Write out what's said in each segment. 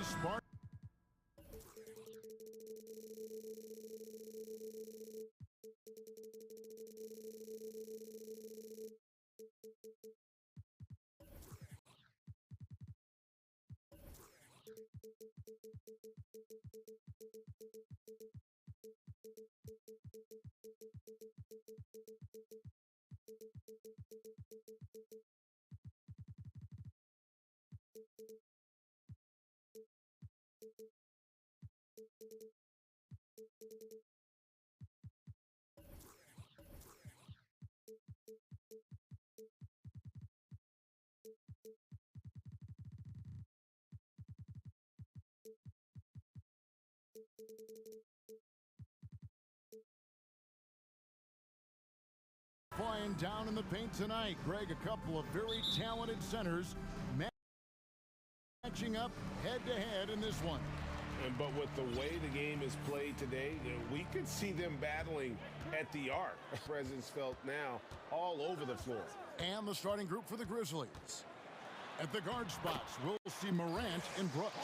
Spark. Flying down in the paint tonight, Greg, a couple of very talented centers matching up head-to-head in this one. But with the way the game is played today, we could see them battling at the arc. Presence felt now all over the floor. And the starting group for the Grizzlies. At the guard spots, we'll see Morant and Brooks.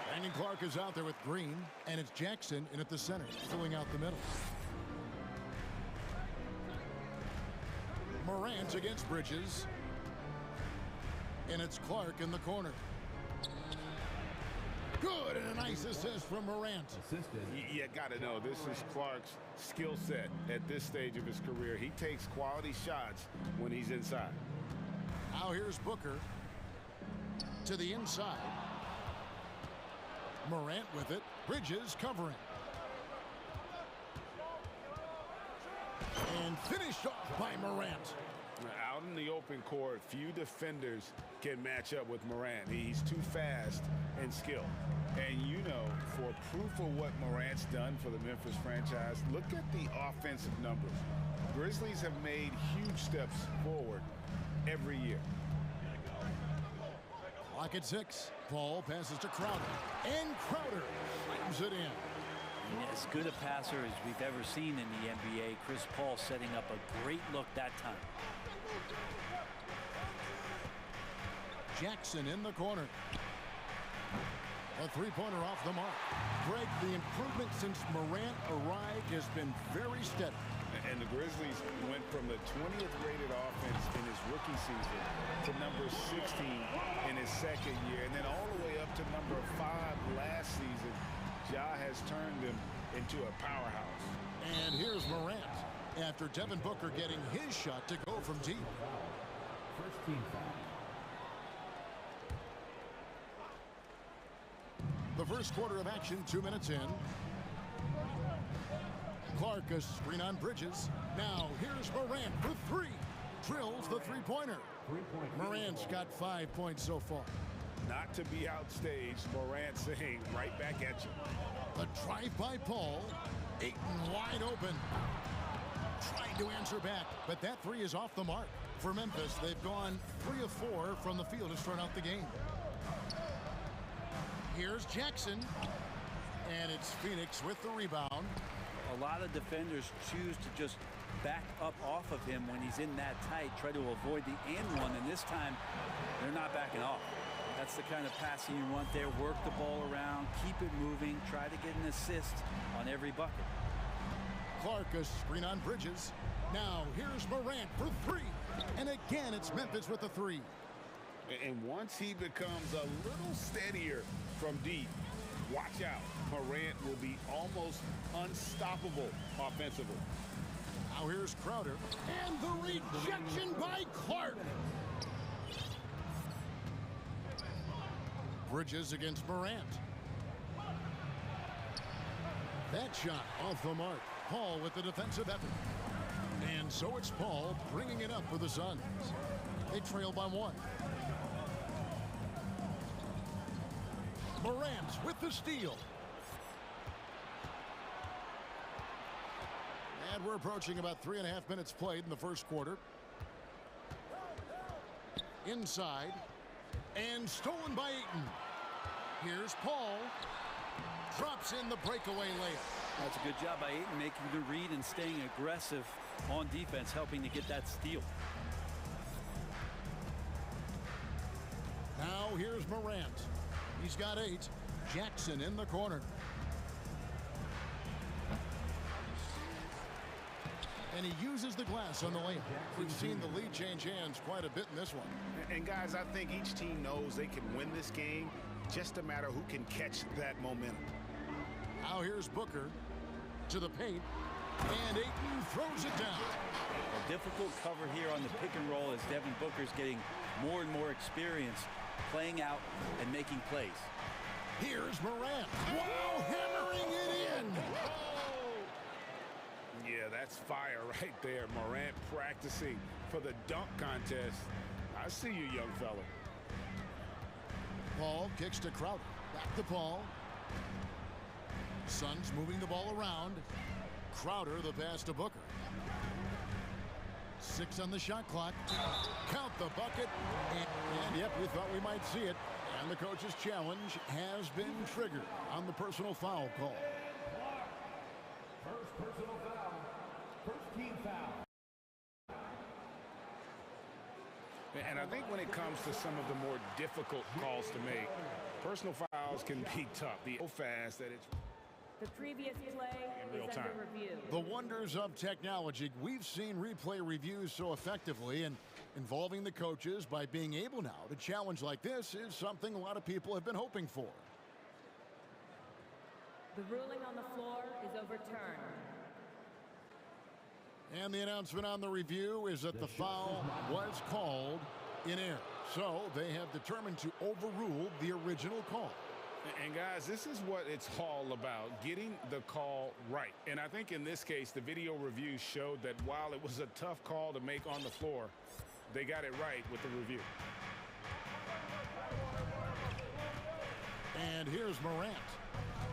Brandon Clark is out there with Green, and it's Jackson in at the center, filling out the middle. Morant against Bridges. And it's Clark in the corner. Good, and a nice assist from Morant. You got to know, this is Clark's skill set at this stage of his career. He takes quality shots when he's inside. Now here's Booker to the inside. Morant with it. Bridges covering. And finished off by Morant. Out in the open court, few defenders can match up with Morant. He's too fast and skilled. And you know, for proof of what Morant's done for the Memphis franchise, look at the offensive numbers. Grizzlies have made huge steps forward every year. Clock at 6. Paul passes to Crowder. And Crowder slams it in. As good a passer as we've ever seen in the NBA. Chris Paul setting up a great look that time. Jackson in the corner. A three-pointer off the mark. Greg, the improvement since Morant arrived has been very steady. And the Grizzlies went from the 20th rated offense in his rookie season to number 16 in his second year, and then all the way up to number 5 last season. Ja has turned him into a powerhouse. And here's Morant after Devin Booker getting his shot to go from deep. First team foul. The first quarter of action, 2 minutes in. Clark a screen on Bridges. Now here's Morant for 3. Drills the three-pointer. Morant's got 5 points so far. Not to be outstaged, Morant saying right back at you. The drive by Paul. Ayton wide open. Trying to answer back, but that 3 is off the mark. For Memphis, they've gone 3 of 4 from the field to start out the game. Here's Jackson. And it's Phoenix with the rebound. A lot of defenders choose to just back up off of him when he's in that tight, try to avoid the and one, and this time they're not backing off. That's the kind of passing you want there. Work the ball around, keep it moving, try to get an assist on every bucket. Clark a screen on Bridges. Now here's Morant for 3. And again, it's Memphis with the 3. And once he becomes a little steadier from deep, watch out. Morant will be almost unstoppable offensively. Now here's Crowder. And the rejection by Clark. Bridges against Morant. That shot off the mark. Paul with the defensive effort. And so it's Paul bringing it up for the Suns. They trail by 1. Morant with the steal. And we're approaching about 3.5 minutes played in the first quarter. Inside. And stolen by Ayton. Here's Paul. Drops in the breakaway layup. That's a good job by Ayton, making the read and staying aggressive on defense, helping to get that steal. Now here's Morant. He's got 8. Jackson in the corner. And he uses the glass on the lane. We've seen the lead change hands quite a bit in this one. And guys, I think each team knows they can win this game, just a matter who can catch that momentum. Now here's Booker to the paint, and Ayton throws it down. A difficult cover here on the pick and roll as Devin Booker's getting more and more experience playing out and making plays. Here's Morant. Wow, hammering it in. Yeah, that's fire right there. Morant practicing for the dunk contest. I see you, young fella. Paul kicks to Crowder. Back to Paul. Suns moving the ball around. Crowder the pass to Booker. 6 on the shot clock. Count the bucket. And yep, we thought we might see it. And the coach's challenge has been triggered on the personal foul call. First personal foul. First team foul. And I think when it comes to some of the more difficult calls to make, personal fouls can be tough. Be so fast that it's the previous play in real is time. under review. The wonders of technology. We've seen replay reviews so effectively, and involving the coaches by being able now to challenge like this is something a lot of people have been hoping for. The ruling on the floor is overturned. And the announcement on the review is that the foul was called in error. So they have determined to overrule the original call. And guys, this is what it's all about, getting the call right. And I think in this case, the video review showed that while it was a tough call to make on the floor, they got it right with the review. And here's Morant.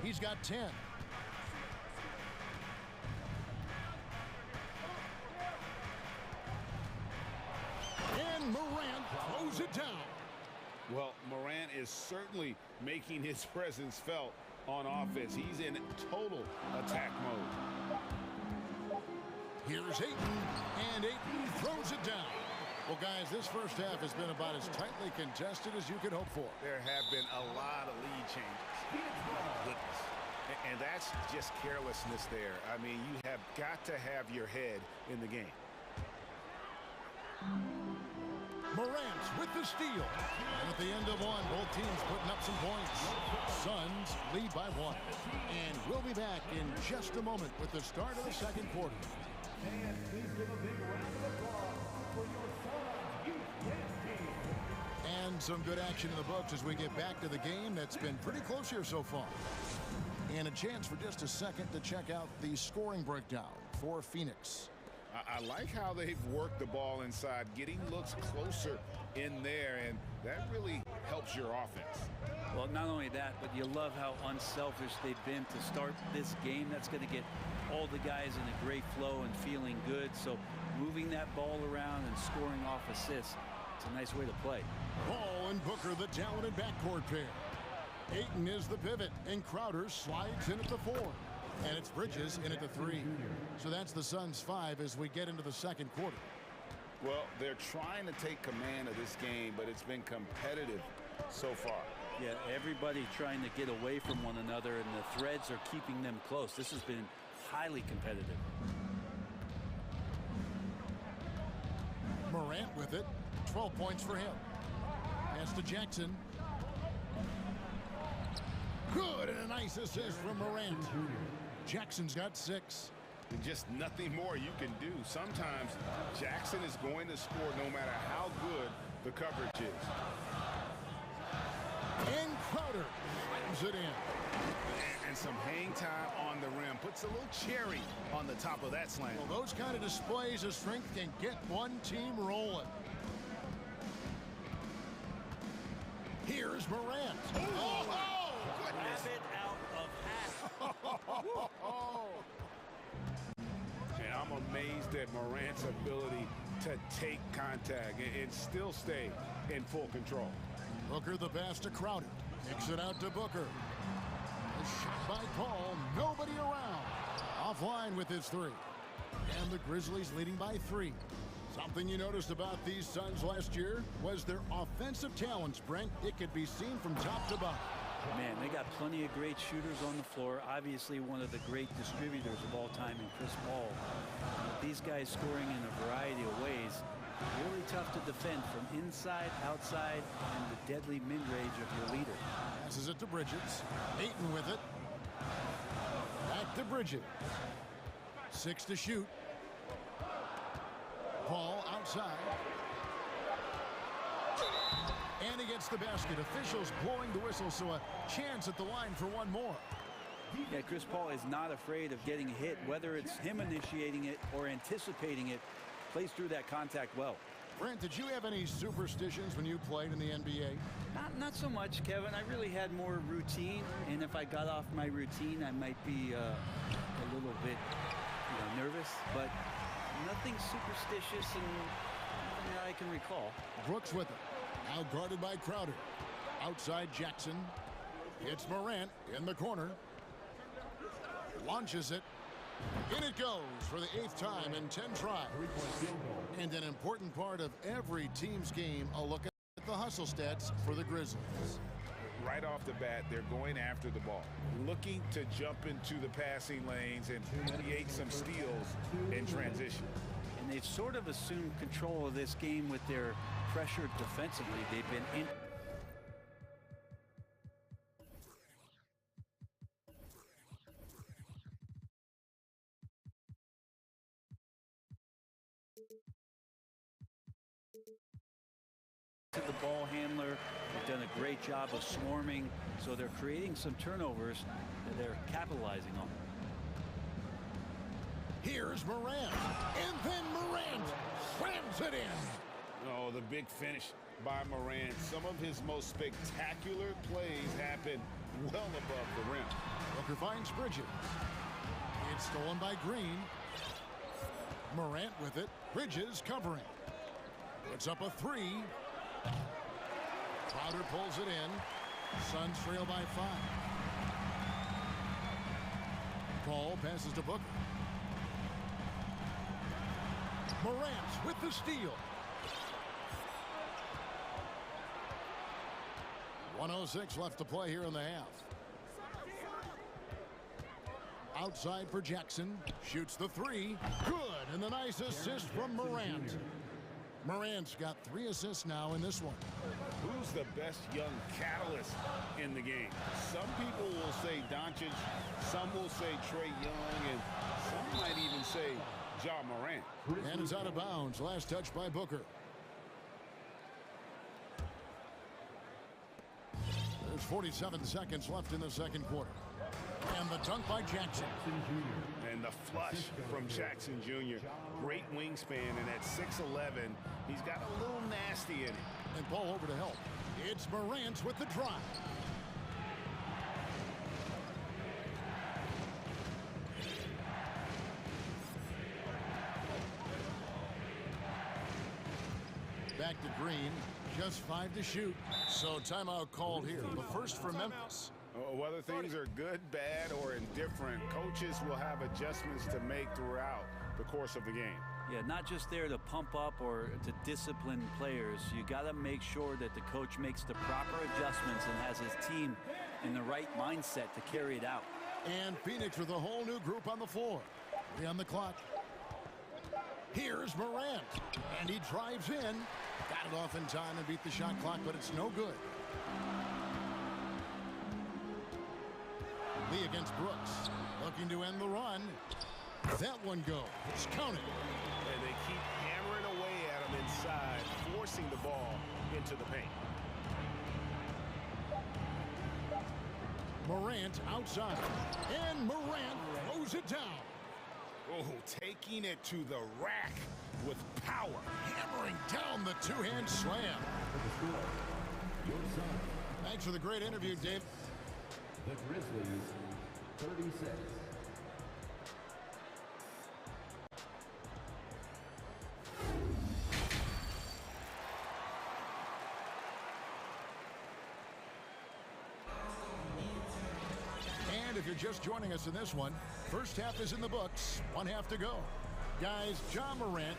He's got 10. And Morant throws it down. Well, Morant is certainly making his presence felt on offense. He's in total attack mode. Here's Ayton, and Ayton throws it down. Well, guys, this first half has been about as tightly contested as you could hope for. There have been a lot of lead changes. Goodness. And that's just carelessness there. I mean, you have got to have your head in the game. Morant with the steal. And at the end of one, both teams putting up some points. Suns lead by 1. And we'll be back in just a moment with the start of the second quarter. And please give a big round of applause for your Suns Youth Men's team. And some good action in the books as we get back to the game that's been pretty close here so far. And a chance for just a second to check out the scoring breakdown for Phoenix. I like how they've worked the ball inside, getting looks closer in there, and that really helps your offense. Well, not only that, but you love how unselfish they've been to start this game. That's going to get all the guys in a great flow and feeling good. So moving that ball around and scoring off assists, it's a nice way to play. Paul and Booker, the talented backcourt pair. Ayton is the pivot, and Crowder slides in at the 4. And it's Bridges in at the 3. So that's the Suns 5 as we get into the second quarter. Well, they're trying to take command of this game, but it's been competitive so far. Yeah, everybody trying to get away from one another, and the threads are keeping them close. This has been highly competitive. Morant with it. 12 points for him. Pass to Jackson. Good, and a nice assist from Morant. Jackson's got 6. And just nothing more you can do. Sometimes Jackson is going to score no matter how good the coverage is. And Crowder slams it in. And some hang time on the rim. Puts a little cherry on the top of that slam. Well, those kind of displays of strength can get one team rolling. Here's Morant. Oh, goodness. Have it out of half. And I'm amazed at Morant's ability to take contact and still stay in full control. Booker the pass to Crowder. Kicks it out to Booker. A shot by Paul. Nobody around. Offline with his 3. And the Grizzlies leading by 3. Something you noticed about these Suns last year was their offensive talents, Brent. It could be seen from top to bottom. Man, they got plenty of great shooters on the floor. Obviously, one of the great distributors of all time in Chris Paul. These guys scoring in a variety of ways. Really tough to defend from inside, outside, and the deadly mid-range of your leader. Passes it to Bridges. Ayton with it. Back to Bridges. 6 to shoot. Paul outside. And he gets the basket. Officials blowing the whistle, so a chance at the line for one more. Yeah, Chris Paul is not afraid of getting hit, whether it's him initiating it or anticipating it. Plays through that contact well. Brent, did you have any superstitions when you played in the NBA? Not so much, Kevin. I really had more routine, and if I got off my routine, I might be a little bit, nervous. But nothing superstitious, and nothing that I can recall. Brooks with it. Now guarded by Crowder. Outside Jackson. It's Morant in the corner. Launches it. In it goes for the 8th time in 10 tries. And an important part of every team's game, a look at the hustle stats for the Grizzlies. Right off the bat, they're going after the ball, looking to jump into the passing lanes and create some steals in transition. And they've sort of assumed control of this game with their pressure defensively. They've been in. To the ball handler, they've done a great job of swarming, so they're creating some turnovers that they're capitalizing on. Here's Morant, and then Morant slams it in. Oh, the big finish by Morant. Some of his most spectacular plays happen well above the rim. Booker finds Bridges. It's stolen by Green. Morant with it. Bridges covering. Puts up a 3. Crowder pulls it in. Suns trail by 5. Paul passes to Booker. Morant with the steal. 1:06 left to play here in the half. Outside for Jackson. Shoots the 3. Good. And the nice assist from Morant. Morant's got 3 assists now in this one. Who's the best young catalyst in the game? Some people will say Doncic, some will say Trae Young, and some might even say Ja Morant. And it's out of bounds. Last touch by Booker. There's 47 seconds left in the second quarter. And the dunk by Jackson. And the flush from Jackson Jr. Great wingspan, and at 6'11", he's got a little nasty in him. And Paul over to help. It's Morant with the drive. Back to Green. Just 5 to shoot. So timeout called here. The first for Memphis. Whether things are good, bad, or indifferent, coaches will have adjustments to make throughout the course of the game. Yeah, not just there to pump up or to discipline players. You got to make sure that the coach makes the proper adjustments and has his team in the right mindset to carry it out. And Phoenix with a whole new group on the floor. 3 on the clock. Here's Morant. And he drives in. Got it off in time and beat the shot clock, but it's no good. Lee against Brooks. Looking to end the run. That one goes. It's counted. And they keep hammering away at him inside, forcing the ball into the paint. Morant outside. And Morant throws it down. Oh, taking it to the rack with power. Hammering down the two-hand slam. Thanks for the great interview, Dave. The Grizzlies, 36. And if you're just joining us in this one, first half is in the books. 1 half to go. Guys, Ja Morant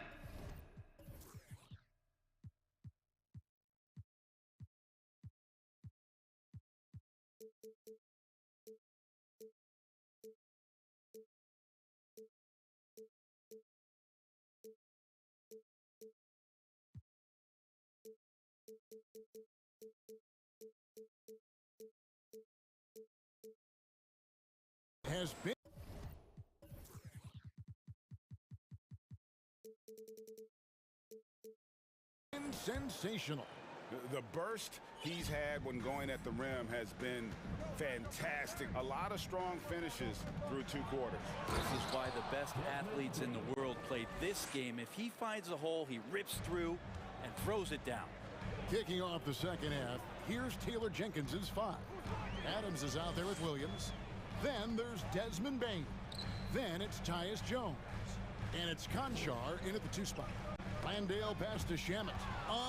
Has been sensational. The burst he's had when going at the rim has been fantastic. A lot of strong finishes through 2 quarters. This is why the best athletes in the world play this game. If he finds a hole, he rips through and throws it down. Kicking off the second half, here's Taylor Jenkins's 5. Adams is out there with Williams. Then there's Desmond Bain. Then it's Tyus Jones. And it's Conchar in at the 2 spot. Landale pass to Shamet.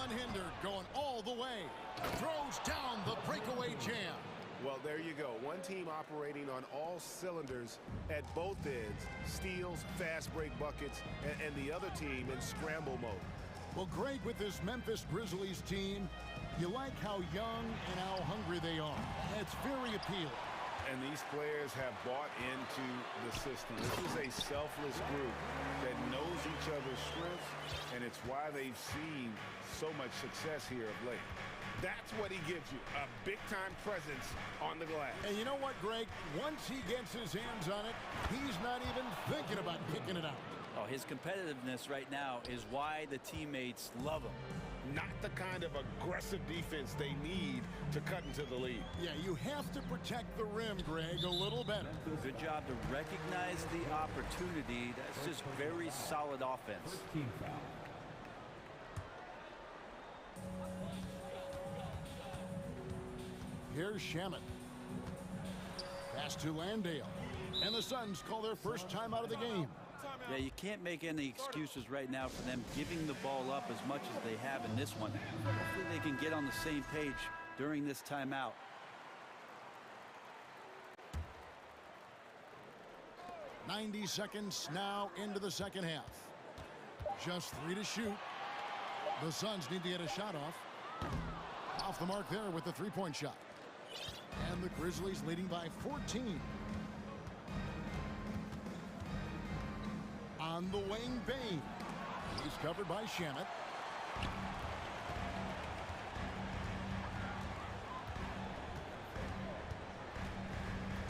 Unhindered, going all the way. Throws down the breakaway jam. Well, there you go. One team operating on all cylinders at both ends. Steals, fast break buckets, and the other team in scramble mode. Well, great with this Memphis Grizzlies team. You like how young and how hungry they are. It's very appealing. And these players have bought into the system. This is a selfless group that knows each other's strengths, and it's why they've seen so much success here of late. That's what he gives you, a big-time presence on the glass. And you know what, Greg? Once he gets his hands on it, he's not even thinking about kicking it out. Oh, his competitiveness right now is why the teammates love him. Not the kind of aggressive defense they need to cut into the lead. Yeah, you have to protect the rim, Greg, a little better. Good job to recognize the opportunity. That's just very solid offense. Team foul. Here's Shamet. Pass to Landale. And the Suns call their first time out of the game. Yeah, you can't make any excuses right now for them giving the ball up as much as they have in this one. Hopefully they can get on the same page during this timeout. .90 seconds now into the second half. Just 3 to shoot. The Suns need to get a shot off. Off the mark there with the three-point shot. And the Grizzlies leading by 14. On the wing, Bain. He's covered by Shamet.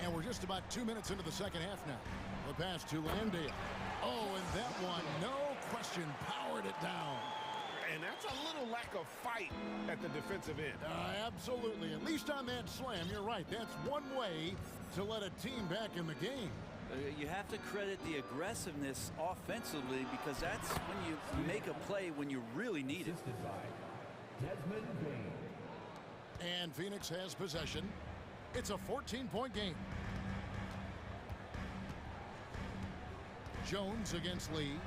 And we're just about 2 minutes into the second half now. The pass to Landale. Oh, and that one, no question, powered it down. And that's a little lack of fight at the defensive end. Absolutely. At least on that slam, you're right. That's one way to let a team back in the game. You have to credit the aggressiveness offensively because that's when you make a play when you really need it. Assisted by Desmond Bain. And Phoenix has possession. It's a 14-point game. Jones against Lee.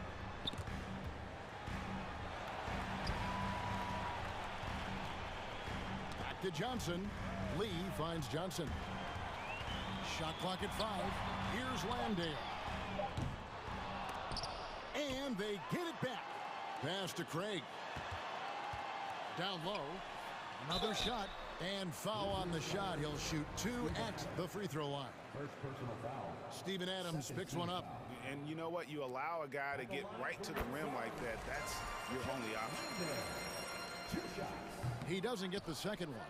Back to Johnson. Lee finds Johnson. Shot clock at 5. Here's Landale. And they get it back. Pass to Craig. Down low. Another shot. And foul on the shot. He'll shoot 2 at the free throw line. First personal foul. Steven Adams picks one up. And you know what? You allow a guy to get right to the rim like that. That's your only option. 2 shots. He doesn't get the second one.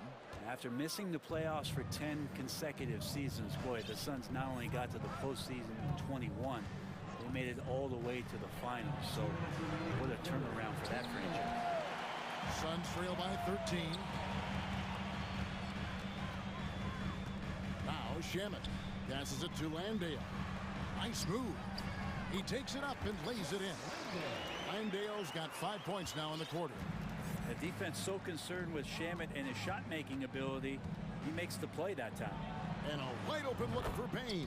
After missing the playoffs for 10 consecutive seasons, boy, the Suns not only got to the postseason in 21, they made it all the way to the finals. So what a turnaround for that franchise. Suns trail by 13. Now Shamet passes it to Landale. Nice move. He takes it up and lays it in. Landale's got 5 points now in the quarter. The defense so concerned with Shamet and his shot-making ability, he makes the play that time. And a wide open look for Bain.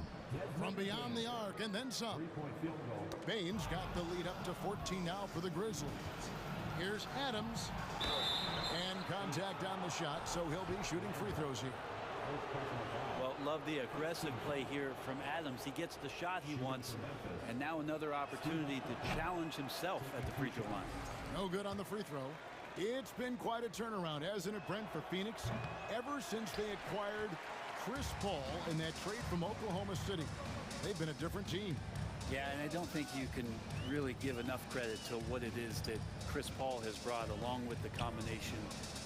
From beyond the arc and then some. 3-point field goal. Bain's got the lead up to 14 now for the Grizzlies. Here's Adams. And contact on the shot, so he'll be shooting free throws here. Well, love the aggressive play here from Adams. He gets the shot he wants, and now another opportunity to challenge himself at the free throw line. No good on the free throw. It's been quite a turnaround, hasn't it, Brent, for Phoenix? Ever since they acquired Chris Paul in that trade from Oklahoma City, they've been a different team. Yeah, and I don't think you can really give enough credit to what it is that Chris Paul has brought, along with the combination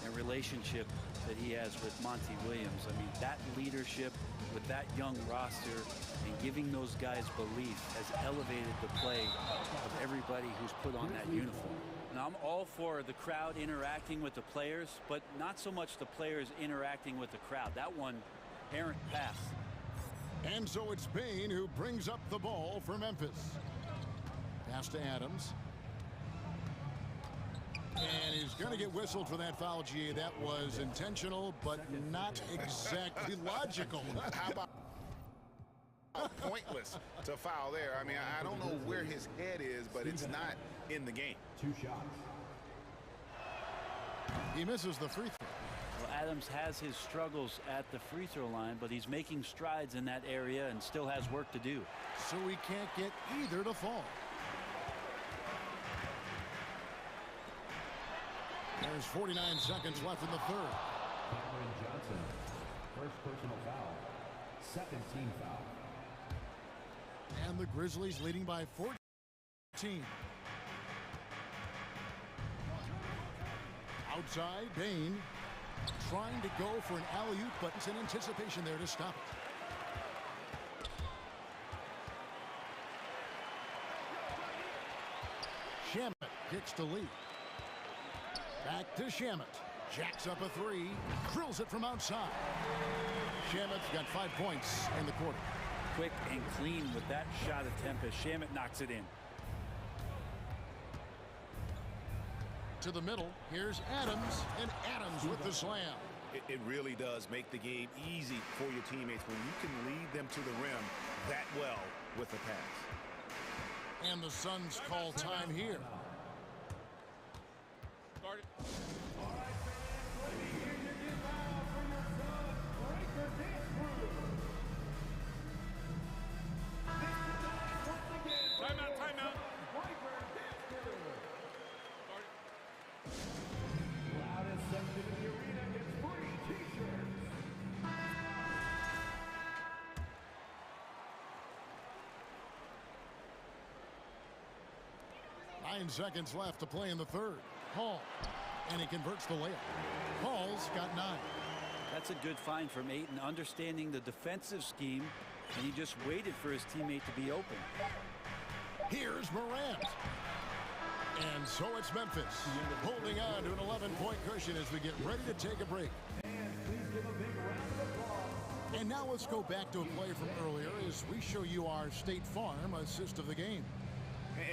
and relationship that he has with Monty Williams. I mean, that leadership with that young roster and giving those guys belief has elevated the play of everybody who's put on that uniform. Now, I'm all for the crowd interacting with the players, but not so much the players interacting with the crowd. That one, errant pass. And so it's Bain who brings up the ball for Memphis. Pass to Adams. And he's going to get whistled for that foul, G. That was intentional, but not exactly logical. How about pointless to foul there? I mean, I don't know where his head is, but it's not in the game. 2 shots. He misses the free throw. Well, Adams has his struggles at the free throw line, but he's making strides in that area and still has work to do. So he can't get either to fall. There's 49 seconds left in the third. Cameron Johnson, first personal foul, second team foul. And the Grizzlies leading by 14. Outside, Bain trying to go for an alley-oop, but it's in anticipation there to stop it. Shamet kicks to Lee. Back to Shamet. Jacks up a three. Drills it from outside. Shamet's got 5 points in the quarter. Quick and clean with that shot attempt as Shamet knocks it in. To the middle, here's Adams, and Adams with the slam. It really does make the game easy for your teammates when you can lead them to the rim that well with a pass. And the Suns call time here. Timeout. Loudest section in the arena gets free t-shirts. 9 seconds left to play in the third. Hall, and he converts the layup. Hall's got 9. That's a good find from Ayton, understanding the defensive scheme, and he just waited for his teammate to be open. Here's Morant. And so it's Memphis holding on to an 11-point cushion as we get ready to take a break. And now let's go back to a play from earlier as we show you our State Farm assist of the game.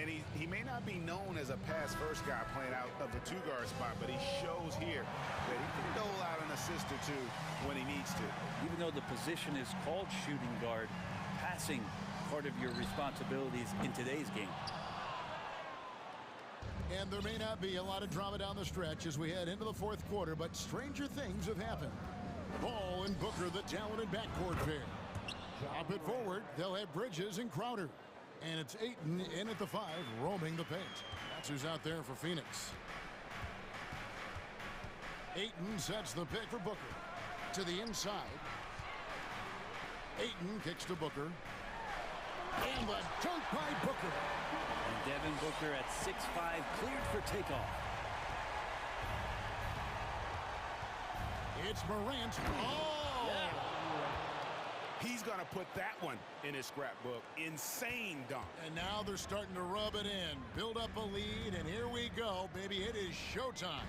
And he may not be known as a pass-first guy playing out of the 2-guard spot, but he shows here that he can dole out an assist or two when he needs to. Even though the position is called shooting guard, passing part of your responsibilities in today's game. And there may not be a lot of drama down the stretch as we head into the fourth quarter, but stranger things have happened. Ball and Booker, the talented backcourt pair. Up it forward, they'll have Bridges and Crowder. And it's Ayton in at the 5, roaming the paint. That's who's out there for Phoenix. Ayton sets the pick for Booker. To the inside. Ayton kicks to Booker. And the dunk by Booker. And Devin Booker at 6'5", cleared for takeoff. It's Morant. Oh! Yeah. He's going to put that one in his scrapbook. Insane dunk. And now they're starting to rub it in. Build up a lead, and here we go, baby. It is showtime.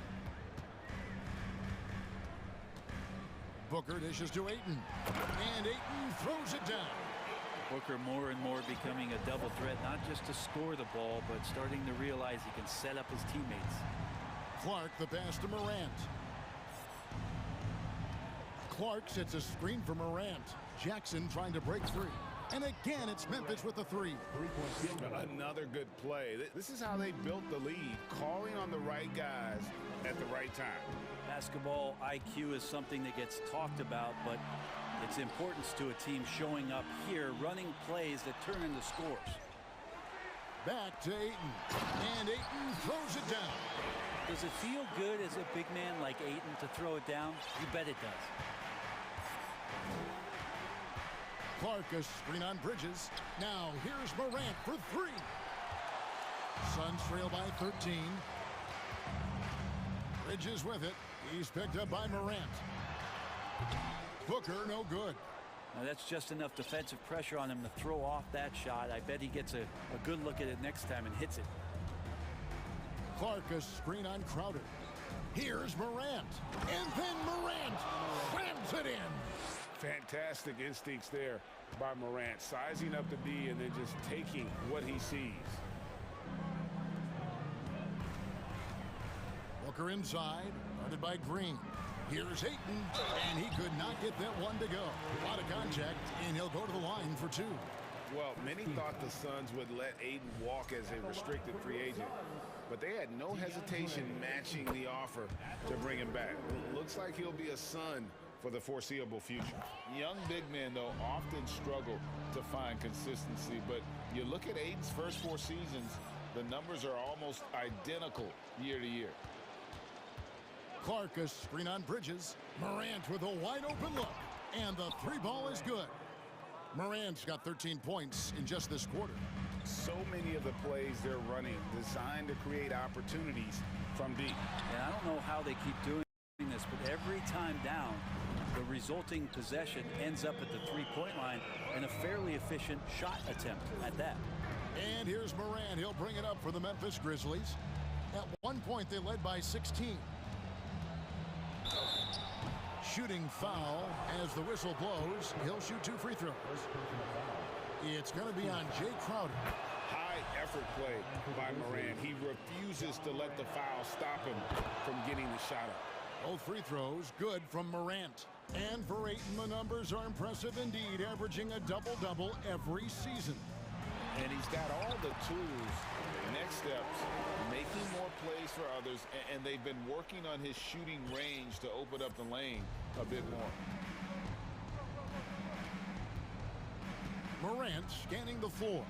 Booker dishes to Ayton. And Ayton throws it down. Booker more and more becoming a double threat, not just to score the ball, but starting to realize he can set up his teammates. Clark, the pass to Morant. Clark sets a screen for Morant. Jackson trying to break free. And again, it's Memphis with the 3. Another good play. This is how they built the lead, calling on the right guys at the right time. Basketball IQ is something that gets talked about, but its importance to a team showing up here, running plays that turn into scores. Back to Ayton. And Ayton throws it down. Does it feel good as a big man like Ayton to throw it down? You bet it does. Clark, a screen on Bridges. Now here's Morant for three. Suns trail by 13. Bridges with it. He's picked up by Morant. Booker, no good. Now that's just enough defensive pressure on him to throw off that shot. I bet he gets a good look at it next time and hits it. Clark, a screen on Crowder. Here's Morant. And then Morant slams it in. Fantastic instincts there by Morant, sizing up the D and then just taking what he sees. Booker inside, guarded by Green. Here's Ayton, and he could not get that one to go. A lot of contact, and he'll go to the line for two. Well, many thought the Suns would let Ayton walk as a restricted free agent, but they had no hesitation matching the offer to bring him back. Looks like he'll be a Sun for the foreseeable future. Young big men, though, often struggle to find consistency, but you look at Ayton's first 4 seasons, the numbers are almost identical year to year. Clark, a screen on Bridges. Morant with a wide open look, and the three ball is good. Morant's got 13 points in just this quarter. So many of the plays they're running designed to create opportunities from deep. And I don't know how they keep doing this, but every time down, the resulting possession ends up at the three-point line and a fairly efficient shot attempt at that. And here's Morant. He'll bring it up for the Memphis Grizzlies. At one point, they led by 16. Shooting foul as the whistle blows. He'll shoot 2 free throws. It's going to be on Jay Crowder. High effort play by Morant. He refuses to let the foul stop him from getting the shot up. Both free throws good from Morant. And for Ayton, the numbers are impressive indeed, averaging a double-double every season. And he's got all the tools. Next steps, making more plays for others, and they've been working on his shooting range to open up the lane a bit more. Morant scanning the floor.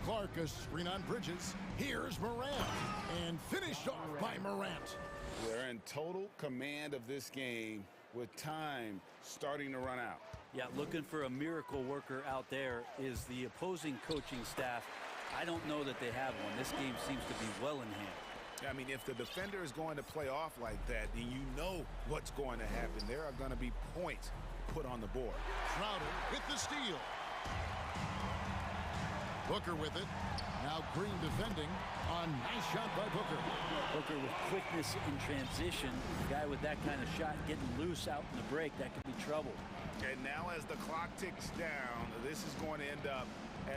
Clark, a screen on Bridges. Here's Morant, and finished off by Morant. They're in total command of this game with time starting to run out. Yeah, looking for a miracle worker out there is the opposing coaching staff. I don't know that they have one. This game seems to be well in hand. I mean, if the defender is going to play off like that, then you know what's going to happen. There are going to be points put on the board. Crowder with the steal. Booker with it. Now Green defending. A nice shot by Booker. Booker with quickness in transition. A guy with that kind of shot getting loose out in the break, that could be trouble. And now as the clock ticks down, this is going to end up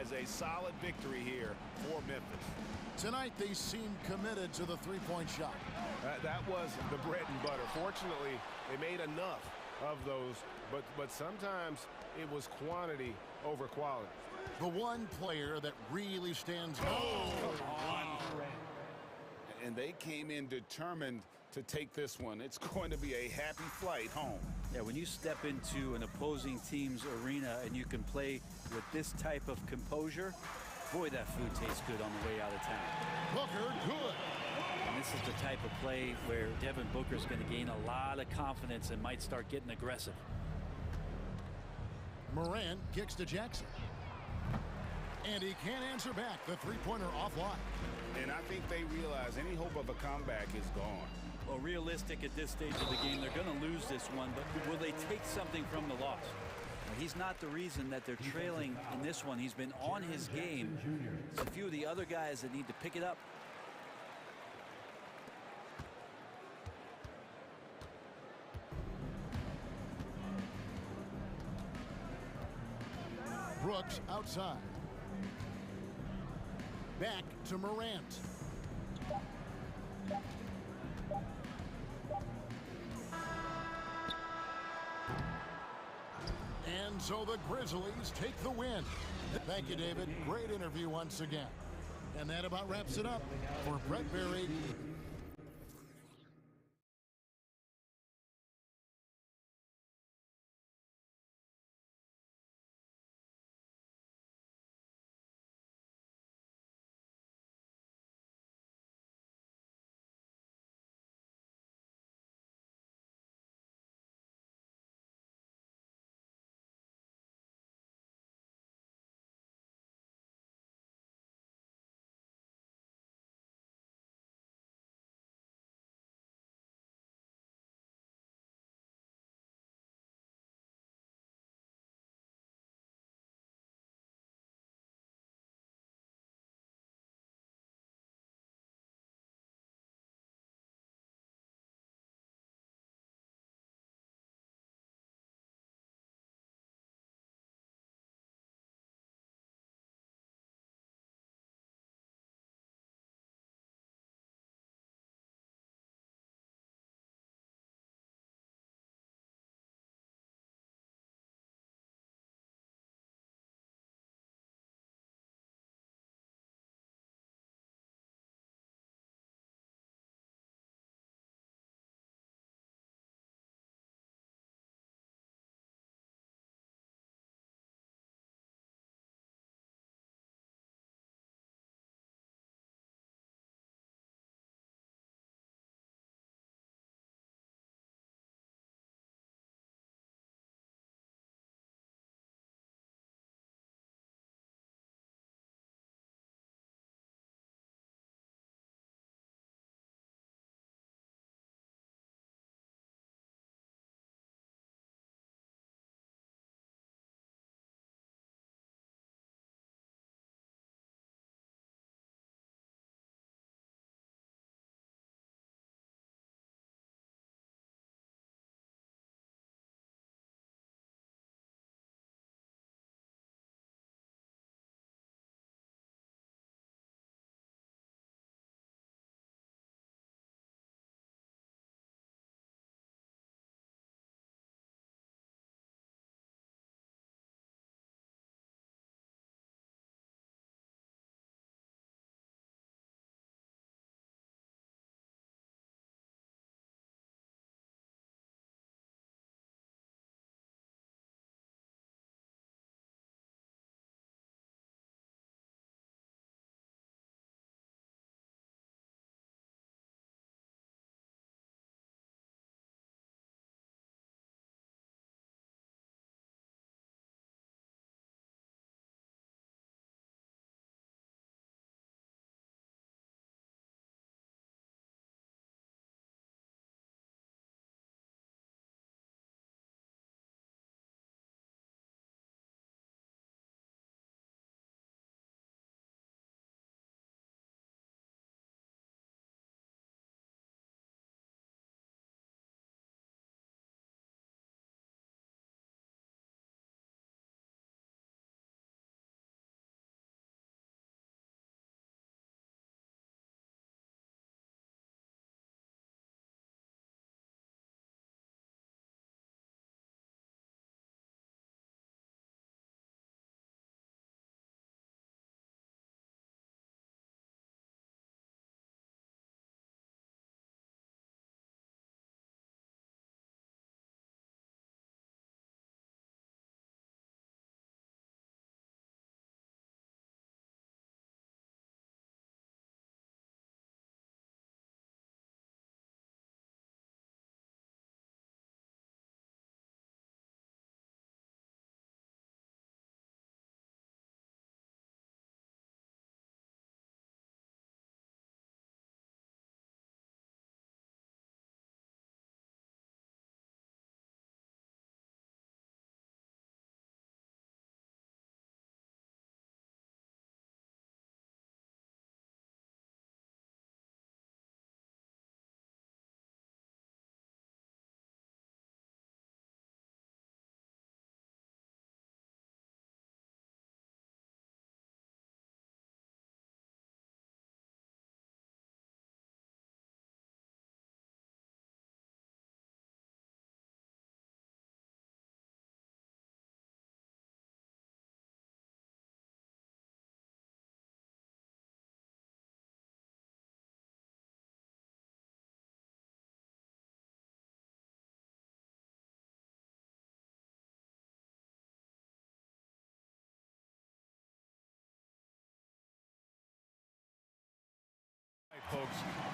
as a solid victory here for Memphis. Tonight they seem committed to the three-point shot. That was the bread and butter. Fortunately, they made enough of those, but sometimes it was quantity over quality. The one player that really stands out. And they came in determined to take this one. It's going to be a happy flight home. Yeah, when you step into an opposing team's arena and you can play with this type of composure, boy, that food tastes good on the way out of town. Booker, good. And this is the type of play where Devin Booker's going to gain a lot of confidence and might start getting aggressive. Morant kicks to Jackson. And he can't answer back. The three-pointer offline. And I think they realize any hope of a comeback is gone. Well, realistic at this stage of the game, they're going to lose this one, but will they take something from the loss? He's not the reason that they're trailing in this one. He's been on his game. There's a few of the other guys that need to pick it up. Brooks outside. Back to Morant. And so the Grizzlies take the win. Thank you, David. Great interview once again. And that about wraps it up for Brett Berry.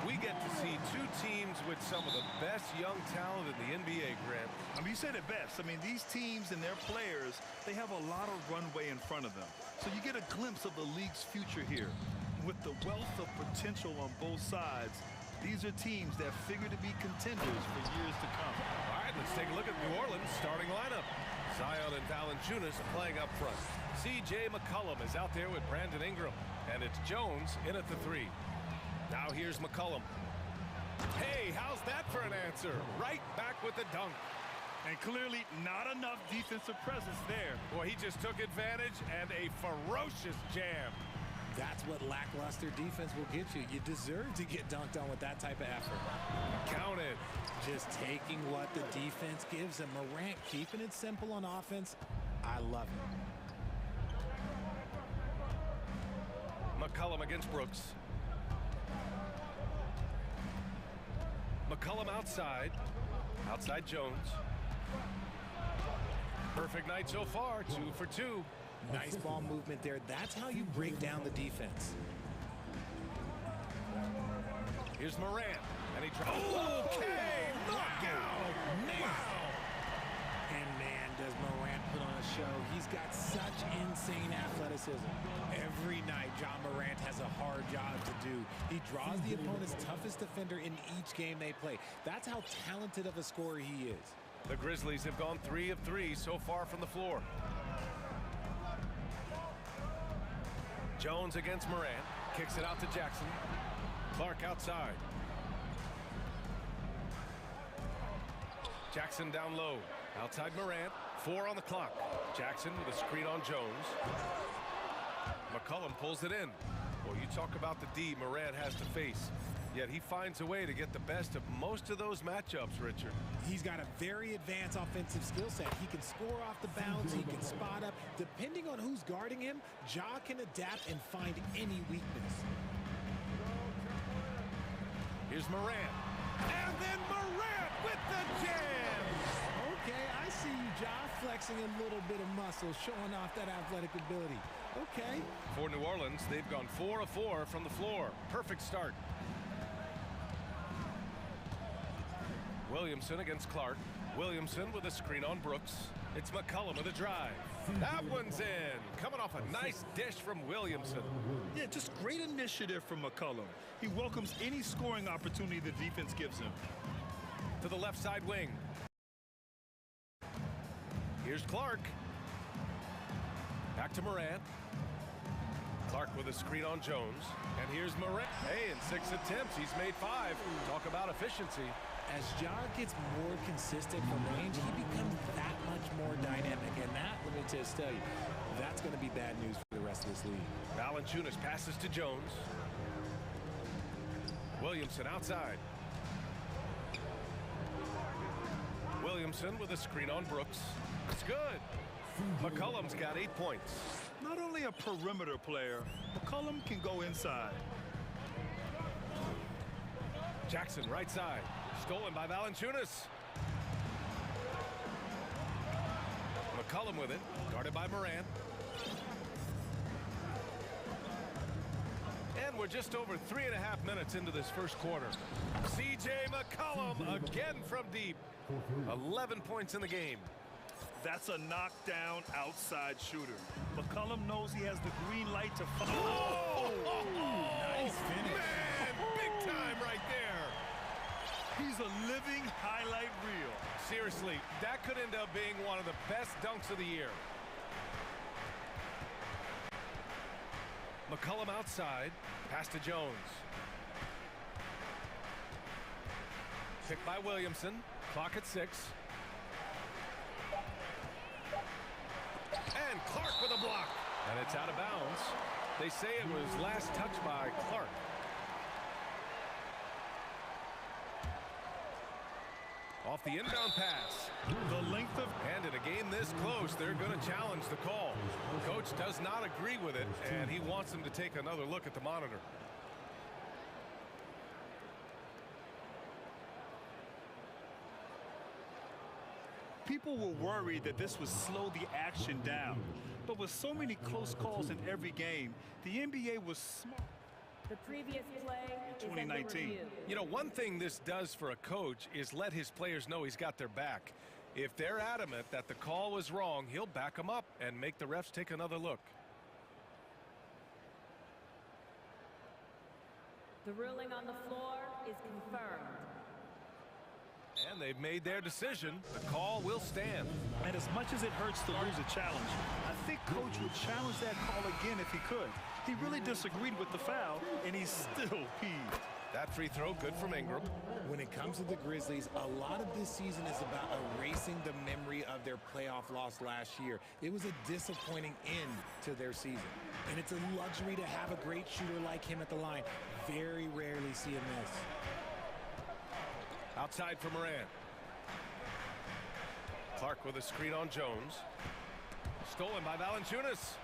We get to see two teams with some of the best young talent in the NBA, Grant. I mean, you said it best. I mean, these teams and their players, they have a lot of runway in front of them. So you get a glimpse of the league's future here. With the wealth of potential on both sides, these are teams that figure to be contenders for years to come. All right, let's take a look at New Orleans' starting lineup. Zion and Valanciunas playing up front. C.J. McCollum is out there with Brandon Ingram. And it's Jones in at the 3. Now here's McCollum. Hey, how's that for an answer? Right back with the dunk. And clearly not enough defensive presence there. Well, he just took advantage and a ferocious jam. That's what lackluster defense will get you. You deserve to get dunked on with that type of effort. Counted. Just taking what the defense gives him. Morant keeping it simple on offense. I love it. McCollum against Brooks. McCollum outside. Outside Jones. Perfect night so far. 2 for 2. Nice ball movement there. That's how you break down the defense. Here's Morant. And he tries. Okay! Knockout! Wow! And man, does Morant put on a show. He's got such insane athleticism. Every night, John Morant has a hard job to do. He draws the opponent's toughest defender in each game they play. That's how talented of a scorer he is. The Grizzlies have gone 3 of 3 so far from the floor. Jones against Morant. Kicks it out to Jackson. Clark outside. Jackson down low. Outside Morant. 4 on the clock. Jackson with a screen on Jones. McCollum pulls it in. Well, you talk about the D Morant has to face. Yet he finds a way to get the best of most of those matchups, Richard. He's got a very advanced offensive skill set. He can score off the bounce. He can spot up. Depending on who's guarding him, Ja can adapt and find any weakness. Here's Morant. And then Morant with the jam! Okay, I see you, Ja, flexing a little bit of muscle, showing off that athletic ability. Okay. For New Orleans, they've gone 4 of 4 from the floor. Perfect start. Williamson against Clark. Williamson with a screen on Brooks. It's McCollum with a drive. That one's in. Coming off a nice dish from Williamson. Yeah, just great initiative from McCollum. He welcomes any scoring opportunity the defense gives him. To the left side wing. Here's Clark. Back to Morant. Clark with a screen on Jones. And here's Morant. Hey, in 6 attempts, he's made 5. Talk about efficiency. As Ja gets more consistent from range, he becomes that much more dynamic. And that, let me just tell you, that's going to be bad news for the rest of this league. Valanciunas passes to Jones. Williamson outside. Williamson with a screen on Brooks. It's good. McCollum's got 8 points. Not only a perimeter player, McCollum can go inside. Jackson right side. Stolen by Valanciunas. McCollum with it. Guarded by Morant. And we're just over 3.5 minutes into this first quarter. C.J. McCollum again from deep. 11 points in the game. That's a knockdown outside shooter. McCollum knows he has the green light to follow. Oh, nice finish. Man, big time right there. He's a living highlight reel. Seriously, that could end up being one of the best dunks of the year. McCollum outside. Pass to Jones. Picked by Williamson. Clock at 6. And Clark with a block. And it's out of bounds. They say it was last touched by Clark. Off the inbound pass. The length of... And in a game this close, they're going to challenge the call. Coach does not agree with it, and he wants them to take another look at the monitor. People were worried that this would slow the action down. But with so many close calls in every game, the NBA was smart. The previous play is under 2019. review. You know, one thing this does for a coach is let his players know he's got their back. If they're adamant that the call was wrong, he'll back them up and make the refs take another look. The ruling on the floor is confirmed. And they've made their decision. The call will stand. And as much as it hurts to lose a challenge, I think Coach would challenge that call again if he could. He really disagreed with the foul, and he's still peeved. That free throw, good from Ingram. When it comes to the Grizzlies, a lot of this season is about erasing the memory of their playoff loss last year. It was a disappointing end to their season. And it's a luxury to have a great shooter like him at the line. Very rarely see him miss. Outside for Moran. Clark with a screen on Jones. Stolen by Valanciunas.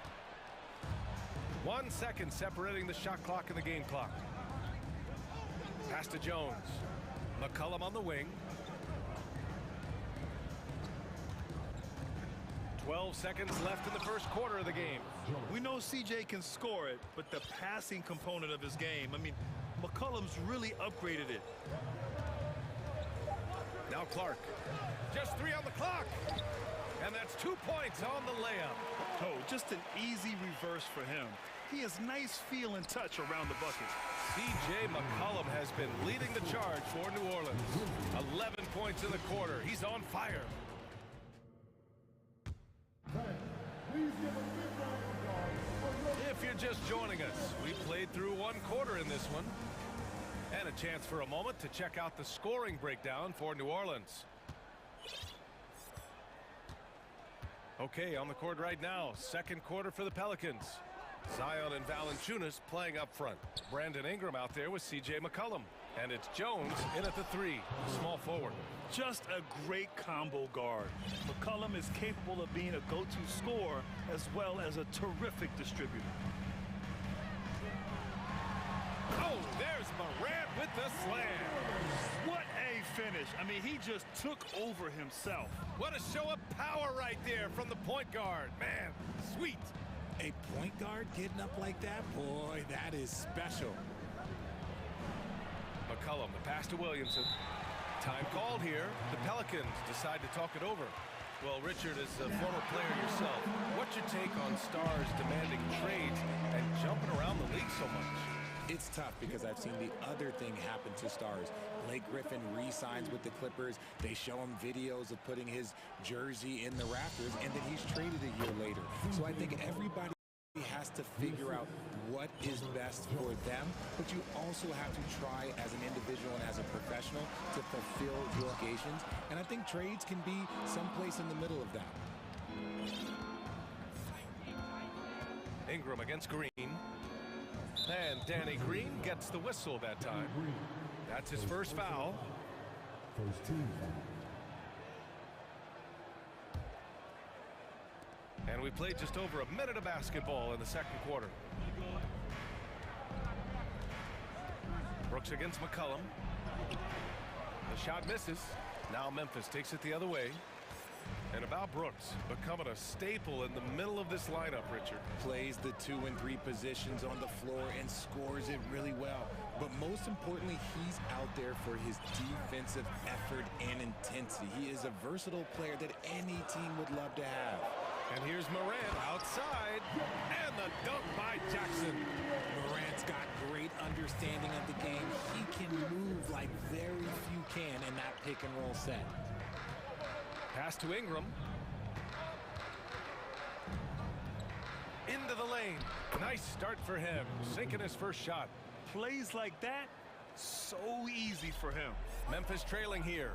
1 second separating the shot clock and the game clock. Pass to Jones. McCollum on the wing. 12 seconds left in the first quarter of the game. We know CJ can score it, but the passing component of his game, I mean, McCollum's really upgraded it. Now Clark. Just 3 on the clock. And that's 2 points on the layup. Oh, just an easy reverse for him. He has nice feel and touch around the bucket. CJ McCollum has been leading the charge for New Orleans. 11 points in the quarter. He's on fire. If you're just joining us, we played through 1 quarter in this one. And a chance for a moment to check out the scoring breakdown for New Orleans. Okay, on the court right now, second quarter for the Pelicans. Zion and Valanciunas playing up front. Brandon Ingram out there with CJ McCollum. And it's Jones in at the 3, small forward. Just a great combo guard. McCollum is capable of being a go-to scorer as well as a terrific distributor. Oh, there's Morant with the slam. What a finish. I mean, he just took over himself. What a show of power right there from the point guard. Man, sweet. A point guard getting up like that? Boy, that is special. McCollum, the pass to Williamson. Time called here. The Pelicans decide to talk it over. Well, Richard, as a former player yourself, what's your take on stars demanding trades and jumping around the league so much? It's tough because I've seen the other thing happen to stars. Blake Griffin re-signs with the Clippers. They show him videos of putting his jersey in the rafters, and then he's traded a year later. So I think everybody has to figure out what is best for them, but you also have to try as an individual and as a professional to fulfill your obligations. And I think trades can be someplace in the middle of that. Ingram against Green. And Danny Green gets the whistle that time. That's his first foul. First team foul. And we played just over a minute of basketball in the second quarter. Brooks against McCollum. The shot misses. Now Memphis takes it the other way. And about Brooks becoming a staple in the middle of this lineup, Richard. Plays the 2 and 3 positions on the floor and scores it really well. But most importantly, he's out there for his defensive effort and intensity. He is a versatile player that any team would love to have. And here's Morant outside. And the dunk by Jackson. Morant's got great understanding of the game. He can move like very few can in that pick and roll set. Pass to Ingram. Into the lane. Nice start for him. Sinking his first shot. Plays like that, so easy for him. Memphis trailing here.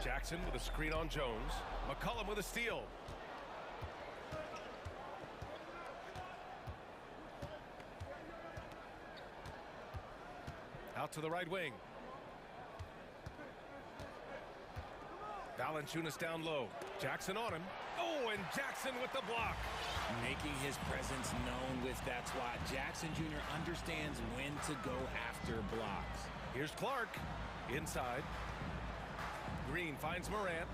Jackson with a screen on Jones. McCollum with a steal. Out to the right wing. Valanciunas down low. Jackson on him. Oh, and Jackson with the block. Making his presence known with that swat. Jackson Jr. understands when to go after blocks. Here's Clark. Inside. Green finds Morant.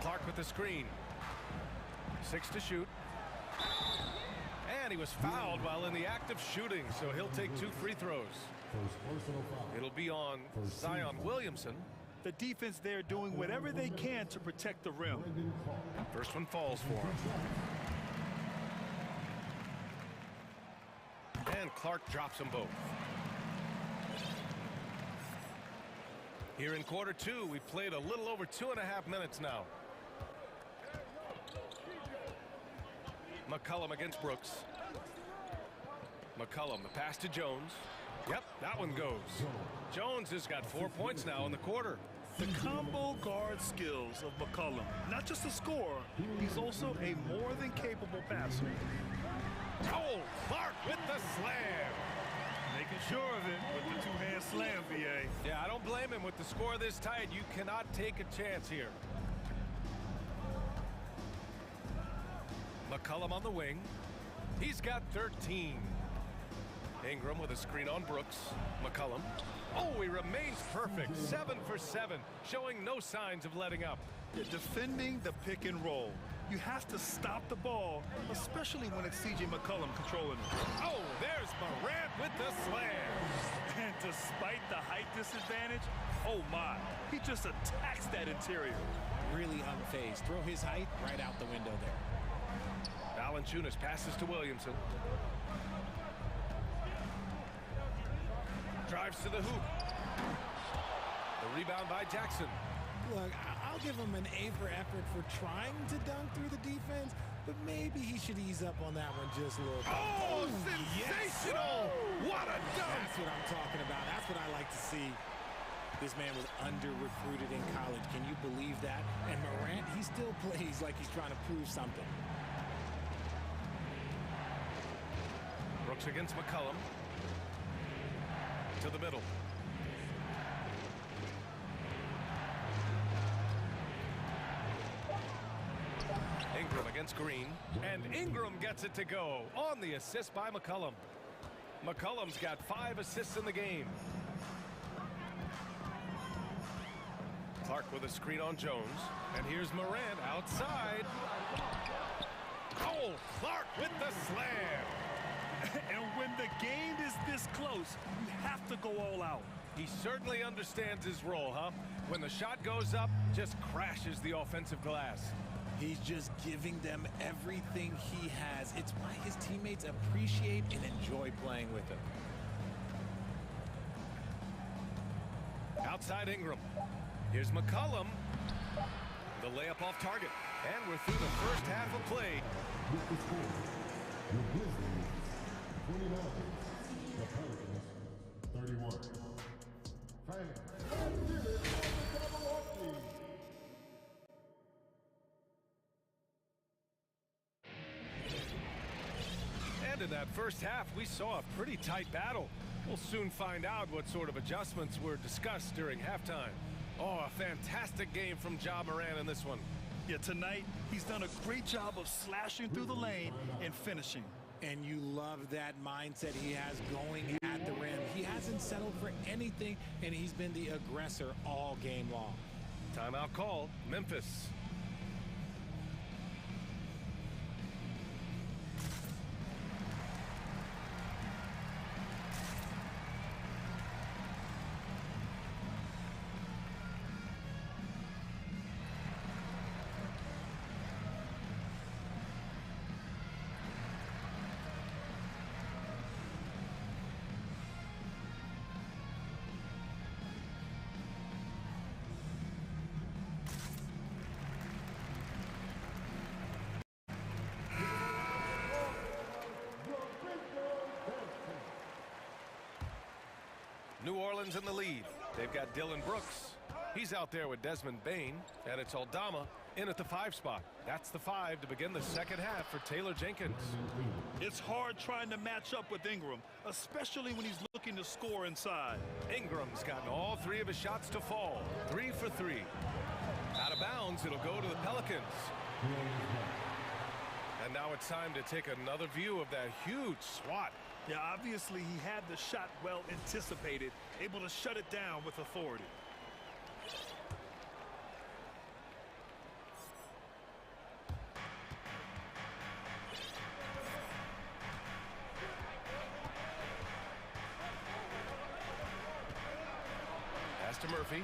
Clark with the screen. 6 to shoot. he was fouled while in the act of shooting, so he'll take 2 free throws. It'll be on Zion Williamson. The defense there doing whatever they can to protect the rim. First one falls for him. And Clark drops them both. Here in quarter 2, we've played a little over 2.5 minutes now. McCollum against Brooks. McCollum, the pass to Jones. Yep, that one goes. Jones has got 4 points now in the quarter. The combo guard skills of McCollum. Not just a scorer, he's also a more than capable passer. Oh, Clark with the slam. Making sure of it with the two-hand slam, VA. Yeah, I don't blame him. With the score this tight, you cannot take a chance here. McCollum on the wing. He's got 13. Ingram with a screen on Brooks. McCollum. Oh, he remains perfect. 7 for 7, showing no signs of letting up. You're defending the pick and roll. You have to stop the ball, especially when it's C.J. McCollum controlling it. Oh, there's Morant with the slam. And despite the height disadvantage, oh my, he just attacks that interior. Really unfazed. Throw his height right out the window there. Valanciunas passes to Williamson. Drives to the hoop. The rebound by Jackson. Look, I'll give him an A for effort for trying to dunk through the defense, but maybe he should ease up on that one just a little bit. Oh, sensational! Yes. What a dunk! That's what I'm talking about. That's what I like to see. This man was under-recruited in college. Can you believe that? And Morant, he still plays like he's trying to prove something. Brooks against McCollum. To the middle. Ingram against Green, and Ingram gets it to go on the assist by McCollum. McCollum's got 5 assists in the game. Clark with a screen on Jones, and here's Morant outside. Oh, Clark with the slam. And when the game is this close, you have to go all out. He certainly understands his role, huh? When the shot goes up, just crashes the offensive glass. He's just giving them everything he has. It's why his teammates appreciate and enjoy playing with him. Outside Ingram. Here's McCollum. The layup off target. And we're through the first half of play. 31. And in that first half, we saw a pretty tight battle. We'll soon find out what sort of adjustments were discussed during halftime. Oh, a fantastic game from Ja Morant in this one. Yeah, tonight, he's done a great job of slashing through the lane and finishing. And you love that mindset he has going at the rim. He hasn't settled for anything, and he's been the aggressor all game long. Timeout call, Memphis. New Orleans in the lead. They've got Dylan Brooks. He's out there with Desmond Bain, and it's Aldama in at the 5 spot. That's the 5 to begin the second half for Taylor Jenkins. It's hard trying to match up with Ingram, especially when he's looking to score inside. Ingram's gotten all 3 of his shots to fall. 3 for 3. Out of bounds, it'll go to the Pelicans. And now it's time to take another view of that huge swat. Yeah, obviously he had the shot well anticipated, able to shut it down with authority. Murphy,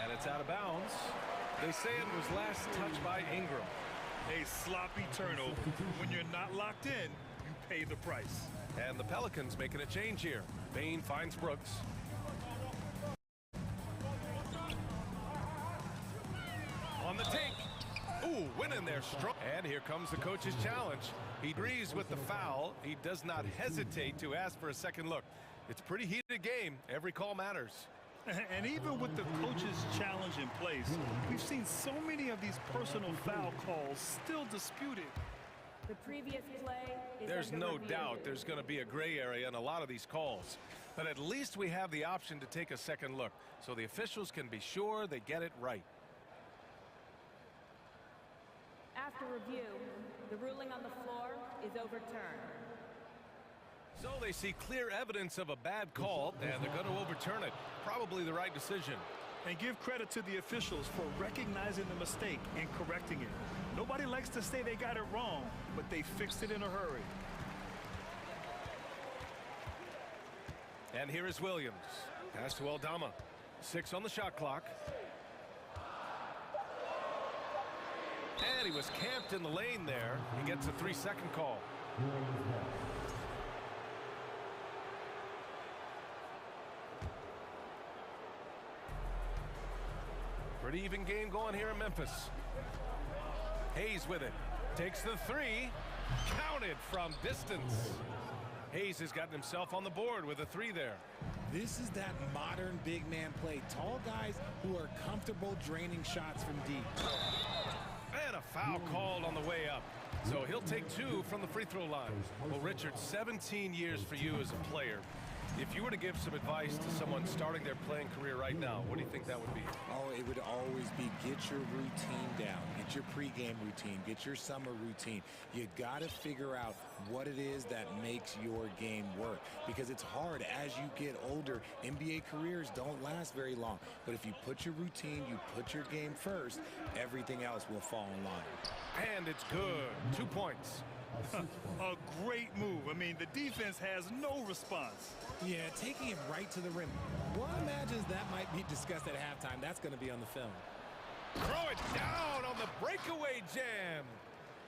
and it's out of bounds. They say it was last touched by Ingram. A sloppy turnover. When you're not locked in, you pay the price. And the Pelicans making a change here. Bain finds Brooks. On the take. Ooh, winning there strong. And here comes the coach's challenge. He agrees with the foul. He does not hesitate to ask for a second look. It's a pretty heated game. Every call matters. And even with the coach's challenge in place, we've seen so many of these personal foul calls still disputed. The previous play is There's under no review. doubt there's going to be a gray area in a lot of these calls. But at least we have the option to take a second look, so the officials can be sure they get it right. After review, the ruling on the floor is overturned. So they see clear evidence of a bad call, and they're going to overturn it. Probably the right decision. And give credit to the officials for recognizing the mistake and correcting it. Nobody likes to say they got it wrong, but they fixed it in a hurry. And here is Williams. Pass to Aldama. 6 on the shot clock. And he was camped in the lane there. He gets a 3-second call. Pretty even game going here in Memphis. Hayes with it. Takes the 3. Counted from distance. Hayes has gotten himself on the board with a 3 there. This is that modern big man play. Tall guys who are comfortable draining shots from deep. And a foul called on the way up. So he'll take 2 from the free throw line. Well, Richard, 17 years for you as a player. If you were to give some advice to someone starting their playing career right now, what do you think that would be? Oh, it would always be get your routine down. Get your pregame routine. Get your summer routine. You got to figure out what it is that makes your game work. Because it's hard as you get older. NBA careers don't last very long. But if you put your routine, you put your game first, everything else will fall in line. And it's good. 2 points. A great move. I mean, the defense has no response. Yeah, taking him right to the rim. One imagines that might be discussed at halftime. That's going to be on the film. Throw it down on the breakaway jam.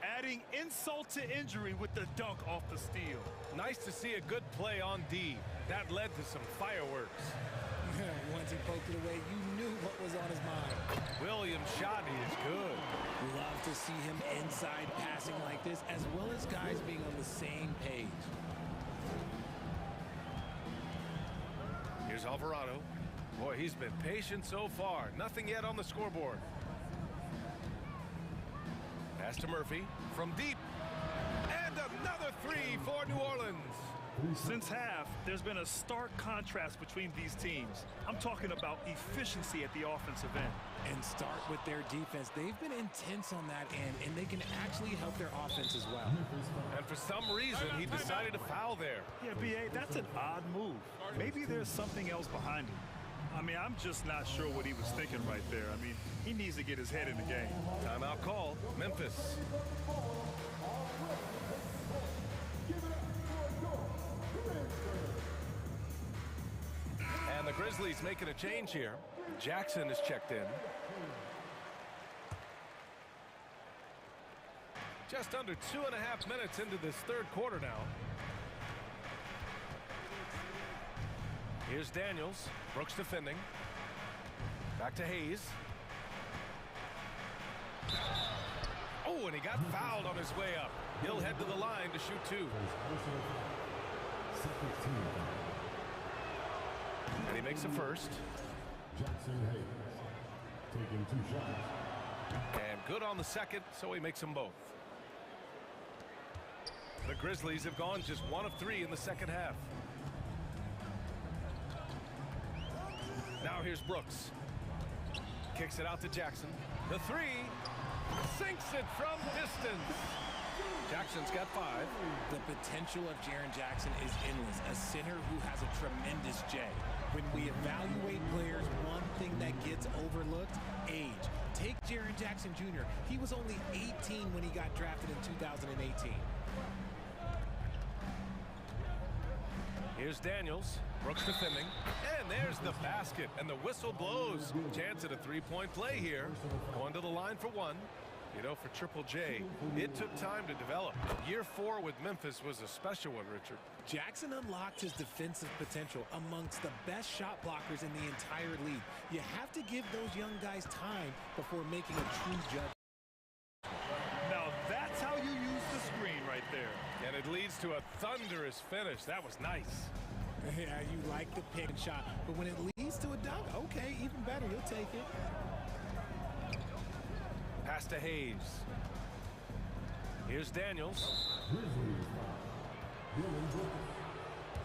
Adding insult to injury with the dunk off the steal. Nice to see a good play on D. That led to some fireworks. Once he poked it away, you knew what was on his mind. Williams' shot is good. Love to see him inside passing like this, as well as guys being on the same page. Here's Alvarado. Boy, he's been patient so far. Nothing yet on the scoreboard. Pass to Murphy from deep. And another 3 for New Orleans. Since half, there's been a stark contrast between these teams. I'm talking about efficiency at the offensive end. And start with their defense. They've been intense on that end, and they can actually help their offense as well. And for some reason, he decided to foul there. Yeah, B.A., that's an odd move. Maybe there's something else behind it. I mean, I'm just not sure what he was thinking right there. I mean, he needs to get his head in the game. Timeout call, Memphis. And the Grizzlies making a change here. Jackson is checked in. Just under 2.5 minutes into this third quarter now. Here's Daniels. Brooks defending. Back to Hayes. Oh, and he got fouled on his way up. He'll head to the line to shoot 2. And he makes a first. Jackson Hayes taking 2 shots. And good on the second, so he makes them both. The Grizzlies have gone just 1 of 3 in the second half. Now here's Brooks. Kicks it out to Jackson. The 3. Sinks it from distance. Jackson's got 5. The potential of Jaren Jackson is endless. A center who has a tremendous J. When we evaluate players, one thing that gets overlooked, age. Take Jaren Jackson Jr. He was only 18 when he got drafted in 2018. Here's Daniels. Brooks defending. And there's the basket. And the whistle blows. Chance at a three-point play here. Going to the line for one. You know, for Triple J, it took time to develop. Year 4 with Memphis was a special one, Richard. Jackson unlocked his defensive potential amongst the best shot blockers in the entire league. You have to give those young guys time before making a true judgment. Now that's how you use the screen right there. And it leads to a thunderous finish. That was nice. Yeah, you like the pick and shot, but when it leads to a dunk, okay, even better, you'll take it. Pass to Hayes. Here's Daniels.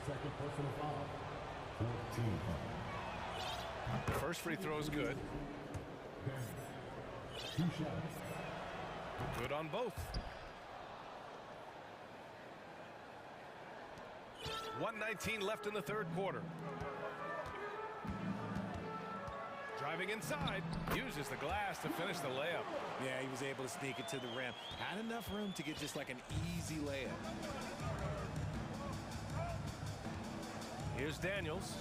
Second personal foul. 14. First free throw is good. 2 shots. Good on both. 1:19 left in the third quarter. Driving inside, uses the glass to finish the layup. Yeah, he was able to sneak it to the rim. Had enough room to get just like an easy layup. Here's Daniels.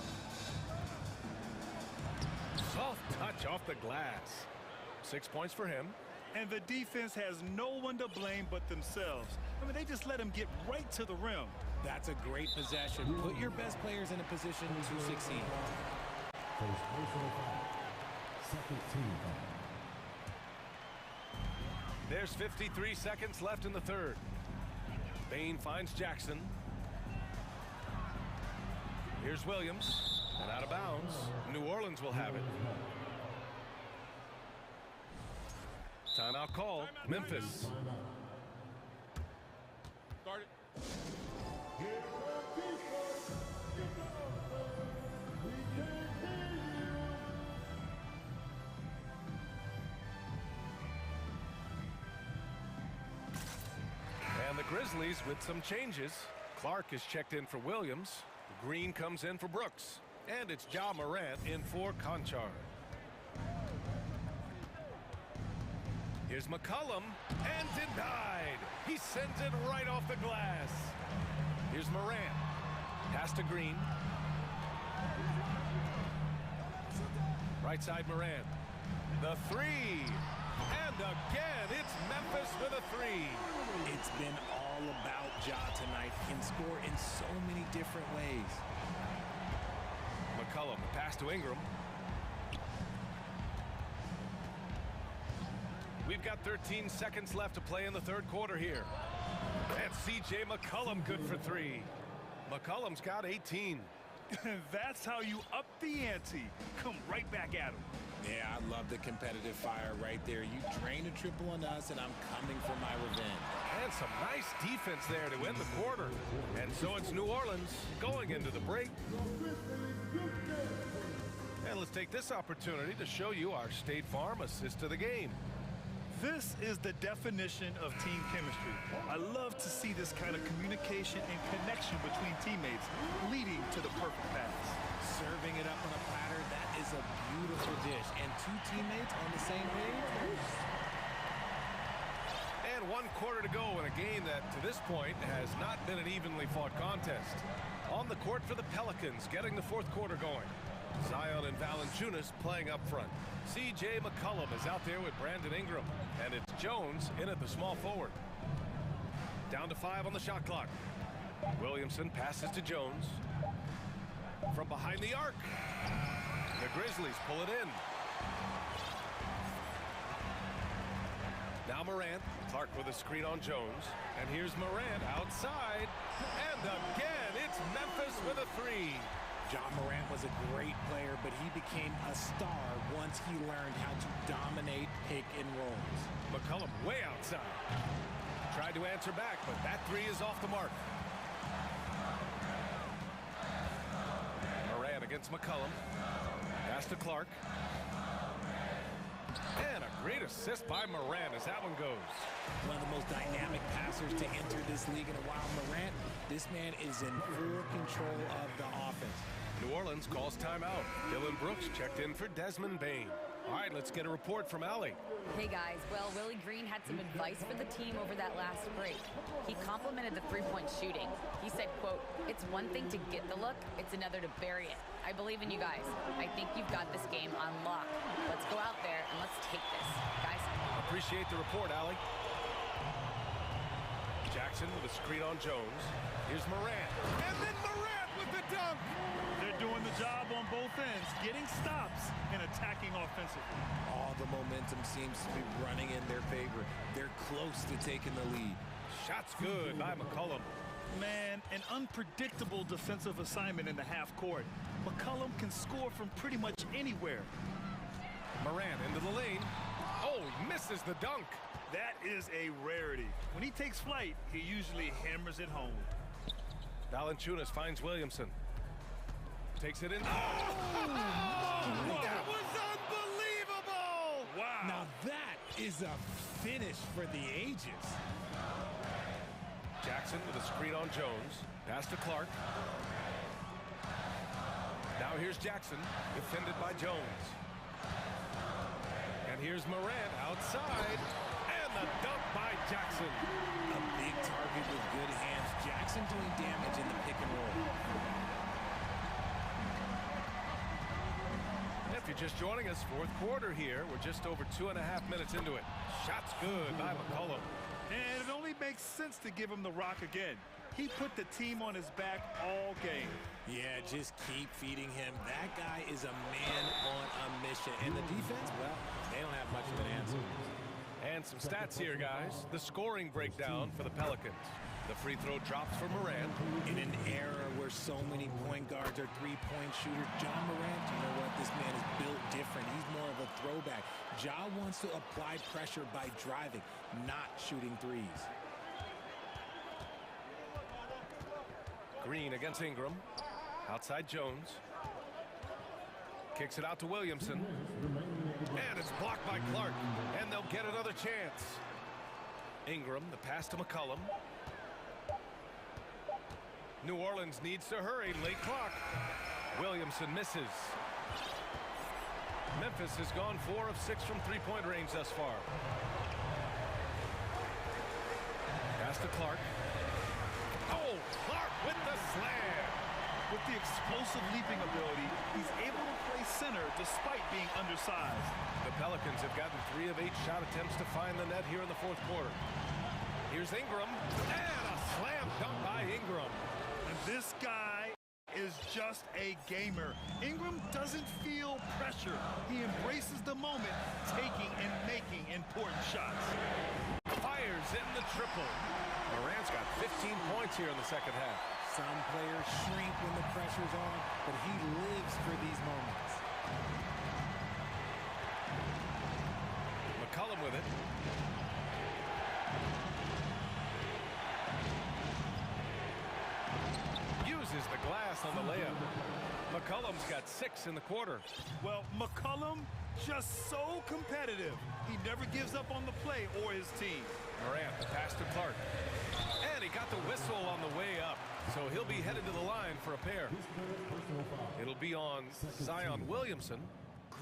Soft touch off the glass. 6 points for him. And the defense has no one to blame but themselves. I mean, they just let him get right to the rim. That's a great possession. Put your best players in a position to succeed. First personal foul. Second team foul. There's 53 seconds left in the third. Bain finds Jackson. Here's Williams. And out of bounds. New Orleans will have it. Timeout call. Memphis. Start it. And the Grizzlies with some changes. Clark is checked in for Williams. Green comes in for Brooks. And it's Ja Morant in for Conchar. Here's McCollum, and denied. He sends it right off the glass. Here's Morant. Pass to Green. Right side Morant. The three. And again, it's Memphis with a three. It's been all about Ja tonight. He can score in so many different ways. McCollum, the pass to Ingram. We've got 13 seconds left to play in the third quarter here. And C.J. McCollum good for three. McCollum's got 18. That's how you up the ante. Come right back at him. Yeah, I love the competitive fire right there. You drain a triple on us, and I'm coming for my revenge. And some nice defense there to end the quarter. And so it's New Orleans going into the break. And let's take this opportunity to show you our State Farm assist to the game. This is the definition of team chemistry. I love to see this kind of communication and connection between teammates leading to the perfect pass. Serving it up on a platter, that is a beautiful dish. And two teammates on the same page. And 1 quarter to go in a game that, to this point, has not been an evenly fought contest. On the court for the Pelicans, getting the fourth quarter going. Zion and Valanciunas playing up front. C.J. McCollum is out there with Brandon Ingram. And it's Jones in at the small forward. Down to 5 on the shot clock. Williamson passes to Jones. From behind the arc. The Grizzlies pull it in. Now Morant. Clark with a screen on Jones. And here's Morant outside. And again, it's Memphis with a three. Ja Morant was a great player, but he became a star once he learned how to dominate pick and rolls. McCollum way outside. Tried to answer back, but that three is off the mark. Morant against McCollum. Pass to Clark. And a great assist by Morant as that one goes. One of the most dynamic passers to enter this league in a while. Morant, this man is in full control of the offense. New Orleans calls timeout. Dylan Brooks checked in for Desmond Bain. All right, let's get a report from Allie. Hey guys, well, Willie Green had some advice for the team over that last break. He complimented the three-point shooting. He said, quote, "It's one thing to get the look, it's another to bury it. I believe in you guys. I think you've got this game on lock. Let's go out there and let's take this. Guys." Appreciate the report, Allie. Jackson with a screen on Jones. Here's Morant. And then Morant with the dunk. They're doing the job on both ends, getting stops and attacking offensively. All the momentum seems to be running in their favor. They're close to taking the lead. Shot's good by McCollum. Man, an unpredictable defensive assignment in the half court. McCollum can score from pretty much anywhere. Morant into the lane. Oh, he misses the dunk. That is a rarity. When he takes flight, he usually hammers it home. Valanciunas finds Williamson. Takes it in. Oh! That was unbelievable! Wow. Now that is a finish for the ages. Jackson with a screen on Jones. Pass to Clark. Now here's Jackson, defended by Jones. And here's Morant outside. And the dunk by Jackson. A big target with good hands. Jackson doing damage in the pick and roll. If you're just joining us, fourth quarter here. We're just over 2.5 minutes into it. Shot's good by McCollum. And it only makes sense to give him the rock again. He put the team on his back all game. Yeah, just keep feeding him. That guy is a man on a mission. And the defense, well, they don't have much of an answer. And some stats here, guys. The scoring breakdown for the Pelicans. The free throw drops for Morant. In an era where so many point guards are three-point shooters, John Morant, you know what? This man is built different. He's more of a throwback. Ja wants to apply pressure by driving, not shooting threes. Green against Ingram. Outside Jones. Kicks it out to Williamson. And it's blocked by Clark. And they'll get another chance. Ingram, the pass to McCollum. New Orleans needs to hurry. Late clock. Williamson misses. Memphis has gone 4 of 6 from three-point range thus far. Pass to Clark. Oh, Clark with the slam. With the explosive leaping ability, he's able to play center despite being undersized. The Pelicans have gotten 3 of 8 shot attempts to find the net here in the fourth quarter. Here's Ingram, and a slam dunk by Ingram. And this guy is just a gamer. Ingram doesn't feel pressure. He embraces the moment, taking and making important shots. Fires in the triple. Morant's got 15 points here in the second half. Some players shrink when the pressure's on, but he lives for these moments. McCollum with it. Uses the glass on the layup. McCollum's got 6 in the quarter. Well, McCollum just so competitive. He never gives up on the play or his team. Morant, the pass to Clark. And he got the whistle on the way up. So he'll be headed to the line for a pair. It'll be on Zion Williamson.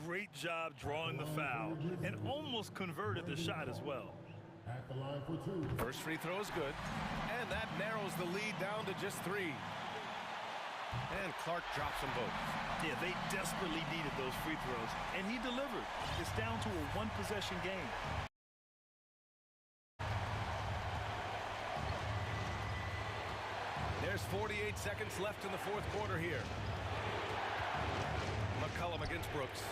Great job drawing the foul and almost converted the shot as well. First free throw is good. And that narrows the lead down to just 3. And Clark drops them both. Yeah, they desperately needed those free throws, and he delivered. It's down to a one-possession game. There's 48 seconds left in the fourth quarter here. McCollum against Brooks.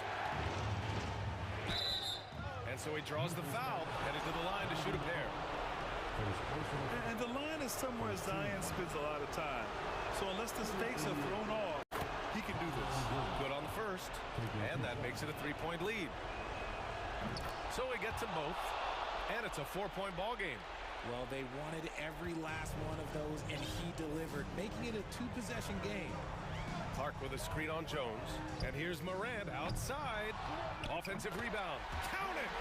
And so he draws the foul, headed to the line to shoot a pair. And the line is somewhere Zion spends a lot of time. So unless the stakes are thrown off, he can do this. Good on the first, and that makes it a 3-point lead. So he gets them both, and it's a 4-point ball game. Well, they wanted every last one of those, and he delivered, making it a 2-possession game. Clark with a screen on Jones, and here's Morant outside. Offensive rebound. Count it!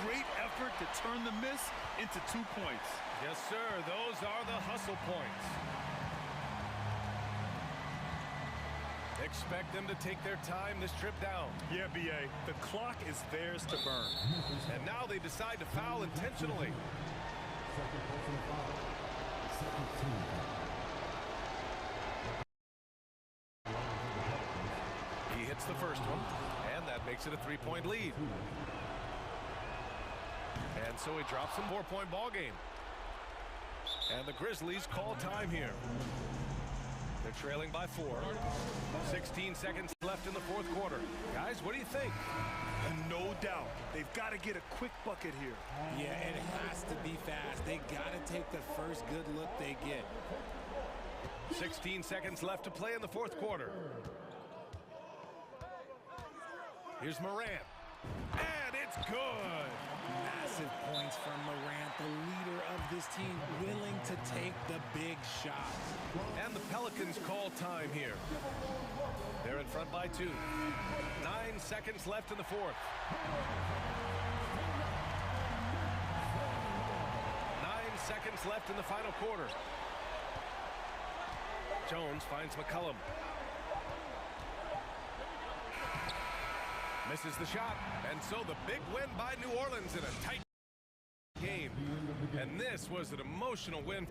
Great effort to turn the miss into 2 points. Yes, sir. Those are the hustle points. expect them to take their time this trip down. Yeah, B.A. The clock is theirs to burn. And now they decide to foul intentionally. He hits the first one, and that makes it a 3-point lead. And so he drops some 4-point ball game. And the Grizzlies call time here. They're trailing by 4. 16 seconds left in the fourth quarter. Guys, what do you think? And no doubt, they've got to get a quick bucket here. Yeah, it has to be fast. They got to take the first good look they get. 16 seconds left to play in the fourth quarter. Here's Morant. And it's good. Massive points from Morant, the leader of this team, willing to take the big shots. And the Pelicans call time here. They're in front by 2. 9 seconds left in the fourth. 9 seconds left in the final quarter. Jones finds McCollum. Misses the shot, and so the big win by New Orleans in a tight game. And this was an emotional win.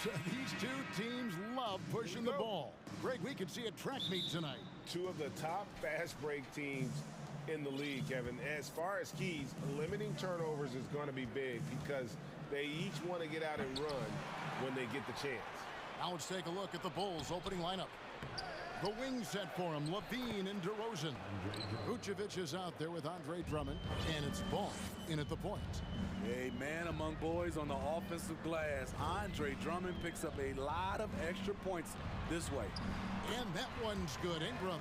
So these two teams love pushing the ball. Greg, we could see a track meet tonight. Two of the top fast break teams in the league, Kevin. As far as keys, limiting turnovers is going to be big because they each want to get out and run when they get the chance. Now let's take a look at the Bulls' opening lineup. The wing set for him, Levine and DeRozan. Vucevic is out there with Andre Drummond, and it's Ball in at the point. A man among boys on the offensive glass. Andre Drummond picks up a lot of extra points this way. And that one's good. Ingram.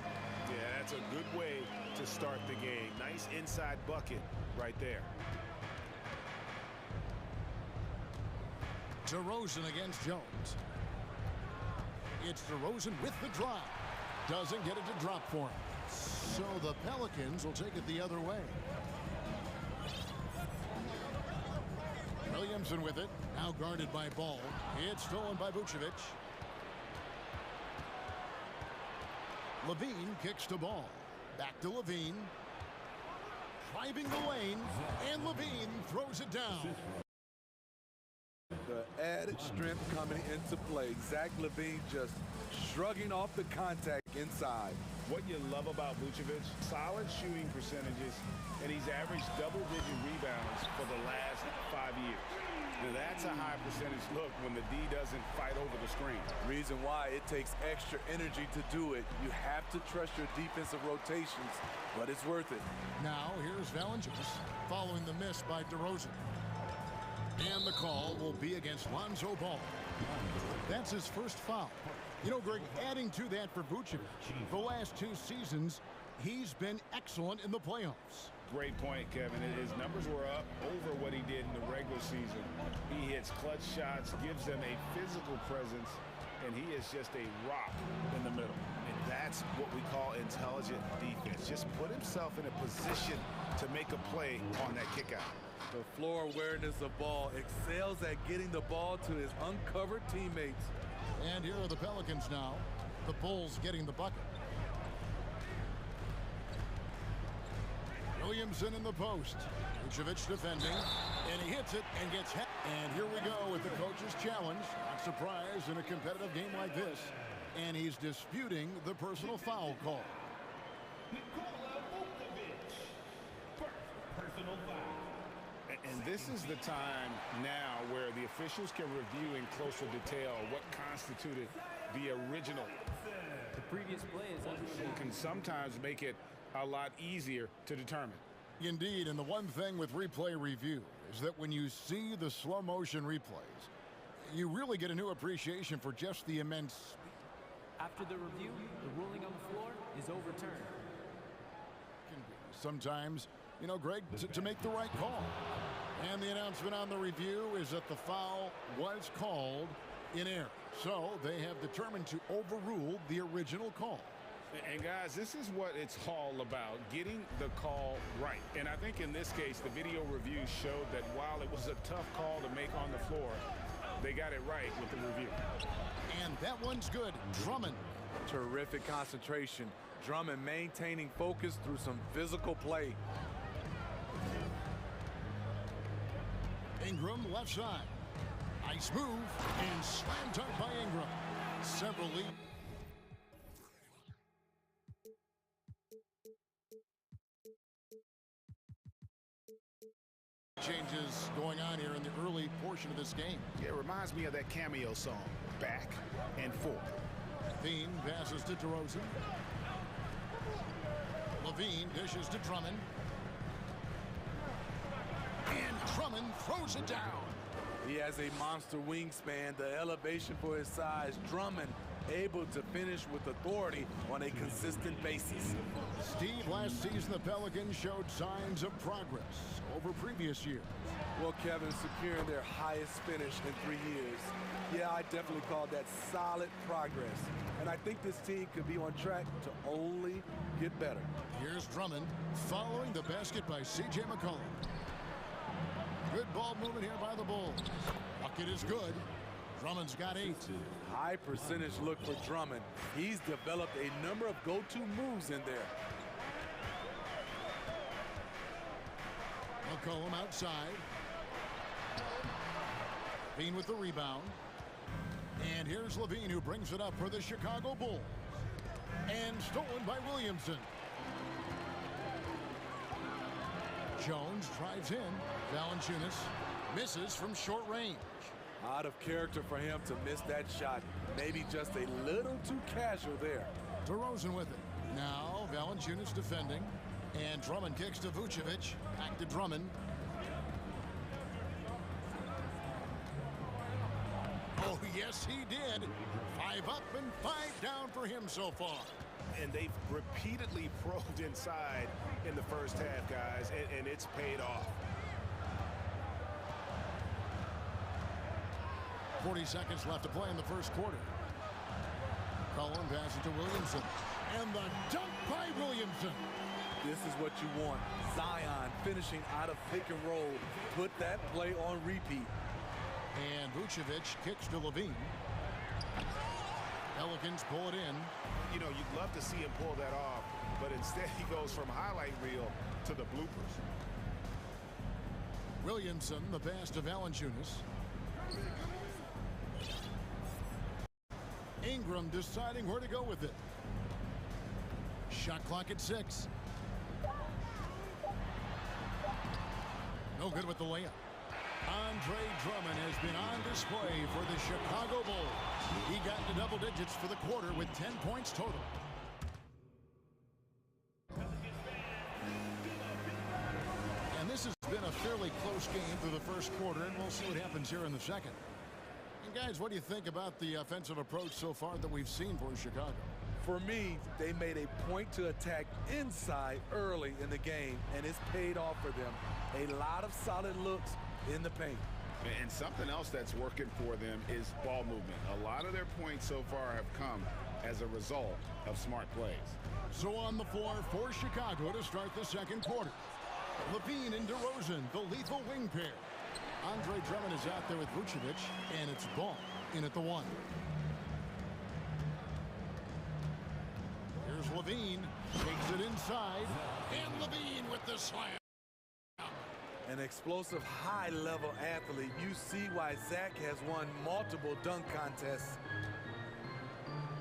Yeah, that's a good way to start the game. Nice inside bucket right there. DeRozan against Jones. It's DeRozan with the drive. Doesn't get it to drop for him. So the Pelicans will take it the other way. Williamson with it. Now guarded by Ball. It's stolen by Vucevic. Levine kicks to Ball. Back to Levine. Driving the lane. And Levine throws it down. The added strength coming into play. Zach LaVine just shrugging off the contact inside. What you love about Vucevic, solid shooting percentages, and he's averaged double-digit rebounds for the last 5 years. Now that's a high percentage look when the D doesn't fight over the screen. Reason why it takes extra energy to do it. You have to trust your defensive rotations, but it's worth it. Now here's Valanciunas following the miss by DeRozan. And the call will be against Lonzo Ball. That's his first foul. You know, Greg, adding to that for Vucevic, the last 2 seasons, he's been excellent in the playoffs. Great point, Kevin. His numbers were up over what he did in the regular season. He hits clutch shots, gives them a physical presence, and he is just a rock in the middle. And that's what we call intelligent defense. Just put himself in a position to make a play on that kick out. The floor awareness of Ball excels at getting the ball to his uncovered teammates. And here are the Pelicans now. The Bulls getting the bucket. Williamson in the post. Vucevic defending. And he hits it and gets hit. And here we go with the coach's challenge. Not surprised in a competitive game like this. And he's disputing the personal foul call. And this is the time now where the officials can review in closer detail what constituted the original. The previous play is understood. Can sometimes make it a lot easier to determine. Indeed, and the one thing with replay review is that when you see the slow motion replays, you really get a new appreciation for just the immense speed. After the review, the ruling on the floor is overturned. Sometimes, you know, Greg, to make the right call. And the announcement on the review is that the foul was called in error. So they have determined to overrule the original call. And guys, this is what it's all about, getting the call right. And I think in this case, the video review showed that while it was a tough call to make on the floor, they got it right with the review. And that one's good. Drummond. Terrific concentration. Drummond maintaining focus through some physical play. Ingram left side. Nice move and slam dunk by Ingram. Several lead. Changes going on here in the early portion of this game. Yeah, it reminds me of that cameo song, Back and Forth. Levine passes to DeRozan. Levine dishes to Drummond. And Drummond throws it down. He has a monster wingspan, the elevation for his size. Drummond able to finish with authority on a consistent basis. Steve, last season the Pelicans showed signs of progress over previous years. Well, Kevin, securing their highest finish in 3 years. Yeah, I definitely call that solid progress. And I think this team could be on track to only get better. Here's Drummond following the basket by C.J. McCollum. Good ball movement here by the Bulls. Bucket is good. Drummond's got 8. High percentage look for Drummond. He's developed a number of go-to moves in there. McCollum outside. Bean with the rebound. And here's Levine, who brings it up for the Chicago Bulls. And stolen by Williamson. Jones drives in. Valanciunas misses from short range. Out of character for him to miss that shot. Maybe just a little too casual there. DeRozan with it. Now Valanciunas defending. And Drummond kicks to Vucevic. Back to Drummond. Oh, yes, he did. 5 up and 5 down for him so far. And they've repeatedly probed inside in the first half, guys, and it's paid off. 40 seconds left to play in the first quarter. Cullen passes to Williamson. And the dunk by Williamson. This is what you want. Zion finishing out of pick and roll. Put that play on repeat. And Vucevic kicks to Levine. Pelicans pull it in. You know, you'd love to see him pull that off, but instead he goes from highlight reel to the bloopers. Williamson, the pass to Valanciunas. Ingram deciding where to go with it. Shot clock at 6. No good with the layup. Andre Drummond has been on display for the Chicago Bulls. He got to double digits for the quarter with 10 points total. And this has been a fairly close game through the first quarter, and we'll see what happens here in the second. And guys, what do you think about the offensive approach so far that we've seen for Chicago? For me, they made a point to attack inside early in the game, and it's paid off for them. A lot of solid looks in the paint. And something else that's working for them is ball movement. A lot of their points so far have come as a result of smart plays. So on the floor for Chicago to start the second quarter. Levine and DeRozan, the lethal wing pair. Andre Drummond is out there with Vucevic, and it's Ball in at the 1. Here's Levine, takes it inside, and Levine with the slam. An explosive, high-level athlete. You see why Zach has won multiple dunk contests.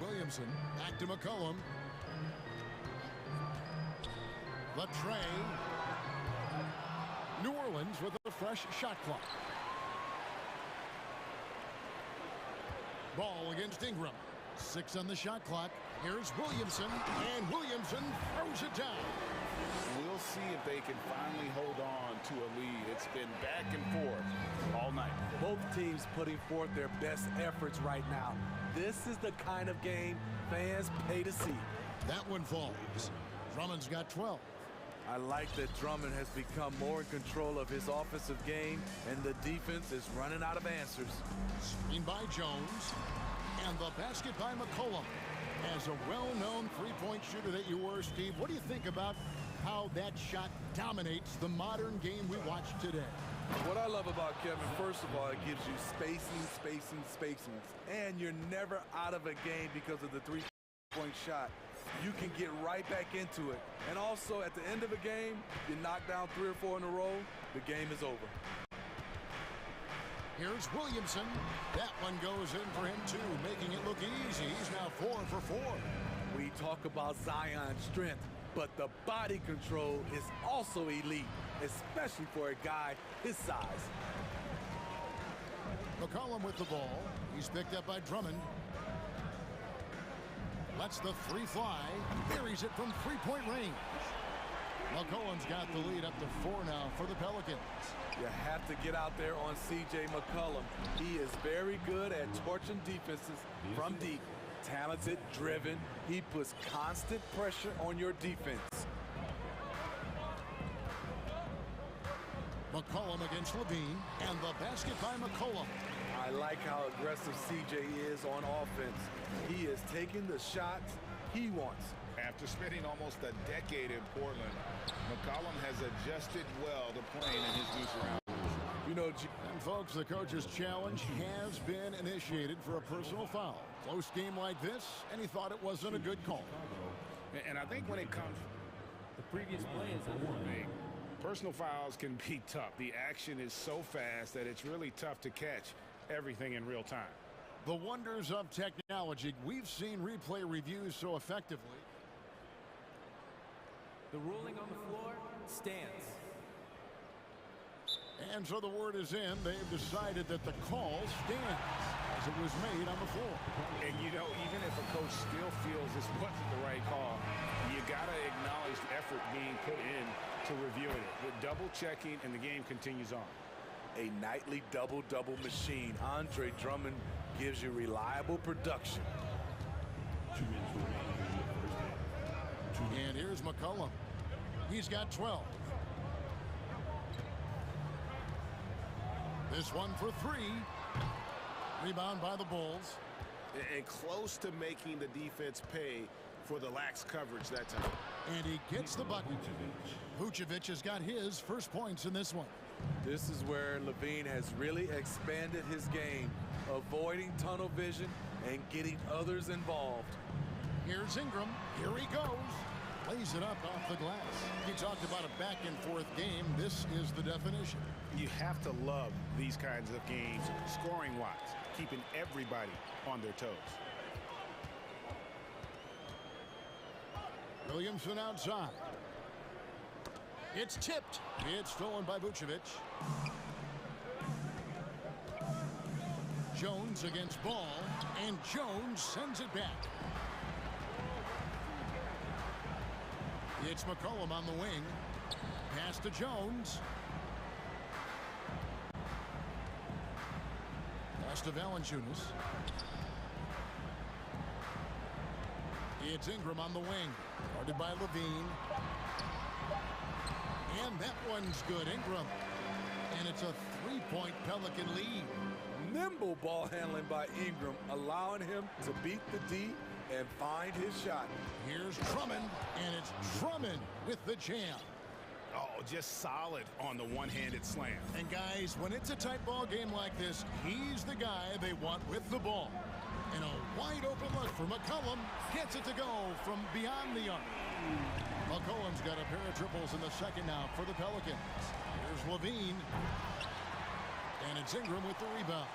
Williamson, back to McCollum. Latre. New Orleans with a fresh shot clock. Ball against Ingram. 6 on the shot clock. Here's Williamson, and Williamson throws it down. We'll see if they can finally hold on to a lead. It's been back and forth all night. Both teams putting forth their best efforts right now. This is the kind of game fans pay to see. That one falls. Drummond's got 12. I like that Drummond has become more in control of his offensive game, and the defense is running out of answers. Screen by Jones, and the basket by McCollum. As a well-known three-point shooter that you were, Steve, what do you think about how that shot dominates the modern game we watch today? What I love about Kevin, first of all, it gives you spacing, and you're never out of a game because of the three-point shot. You can get right back into it. And also, at the end of a game, you knock down 3 or 4 in a row, the game is over. Here's Williamson. That one goes in for him, too, making it look easy. He's now 4 for 4. We talk about Zion's strength, but the body control is also elite, especially for a guy his size. McCollum with the ball. He's picked up by Drummond. Lets the 3 fly. Buries it from three-point range. McCollum's got the lead up to 4 now for the Pelicans. You have to get out there on C.J. McCollum. He is very good at torching defenses from deep. Talented, driven. He puts constant pressure on your defense. McCollum against Levine, and the basket by McCollum. I like how aggressive C.J. is on offense. He is taking the shots he wants. After spending almost a decade in Portland, McCollum has adjusted well to playing in his new surroundings. You know, and folks, the coach's challenge has been initiated for a personal foul. Close game like this, and he thought it wasn't a good call. And I think when it comes, the previous play is on one. Personal fouls can be tough. The action is so fast that it's really tough to catch everything in real time. The wonders of technology. We've seen replay reviews so effectively. The ruling on the floor stands. And so the word is in. They've decided that the call stands as it was made on the floor. And, you know, even if a coach still feels this wasn't the right call, you got to acknowledge the effort being put in to reviewing it. With double-checking, and the game continues on. A nightly double-double machine. Andre Drummond gives you reliable production. And here's McCollum. He's got 12. This one for 3. Rebound by the Bulls. And close to making the defense pay for the lax coverage that time. And he gets the bucket. Vucevic has got his first points in this one. This is where Levine has really expanded his game, avoiding tunnel vision and getting others involved. Here's Ingram. Here he goes. Lays it up off the glass. He talked about a back-and-forth game. This is the definition. You have to love these kinds of games, scoring-wise, keeping everybody on their toes. Williamson outside. It's tipped. It's stolen by Vucevic. Jones against Ball, and Jones sends it back. It's McCollum on the wing. Pass to Jones. Pass to Valanciunas. It's Ingram on the wing. Guarded by Levine. And that one's good, Ingram. And it's a 3-point Pelican lead. Nimble ball handling by Ingram, allowing him to beat the D and find his shot. Here's Drummond, and it's Drummond with the jam. Oh, just solid on the one-handed slam. And guys, when it's a tight ball game like this, he's the guy they want with the ball. And a wide open look for McCollum. Gets it to go from beyond the arc. McCollum's got a pair of triples in the second now for the Pelicans. Here's Levine. And it's Ingram with the rebound.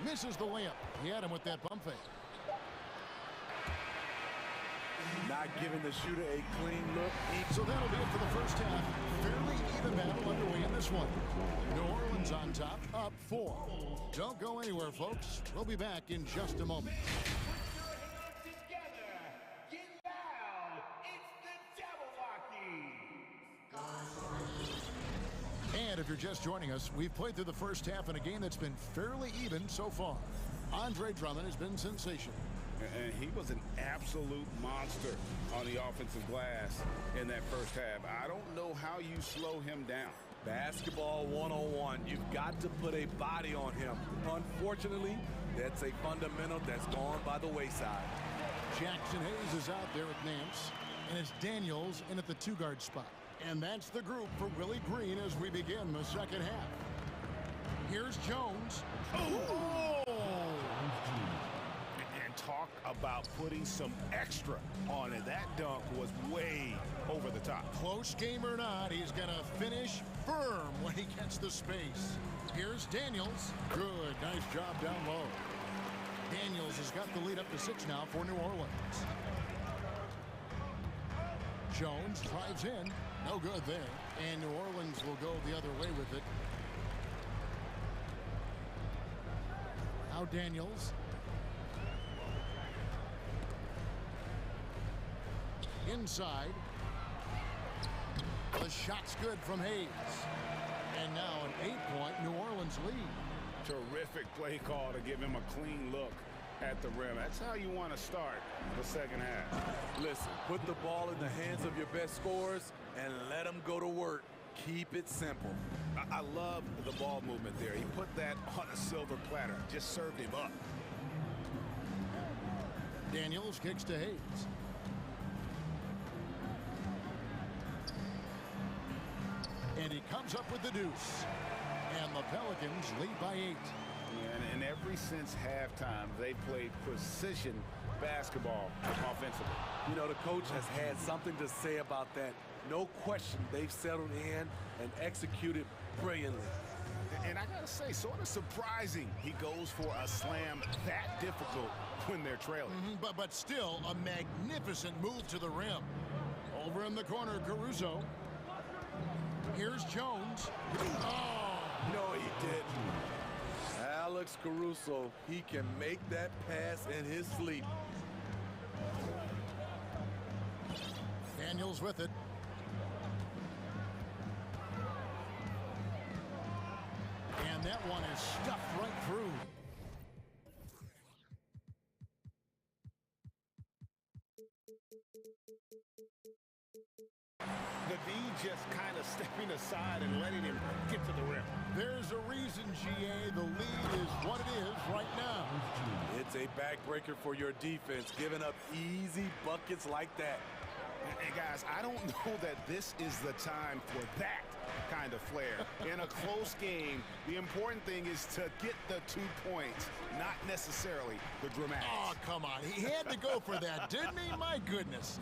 Misses the layup. He had him with that pump fake. Not giving the shooter a clean look. So that'll be it for the first half. Fairly even battle underway in this one. New Orleans on top, up 4. Don't go anywhere, folks. We'll be back in just a moment. And if you're just joining us, we've played through the first half in a game that's been fairly even so far. Andre Drummond has been sensational. And he was an absolute monster on the offensive glass in that first half. I don't know how you slow him down. Basketball 101. You've got to put a body on him. Unfortunately, that's a fundamental that's gone by the wayside. Jackson Hayes is out there at Nance, and it's Daniels in at the 2-guard spot. And that's the group for Willie Green as we begin the second half. Here's Jones. Oh! And talk about putting some extra on it. That dunk was way over the top. Close game or not, he's going to finish firm when he gets the space. Here's Daniels. Good, nice job down low. Daniels has got the lead up to 6 now for New Orleans. Jones drives in. No good there. And New Orleans will go the other way with it. Now Daniels. Inside. The shot's good from Hayes. And now an 8-point New Orleans lead. Terrific play call to give him a clean look at the rim. That's how you want to start the second half. Listen, put the ball in the hands of your best scorers and let them go to work. Keep it simple. I love the ball movement there. He put that on a silver platter. Just served him up. Daniels kicks to Hayes. And he comes up with the deuce. And the Pelicans lead by 8. And ever since halftime, they played precision basketball offensively. You know, the coach has had something to say about that. No question, they've settled in and executed brilliantly. And I gotta say, sort of surprising he goes for a slam that difficult when they're trailing. But still, a magnificent move to the rim. Over in the corner, Caruso. Here's Jones. Oh! No, he didn't. Alex Caruso, he can make that pass in his sleep. Daniels with it. And that one is stuffed right through. The D just kind of stepping aside and letting him get to the rim. There's a reason, GA, the lead is what it is right now. It's a backbreaker for your defense, giving up easy buckets like that. And guys, I don't know that this is the time for that kind of flair. In a close game, the important thing is to get the 2 points, not necessarily the dramatics. Oh, come on. He had to go for that, didn't he? My goodness.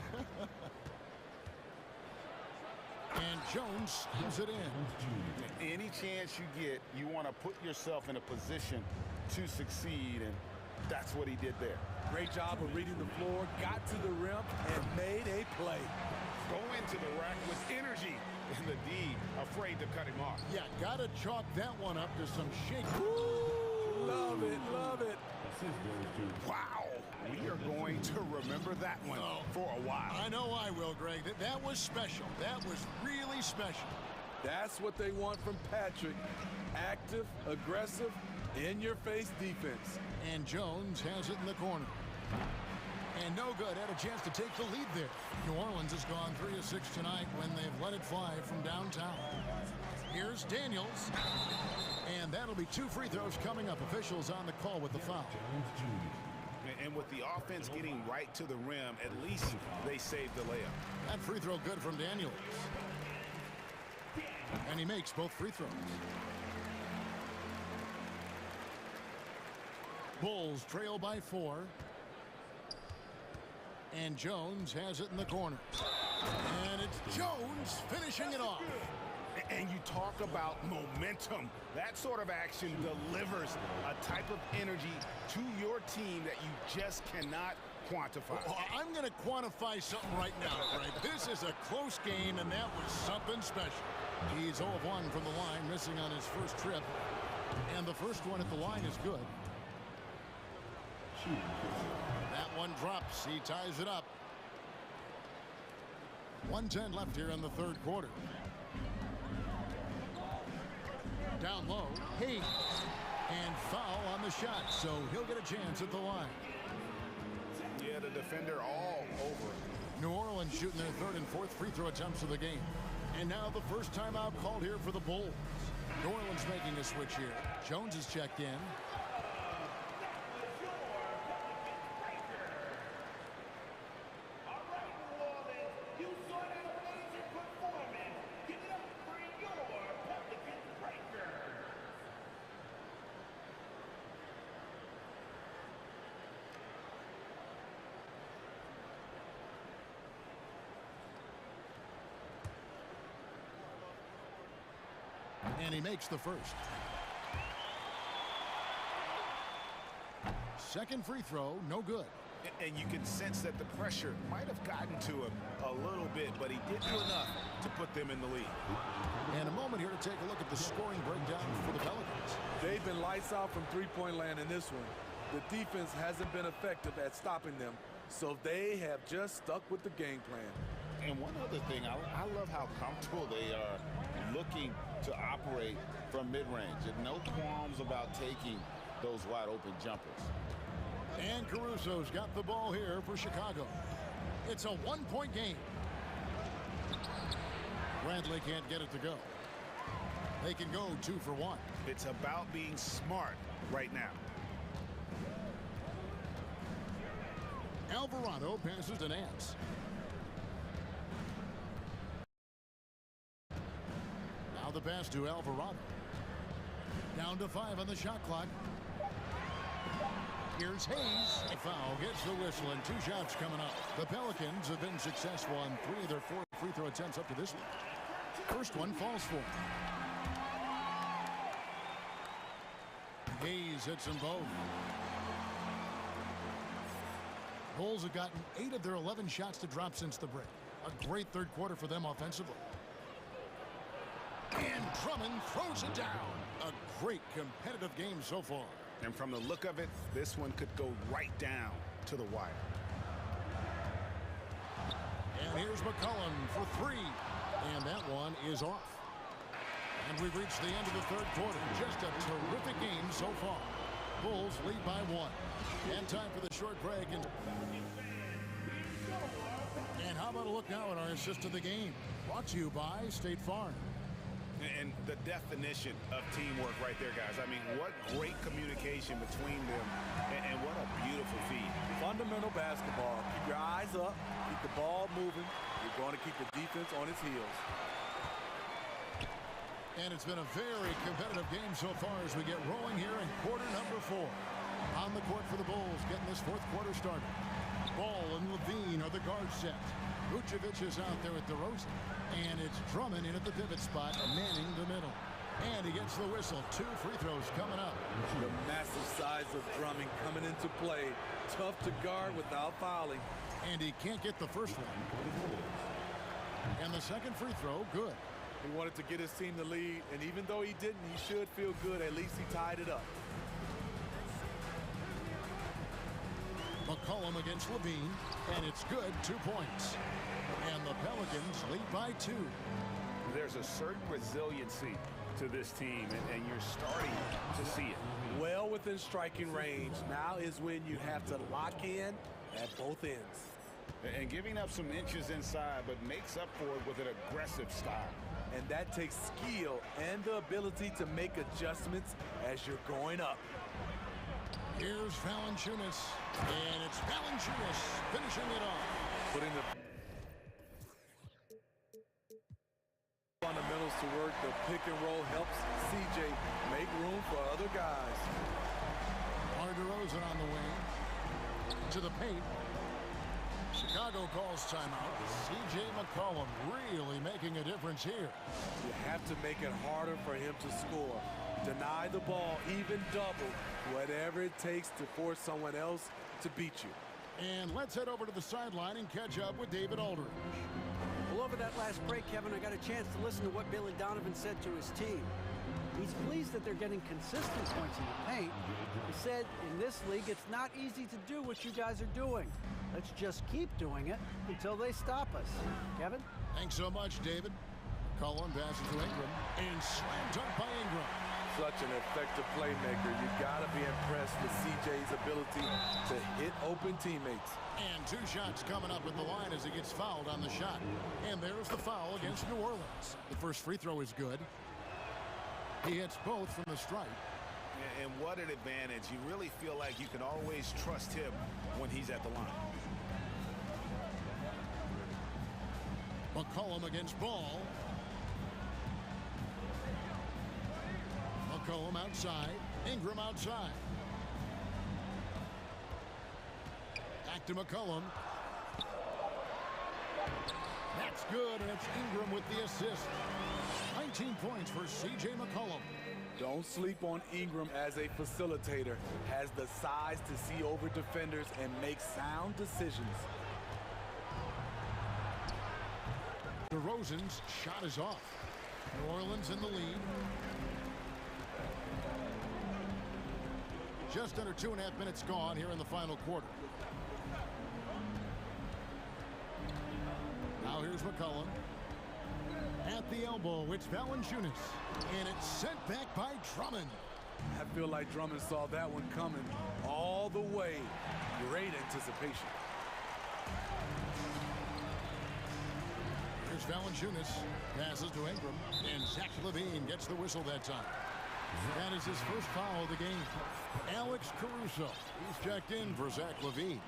And Jones steals it in. Any chance you get, you want to put yourself in a position to succeed, and that's what he did there. Great job of reading the floor, got to the rim, and made a play. Go into the rack with energy, and the D afraid to cut him off. Yeah, got to chalk that one up to some shake. Love it, love it. Wow. We are going to remember that one for a while. I know I will, Greg. That was special. That was really special. That's what they want from Patrick. Active, aggressive, in-your-face defense. And Jones has it in the corner. And no good. Had a chance to take the lead there. New Orleans has gone 3 of 6 tonight when they've let it fly from downtown. Here's Daniels. And that'll be 2 free throws coming up. Officials on the call with the foul. And with the offense getting right to the rim, at least they saved the layup. That free throw good from Daniels. And he makes both free throws. Bulls trail by 4. And Jones has it in the corner. And it's Jones finishing it off. And you talk about momentum. That sort of action delivers a type of energy to your team that you just cannot quantify. Well, I'm going to quantify something right now, Greg. This is a close game, and that was something special. He's 0 of 1 from the line, missing on his first trip. And the first one at the line is good. That one drops. He ties it up. 1:10 left here in the third quarter. Down low, Hayes, and foul on the shot, so he'll get a chance at the line. Yeah, the defender all over. New Orleans shooting their 3rd and 4th free throw attempts of the game. And now the first timeout called here for the Bulls. New Orleans making a switch here. Jones is checked in. And he makes the first. Second free throw, no good. And you can sense that the pressure might have gotten to him a little bit, but he did do enough to put them in the lead. And a moment here to take a look at the scoring breakdown for the Pelicans. They've been lights out from three-point land in this one. The defense hasn't been effective at stopping them, so they have just stuck with the game plan. And one other thing, I love how comfortable they are looking to operate from mid-range. And no qualms about taking those wide-open jumpers. And Caruso's got the ball here for Chicago. It's a 1-point game. Bradley can't get it to go. They can go 2 for 1. It's about being smart right now. Alvarado passes to Nance. Now the pass to Alvarado. Down to 5 on the shot clock. Here's Hayes. A foul gets the whistle and 2 shots coming up. The Pelicans have been successful on 3 of their 4 free throw attempts up to this one. First one falls for him. Hayes hits them both. Bulls have gotten 8 of their 11 shots to drop since the break. A great third quarter for them offensively. And Drummond throws it down. A great competitive game so far. And from the look of it, this one could go right down to the wire. And here's McCollum for 3. And that one is off. And we've reached the end of the third quarter. Just a terrific game so far. Bulls lead by 1. And time for the short break. And how about a look now at our assist of the game? Brought to you by State Farm. And the definition of teamwork right there, guys. I mean, what great communication between them, and what a beautiful feed. Fundamental basketball. Keep your eyes up, keep the ball moving. You're going to keep the defense on its heels. And it's been a very competitive game so far as we get rolling here in quarter number 4. On the court for the Bulls, getting this fourth quarter started. Ball and Levine are the guard set. Vucevic is out there at DeRozan. And it's Drummond in at the pivot spot, manning the middle. And he gets the whistle. 2 free throws coming up. The massive size of Drummond coming into play. Tough to guard without fouling. And he can't get the first one. And the second free throw, good. He wanted to get his team the lead, and even though he didn't, he should feel good. At least he tied it up. McCollum against Levine, and it's good. 2 points. And the Pelicans lead by 2. There's a certain resiliency to this team, and you're starting to see it. Well within striking range. Now is when you have to lock in at both ends. And giving up some inches inside, but makes up for it with an aggressive style. And that takes skill and the ability to make adjustments as you're going up. Here's Valanciunas, and it's Valanciunas finishing it off. Putting the fundamentals to work, the pick and roll helps CJ make room for other guys. DeRozan on the wing. To the paint. Chicago calls timeout. C.J. McCollum really making a difference here. You have to make it harder for him to score. Deny the ball, even double, whatever it takes to force someone else to beat you. And let's head over to the sideline and catch up with David Aldridge. Well, over that last break, Kevin, I got a chance to listen to what Billy Donovan said to his team. He's pleased that they're getting consistent points in the paint. He said, in this league, it's not easy to do what you guys are doing. Let's just keep doing it until they stop us. Kevin? Thanks so much, David. McCollum passes to Ingram, and slam dunk by Ingram. Such an effective playmaker. You gotta be impressed with CJ's ability to hit open teammates. And 2 shots coming up at the line as he gets fouled on the shot. And there's the foul against New Orleans. The first free throw is good. He hits both from the stripe. And what an advantage. You really feel like you can always trust him when he's at the line. McCollum against Ball. McCollum outside. Ingram outside. Back to McCollum. That's good, and it's Ingram with the assist. 19 points for C.J. McCollum. Don't sleep on Ingram as a facilitator. Has the size to see over defenders and make sound decisions. DeRozan's shot is off. New Orleans in the lead. Just under 2.5 minutes gone here in the final quarter. Now here's McCollum. At the elbow, it's Valanciunas. And it's sent back by Drummond. I feel like Drummond saw that one coming all the way. Great anticipation. Here's Valanciunas. Passes to Ingram. And Zach LaVine gets the whistle that time. That is his first foul of the game. Alex Caruso. He's checked in for Zach LaVine.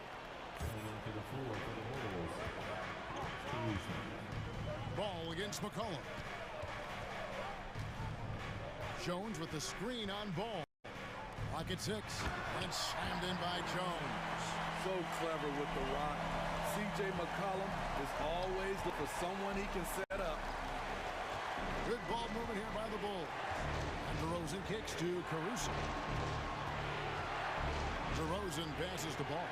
Ball against McCollum. Jones with the screen on Ball. Pocket six. And slammed in by Jones. So clever with the rock. C.J. McCollum is always looking for someone he can set up. Good ball movement here by the Bulls. And DeRozan kicks to Caruso. DeRozan passes the ball.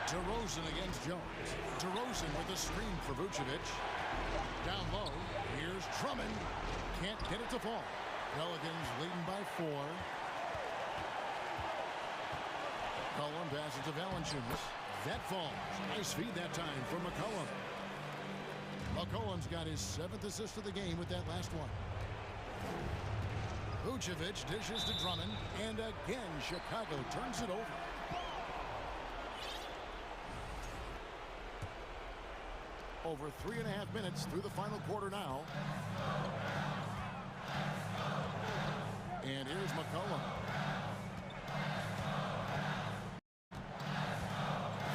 DeRozan against Jones. DeRozan with a screen for Vucevic. Down low, here's Drummond. Can't get it to fall. Pelicans leading by 4. McCollum passes to Valanciunas. That falls. Nice feed that time from McCollum. McCollum's got his 7th assist of the game with that last one. Vucevic dishes to Drummond. And again, Chicago turns it over. Over 3.5 minutes through the final quarter now. And here's McCollum.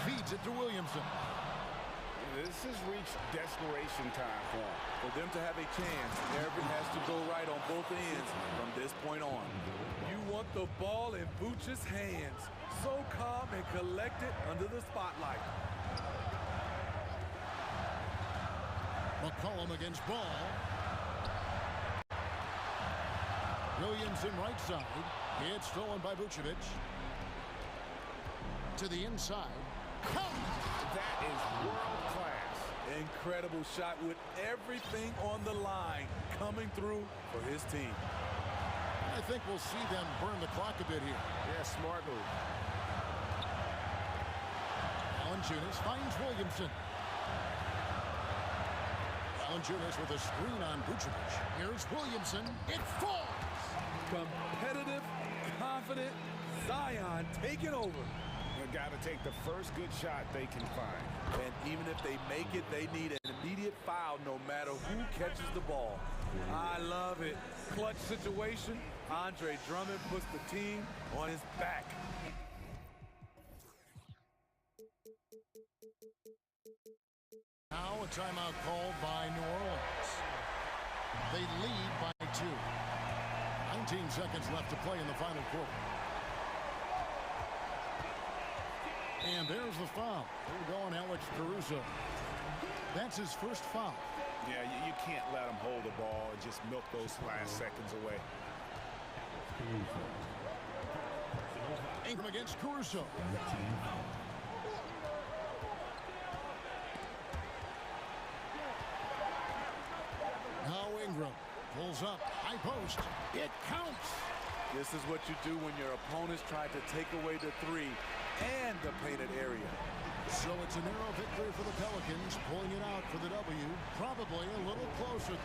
Feeds it to Williamson. This has reached desperation time for him. For them to have a chance, everything has to go right on both ends from this point on. You want the ball in Vucevic's hands. So calm and collected under the spotlight. McCollum against Ball. Williamson right side. It's stolen by Vucevic. To the inside. That is world class. Incredible shot with everything on the line coming through for his team. I think we'll see them burn the clock a bit here. Yeah, smart move. Valanciunas finds Williamson. Valanciunas with a screen on Vucevic. Here's Williamson. It falls. Competitive, confident, Zion taking over. They've got to take the first good shot they can find. And even if they make it, they need an immediate foul no matter who catches the ball. I love it. Clutch situation. Andre Drummond puts the team on his back. Now a timeout called by New Orleans. They lead by 2. 19 seconds left to play in the final quarter. And there's the foul. They're going Alex Caruso. That's his first foul. Yeah, you can't let him hold the ball and just milk those last seconds away. Ingram against Caruso. Now Ingram pulls up, high post. It counts. This is what you do when your opponents try to take away the 3 and the painted area. So it's a narrow victory for the Pelicans, pulling it out for the W. Probably a little closer.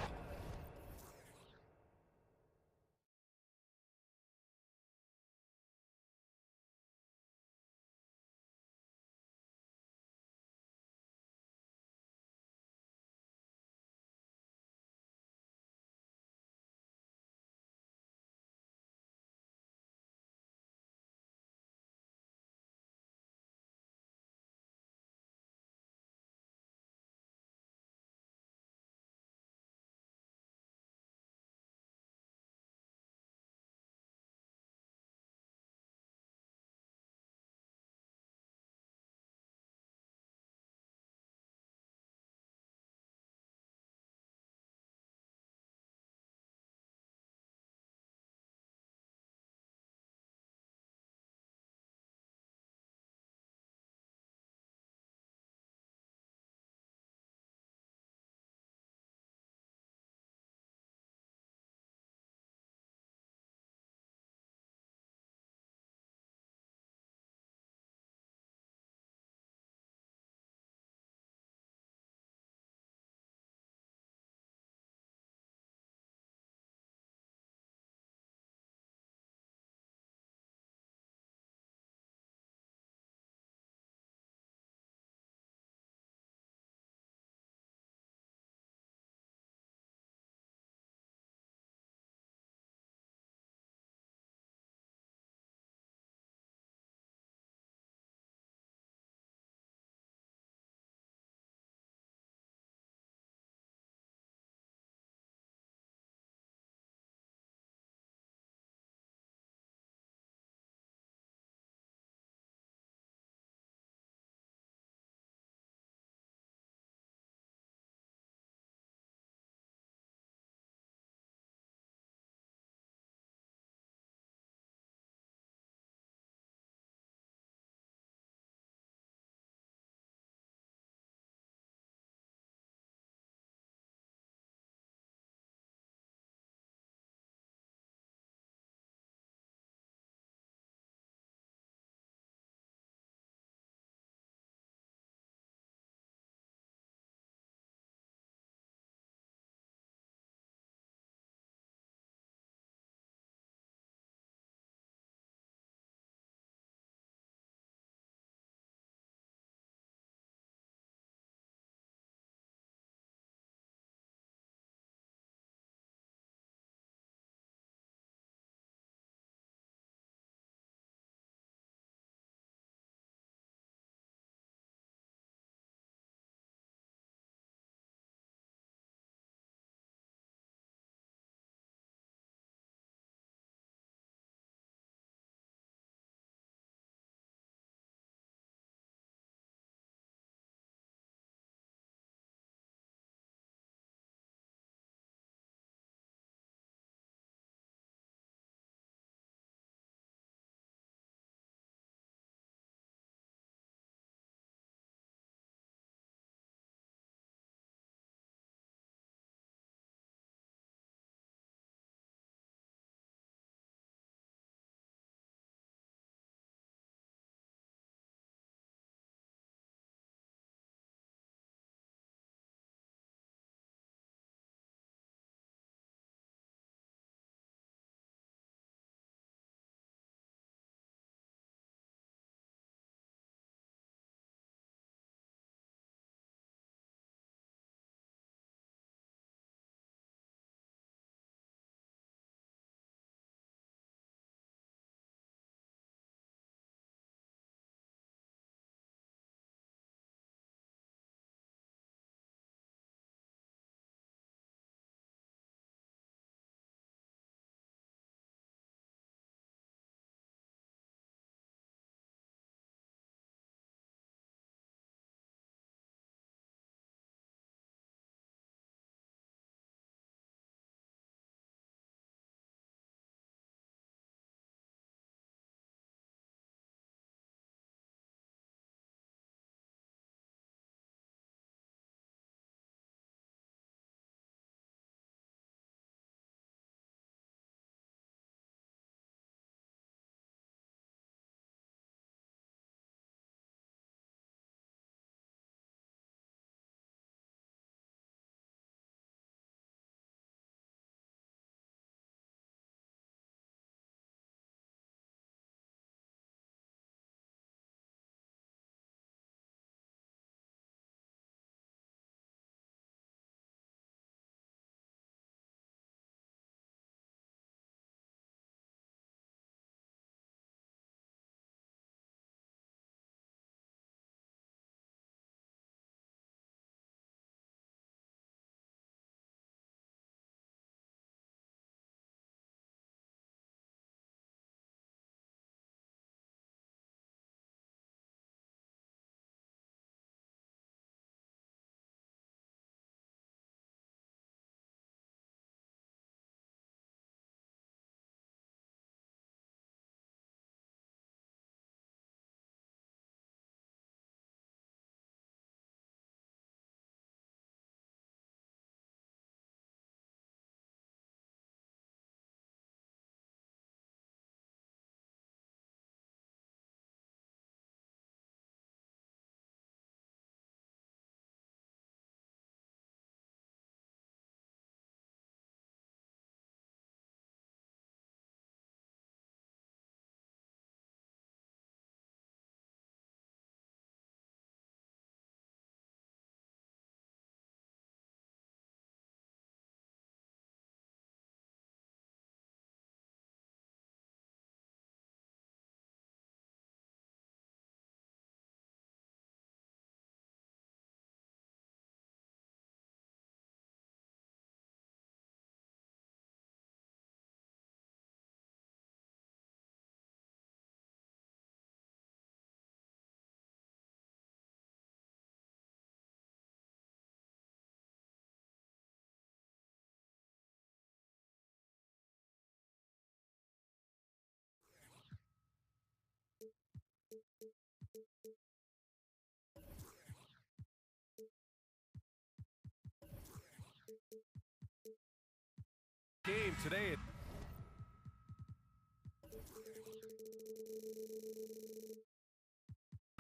game today.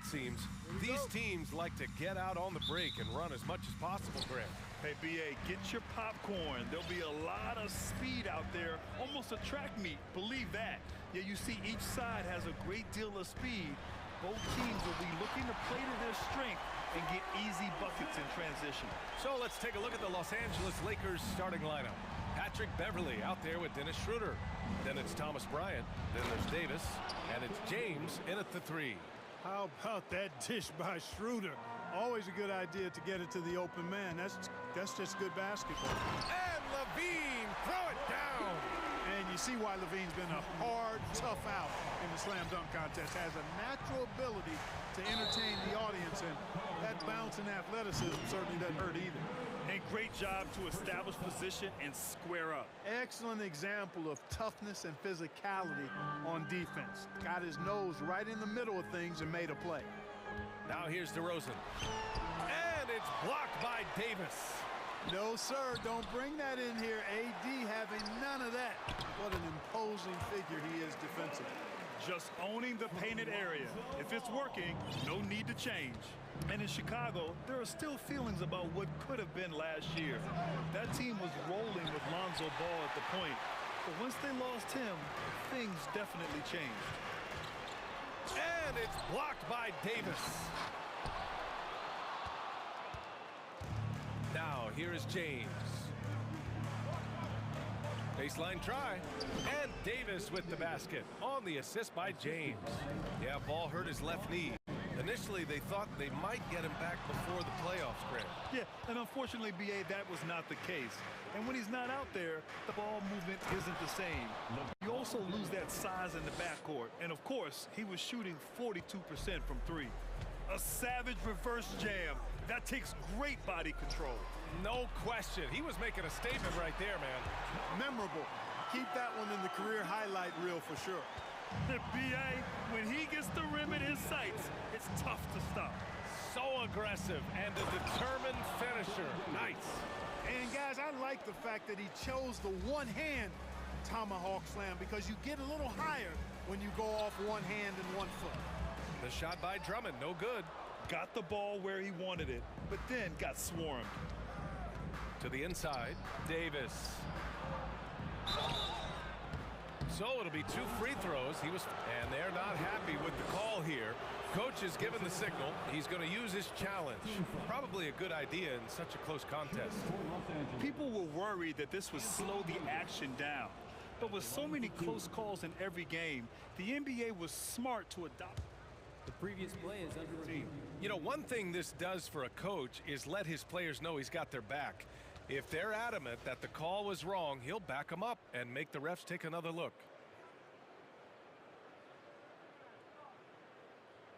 Seems these teams like to get out on the break and run as much as possible, Grant. Hey, BA, get your popcorn. There'll be a lot of speed out there, almost a track meet, believe that. Yeah, you see each side has a great deal of speed. Both teams will be looking to play to their strength and get easy buckets in transition. So let's take a look at the Los Angeles Lakers starting lineup. Patrick Beverly out there with Dennis Schroeder. Then it's Thomas Bryant. Then there's Davis. And it's James in at the 3. How about that dish by Schroeder? Always a good idea to get it to the open man. That's just good basketball. And Levine, throw it down. And you see why Levine's been a hard, tough out in the slam dunk contest. Has a natural ability to entertain the audience, and that bounce and athleticism certainly doesn't hurt either. And great job to establish position and square up. Excellent example of toughness and physicality on defense. Got his nose right in the middle of things and made a play. Now here's DeRozan. And it's blocked by Davis. No, sir, don't bring that in here. AD having none of that. What an imposing figure he is defensively. Just owning the painted area. If it's working, no need to change. And in Chicago, there are still feelings about what could have been last year. That team was rolling with Lonzo Ball at the point. But once they lost him, things definitely changed. And it's blocked by Davis. Now, here is James. Baseline try. And Davis with the basket on the assist by James. Yeah, ball hurt his left knee. Initially, they thought they might get him back before the playoffs, Grant. Yeah, and unfortunately, BA, that was not the case. And when he's not out there, the ball movement isn't the same. You also lose that size in the backcourt. And of course, he was shooting 42% from 3. A savage reverse jam. That takes great body control. No question. He was making a statement right there, man. Memorable. Keep that one in the career highlight reel for sure. The BA, when he gets the rim in his sights, it's tough to stop. So aggressive and a determined finisher. Nice. And guys, I like the fact that he chose the one-hand tomahawk slam because you get a little higher when you go off one hand and one foot. The shot by Drummond, no good. Got the ball where he wanted it, but then got swarmed. To the inside, Davis. So it'll be 2 free throws. And they're not happy with the call here. Coach has given the signal. He's going to use his challenge. Probably a good idea in such a close contest. People were worried that this would slow the action down. But with so many close calls in every game, the NBA was smart to adopt. The previous play is under review. You know, one thing this does for a coach is let his players know he's got their back. If they're adamant that the call was wrong, he'll back them up and make the refs take another look.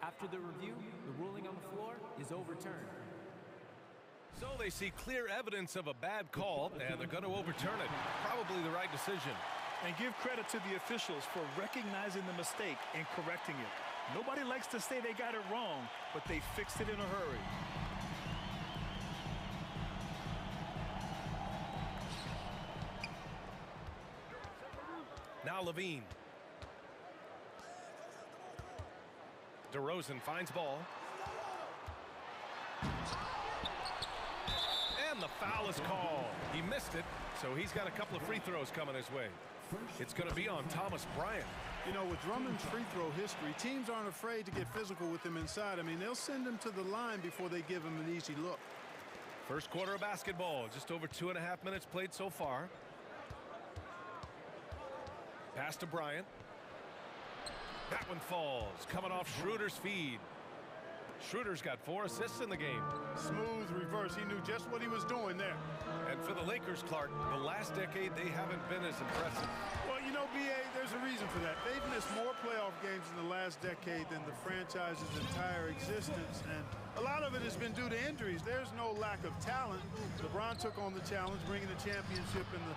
After the review, the ruling on the floor is overturned. So they see clear evidence of a bad call, and they're going to overturn it. Probably the right decision. And give credit to the officials for recognizing the mistake and correcting it. Nobody likes to say they got it wrong, but they fixed it in a hurry. Now Levine. DeRozan finds ball. And the foul is called. He missed it, so he's got a couple of free throws coming his way. It's going to be on Thomas Bryant. You know, with Drummond's free throw history, teams aren't afraid to get physical with him inside. I mean, they'll send him to the line before they give him an easy look. First quarter of basketball, just over 2.5 minutes played so far. Pass to Bryant. That one falls, coming off Schroeder's feed. Schroeder's got 4 assists in the game. Smooth reverse. He knew just what he was doing there. And for the Lakers, Clark, the last decade, they haven't been as impressive. Well, you know, BA, there's a reason for that. They've missed more playoff games in the last decade than the franchise's entire existence. And a lot of it has been due to injuries. There's no lack of talent. LeBron took on the challenge, bringing the championship in the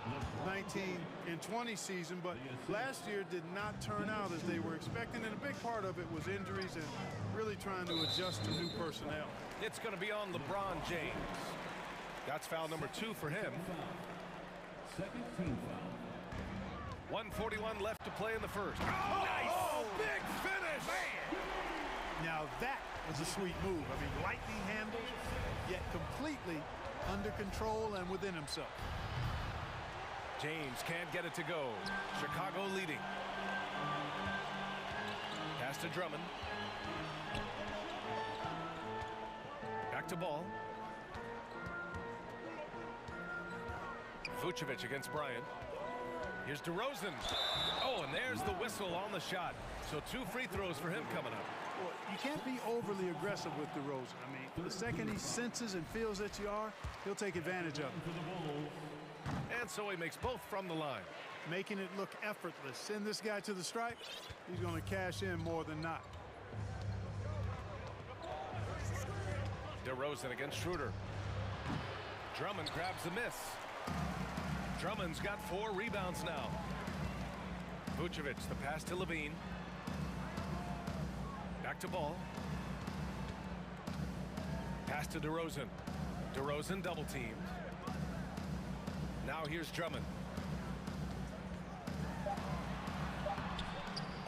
19 and 20 season. But last year did not turn out as they were expecting. And a big part of it was injuries and really trying to adjust to new personnel. It's going to be on LeBron James. That's foul number 2 for him. Second team foul. 1:41 left to play in the first. Oh, nice! Oh, big finish! Man. Now that was a sweet move. I mean, lightning handle, yet completely under control and within himself. James can't get it to go. Chicago leading. Pass to Drummond. Back to ball. Vucevic against Bryant. Here's DeRozan. Oh, and there's the whistle on the shot. So 2 free throws for him coming up. Well, you can't be overly aggressive with DeRozan. I mean, the second he senses and feels that you are, he'll take advantage of it. And so he makes both from the line. Making it look effortless. Send this guy to the stripe, he's going to cash in more than not. DeRozan against Schroeder. Drummond grabs the miss. Drummond's got 4 rebounds now. Vucevic, the pass to Levine. Back to ball. Pass to DeRozan. DeRozan double teamed. Now here's Drummond.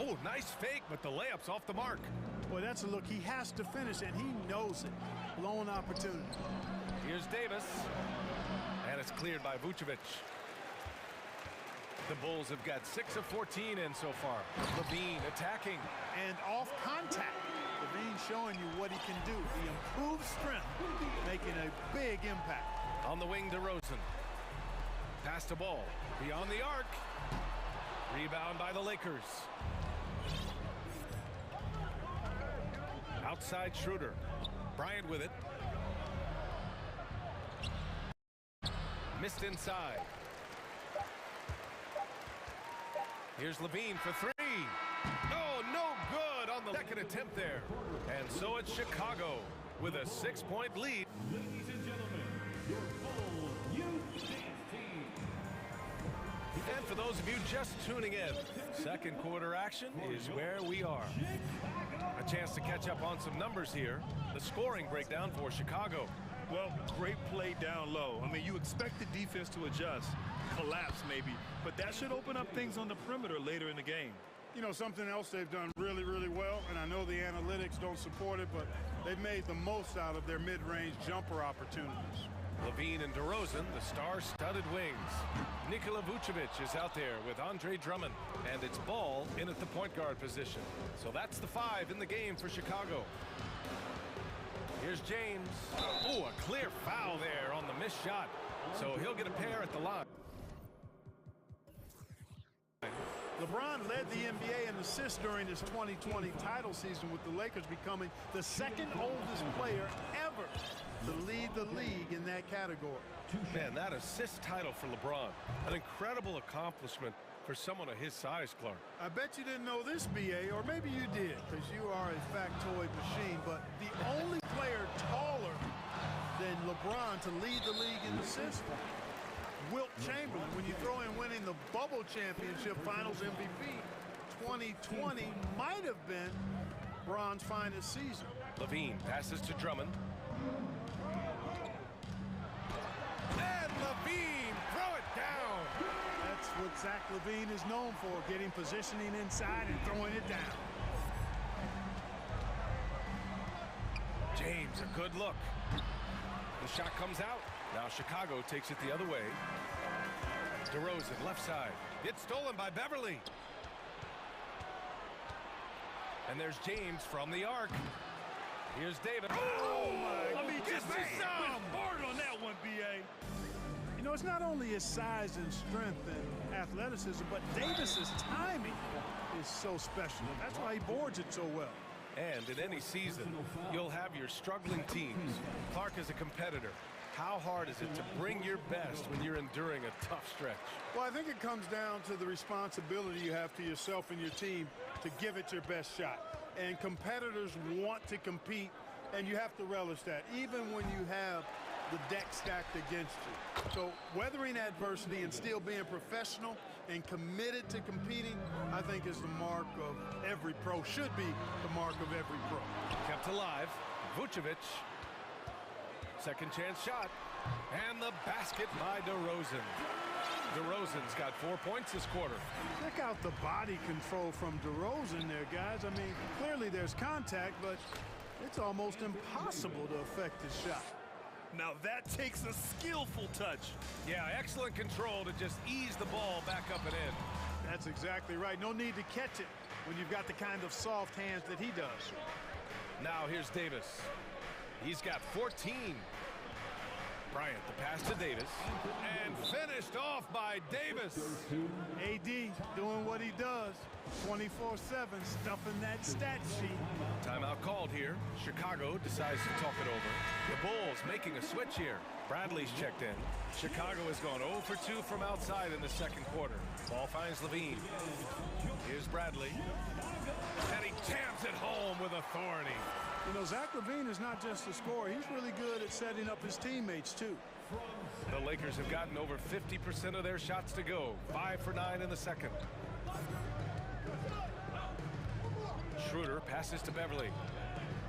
Oh, nice fake, but the layup's off the mark. Boy, that's a look he has to finish, and he knows it. Blown opportunity. Here's Davis. And it's cleared by Vucevic. The Bulls have got 6 of 14 in so far. Levine attacking. And off contact. Levine showing you what he can do. The improved strength making a big impact. On the wing, DeRozan. Pass to ball. Beyond the arc. Rebound by the Lakers. Outside Schroeder. Bryant with it. Missed inside. Here's Levine for 3. Oh, no good on the second attempt there. And so it's Chicago with a 6-point lead. Ladies and gentlemen, your Bulls Youth Dance Team. And for those of you just tuning in, second quarter action is where we are. A chance to catch up on some numbers here. The scoring breakdown for Chicago. Well, great play down low. I mean, you expect the defense to adjust, collapse maybe, but that should open up things on the perimeter later in the game. You know, something else they've done really, really well, and I know the analytics don't support it, but they've made the most out of their mid-range jumper opportunities. Levine and DeRozan, the star-studded wings. Nikola Vucevic is out there with Andre Drummond, and it's Ball in at the point guard position. So that's the 5 in the game for Chicago. Here's James. Oh, a clear foul there on the missed shot. So he'll get a pair at the line. LeBron led the NBA in assists during his 2020 title season, with the Lakers becoming the second oldest player ever to lead the league in that category. Man, that assist title for LeBron. An incredible accomplishment for someone of his size, Clark. I bet you didn't know this, BA, or maybe you did, because you are a factoid machine, but the only player taller than LeBron to lead the league in assists, Wilt Chamberlain, when you throw in winning the Bubble Championship Finals MVP, 2020 might have been Bron's finest season. Levine passes to Drummond. And Levine, throw it down. That's what Zach Levine is known for, getting positioning inside and throwing it down. James, a good look. The shot comes out. Now Chicago takes it the other way. DeRozan, left side. It's stolen by Beverly. And there's James from the arc. Here's Davis. Oh, my I mean, just hard on that one, BA. You know, it's not only his size and strength and athleticism, but Davis's timing is so special. That's why he boards it so well. And in any season, you'll have your struggling teams. Clark is a competitor. How hard is it to bring your best when you're enduring a tough stretch? Well, I think it comes down to the responsibility you have to yourself and your team to give it your best shot. And competitors want to compete, and you have to relish that, even when you have the deck stacked against you. So weathering adversity and still being professional and committed to competing, I think is the mark of every pro, should be the mark of every pro. Kept alive. Vucevic. Second chance shot. And the basket by DeRozan. DeRozan's got 4 points this quarter. Check out the body control from DeRozan there, guys. I mean, clearly there's contact, but it's almost impossible to affect his shot. Now that takes a skillful touch. Yeah, excellent control to just ease the ball back up and in. That's exactly right. No need to catch it when you've got the kind of soft hands that he does. Now here's Davis. He's got 14. Bryant, the pass to Davis. And finished off by Davis. AD doing what he does. 24/7, stuffing that stat sheet. Timeout called here. Chicago decides to talk it over. The Bulls making a switch here. Bradley's checked in. Chicago has gone 0 for 2 from outside in the second quarter. Ball finds Levine. Here's Bradley. And he jams it home with authority. You know, Zach LaVine is not just a scorer. He's really good at setting up his teammates, too. The Lakers have gotten over 50% of their shots to go. 5 for 9 in the second. Schroeder passes to Beverly.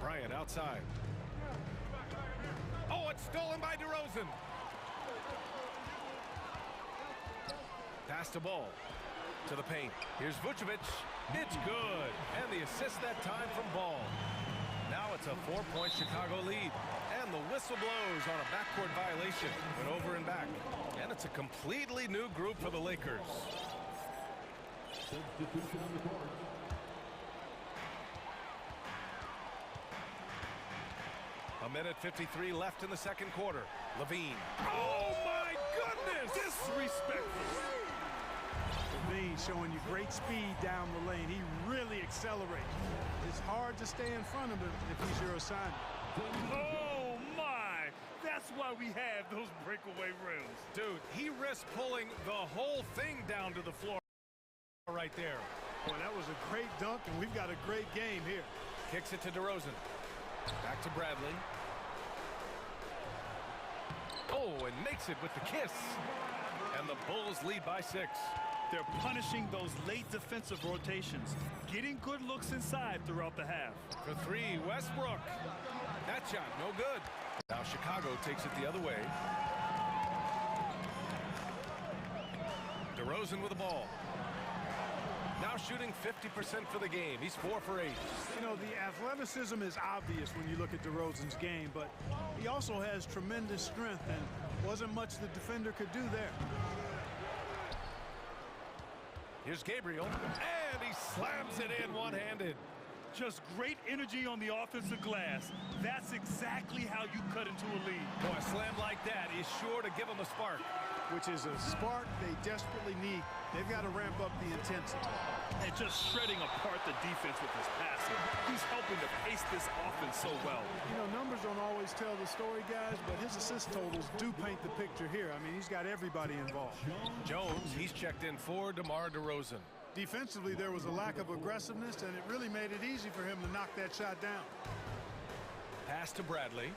Bryant outside. Oh, it's stolen by DeRozan. Pass to Ball. To the paint. Here's Vucevic. It's good. And the assist that time from Ball. Now it's a 4-point Chicago lead. And the whistle blows on a backcourt violation. Went over and back. And it's a completely new group for the Lakers. A minute 53 left in the second quarter. Levine. Oh my goodness! Disrespectful. Levine showing you great speed down the lane. He really accelerates. It's hard to stay in front of him if he's your assignment. Oh my! That's why we have those breakaway rims. Dude, he risked pulling the whole thing down to the floor right there. Boy, that was a great dunk, and we've got a great game here. Kicks it to DeRozan. Back to Bradley. Oh, and makes it with the kiss. And the Bulls lead by 6. They're punishing those late defensive rotations, getting good looks inside throughout the half. For 3, Westbrook. That shot, no good. Now Chicago takes it the other way. DeRozan with the ball. Now shooting 50% for the game. He's 4 for 8. You know, the athleticism is obvious when you look at DeRozan's game, but he also has tremendous strength, and wasn't much the defender could do there. Here's Gabriel, and he slams it in one-handed. Just great energy on the offensive glass. That's exactly how you cut into a lead. Boy, a slam like that is sure to give them a spark. Which is a spark they desperately need. They've got to ramp up the intensity. And just shredding apart the defense with his passing. He's helping to pace this offense so well. You know, numbers don't always tell the story, guys, but his assist totals do paint the picture here. I mean, he's got everybody involved. Jones, he's checked in for DeMar DeRozan. Defensively, there was a lack of aggressiveness, and it really made it easy for him to knock that shot down. Pass to Bradley.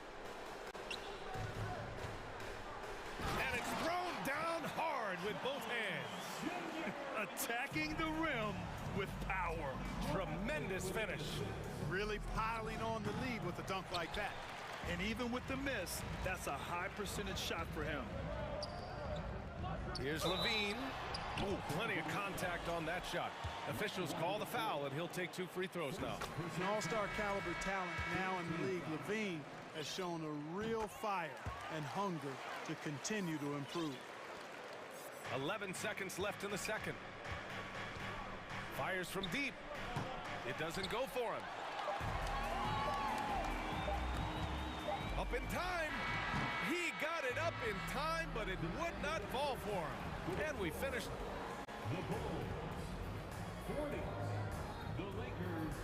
And it's thrown down hard with both hands. Attacking the rim with power. Tremendous finish. Really piling on the lead with a dunk like that. And even with the miss, that's a high percentage shot for him. Here's Levine. Oh, plenty of contact on that shot. Officials call the foul, and he'll take 2 free throws now. An all-star caliber talent now in the league. Levine has shown a real fire and hunger to continue to improve. 11 seconds left in the second. Fires from deep. It doesn't go for him. Up in time. He got it up in time, but it would not fall for him. And we finished. The Bulls 40. The Lakers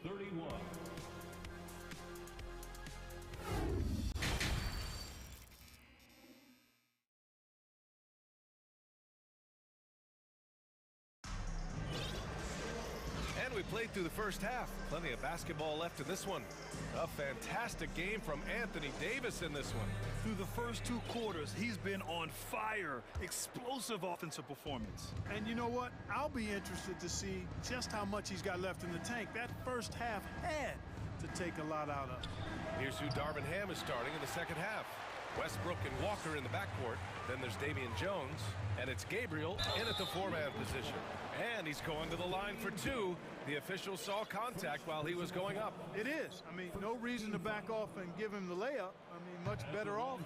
31. And we played through the first half. Plenty of basketball left in this one. A fantastic game from Anthony Davis in this one. Through the first 2 quarters, he's been on fire. Explosive offensive performance. And you know what? I'll be interested to see just how much he's got left in the tank. That first half had to take a lot out of. Here's who Darvin Ham is starting in the second half. Westbrook and Walker in the backcourt. Then there's Damian Jones, and it's Gabriel in at the four-man position. And he's going to the line for two. The official saw contact while he was going up. It is. I mean, no reason to back off and give him the layup. I mean, much better off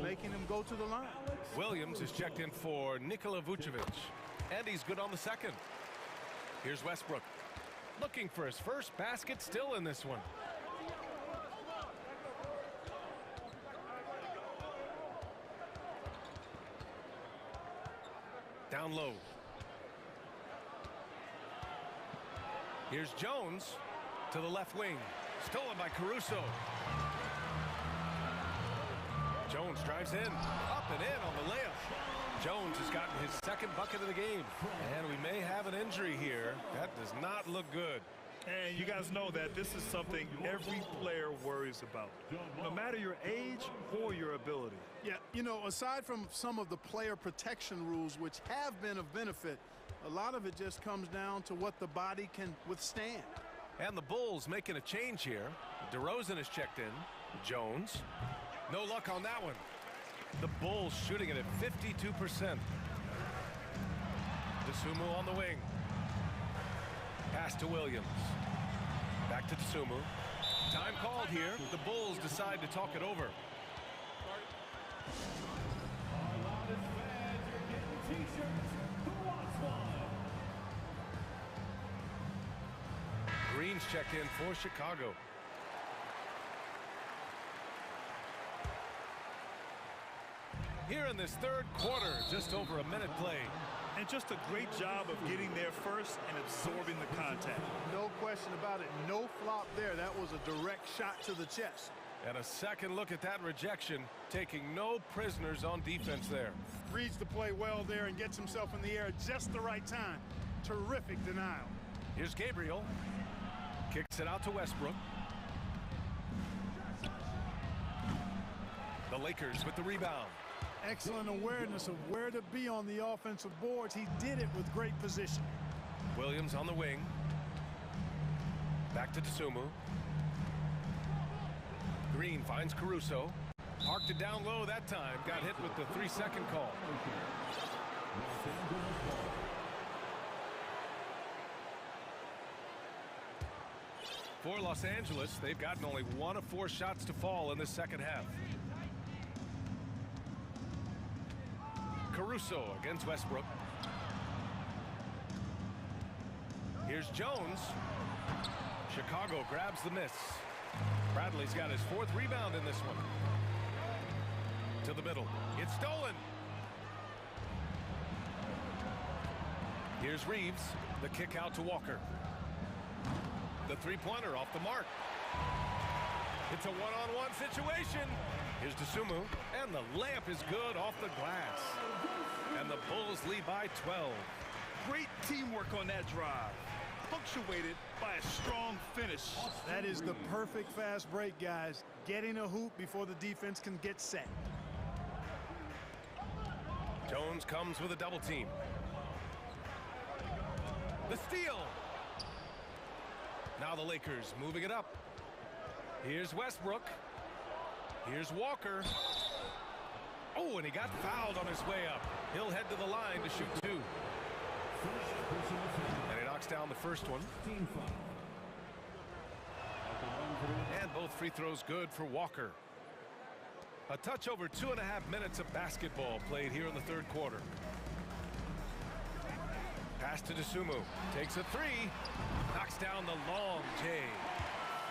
making him go to the line. Williams is checked in for Nikola Vucevic, and he's good on the second. Here's Westbrook, looking for his first basket, still in this one. Down low. Here's Jones to the left wing. Stolen by Caruso. Jones drives in. Up and in on the layup. Jones has gotten his second bucket of the game. And we may have an injury here. That does not look good. And you guys know that this is something every player worries about, no matter your age or your ability. Yeah, you know, aside from some of the player protection rules, which have been of benefit, a lot of it just comes down to what the body can withstand. And the Bulls making a change here. DeRozan is checked in. Jones. No luck on that one. The Bulls shooting it at 52%. DeSumo on the wing. Pass to Williams. Back to DeSumo. Time called here. The Bulls decide to talk it over. Green's checked in for Chicago. Here in this third quarter, just over a minute played. And just a great job of getting there first and absorbing the contact. No question about it. No flop there. That was a direct shot to the chest. And a second look at that rejection, taking no prisoners on defense there. Reads the play well there and gets himself in the air at just the right time. Terrific denial. Here's Gabriel. Kicks it out to Westbrook. The Lakers with the rebound. Excellent awareness of where to be on the offensive boards. He did it with great position. Williams on the wing. Back to DeSumo. Green finds Caruso. Parked it down low that time. Got hit with the 3-second call. For Los Angeles, they've gotten only 1 of 4 shots to fall in the second half. Caruso against Westbrook. Here's Jones. Chicago grabs the miss. Bradley's got his 4th rebound in this one. To the middle. It's stolen. Here's Reeves. The kick out to Walker. The three-pointer off the mark. It's a one-on-one situation. Here's DeSumo, and the layup is good off the glass. And the Bulls lead by 12. Great teamwork on that drive, punctuated by a strong finish. That is the perfect fast break, guys. Getting a hoop before the defense can get set. Jones comes with a double team. The steal. Now the Lakers moving it up. Here's Westbrook. Here's Walker. Oh, and he got fouled on his way up. He'll head to the line to shoot 2. And he knocks down the first one. And both free throws good for Walker. A touch over 2.5 minutes of basketball played here in the third quarter. Pass to DeSumo. Takes a 3. Knocks down the long J.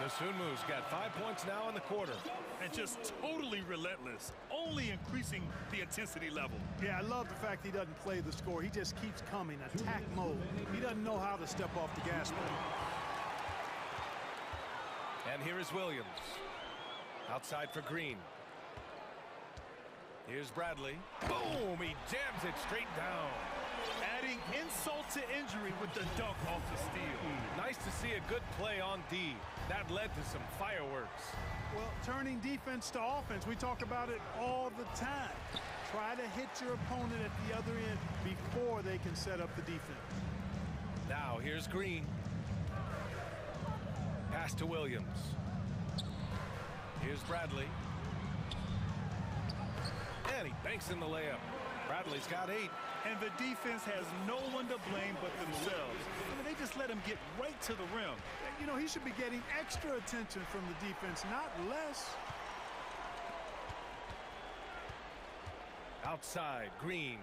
DeSumu's got 5 points now in the quarter. And just totally relentless, only increasing the intensity level. Yeah, I love the fact he doesn't play the score. He just keeps coming, attack mode. He doesn't know how to step off the gas pedal. And here is Williams. Outside for Green. Here's Bradley. Boom! He jams it straight down. Adding insult to injury with the dunk off the steal. Nice to see a good play on D. That led to some fireworks. Well, turning defense to offense, we talk about it all the time. Try to hit your opponent at the other end before they can set up the defense. Now here's Green. Pass to Williams. Here's Bradley. And he banks in the layup. Bradley's got 8. And the defense has no one to blame but themselves. I mean, they just let him get right to the rim. You know, he should be getting extra attention from the defense, not less. Outside, Green.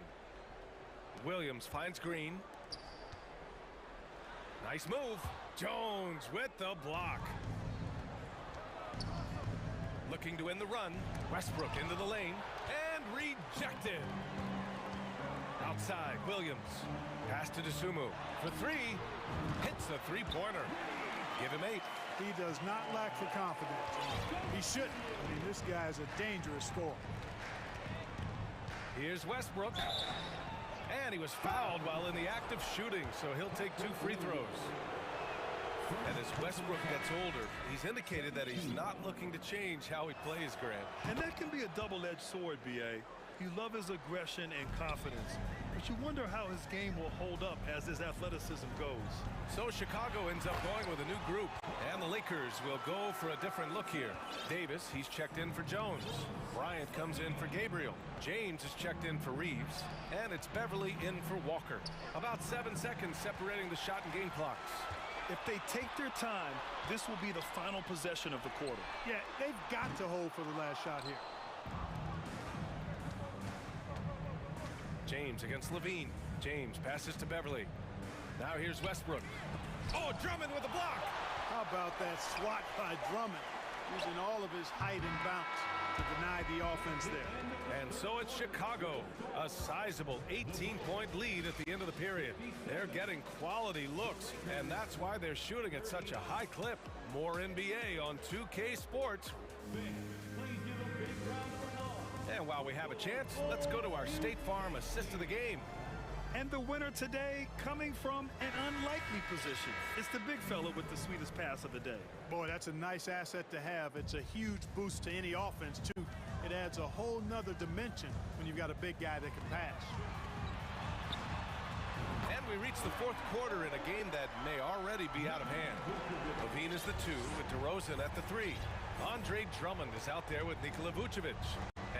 Williams finds Green. Nice move. Jones with the block. Looking to end the run. Westbrook into the lane. And rejected. Outside, Williams. Pass to Dosunmu for 3. Hits a three-pointer. Give him 8. He does not lack the confidence. He shouldn't. I mean, this guy is a dangerous scorer. Here's Westbrook. And he was fouled while in the act of shooting, so he'll take 2 free throws. And as Westbrook gets older, he's indicated that he's not looking to change how he plays, Grant. And that can be a double-edged sword, B.A. You love his aggression and confidence, but you wonder how his game will hold up as his athleticism goes. So Chicago ends up going with a new group, and the Lakers will go for a different look here. Davis, he's checked in for Jones. Bryant comes in for Gabriel. James is checked in for Reeves, and it's Beverly in for Walker. About 7 seconds separating the shot and game clocks. If they take their time, this will be the final possession of the quarter. Yeah, they've got to hold for the last shot here. James against Levine. James passes to Beverly. Now here's Westbrook. Oh, Drummond with a block. How about that swat by Drummond, using all of his height and bounce to deny the offense there. And so it's Chicago, a sizable 18-point lead at the end of the period. They're getting quality looks, and that's why they're shooting at such a high clip. More NBA on 2K Sports. And while we have a chance, let's go to our State Farm assist of the game. And the winner today coming from an unlikely position. It's the big fella with the sweetest pass of the day. Boy, that's a nice asset to have. It's a huge boost to any offense, too. It adds a whole nother dimension when you've got a big guy that can pass. And we reach the 4th quarter in a game that may already be out of hand. Levine is the 2 with DeRozan at the 3. Andre Drummond is out there with Nikola Vucevic.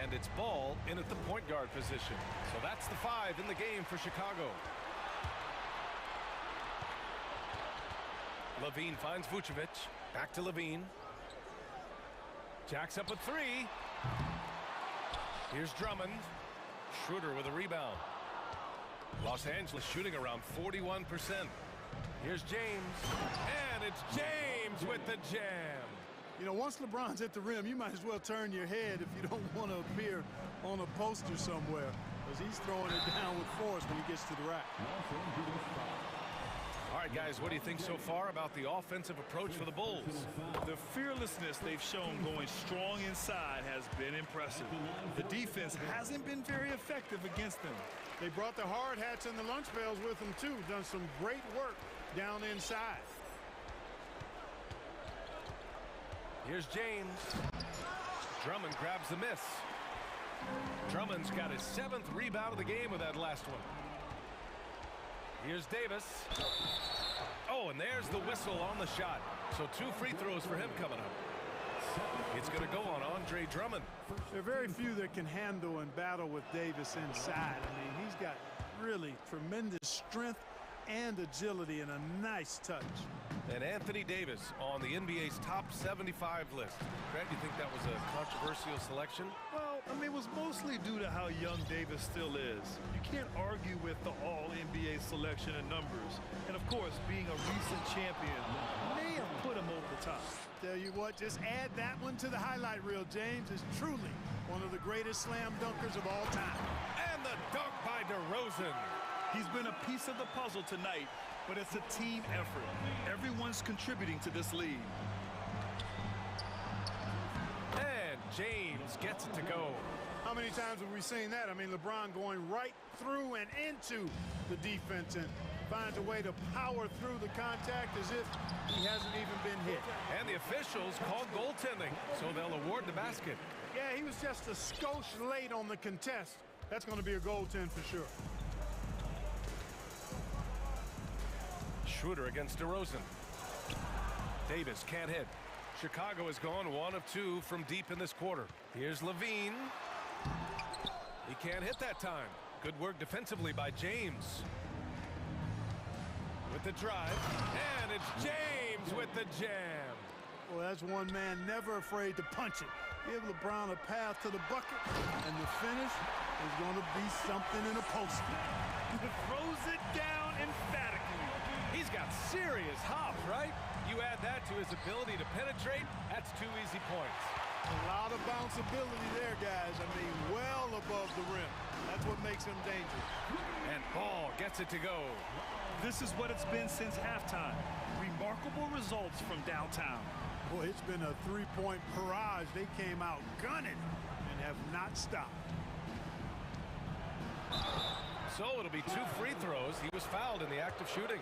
And it's Ball in at the point guard position. So that's the 5 in the game for Chicago. Levine finds Vucevic. Back to Levine. Jacks up a 3. Here's Drummond. Schroeder with a rebound. Los Angeles shooting around 41%. Here's James. And it's James with the jam. You know, once LeBron's at the rim, you might as well turn your head if you don't want to appear on a poster somewhere, because he's throwing it down with force when he gets to the rack. All right, guys, what do you think so far about the offensive approach for the Bulls? The fearlessness they've shown going strong inside has been impressive. The defense hasn't been very effective against them. They brought the hard hats and the lunch pails with them, too. Done some great work down inside. Here's James. Drummond grabs the miss. Drummond's got his 7th rebound of the game with that last one. Here's Davis. Oh, and there's the whistle on the shot. So 2 free throws for him coming up. It's going to go on Andre Drummond. There are very few that can handle and battle with Davis inside. I mean, he's got really tremendous strength and agility and a nice touch. And Anthony Davis on the NBA's top 75 list. Grant, you think that was a controversial selection? Well, I mean, it was mostly due to how young Davis still is. You can't argue with the all-NBA selection and numbers. And, of course, being a recent champion may have put him over the top. Tell you what, just add that one to the highlight reel. James is truly one of the greatest slam dunkers of all time. And the dunk by DeRozan. He's been a piece of the puzzle tonight, but it's a team effort. Everyone's contributing to this lead. And James gets it to go. How many times have we seen that? I mean, LeBron going right through and into the defense and finds a way to power through the contact as if he hasn't even been hit. And the officials called goaltending, so they'll award the basket. Yeah, he was just a skosh late on the contest. That's going to be a goaltend for sure. Schroeder against DeRozan. Davis can't hit. Chicago has gone 1 of 2 from deep in this quarter. Here's Levine. He can't hit that time. Good work defensively by James. With the drive, and it's James with the jam. Well, that's one man never afraid to punch it. Give LeBron a path to the bucket, and the finish is going to be something in a post. Throws it down emphatically. He's got serious hop, right? You add that to his ability to penetrate, that's 2 easy points. A lot of bounceability there, guys. I mean, well above the rim. That's what makes him dangerous. And Ball gets it to go. This is what it's been since halftime. Remarkable results from downtown. Boy, it's been a three-point barrage. They came out gunning and have not stopped. So it'll be 2 free throws. He was fouled in the act of shooting.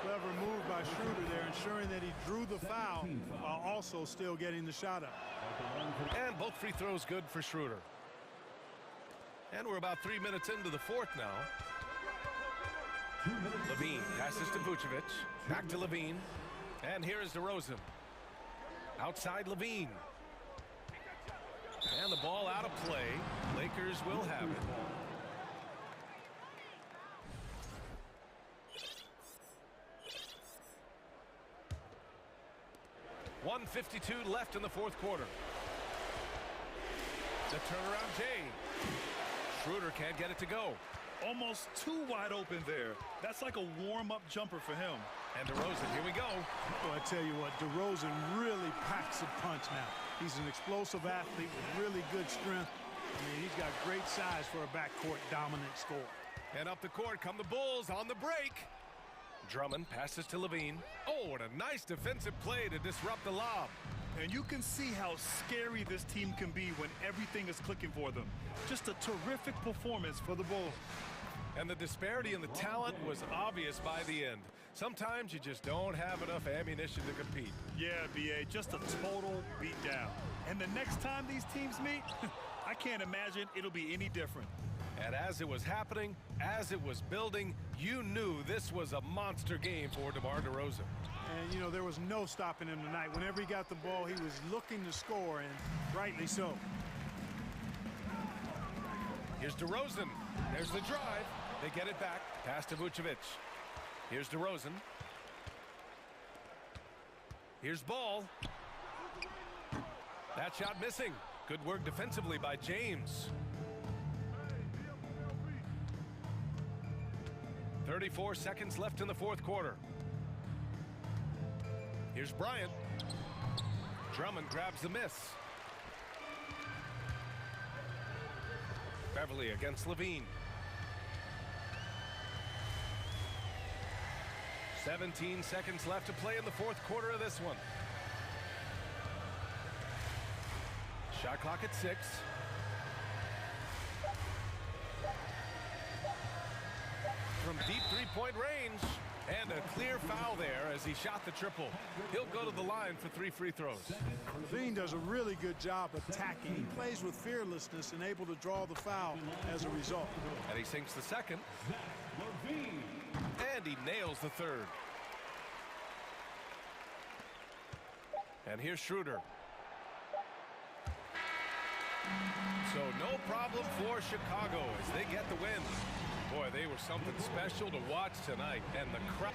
Clever move by Schroeder there, ensuring that he drew the foul while also still getting the shot up. And both free throws good for Schroeder. And we're about 3 minutes into the fourth now. Levine passes to Vucevic. Back to Levine. And here is DeRozan. Outside Levine. And the ball out of play. Lakers will have it. .152 left in the fourth quarter. The turnaround Jay. Schroeder can't get it to go. Almost too wide open there. That's like a warm-up jumper for him. And DeRozan, here we go. Well, I tell you what, DeRozan really packs a punch now. He's an explosive athlete with really good strength. I mean, he's got great size for a backcourt dominant scorer. And up the court come the Bulls on the break. Drummond passes to Levine. Oh, what a nice defensive play to disrupt the lob. And you can see how scary this team can be when everything is clicking for them. Just a terrific performance for the Bulls. And the disparity in the talent was obvious by the end. Sometimes you just don't have enough ammunition to compete. Yeah, B.A., just a total beatdown. And the next time these teams meet, I can't imagine it'll be any different. And as it was happening, as it was building, you knew this was a monster game for DeMar DeRozan. And, you know, there was no stopping him tonight. Whenever he got the ball, he was looking to score, and rightly so. Here's DeRozan. There's the drive. They get it back. Pass to Vucevic. Here's DeRozan. Here's Ball. That shot missing. Good work defensively by James. 34 seconds left in the fourth quarter. Here's Bryant. Drummond grabs the miss. Beverly against Levine. 17 seconds left to play in the fourth quarter of this one. Shot clock at 6. From deep three-point range. And a clear foul there as he shot the triple. He'll go to the line for 3 free throws. Levine does a really good job attacking. He plays with fearlessness and able to draw the foul as a result. And he sinks the second. And he nails the third. And here's Schroeder. So no problem for Chicago as they get the win. Boy, they were something special to watch tonight, and the crowd.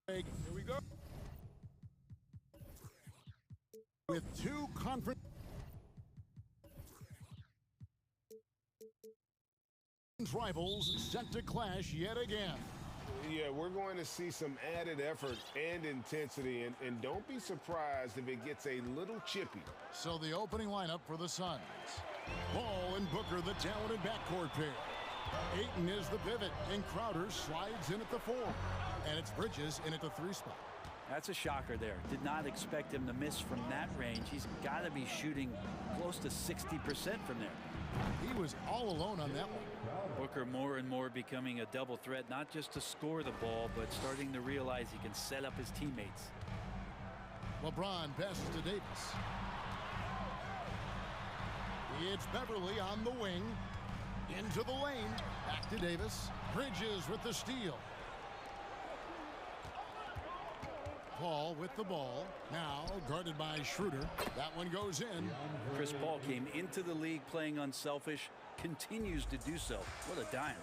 Here we go. With two conference rivals set to clash yet again. Yeah, we're going to see some added effort and intensity, and don't be surprised if it gets a little chippy. So the opening lineup for the Suns. Ball and Booker, the talented backcourt pair. Ayton is the pivot, and Crowder slides in at the 4. And it's Bridges in at the 3 spot. That's a shocker there. Did not expect him to miss from that range. He's got to be shooting close to 60% from there. He was all alone on that one. Booker more and more becoming a double threat, not just to score the ball, but starting to realize he can set up his teammates. LeBron passes to Davis. It's Beverly on the wing. Into the lane. Back to Davis. Bridges with the steal. Paul with the ball. Now guarded by Schroeder. That one goes in. Chris Paul came into the league playing unselfish. Continues to do so. What a dime.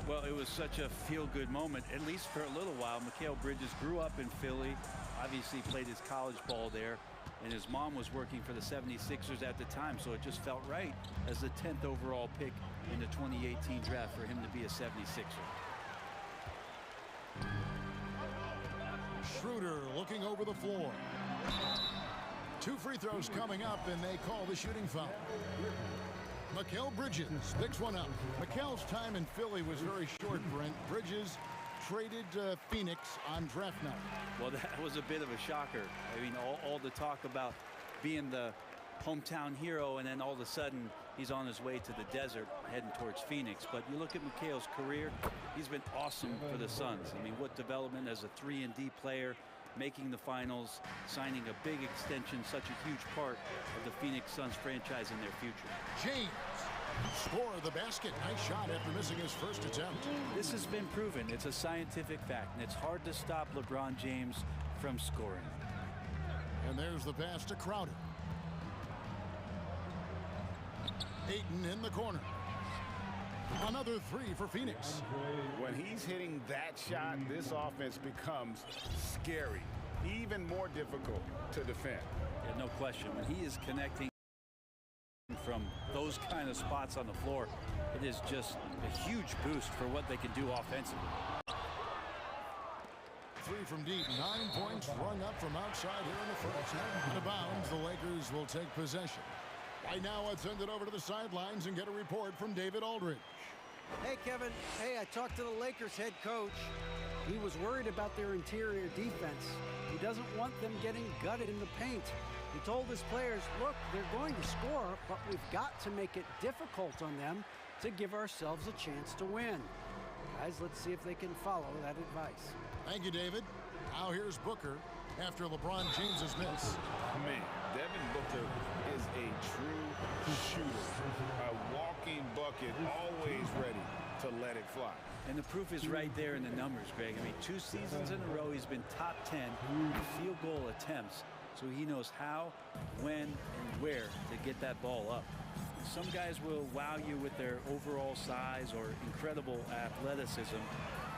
Well, it was such a feel-good moment, at least for a little while. Mikal Bridges grew up in Philly. Obviously played his college ball there. And his mom was working for the 76ers at the time, so it just felt right as the 10th overall pick in the 2018 draft for him to be a 76er. Schroeder looking over the floor. 2 free throws coming up, and they call the shooting foul. Mikal Bridges picks one up. Mikal's time in Philly was very short, Brent. Bridges traded Phoenix on draft night. Well, that was a bit of a shocker. I mean, all the talk about being the hometown hero, and then all of a sudden he's on his way to the desert heading towards Phoenix. But you look at Mikal's career, he's been awesome for the Suns. I mean, what development as a 3-and-D player, making the finals, signing a big extension, such a huge part of the Phoenix Suns franchise in their future. James score the basket. Nice shot after missing his first attempt. This has been proven. It's a scientific fact, and it's hard to stop LeBron James from scoring. And there's the pass to Crowder. Ayton in the corner. Another 3 for Phoenix. When he's hitting that shot, this offense becomes scary, even more difficult to defend. Yeah, no question. When he is connecting from those kind of spots on the floor, it is just a huge boost for what they can do offensively. 3 from deep, 9 points rung up from outside here in the first. Out of bounds, the Lakers will take possession. Right now, let's send it over to the sidelines and get a report from David Aldridge. Hey, Kevin. Hey, I talked to the Lakers head coach. He was worried about their interior defense. He doesn't want them getting gutted in the paint. He told his players, look, they're going to score, but we've got to make it difficult on them to give ourselves a chance to win. Guys, let's see if they can follow that advice. Thank you, David. Now here's Booker after LeBron James's miss. Man, Devin Booker is a true shooter. A walking bucket, always ready to let it fly. And the proof is right there in the numbers, Greg. I mean, 2 seasons in a row, he's been top 10 in field goal attempts. So he knows how, when, and where to get that ball up. Some guys will wow you with their overall size or incredible athleticism.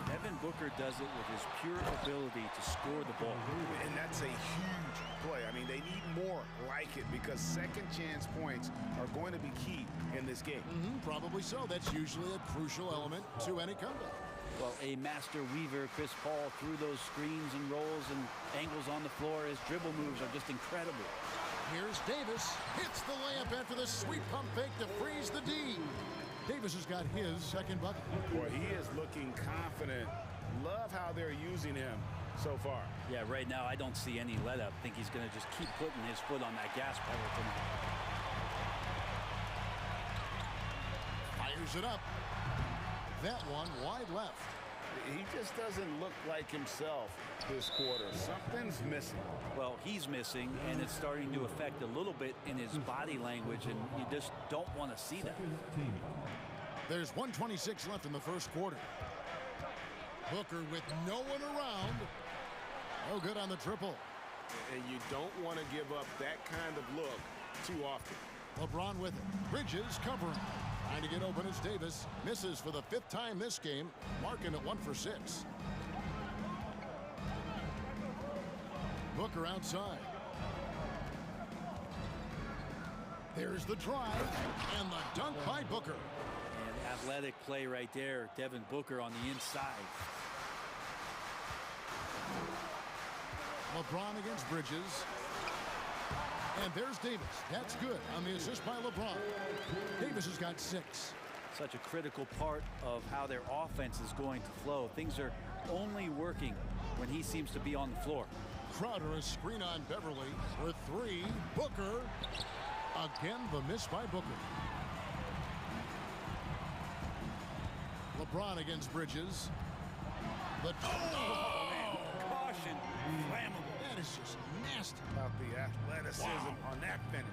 Devin Booker does it with his pure ability to score the ball. And that's a huge play. I mean, they need more like it because second chance points are going to be key in this game. Probably so. That's usually a crucial element to any comeback. Well, a master weaver, Chris Paul, through those screens and rolls and angles on the floor. His dribble moves are just incredible. Here's Davis. Hits the layup after the sweet pump fake to freeze the D. Davis has got his second bucket. Boy, he is looking confident. Love how they're using him so far. Yeah, right now I don't see any let up. I think he's going to just keep putting his foot on that gas pedal tonight. Fires it up. That one wide left. He just doesn't look like himself this quarter. Something's missing. Well, he's missing, and it's starting to affect a little bit in his body language, and you just don't want to see that. There's 1:26 left in the first quarter. Booker with no one around. No good on the triple. And you don't want to give up that kind of look too often. LeBron with it. Bridges covering. Trying to get open as Davis misses for the 5th time this game, marking it 1 for 6. Booker outside. There's the drive and the dunk by Booker. And athletic play right there. Devin Booker on the inside. LeBron against Bridges. And there's Davis. That's good on the assist by LeBron. Davis has got 6. Such a critical part of how their offense is going to flow. Things are only working when he seems to be on the floor. Crowder, a screen on Beverly for 3. Booker. Again, the miss by Booker. LeBron against Bridges. The caution, flammable. That is just nasty. About the athleticism on that finish.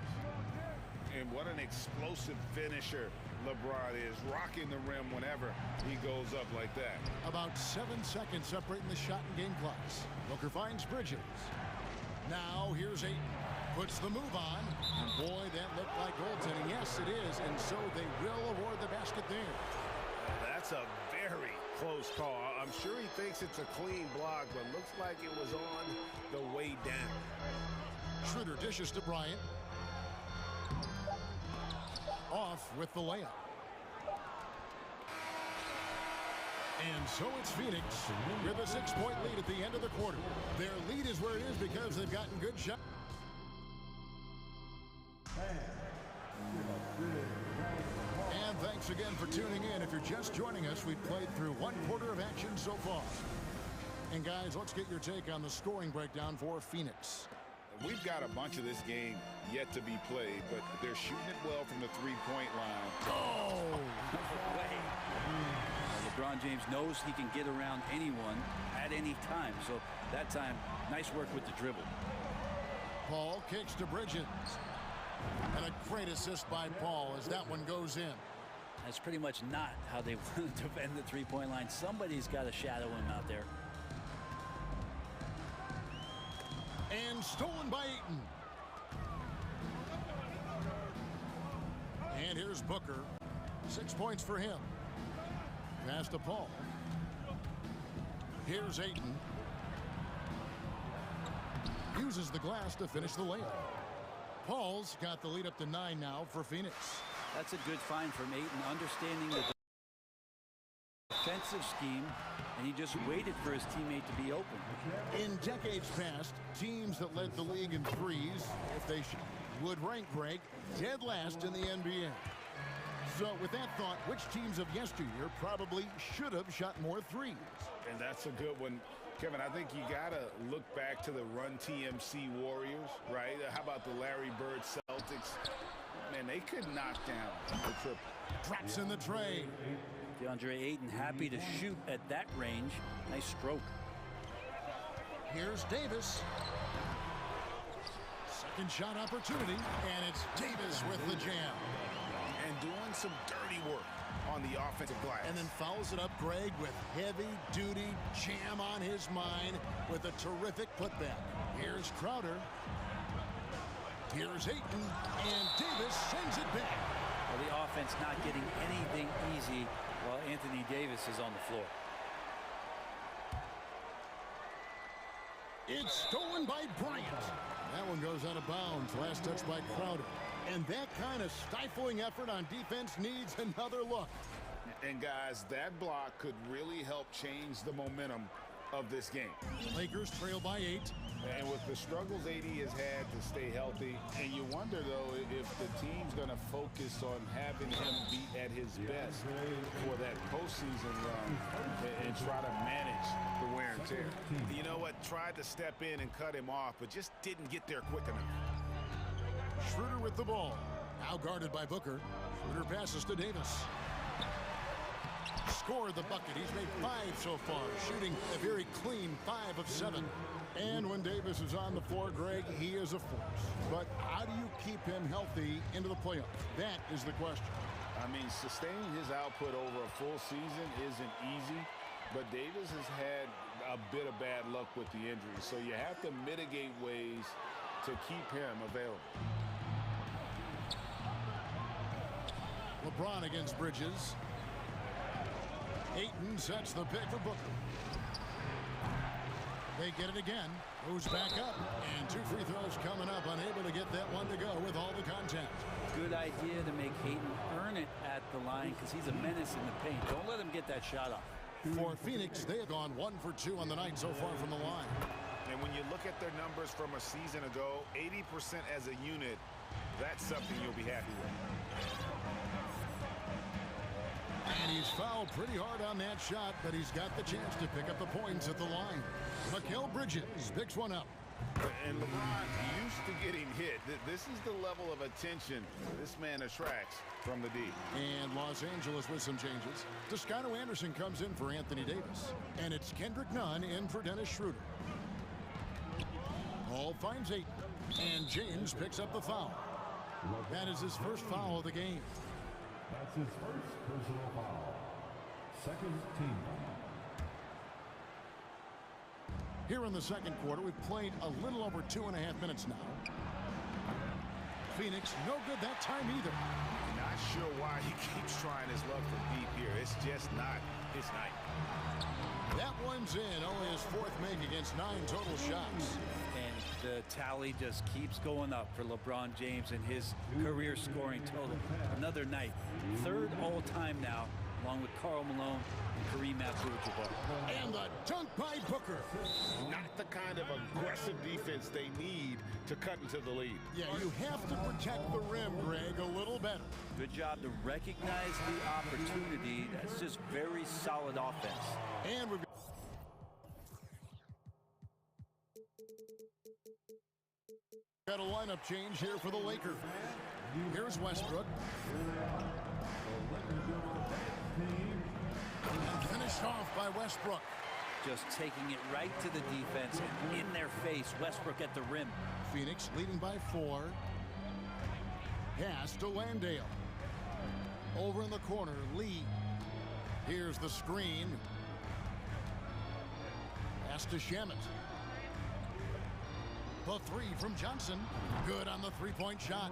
And what an explosive finisher LeBron is, rocking the rim whenever he goes up like that. About 7 seconds separating the shot and game clocks. Booker finds Bridges. Now here's Ayton. Puts the move on. And boy, that looked like goaltending. Yes, it is. And so they will award the basket there. That's a very close call. I'm sure he thinks it's a clean block, but looks like it was on the way down. Schroeder dishes to Bryant. Off with the layup. And so it's Phoenix with a 6-point lead at the end of the quarter. Their lead is where it is because they've gotten good shots. And thanks again for tuning in. If you're just joining us, we've played through 1 quarter of action so far. And guys, let's get your take on the scoring breakdown for Phoenix. We've got a bunch of this game yet to be played, but they're shooting it well from the 3-point line. Oh! LeBron James knows he can get around anyone at any time. So that time, nice work with the dribble. Paul kicks to Bridges. And a great assist by Paul as that one goes in. That's pretty much not how they want to defend the 3-point line. Somebody's got to shadow him out there. And stolen by Ayton. And here's Booker. 6 points for him. Pass to Paul. Here's Ayton. Uses the glass to finish the layup. Paul's got the lead up to 9 now for Phoenix. That's a good find from Ayton, understanding the defensive scheme, and he just waited for his teammate to be open. In decades past, teams that led the league in threes, if they would rank break dead last in the NBA. So with that thought, which teams of yesteryear probably should have shot more threes? And that's a good one. Kevin, I think you got to look back to the Run TMC Warriors, right? How about the Larry Bird Celtics? Man, they could knock down the triple. Drops in the tray. DeAndre Ayton happy to shoot at that range. Nice stroke. Here's Davis. Second shot opportunity, and it's Davis with the jam. And doing some dirty work on the offensive glass. And then follows it up, Greg, with heavy-duty jam on his mind with a terrific putback. Here's Crowder. Here's Ayton, and Davis sends it back. Well, the offense not getting anything easy while Anthony Davis is on the floor. It's stolen by Bryant. That one goes out of bounds. Last touch by Crowder. And that kind of stifling effort on defense needs another look. And guys, that block could really help change the momentum of this game. Lakers trail by 8. And with the struggles AD has had to stay healthy, and you wonder, though, if the team's going to focus on having him be at his best for that postseason run and try to manage the wear and tear. You know what? Tried to step in and cut him off, but just didn't get there quick enough. Schroeder with the ball. Now guarded by Booker. Schroeder passes to Davis. Scored the bucket. He's made 5 so far, shooting a very clean 5 of 7. And when Davis is on the floor, Greg, he is a force. But how do you keep him healthy into the playoffs? That is the question. I mean, sustaining his output over a full season isn't easy, but Davis has had a bit of bad luck with the injuries. So you have to mitigate ways to keep him available. LeBron against Bridges. Ayton sets the pick for Booker. They get it again. Moves back up, and 2 free throws coming up, unable to get that one to go with all the contact. Good idea to make Hayden earn it at the line because he's a menace in the paint. Don't let him get that shot off. For Phoenix, they have gone 1 for 2 on the night so far from the line. And when you look at their numbers from a season ago, 80% as a unit, that's something you'll be happy with. And he's fouled pretty hard on that shot, but he's got the chance to pick up the points at the line. Mikal Bridges picks one up. And LeBron used to getting hit. This is the level of attention this man attracts from the D. And Los Angeles with some changes. Toscano Anderson comes in for Anthony Davis. And it's Kendrick Nunn in for Dennis Schroeder. Hall finds 8. And James picks up the foul. That is his first foul of the game. That's his first personal foul. Second team foul. Here in the second quarter, we've played a little over 2.5 minutes now. Phoenix, no good that time either. Not sure why he keeps trying his luck from deep here. It's just not his night. That one's in, only his 4th make against 9 total shots. And the tally just keeps going up for LeBron James and his career scoring total. Another night, 3rd all-time now, along with Karl Malone and Kareem Abdul-Jabbar. And the dunk by Booker. Not the kind of aggressive defense they need to cut into the lead. Yeah, you have to protect the rim, Greg, a little better. Good job to recognize the opportunity. That's just very solid offense. And we've got a lineup change here for the Lakers. Here's Westbrook. And finished off by Westbrook. Just taking it right to the defense and in their face. Westbrook at the rim. Phoenix leading by 4. Pass to Landale. Over in the corner, Lee. Here's the screen. Pass to Shamet. The 3 from Johnson. Good on the 3-point shot.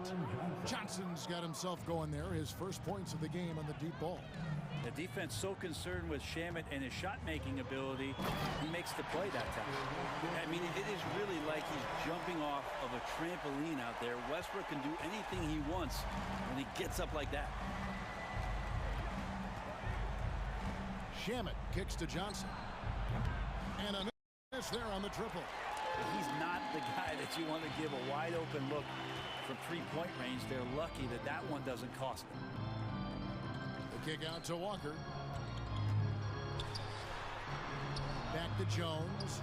Johnson's got himself going there. His first points of the game on the deep ball. The defense so concerned with Shamet and his shot-making ability, he makes the play that time. I mean, it is really like he's jumping off of a trampoline out there. Westbrook can do anything he wants when he gets up like that. Shamet kicks to Johnson. And a miss there on the triple. He's not the guy that you want to give a wide-open look from 3-point range. They're lucky that that one doesn't cost them. The kick out to Walker. Back to Jones.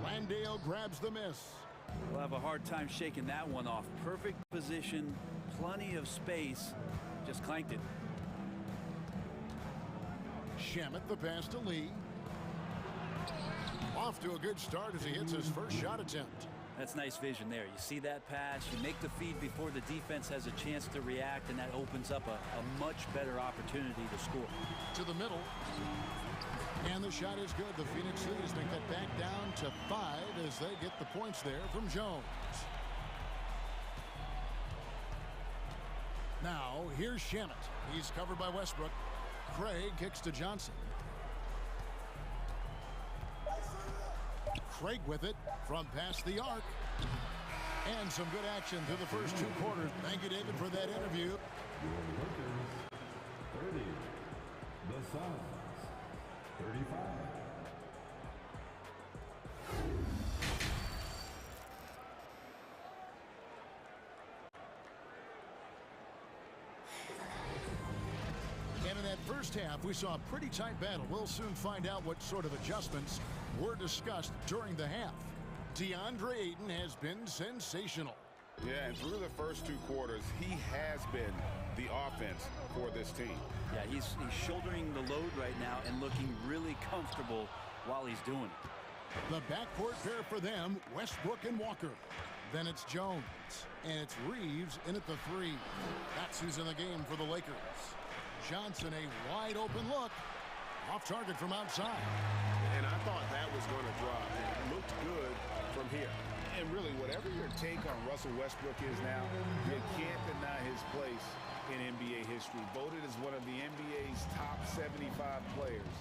Landale grabs the miss. We'll have a hard time shaking that one off. Perfect position, plenty of space. Just clanked it. Shamet the pass to Lee. Off to a good start as he hits his first shot attempt. That's nice vision there. You see that pass, you make the feed before the defense has a chance to react, and that opens up a much better opportunity to score. To the middle. And the shot is good. The Phoenix Suns make that back down to 5 as they get the points there from Jones. Now, here's Shamet. He's covered by Westbrook. Craig kicks to Johnson. Craig with it from past the arc. And some good action through the first 2 quarters. Thank you, David, for that interview. 30. The Suns. 35. And in that first half, we saw a pretty tight battle. We'll soon find out what sort of adjustments were discussed during the half. DeAndre Ayton has been sensational. Yeah, and through the first 2 quarters, he has been the offense for this team. Yeah, he's shouldering the load right now and looking really comfortable while he's doing it. The backcourt pair for them, Westbrook and Walker. Then it's Jones, and it's Reeves in at the 3. That's who's in the game for the Lakers. Johnson, a wide open look. Off target from outside. And I thought that was going to drop. It looked good from here. And really, whatever your take on Russell Westbrook is now, you can't deny his place in NBA history. Voted as one of the NBA's top 75 players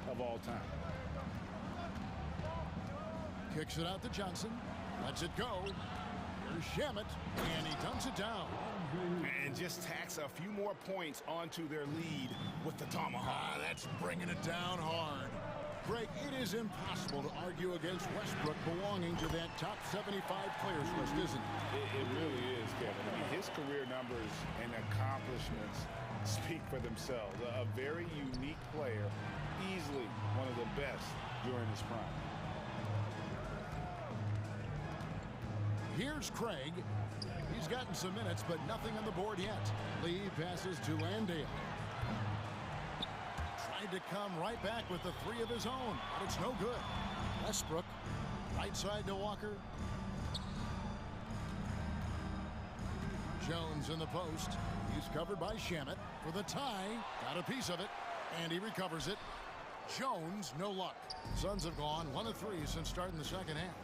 of all time. Kicks it out to Johnson. Lets it go. Here's Shamet, and he dumps it down. And just tacks a few more points onto their lead with the tomahawk. That's bringing it down hard. Greg, it is impossible to argue against Westbrook belonging to that top 75 players list, isn't it? It really is, Kevin. I mean, his career numbers and accomplishments speak for themselves. A very unique player, easily one of the best during his prime. Here's Craig. He's gotten some minutes, but nothing on the board yet. Lee passes to Landale. Tried to come right back with the three of his own, but it's no good. Westbrook, right side to Walker. Jones in the post. He's covered by Shamet for the tie. Got a piece of it, and he recovers it. Jones, no luck. Suns have gone 1 of 3 since starting the second half.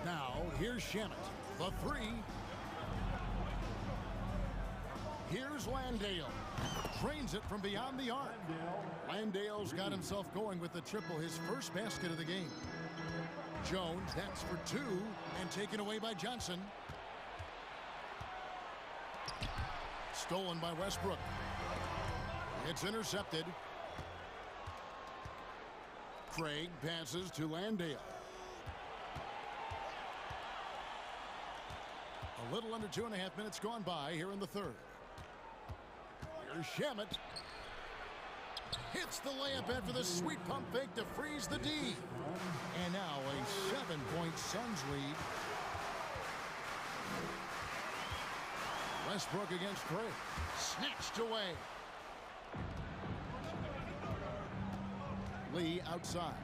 Now, here's Shamet. The three. Here's Landale. Drains it from beyond the arc. Landale's got himself going with the triple, his first basket of the game. Jones, that's for 2, and taken away by Johnson. Stolen by Westbrook. It's intercepted. Craig passes to Landale. A little under 2.5 minutes gone by here in the third. Here's Shamet. Hits the layup after the sweet pump fake to freeze the D. And now a 7-point Suns lead. Westbrook against Craig. Snatched away. Lee outside.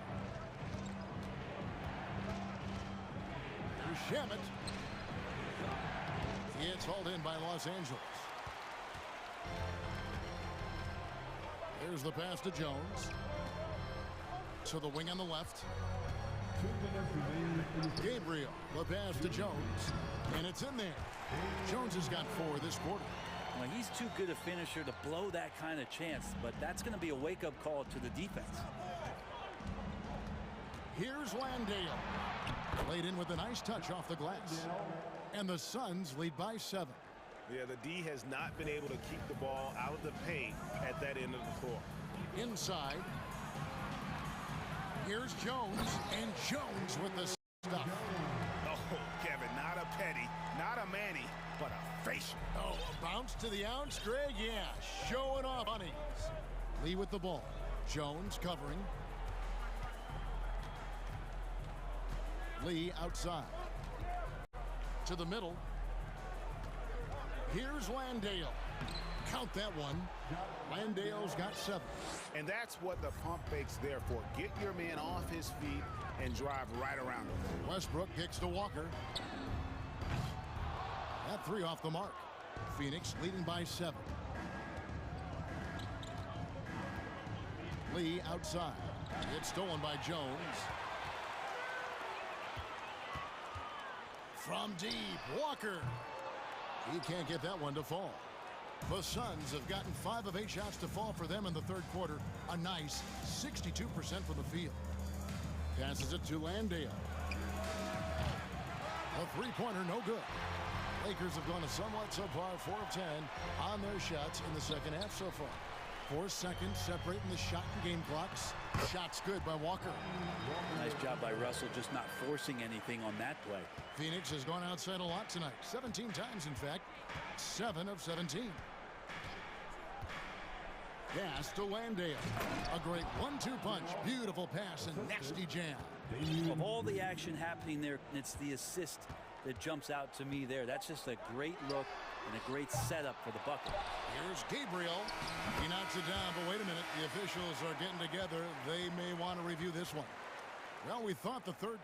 Here's Shamet. It's hauled in by Los Angeles. There's the pass to Jones. To the wing on the left. Gabriel, the pass to Jones. And it's in there. Jones has got 4 this quarter. Well, he's too good a finisher to blow that kind of chance, but that's going to be a wake-up call to the defense. Here's Landale. Laid in with a nice touch off the glass. And the Suns lead by 7. Yeah, the D has not been able to keep the ball out of the paint at that end of the floor. Inside. Here's Jones, and Jones with the stuff. Oh, Kevin, not a petty, not a Manny, but a facial. Oh, a bounce to the ounce, Greg? Yeah, showing off, honey. Lee with the ball. Jones covering. Lee outside. To the middle. Here's Landale. Count that one. Landale's got 7. And that's what the pump fake's there for. Get your man off his feet and drive right around him. Westbrook kicks to Walker. That 3 off the mark. Phoenix leading by 7. Lee outside. It's stolen by Jones. From deep, Walker. He can't get that one to fall. The Suns have gotten 5 of 8 shots to fall for them in the third quarter. A nice 62% from the field. Passes it to Landale. A three-pointer, no good. Lakers have gone a somewhat subpar 4 of 10 on their shots in the second half so far. 4 seconds separating the shot and game clocks. Shots good by Walker. Nice job by Russell just not forcing anything on that play. Phoenix has gone outside a lot tonight. 17 times, in fact. 7 of 17. Pass to Landale. A great 1-2 punch. Beautiful pass and nasty jam. Of all the action happening there, it's the assist that jumps out to me there. That's just a great look and a great setup for the bucket. Here's Gabriel. He knocks it down, but wait a minute. The officials are getting together. They may want to review this one. Well, we thought the third.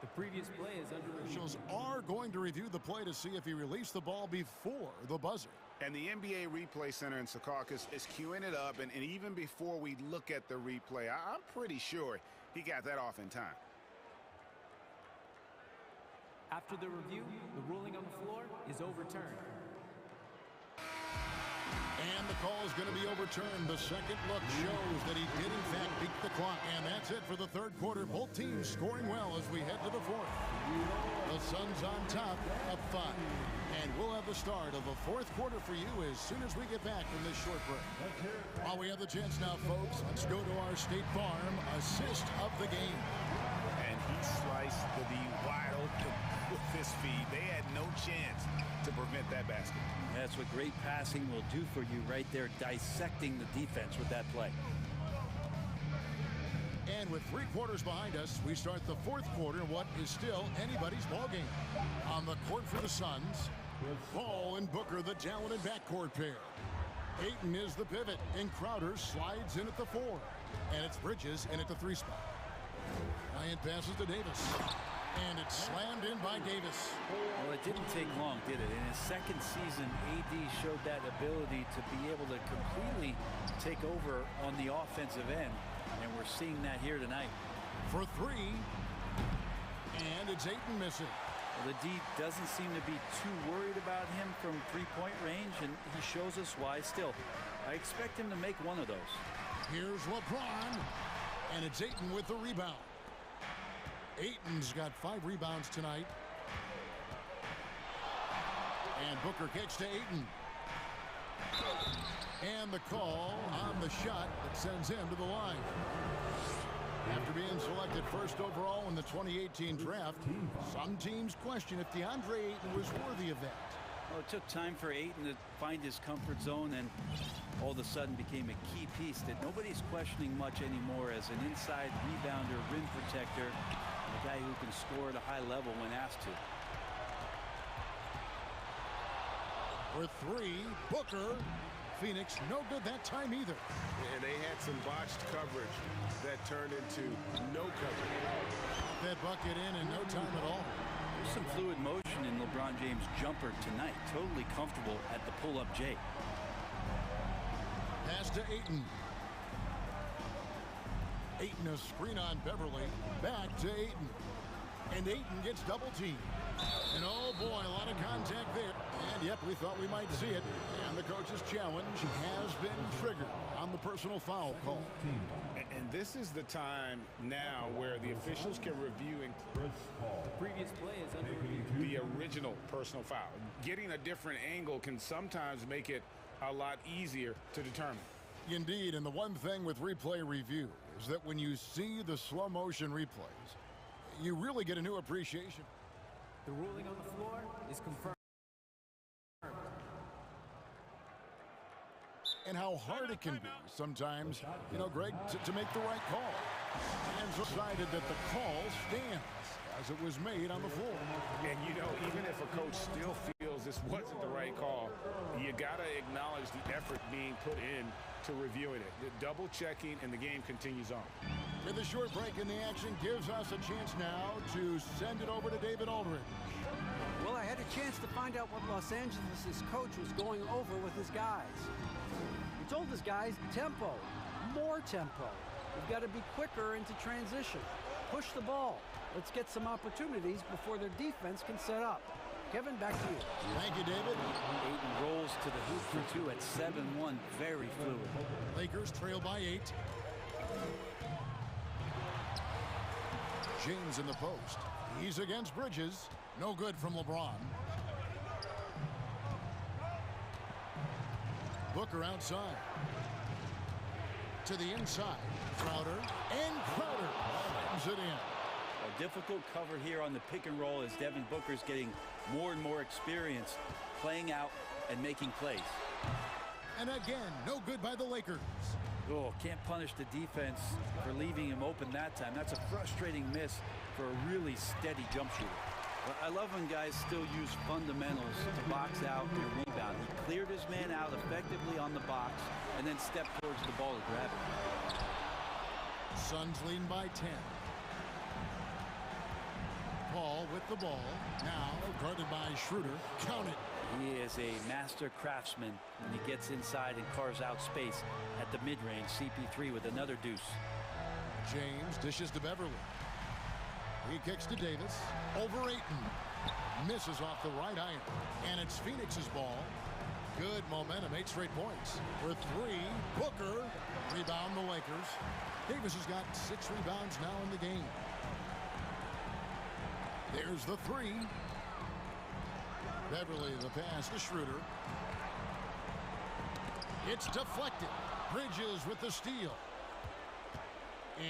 The previous play is under review. Officials are going to review the play to see if he released the ball before the buzzer. And the NBA Replay Center in Secaucus is queuing it up, and even before we look at the replay, I'm pretty sure he got that off in time. After the review, the ruling on the floor is overturned. And the call is going to be overturned. The second look shows that he did, in fact, beat the clock. And that's it for the third quarter. Both teams scoring well as we head to the fourth. The Suns on top, up 5. And we'll have the start of the fourth quarter for you as soon as we get back from this short break. While we have the chance now, folks, let's go to our State Farm assist of the game. And he sliced the D wide open with this feed. They had no chance to prevent that basket. That's what great passing will do for you right there, dissecting the defense with that play. And with 3 quarters behind us, we start the fourth quarter in what is still anybody's ball game. On the court for the Suns, Ball and Booker, the talented backcourt pair. Ayton is the pivot, and Crowder slides in at the 4. And it's Bridges in at the 3 spot. Bryant passes to Davis. And it's slammed in by Davis. Well, it didn't take long, did it? In his second season, AD showed that ability to be able to completely take over on the offensive end. And we're seeing that here tonight. For 3. And it's Ayton missing. Well, the D doesn't seem to be too worried about him from three-point range, and he shows us why still. I expect him to make one of those. Here's LeBron. And it's Ayton with the rebound. Ayton's got 5 rebounds tonight. And Booker kicks to Ayton. And the call on the shot that sends him to the line. After being selected first overall in the 2018 draft, some teams question if DeAndre Ayton was worthy of that. Well, it took time for Ayton to find his comfort zone and all of a sudden became a key piece that nobody's questioning much anymore as an inside rebounder, rim protector, a guy who can score at a high level when asked to. For 3, Booker. Phoenix no good that time either. And they had some botched coverage that turned into no coverage. That bucket in no time at all. There's some fluid motion in LeBron James' jumper tonight. Totally comfortable at the pull-up J. Pass to Ayton. Ayton a screen on Beverly. Back to Ayton. And Ayton gets double teamed. And oh boy, a lot of contact there. And yep, we thought we might see it. And the coach's challenge has been triggered on the personal foul call. And this is the time now where the officials can review the previous play is under review. The original personal foul. Getting a different angle can sometimes make it a lot easier to determine. Indeed, and the one thing with replay review is that when you see the slow motion replays, you really get a new appreciation. The ruling on the floor is confirmed. And how hard it can be sometimes, you know, Greg, to make the right call. And decided that the call stands as it was made on the floor. And, you know, even if a coach still feels this wasn't the right call, you got to acknowledge the effort being put in to reviewing it. The double checking, and the game continues on. With a short break in the action gives us a chance now to send it over to David Aldridge. Well, I had a chance to find out what Los Angeles' coach was going over with his guys. He told his guys, tempo, more tempo. We've got to be quicker into transition. Push the ball. Let's get some opportunities before their defense can set up. Kevin, back to you. Thank you, David. Ayton rolls to the hoop for 2 at 7-1. Very fluid. Lakers trail by 8. James in the post. He's against Bridges. No good from LeBron. Booker outside. To the inside. Crowder. And Crowder slams it in. A difficult cover here on the pick and roll as Devin Booker's getting more and more experience playing out and making plays. And again, no good by the Lakers. Oh, can't punish the defense for leaving him open that time. That's a frustrating miss for a really steady jump shooter. But I love when guys still use fundamentals to box out their rebound. He cleared his man out effectively on the box and then stepped towards the ball to grab it. Suns leading by 10. Paul with the ball. Now guarded by Schroeder. Count it. He is a master craftsman when he gets inside and carves out space at the mid-range. CP3 with another deuce. James dishes to Beverly. He kicks to Davis. Over Ayton. Misses off the right iron. And it's Phoenix's ball. Good momentum, 8 straight points. For 3, Booker. Rebound the Lakers. Davis has got 6 rebounds now in the game. There's the 3. Beverly, the pass to Schroeder. It's deflected. Bridges with the steal.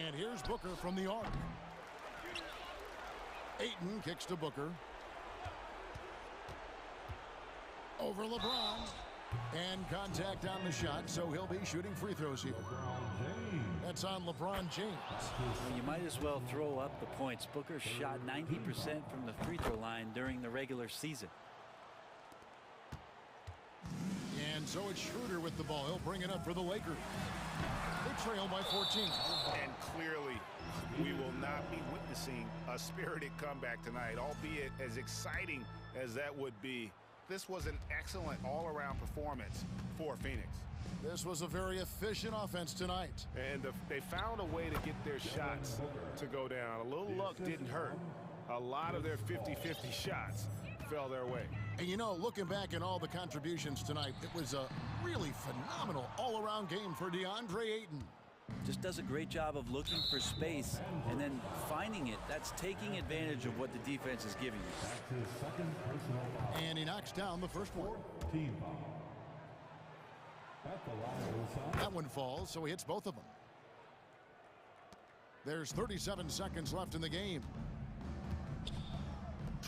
And here's Booker from the arc. Ayton kicks to Booker. Over LeBron. And contact on the shot, so he'll be shooting free throws here. That's on LeBron James. Well, you might as well throw up the points. Booker shot 90% from the free throw line during the regular season. And so it's Schroeder with the ball. He'll bring it up for the Lakers. They trail by 14. And clearly, we will not be witnessing a spirited comeback tonight, albeit as exciting as that would be. This was an excellent all-around performance for Phoenix. This was a very efficient offense tonight. And they found a way to get their shots to go down. A little luck didn't hurt. A lot of their 50-50 shots fell their way. And you know, looking back at all the contributions tonight, it was a really phenomenal all-around game for DeAndre Ayton. Just does a great job of looking for space and then finding it. That's taking advantage of what the defense is giving you. And he knocks down the first one. That one falls, so he hits both of them. There's 37 seconds left in the game.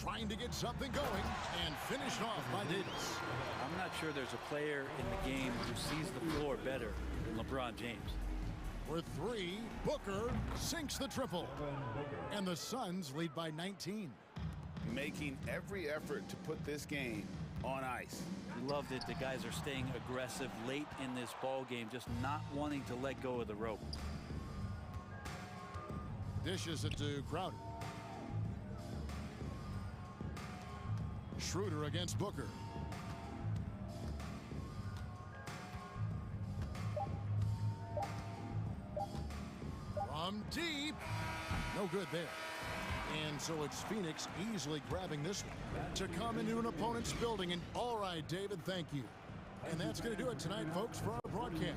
Trying to get something going and finished off by Davis. I'm not sure there's a player in the game who sees the floor better than LeBron James. For 3, Booker sinks the triple. And the Suns lead by 19. Making every effort to put this game on ice. We loved it. The guys are staying aggressive late in this ball game, just not wanting to let go of the rope. Dishes it to Crowder. Schroeder against Booker. From deep. No good there. And so it's Phoenix easily grabbing this one to come into an opponent's building. And all right, David, thank you. And that's going to do it tonight, folks, for our broadcast.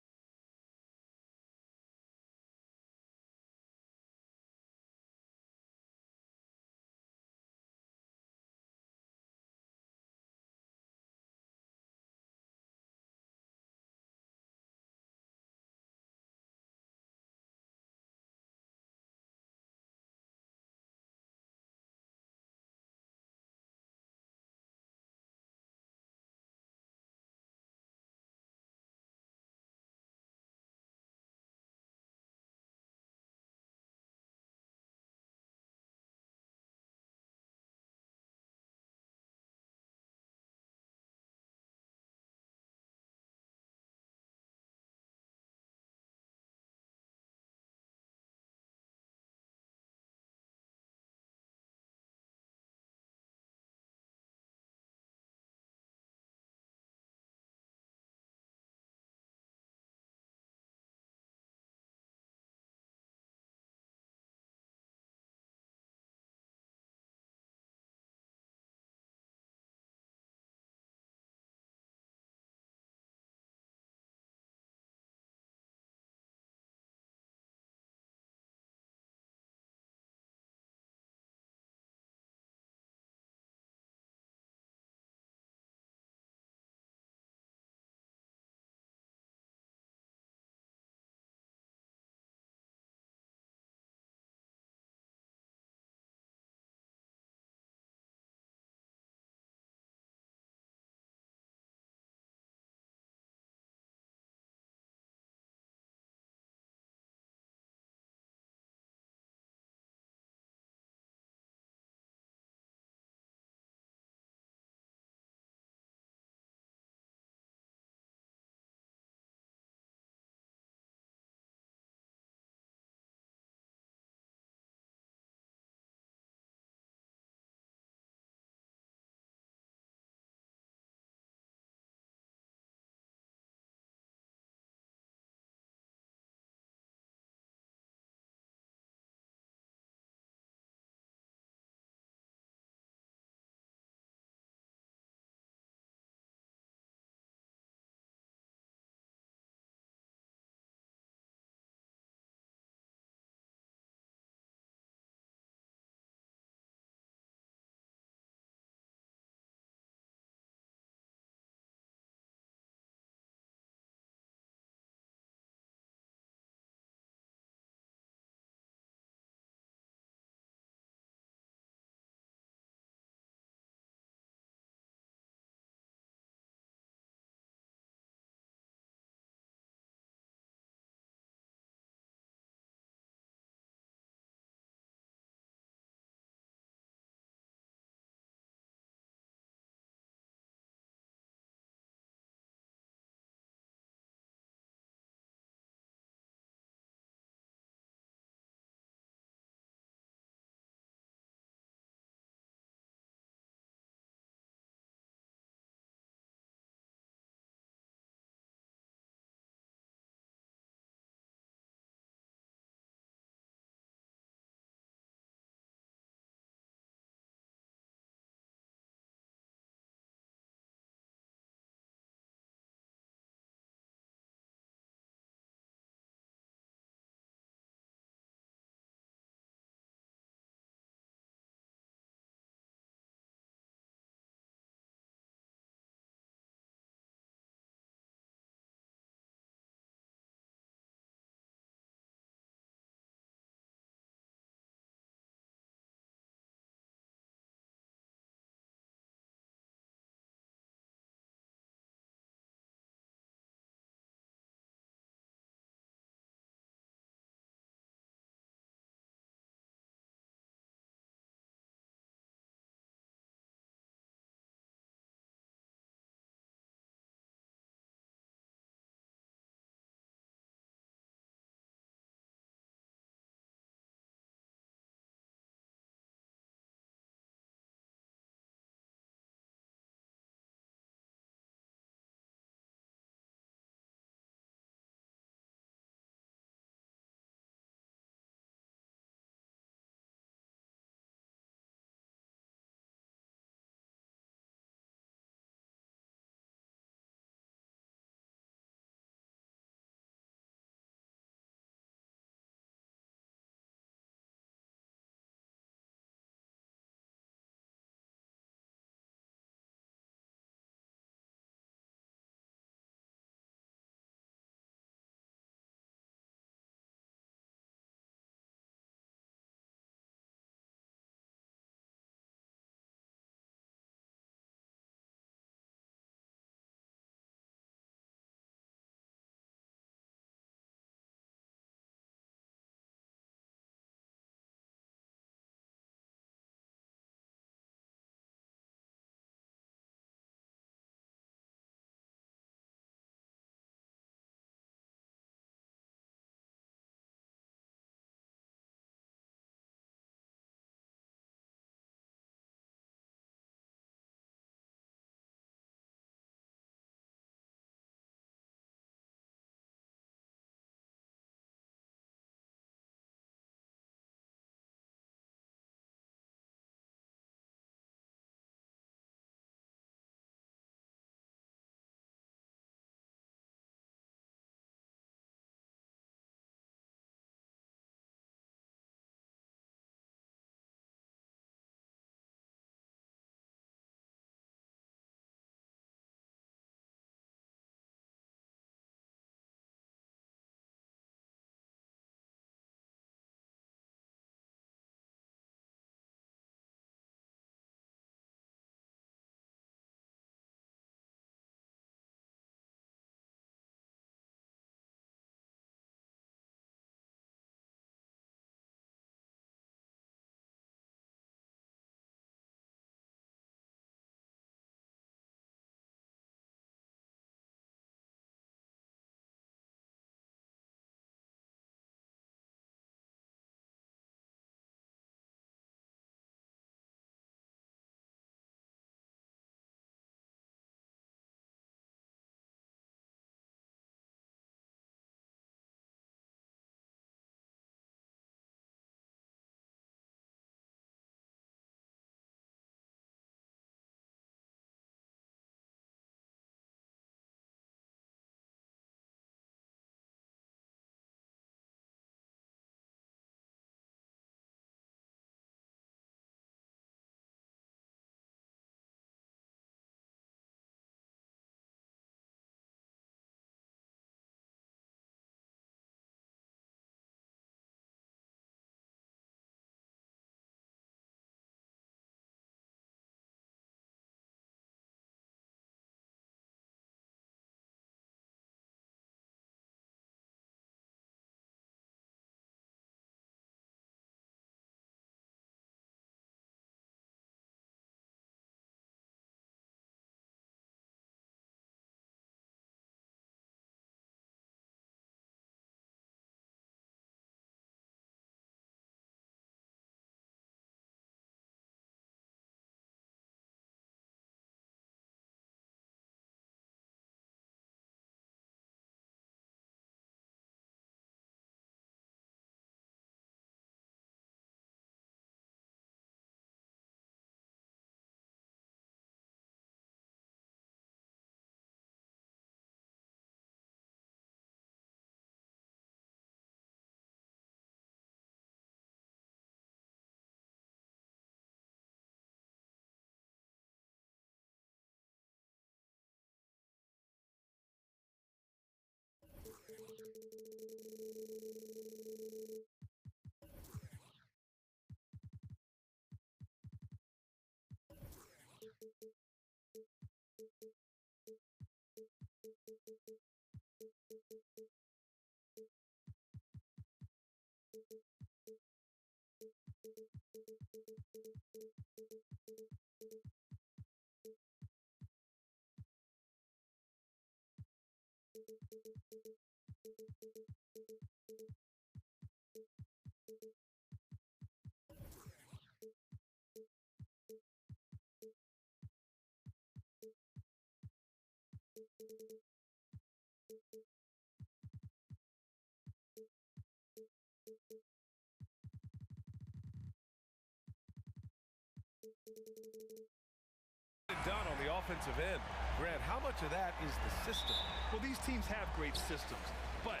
Done on the offensive end. Grant, how much of that is the system? Well, these teams have great systems, but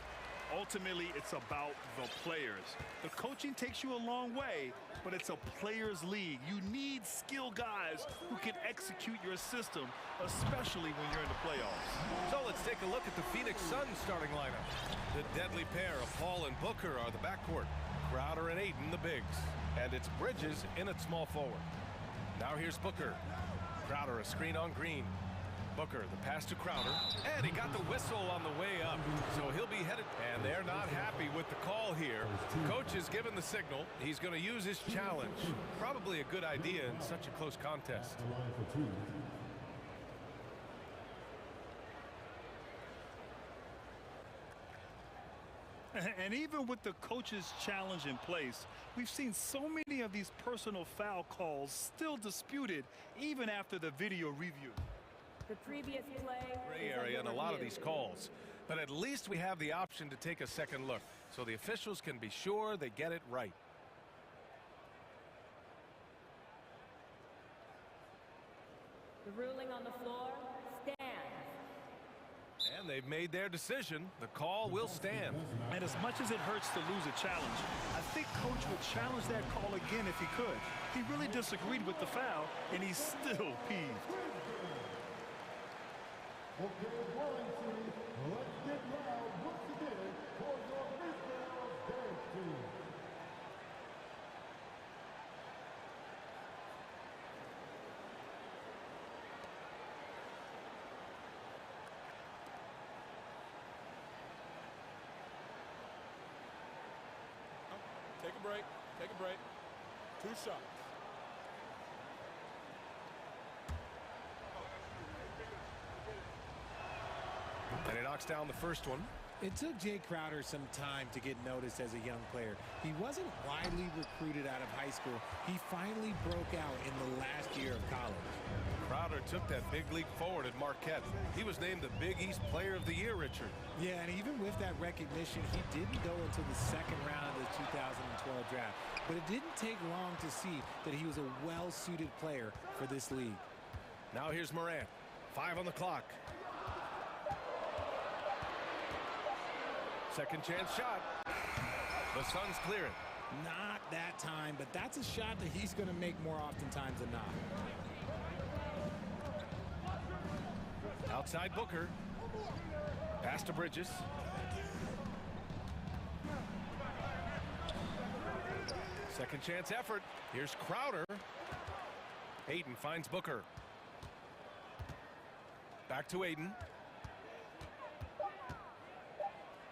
ultimately it's about the players. The coaching takes you a long way, but it's a players' league. You need skilled guys who can execute your system, especially when you're in the playoffs. So let's take a look at the Phoenix Suns starting lineup. The deadly pair of Paul and Booker are the backcourt. Crowder and Ayton the bigs. And it's Bridges in at small forward. Now here's Booker. Crowder a screen on Green. Booker the pass to Crowder. And he got the whistle on the way up. So he'll be headed. And they're not happy with the call here. Coach is given the signal. He's going to use his challenge. Probably a good idea in such a close contest. And even with the coach's challenge in place, we've seen so many of these personal foul calls still disputed even after the video review. The previous play. Gray area in a lot of these calls. But at least we have the option to take a second look, so the officials can be sure they get it right. The ruling on the floor stands. And they've made their decision. The call will stand. And as much as it hurts to lose a challenge, I think Coach would challenge that call again if he could. He really disagreed with the foul, and he's still peeved. Okay, Wellington, let's get loud once again for your Israel dance team. Take a break. Take a break. 2 shots. And he knocks down the first one. It took Jay Crowder some time to get noticed as a young player. He wasn't widely recruited out of high school. He finally broke out in the last year of college. Crowder took that big leap forward at Marquette. He was named the Big East Player of the Year, Richard. Yeah, and even with that recognition, he didn't go until the second round of the 2012 draft. But it didn't take long to see that he was a well-suited player for this league. Now here's Morant. 5 on the clock. Second chance shot. The Suns clear it. Not that time, but that's a shot that he's going to make more oftentimes than not. Outside Booker. Pass to Bridges. Second chance effort. Here's Crowder. Ayton finds Booker. Back to Ayton.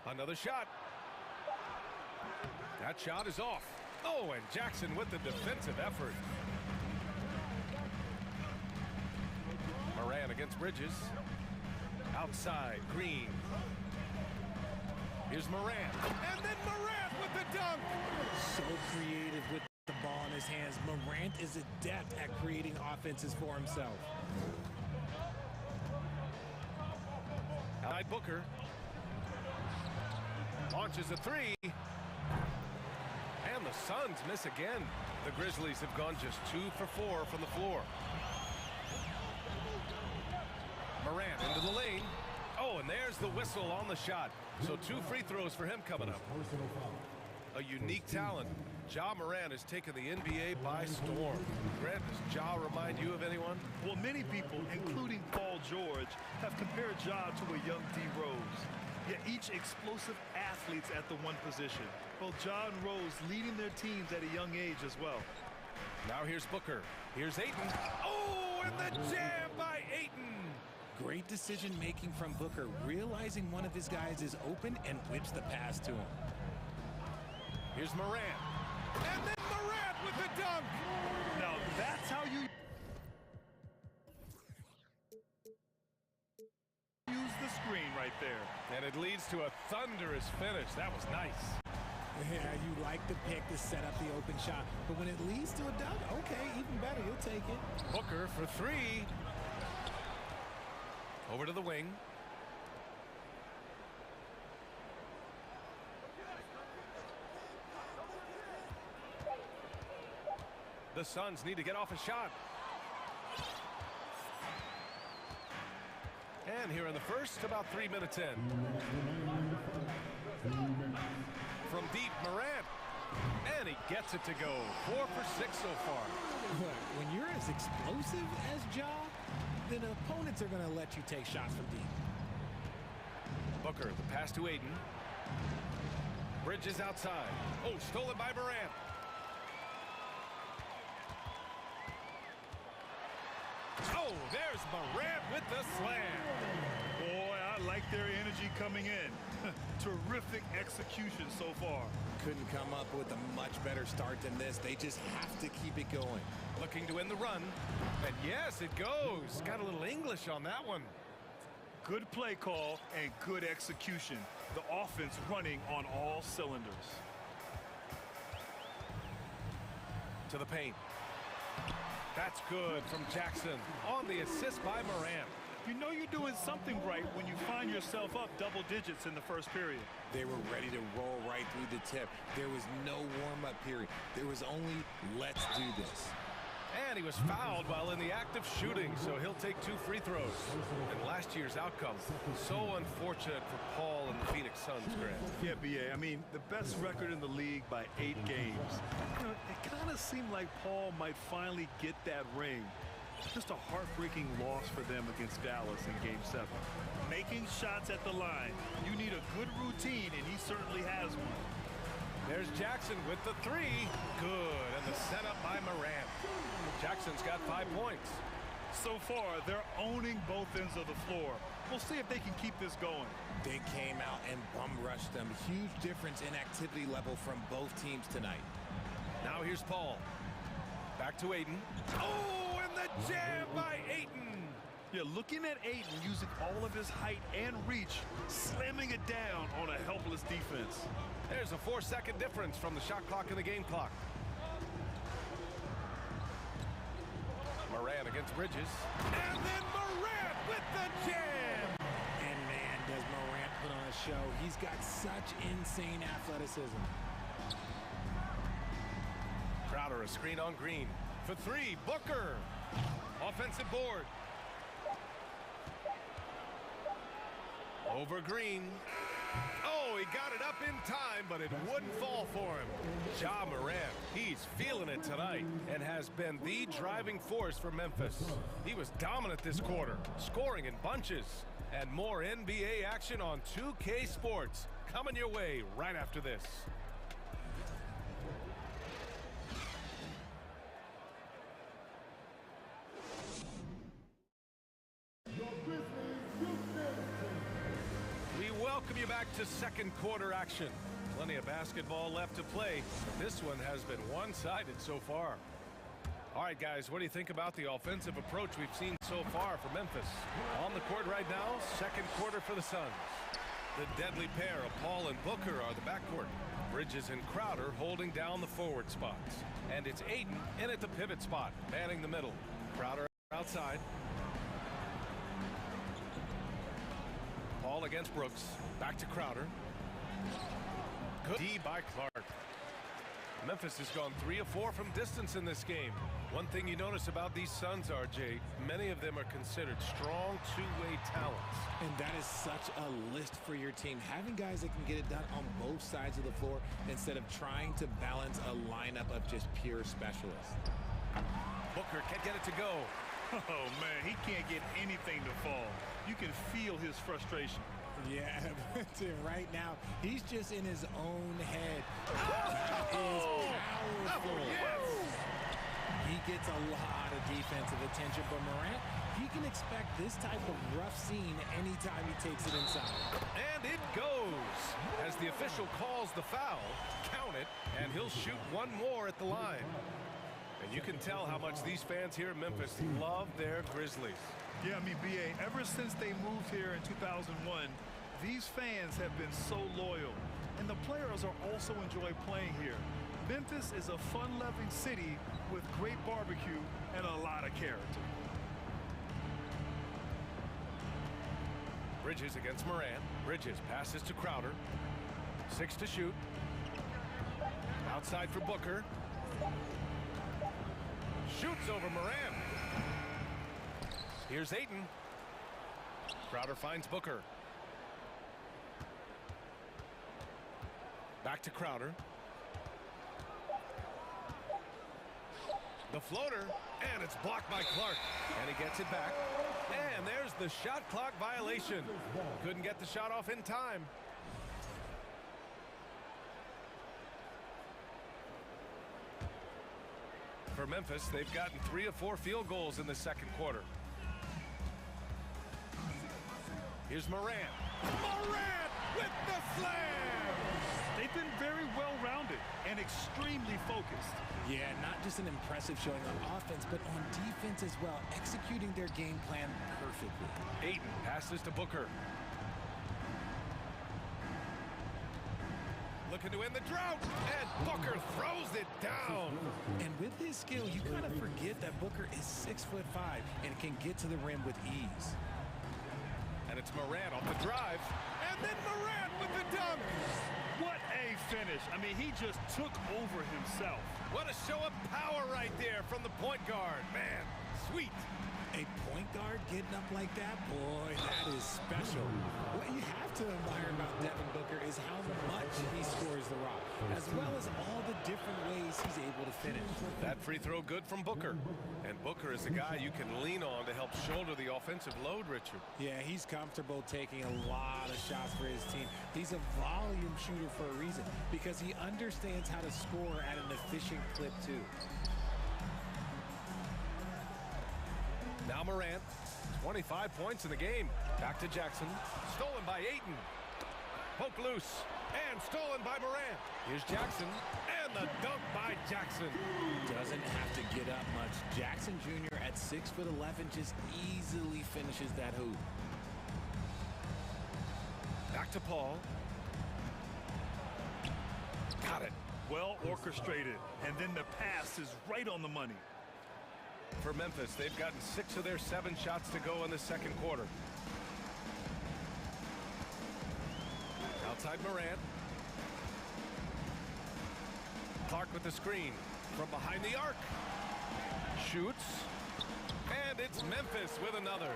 Another shot. That shot is off. Oh, and Jackson with the defensive effort. Morant against Bridges. Outside, Green. Here's Morant. And then Morant with the dunk. So creative with the ball in his hands. Morant is adept at creating offenses for himself. Outside Booker. Launches a three. And the Suns miss again. The Grizzlies have gone just 2 for 4 from the floor. Morant into the lane. Oh, and there's the whistle on the shot. So 2 free throws for him coming up. A unique talent. Ja Morant has taken the NBA by storm. Grant, does Ja remind you of anyone? Well, many people, including Paul George, have compared Ja to a young D. Rose. Yet each explosive athletes at the one position. Both Ja and Rose leading their teams at a young age as well. Now here's Booker. Here's Ayton. Oh, and the jam by Ayton. Great decision-making from Booker, realizing one of his guys is open and whips the pass to him. Here's Morant. And then Morant with the dunk. Now that's how you use the screen right there. And it leads to a thunderous finish. That was nice. Yeah, you like the pick to set up the open shot, but when it leads to a dunk, okay, even better, you'll take it. Booker for three. Over to the wing. The Suns need to get off a shot. And here in the first, about 3 minutes in. From deep, Morant. And he gets it to go. 4 for 6 so far. Look, when you're as explosive as Ja, then opponents are going to let you take shots from deep. Booker, the pass to Aiden. Bridges outside. Oh, stolen by Morant. Oh, there's Morant with the slam. Boy, I like their energy coming in. Terrific execution so far. Couldn't come up with a much better start than this. They just have to keep it going. Looking to win the run. And yes, it goes. Got a little English on that one. Good play call and good execution. The offense running on all cylinders. To the paint. That's good from Jackson on the assist by Morant. You know you're doing something right when you find yourself up double digits in the first period. They were ready to roll right through the tip. There was no warm-up period. There was only, let's do this. And he was fouled while in the act of shooting, so he'll take 2 free throws. And last year's outcome, so unfortunate for Paul and the Phoenix Suns, Grant. Yeah, B.A., I mean, the best record in the league by 8 games. You know, it kind of seemed like Paul might finally get that ring. Just a heartbreaking loss for them against Dallas in Game 7. Making shots at the line. You need a good routine, and he certainly has one. There's Jackson with the 3. Good, and the setup by Morant. Jackson's got 5 points. So far, they're owning both ends of the floor. We'll see if they can keep this going. They came out and bum rushed them. Huge difference in activity level from both teams tonight. Now here's Paul. Back to Aiden. Oh, and the jam by Aiden. Yeah, looking at Aiden using all of his height and reach, slamming it down on a helpless defense. There's a 4-second difference from the shot clock and the game clock. Morant against Bridges. And then Morant with the jam. And man, does Morant put on a show. He's got such insane athleticism. Crowder, a screen on Green. For 3, Booker. Offensive board. Over Green. Oh, he got it up in time, but it wouldn't fall for him. Ja Morant, he's feeling it tonight and has been the driving force for Memphis. He was dominant this quarter, scoring in bunches. And more NBA action on 2K Sports coming your way right after this. Welcome you back to second quarter action. Plenty of basketball left to play. This one has been one-sided so far. All right, guys, what do you think about the offensive approach we've seen so far for Memphis? On the court right now, second quarter for the Suns. The deadly pair of Paul and Booker are the backcourt. Bridges and Crowder holding down the forward spots. And it's Aiden in at the pivot spot, manning the middle. Crowder outside. Paul against Brooks. Back to Crowder. Good D by Clark. Memphis has gone 3 of 4 from distance in this game. One thing you notice about these Suns, RJ, many of them are considered strong two-way talents. And that is such a list for your team. Having guys that can get it done on both sides of the floor instead of trying to balance a lineup of just pure specialists. Booker can't get it to go. Oh, man, he can't get anything to fall. You can feel his frustration. Yeah, but right now, he's just in his own head. Oh! That is powerful. Oh, yes. He gets a lot of defensive attention, but Morant, he can expect this type of rough scene anytime he takes it inside. And it goes. As the official calls the foul, count it, and he'll shoot one more at the line. And you can tell how much these fans here in Memphis love their Grizzlies. Yeah, I mean, B.A., ever since they moved here in 2001, these fans have been so loyal. And the players are also enjoy playing here. Memphis is a fun-loving city with great barbecue and a lot of character. Bridges against Morant. Bridges passes to Crowder. 6 to shoot. Outside for Booker. Shoots over Morant. Here's Ayton. Crowder finds Booker. Back to Crowder. The floater, and it's blocked by Clark. And he gets it back. And there's the shot clock violation. Couldn't get the shot off in time. For Memphis, they've gotten 3 of 4 field goals in the second quarter. Here's Morant. Morant with the slam! They've been very well-rounded and extremely focused. Yeah, not just an impressive showing on offense, but on defense as well, executing their game plan perfectly. Ayton passes to Booker. Looking to end the drought, and Booker throws it down. And with his skill, you kind of forget that Booker is 6'5" and can get to the rim with ease. And it's Morant off the drive, and then Morant with the dunk. What a finish. I mean, he just took over himself. What a show of power right there from the point guard. Man, sweet. A point guard getting up like that, boy, that is special. What you have to admire about Devin Booker is how much he scores the rock, as well as all the different ways he's able to finish. That free throw good from Booker. And Booker is the guy you can lean on to help shoulder the offensive load, Richard. Yeah, he's comfortable taking a lot of shots for his team. He's a volume shooter for a reason, because he understands how to score at an efficient clip, too. Now Morant, 25 points in the game. Back to Jackson. Stolen by Ayton. Poke loose. And stolen by Morant. Here's Jackson. And the dunk by Jackson. Doesn't have to get up much. Jackson Jr. at 6'11" just easily finishes that hoop. Back to Paul. Got it. Well orchestrated. And then the pass is right on the money. For Memphis, they've gotten 6 of their 7 shots to go in the second quarter. Outside Morant. Clark with the screen from behind the arc. Shoots. And it's Memphis with another.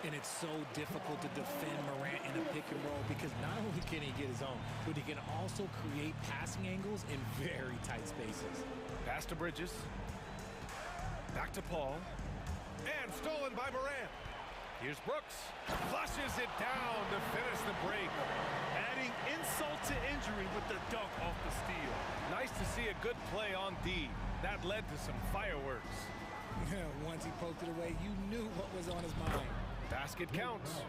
And it's so difficult to defend Morant in a pick and roll because not only can he get his own, but he can also create passing angles in very tight spaces. Pass to Bridges. Back to Paul. And stolen by Morant. Here's Brooks. Flushes it down to finish the break. Adding insult to injury with the dunk off the steal. Nice to see a good play on D. That led to some fireworks. Once he poked it away, you knew what was on his mind. Basket counts.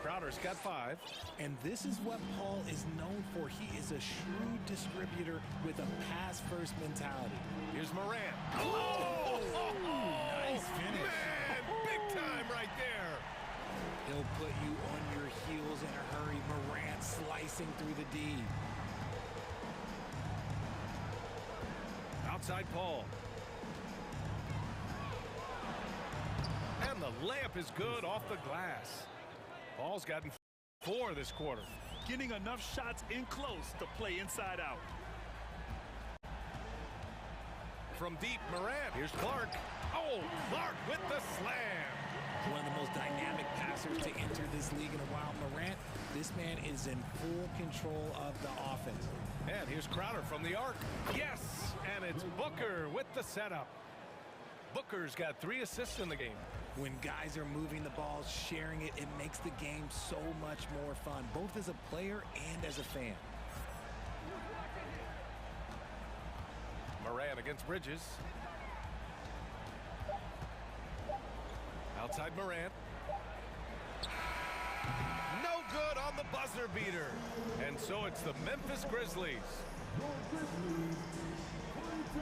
Crowder's got 5. And this is what Paul is known for. He is a shrewd distributor with a pass-first mentality. Here's Morant. Oh! Nice finish. Man, big time right there. He'll put you on your heels in a hurry. Morant slicing through the D. Outside Paul. And the layup is good off the glass. Paul's gotten 4 this quarter. Getting enough shots in close to play inside out. From deep, Morant. Here's Clark. Oh, Clark with the slam. One of the most dynamic passers to enter this league in a while. Morant, this man is in full control of the offense. And here's Crowder from the arc. Yes, and it's Booker with the setup. Booker's got 3 assists in the game. When guys are moving the ball, sharing it, it makes the game so much more fun, both as a player and as a fan. Morant against Bridges. Outside Morant. No good on the buzzer beater. And so it's the Memphis Grizzlies. Your Grizzlies, 22.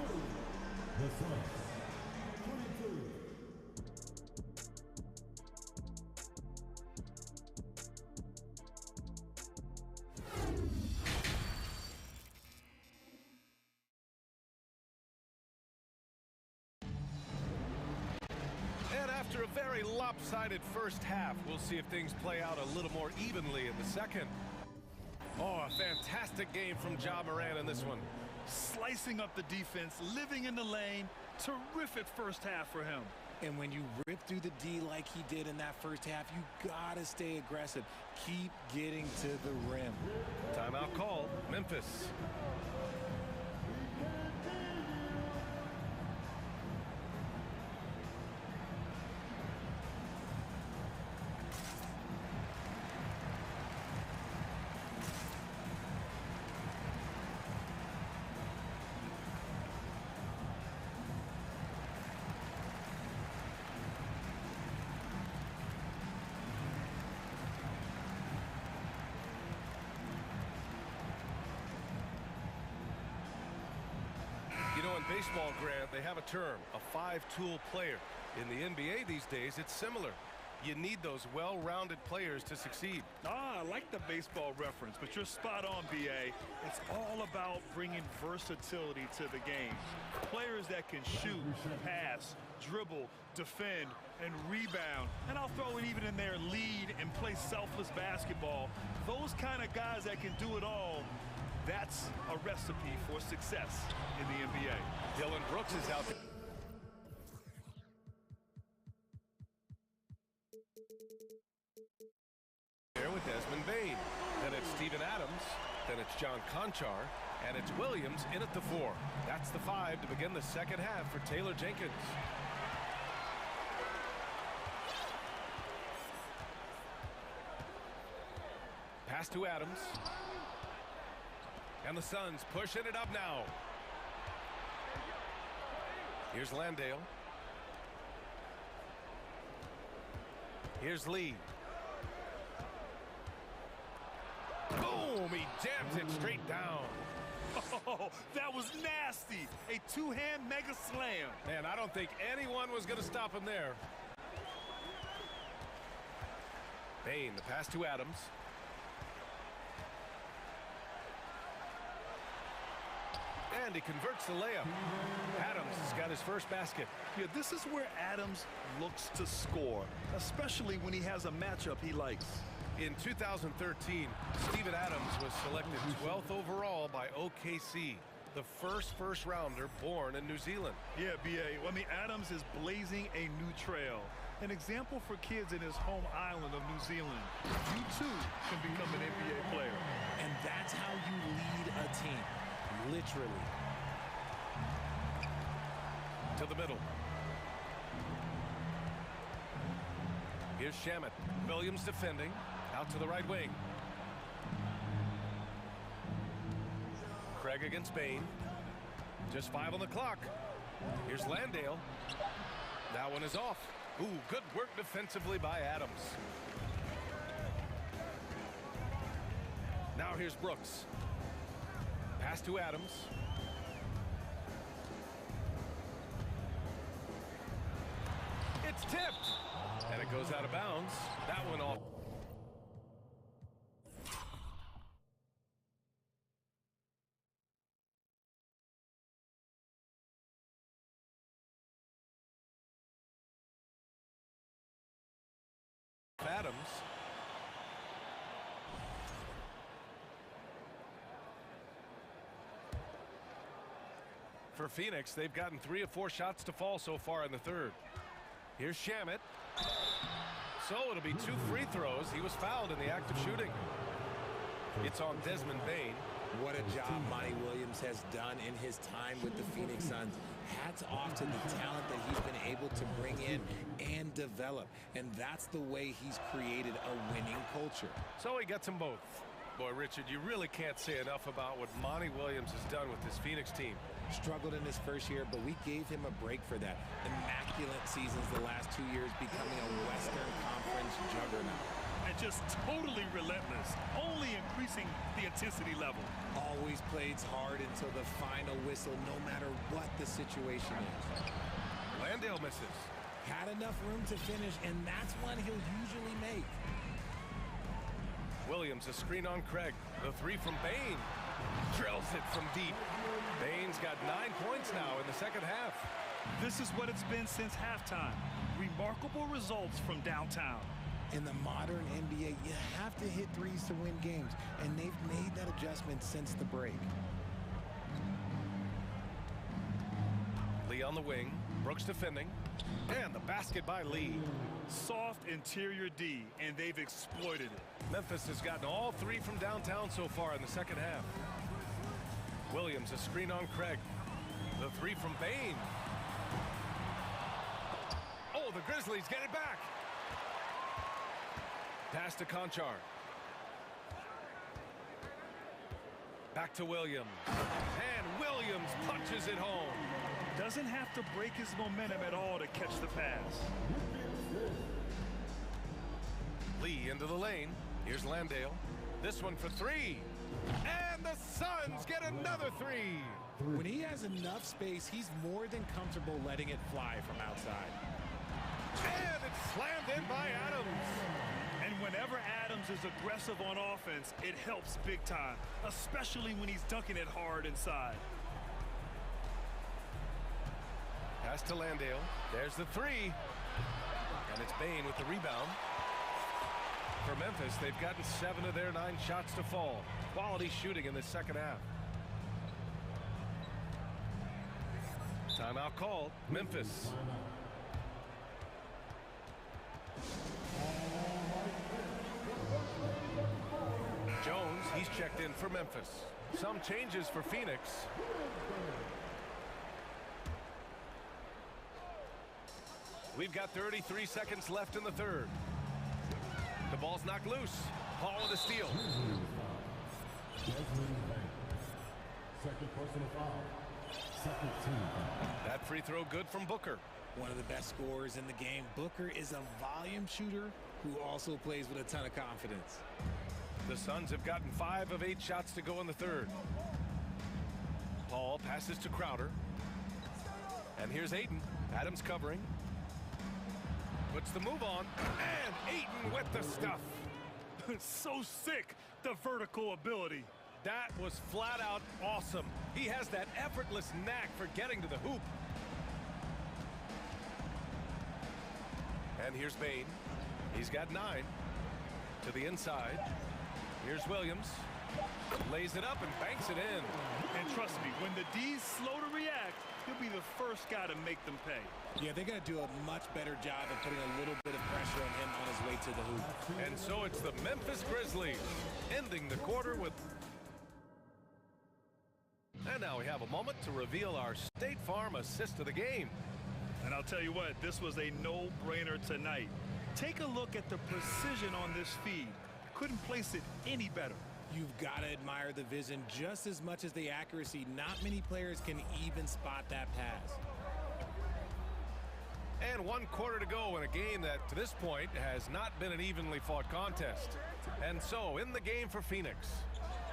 The Suns, 22. After a very lopsided first half, we'll see if things play out a little more evenly in the second. Oh, a fantastic game from Ja Morant in this one. Slicing up the defense, living in the lane. Terrific first half for him. And when you rip through the D like he did in that first half, you gotta stay aggressive. Keep getting to the rim. Timeout called, Memphis. Baseball, Grant, they have a term, a five-tool player. In the NBA these days, it's similar. You need those well-rounded players to succeed. I like the baseball reference, but you're spot on, B.A. It's all about bringing versatility to the game. Players that can shoot, pass, dribble, defend, and rebound. And I'll throw it even in there, lead and play selfless basketball. Those kind of guys that can do it all, that's a recipe for success in the NBA. Dylan Brooks is out there. There with Desmond Bain. Then it's Steven Adams. Then it's John Conchar. And it's Williams in at the 4. That's the 5 to begin the second half for Taylor Jenkins. Pass to Adams. And the Suns pushing it up now. Here's Landale. Here's Lee. Boom! He jams it straight down. Oh, that was nasty. A two-hand mega slam. Man, I don't think anyone was going to stop him there. Bain, the pass to Adams. And he converts the layup. Adams has got his first basket. Yeah, this is where Adams looks to score, especially when he has a matchup he likes. In 2013, Steven Adams was selected 12th overall by OKC, the first rounder born in New Zealand. Yeah, B.A. I mean, Adams is blazing a new trail. An example for kids in his home island of New Zealand. You, too, can become an NBA player. And that's how you lead a team. Literally. To the middle. Here's Shamet. Williams defending. Out to the right wing. Craig against Bain. Just 5 on the clock. Here's Landale. That one is off. Ooh, good work defensively by Adams. Now here's Brooks. Pass to Adams. It's tipped. And it goes out of bounds. That one off. Adams. For Phoenix, they've gotten 3 of 4 shots to fall so far in the third. Here's Shamet. So it'll be 2 free throws. He was fouled in the act of shooting. It's on Desmond Bain. What a job Monty Williams has done in his time with the Phoenix Suns. Hats off to the talent that he's been able to bring in and develop. And that's the way he's created a winning culture. So he gets them both. Boy, Richard, you really can't say enough about what Monty Williams has done with this Phoenix team. Struggled in his first year, but we gave him a break for that. Immaculate seasons the last 2 years, becoming a Western Conference juggernaut. And just totally relentless, only increasing the intensity level. Always plays hard until the final whistle, no matter what the situation is. Landale misses. Had enough room to finish, and that's one he'll usually make. Williams, a screen on Craig. The three from Bain. Drills it from deep. Bain's got 9 points now in the second half. This is what it's been since halftime. Remarkable results from downtown. In the modern NBA, you have to hit threes to win games, and they've made that adjustment since the break. Lee on the wing. Brooks defending. And the basket by Lee. Soft interior D, and they've exploited it. Memphis has gotten all three from downtown so far in the second half. Williams, a screen on Craig. The three from Bain. Oh, the Grizzlies get it back. Pass to Conchar. Back to Williams. And Williams punches it home. Doesn't have to break his momentum at all to catch the pass. Lee into the lane. Here's Landale. This one for three. And the Suns get another three. When he has enough space, he's more than comfortable letting it fly from outside. And it's slammed in by Adams. And whenever Adams is aggressive on offense, it helps big time, especially when he's dunking it hard inside. Pass to Landale. There's the three. And it's Bain with the rebound. For Memphis, they've gotten 7 of their 9 shots to fall. Quality shooting in the second half. Timeout called. Memphis. Jones, he's checked in for Memphis. Some changes for Phoenix. We've got 33 seconds left in the third. The ball's knocked loose. Paul with a steal. Second personal foul. Second team foul. That free throw good from Booker. One of the best scorers in the game. Booker is a volume shooter who also plays with a ton of confidence. The Suns have gotten 5 of 8 shots to go in the third. Paul passes to Crowder. And here's Ayton. Adams covering. Puts the move on. And Ayton with the stuff. So sick, the vertical ability. That was flat out awesome. He has that effortless knack for getting to the hoop. And here's Bain. He's got 9. To the inside. Here's Williams. Lays it up and banks it in. And trust me, when the D's slow to react, he'll be the first guy to make them pay. Yeah, they got to do a much better job of putting a little bit of pressure on him on his way to the hoop. And so it's the Memphis Grizzlies ending the quarter with... And now we have a moment to reveal our State Farm assist of the game. And I'll tell you what, this was a no-brainer tonight. Take a look at the precision on this feed. Couldn't place it any better. You've got to admire the vision just as much as the accuracy. Not many players can even spot that pass. And 1 quarter to go in a game that, to this point, has not been an evenly fought contest. And so, in the game for Phoenix,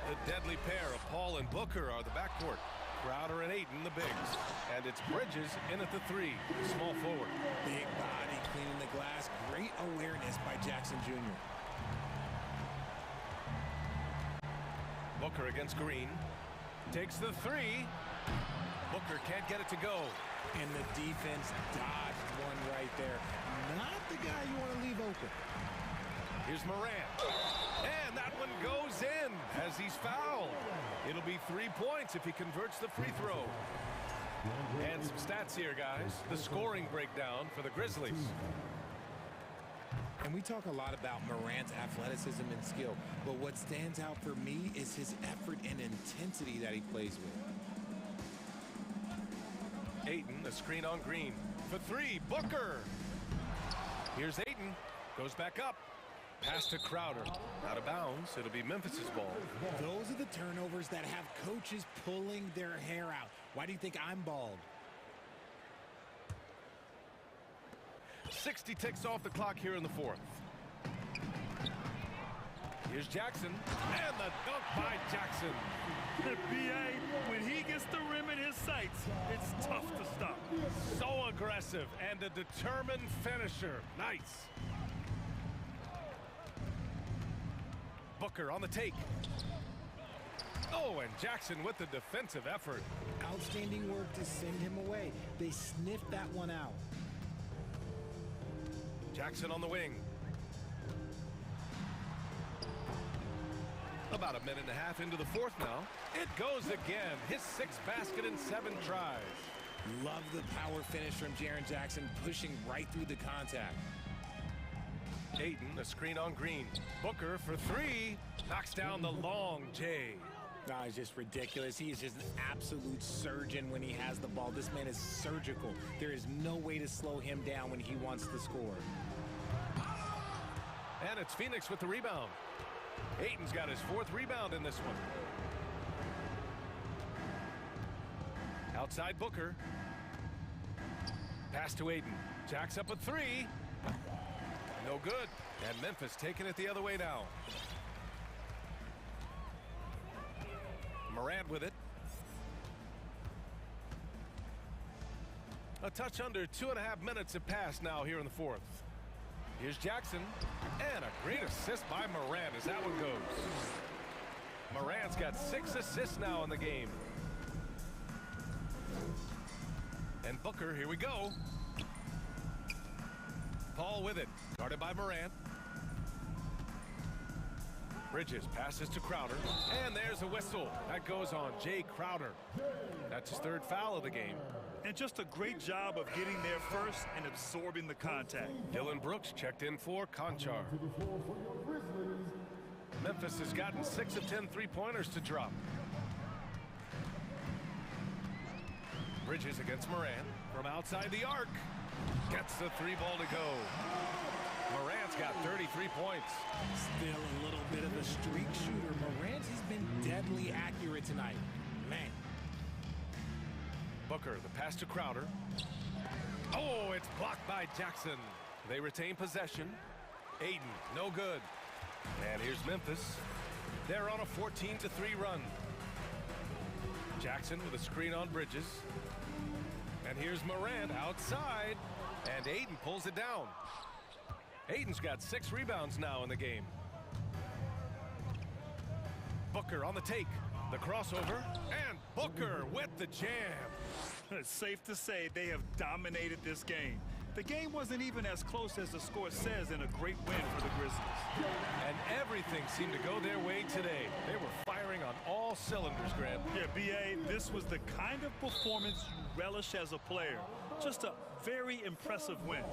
the deadly pair of Paul and Booker are the backcourt. Crowder and Ayton, the bigs. And it's Bridges in at the 3, small forward. Big body cleaning the glass. Great awareness by Jackson Jr. Booker against Green. Takes the 3. Booker can't get it to go. And the defense dodged one right there. Not the guy you want to leave open. Here's Morant. And that one goes in as he's fouled. It'll be 3 points if he converts the free throw. And some stats here, guys. The scoring breakdown for the Grizzlies. And we talk a lot about Morant's athleticism and skill, but what stands out for me is his effort and intensity that he plays with. Ayton, the screen on Green. For 3, Booker. Here's Ayton. Goes back up. Pass to Crowder. Out of bounds. It'll be Memphis's ball. Those are the turnovers that have coaches pulling their hair out. Why do you think I'm bald? 60 ticks off the clock here in the fourth. Here's Jackson, and the dunk by Jackson. The BA, when he gets the rim in his sights, it's tough to stop. So aggressive and a determined finisher. Nice. Booker on the take. Oh, and Jackson with the defensive effort. Outstanding work to send him away. They sniffed that one out. Jackson on the wing. About a minute and a half into the fourth now. It goes again. His 6th basket in 7 tries. Love the power finish from Jaren Jackson, pushing right through the contact. Ayton, a screen on Green. Booker for 3. Knocks down the long J. No, it's just ridiculous. He is just an absolute surgeon when he has the ball. This man is surgical. There is no way to slow him down when he wants to score. And it's Phoenix with the rebound. Ayton's got his 4th rebound in this one. Outside Booker. Pass to Ayton. Jacks up a 3. No good. And Memphis taking it the other way now. Morant with it. A touch under 2.5 minutes have passed now here in the fourth. Here's Jackson, and a great assist by Morant as that one goes. Morant's got 6 assists now in the game. And Booker, here we go. Paul with it, guarded by Morant. Bridges passes to Crowder, and there's a whistle. That goes on Jay Crowder. That's his 3rd foul of the game. And just a great job of getting there first and absorbing the contact. Dylan Brooks checked in for Conchar. Memphis has gotten 6 of 10 3-pointers to drop. Bridges against Morant from outside the arc. Gets the 3-ball to go. Morant's got 33 points. Still a little bit of a streak shooter. Morant has been deadly accurate tonight. Man. Booker, the pass to Crowder. Oh, it's blocked by Jackson. They retain possession. Ayton, no good. And here's Memphis. They're on a 14-3 run. Jackson with a screen on Bridges. And here's Morant outside. And Ayton pulls it down. Ayton's got 6 rebounds now in the game. Booker on the take. The crossover. And Booker with the jam. It's safe to say they have dominated this game. The game wasn't even as close as the score says in a great win for the Grizzlies. And everything seemed to go their way today. They were firing on all cylinders, Grant. Yeah, B.A., this was the kind of performance you relish as a player. Just a very impressive win.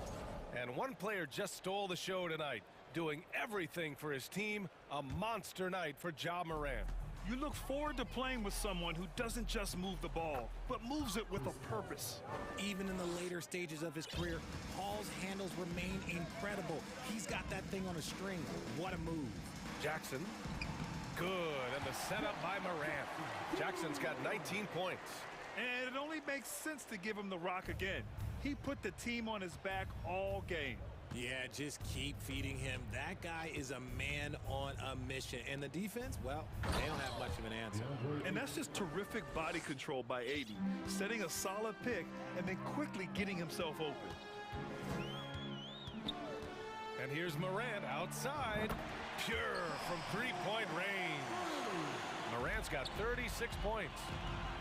And one player just stole the show tonight, doing everything for his team. A monster night for Ja Morant. You look forward to playing with someone who doesn't just move the ball, but moves it with a purpose. Even in the later stages of his career, Paul's handles remain incredible. He's got that thing on a string. What a move. Jackson. Good. And the setup by Morant. Jackson's got 19 points. And it only makes sense to give him the rock again. He put the team on his back all game. Yeah, just keep feeding him. That guy is a man on a mission. And the defense, well, they don't have much of an answer. And that's just terrific body control by Ayton, setting a solid pick and then quickly getting himself open. And here's Morant outside. Pure from 3-point range. Morant's got 36 points.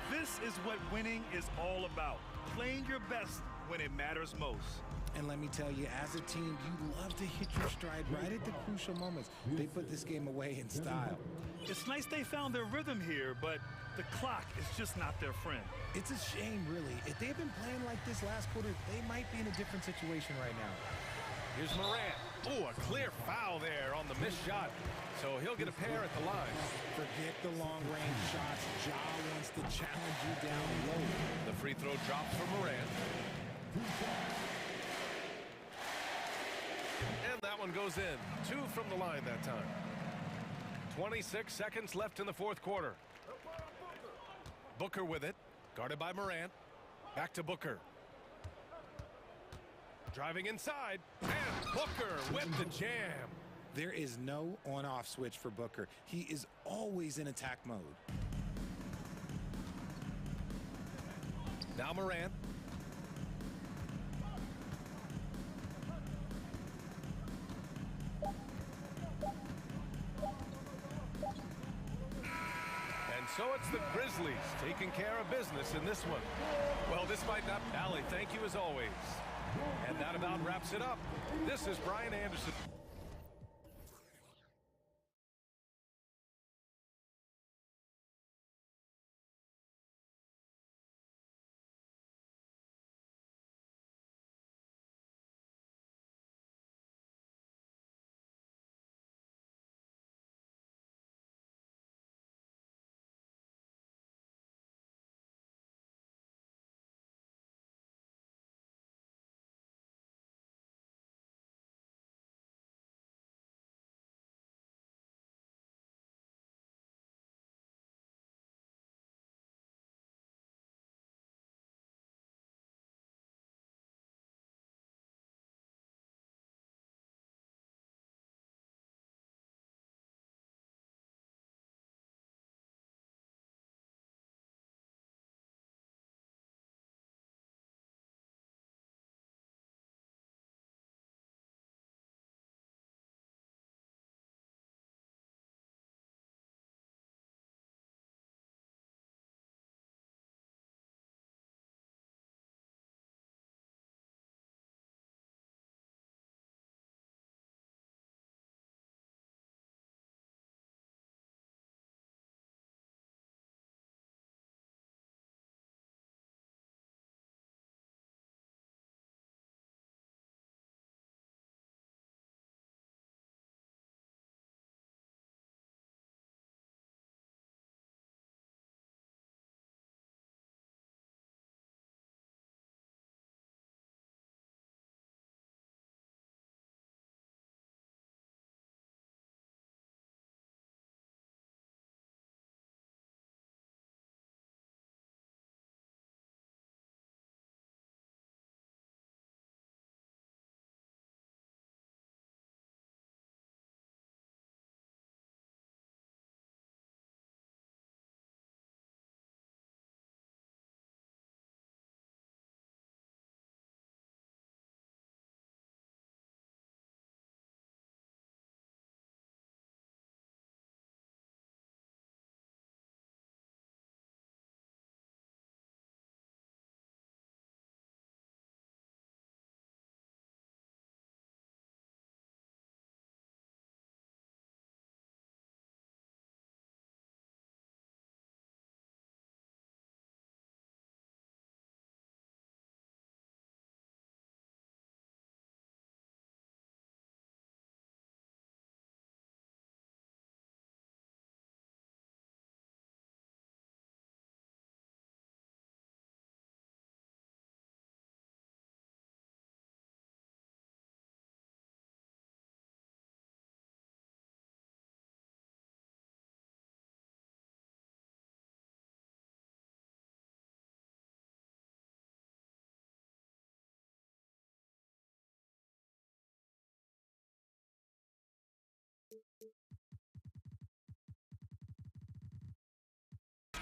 This is what winning is all about. Playing your best when it matters most. And let me tell you, as a team, you love to hit your stride right at the crucial moments. They put this game away in style. It's nice they found their rhythm here, but the clock is just not their friend. It's a shame, really. If they had been playing like this last quarter, they might be in a different situation right now. Here's Morant. Oh, a clear foul there on the missed shot. So he'll get a pair at the line. Forget the long-range shots. Ja wants to challenge you down low. The free throw drops for Morant. And that one goes in. 2 from the line that time. 26 seconds left in the fourth quarter. Booker with it. Guarded by Morant. Back to Booker. Driving inside. And Booker with the jam. There is no on-off switch for Booker. He is always in attack mode. Now Morant. And so it's the Grizzlies taking care of business in this one. Well, this might not... Allie, thank you as always. And that about wraps it up. This is Brian Anderson.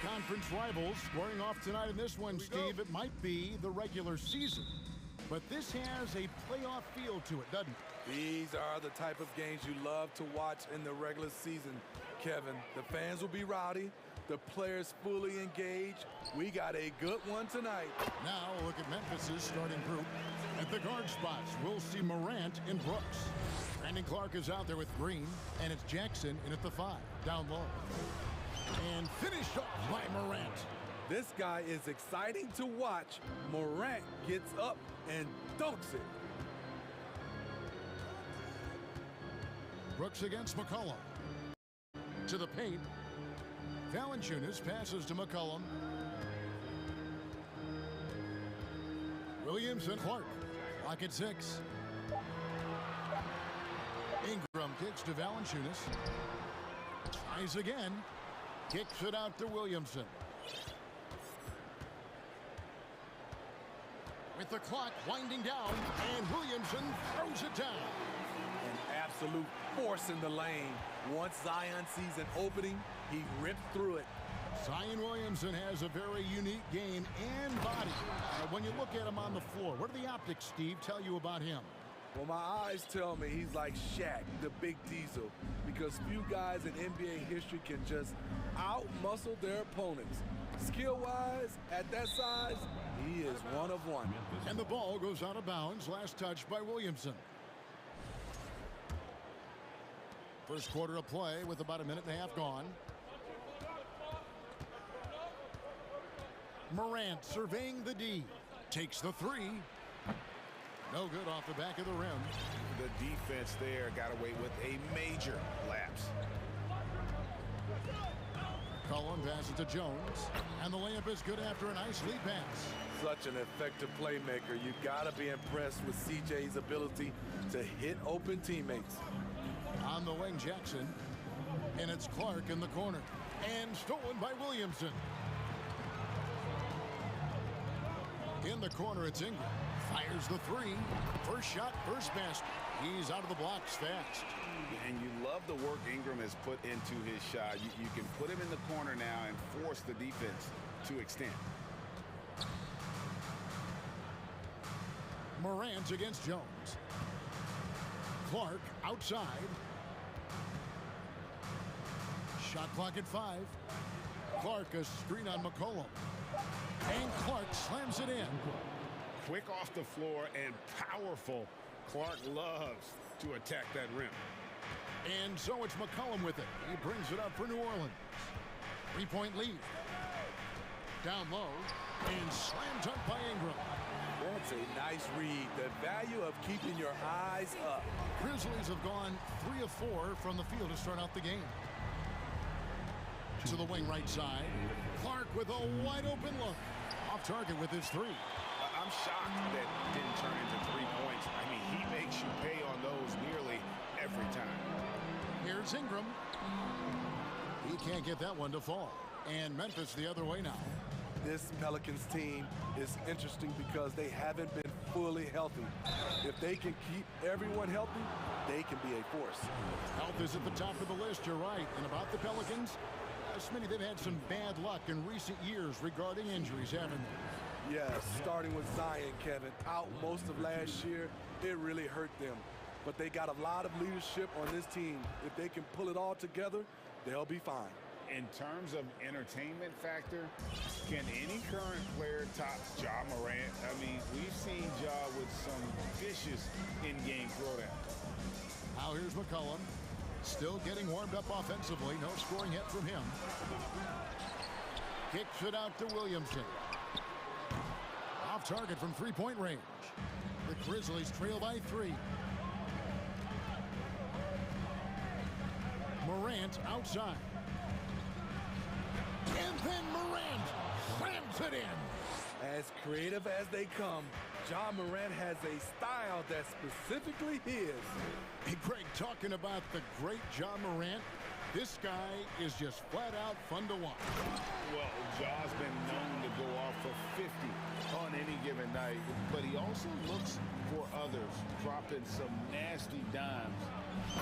Conference rivals squaring off tonight in this one, Steve. It might be the regular season, but this has a playoff feel to it, doesn't it? These are the type of games you love to watch in the regular season, Kevin. The fans will be rowdy, the players fully engaged. We got a good one tonight. Now a look at Memphis's starting group. At the guard spots, we'll see Morant and Brooks. Brandon Clark is out there with Green, and it's Jackson in at the 5, down low. And finished off by Morant. This guy is exciting to watch. Morant gets up and dunks it. Brooks against McCollum. To the paint. Valanciunas passes to McCollum. Williams and Clark. Lock at 6. Ingram kicks to Valanciunas. Tries again. Kicks it out to Williamson. With the clock winding down, and Williamson throws it down. An absolute force in the lane. Once Zion sees an opening, he rips through it. Zion Williamson has a very unique game and body. When you look at him on the floor, what do the optics, Steve, tell you about him? Well, my eyes tell me he's like Shaq, the big diesel, because few guys in NBA history can just out-muscle their opponents. Skill-wise, at that size, he is one of one. And the ball goes out of bounds, last touch by Williamson. First quarter of play with about a minute and a half gone. Morant surveying the D. Takes the three. No good off the back of the rim. The defense there got away with a major lapse. Cullen passes to Jones. And the layup is good after a nice lead pass. Such an effective playmaker. You gotta be impressed with CJ's ability to hit open teammates. On the wing, Jackson. And it's Clark in the corner. And stolen by Williamson. In the corner, it's Ingram. Fires the three. First shot, first basket. He's out of the blocks fast. And you love the work Ingram has put into his shot. You can put him in the corner now and force the defense to extend. Morant against Jones. Clark outside. Shot clock at 5. Clark a screen on McCollum. And Clark slams it in. Quick off the floor and powerful. Clark loves to attack that rim. And so it's McCollum with it. He brings it up for New Orleans. 3-point lead. Down low. And slam dunk by Ingram. That's a nice read. The value of keeping your eyes up. Grizzlies have gone 3 of 4 from the field to start out the game. To the wing right side. Clark with a wide open look. Off target with his three. I'm shocked that didn't turn into 3 points. I mean, he makes you pay on those nearly every time. Here's Ingram. He can't get that one to fall. And Memphis the other way now. This Pelicans team is interesting because they haven't been fully healthy. If they can keep everyone healthy, they can be a force. Health is at the top of the list, you're right. And about the Pelicans, Smitty, they've had some bad luck in recent years regarding injuries, haven't they? Yes, starting with Zion, Kevin, out most of last year, it really hurt them. But they got a lot of leadership on this team. If they can pull it all together, they'll be fine. In terms of entertainment factor, can any current player top Ja Morant? I mean, we've seen Ja with some vicious in-game throwdowns. Now here's McCollum. Still getting warmed up offensively. No scoring hit from him. Kicks it out to Williamson. Off target from three-point range. The Grizzlies trail by 3. Morant outside. And then Morant slams it in. As creative as they come, Ja Morant has a style that's specifically his. Hey, Greg, talking about the great Ja Morant, this guy is just flat out fun to watch. Well, Ja's been known to go off for 50 on any given night, but he also looks for others, dropping some nasty dimes.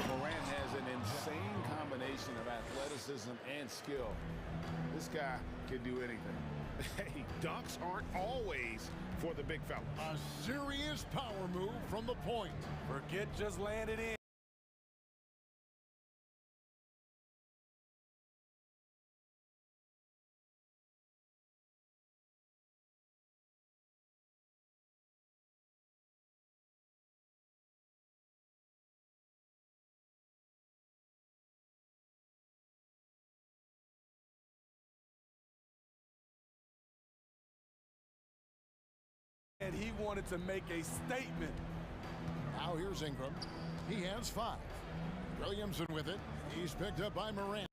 Morant has an insane combination of athleticism and skill. This guy can do anything. Hey, dunks aren't always for the big fella. A serious power move from the point. Forget just landing in. And he wanted to make a statement. Now here's Ingram. He has 5. Williamson with it. He's picked up by Morant.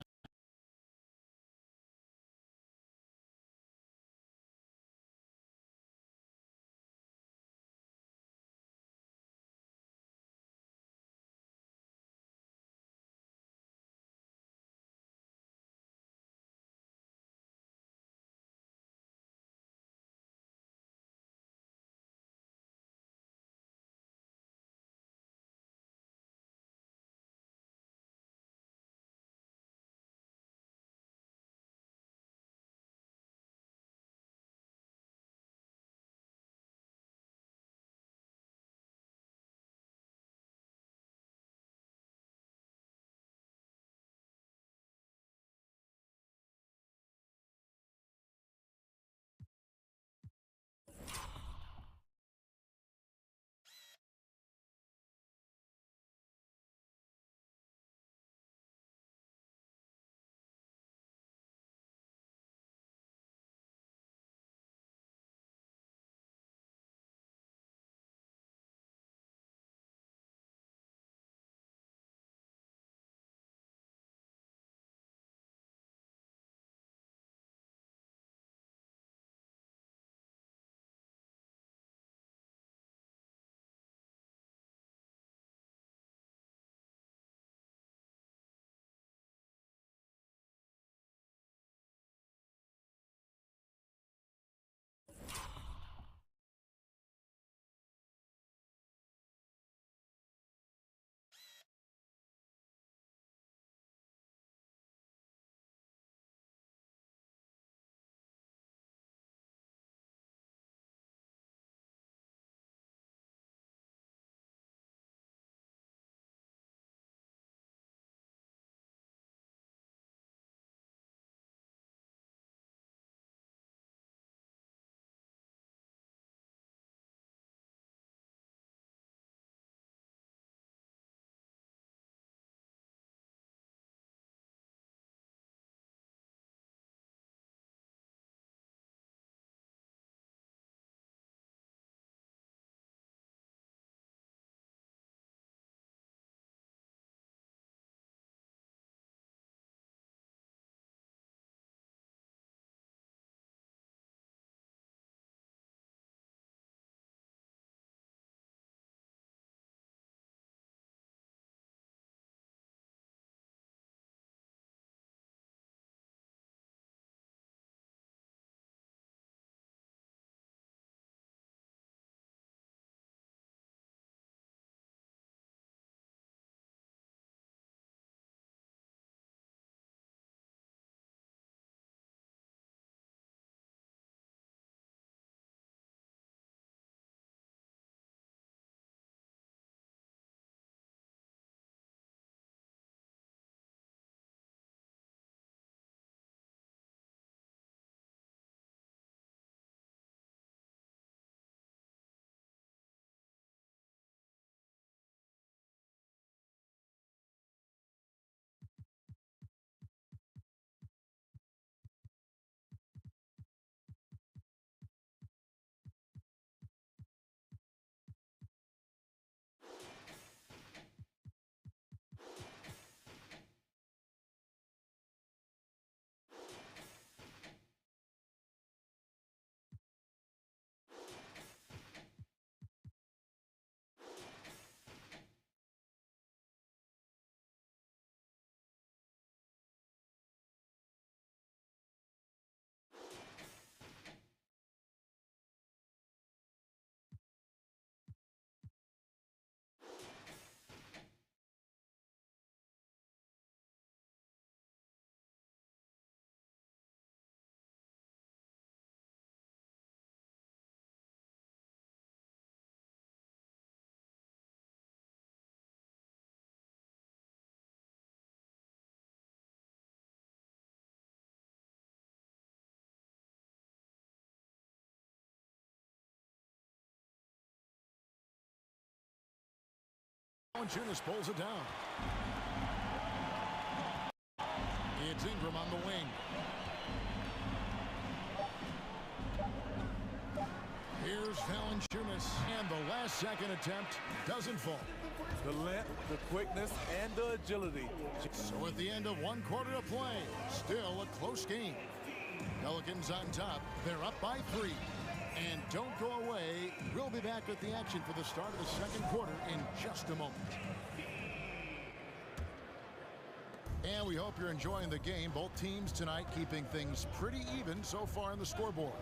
Valanciunas pulls it down. It's Ingram on the wing. Here's Valanciunas, and the last-second attempt doesn't fall. The length, the quickness, and the agility. So at the end of one quarter of play, still a close game. Pelicans on top. They're up by 3. And don't go away. We'll be back with the action for the start of the second quarter in just a moment. And we hope you're enjoying the game. Both teams tonight keeping things pretty even so far on the scoreboard.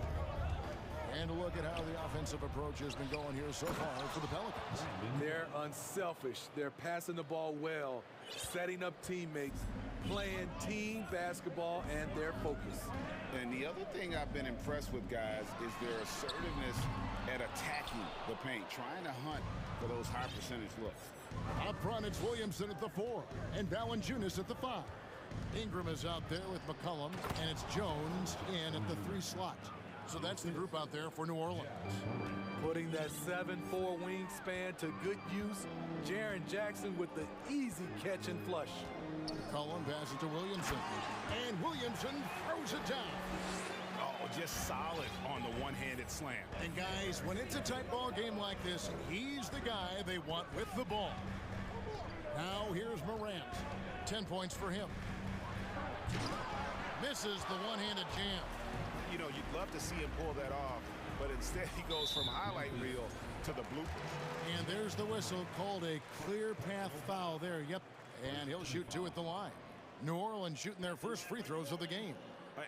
And a look at how the offensive approach has been going here so far for the Pelicans. They're unselfish. They're passing the ball well, setting up teammates, playing team basketball, and their focus. And the other thing I've been impressed with, guys, is their assertiveness at attacking the paint, trying to hunt for those high percentage looks. Up front, it's Williamson at the 4 and Valanciunas at the 5. Ingram is out there with McCollum, and it's Jones in at the 3 slot. So that's the group out there for New Orleans. Putting that 7'4" wingspan to good use, Jaren Jackson with the easy catch and flush. McCollum passes to Williamson, and Williamson throws it down. Oh, just solid on the one-handed slam. And guys, when it's a tight ball game like this, he's the guy they want with the ball. Now here's Morant. 10 points for him. Misses the one-handed jam. You know, you'd love to see him pull that off, but instead he goes from highlight reel to the bloopers. And there's the whistle, called a clear path foul there. Yep, and he'll shoot 2 at the line. New Orleans shooting their first free throws of the game.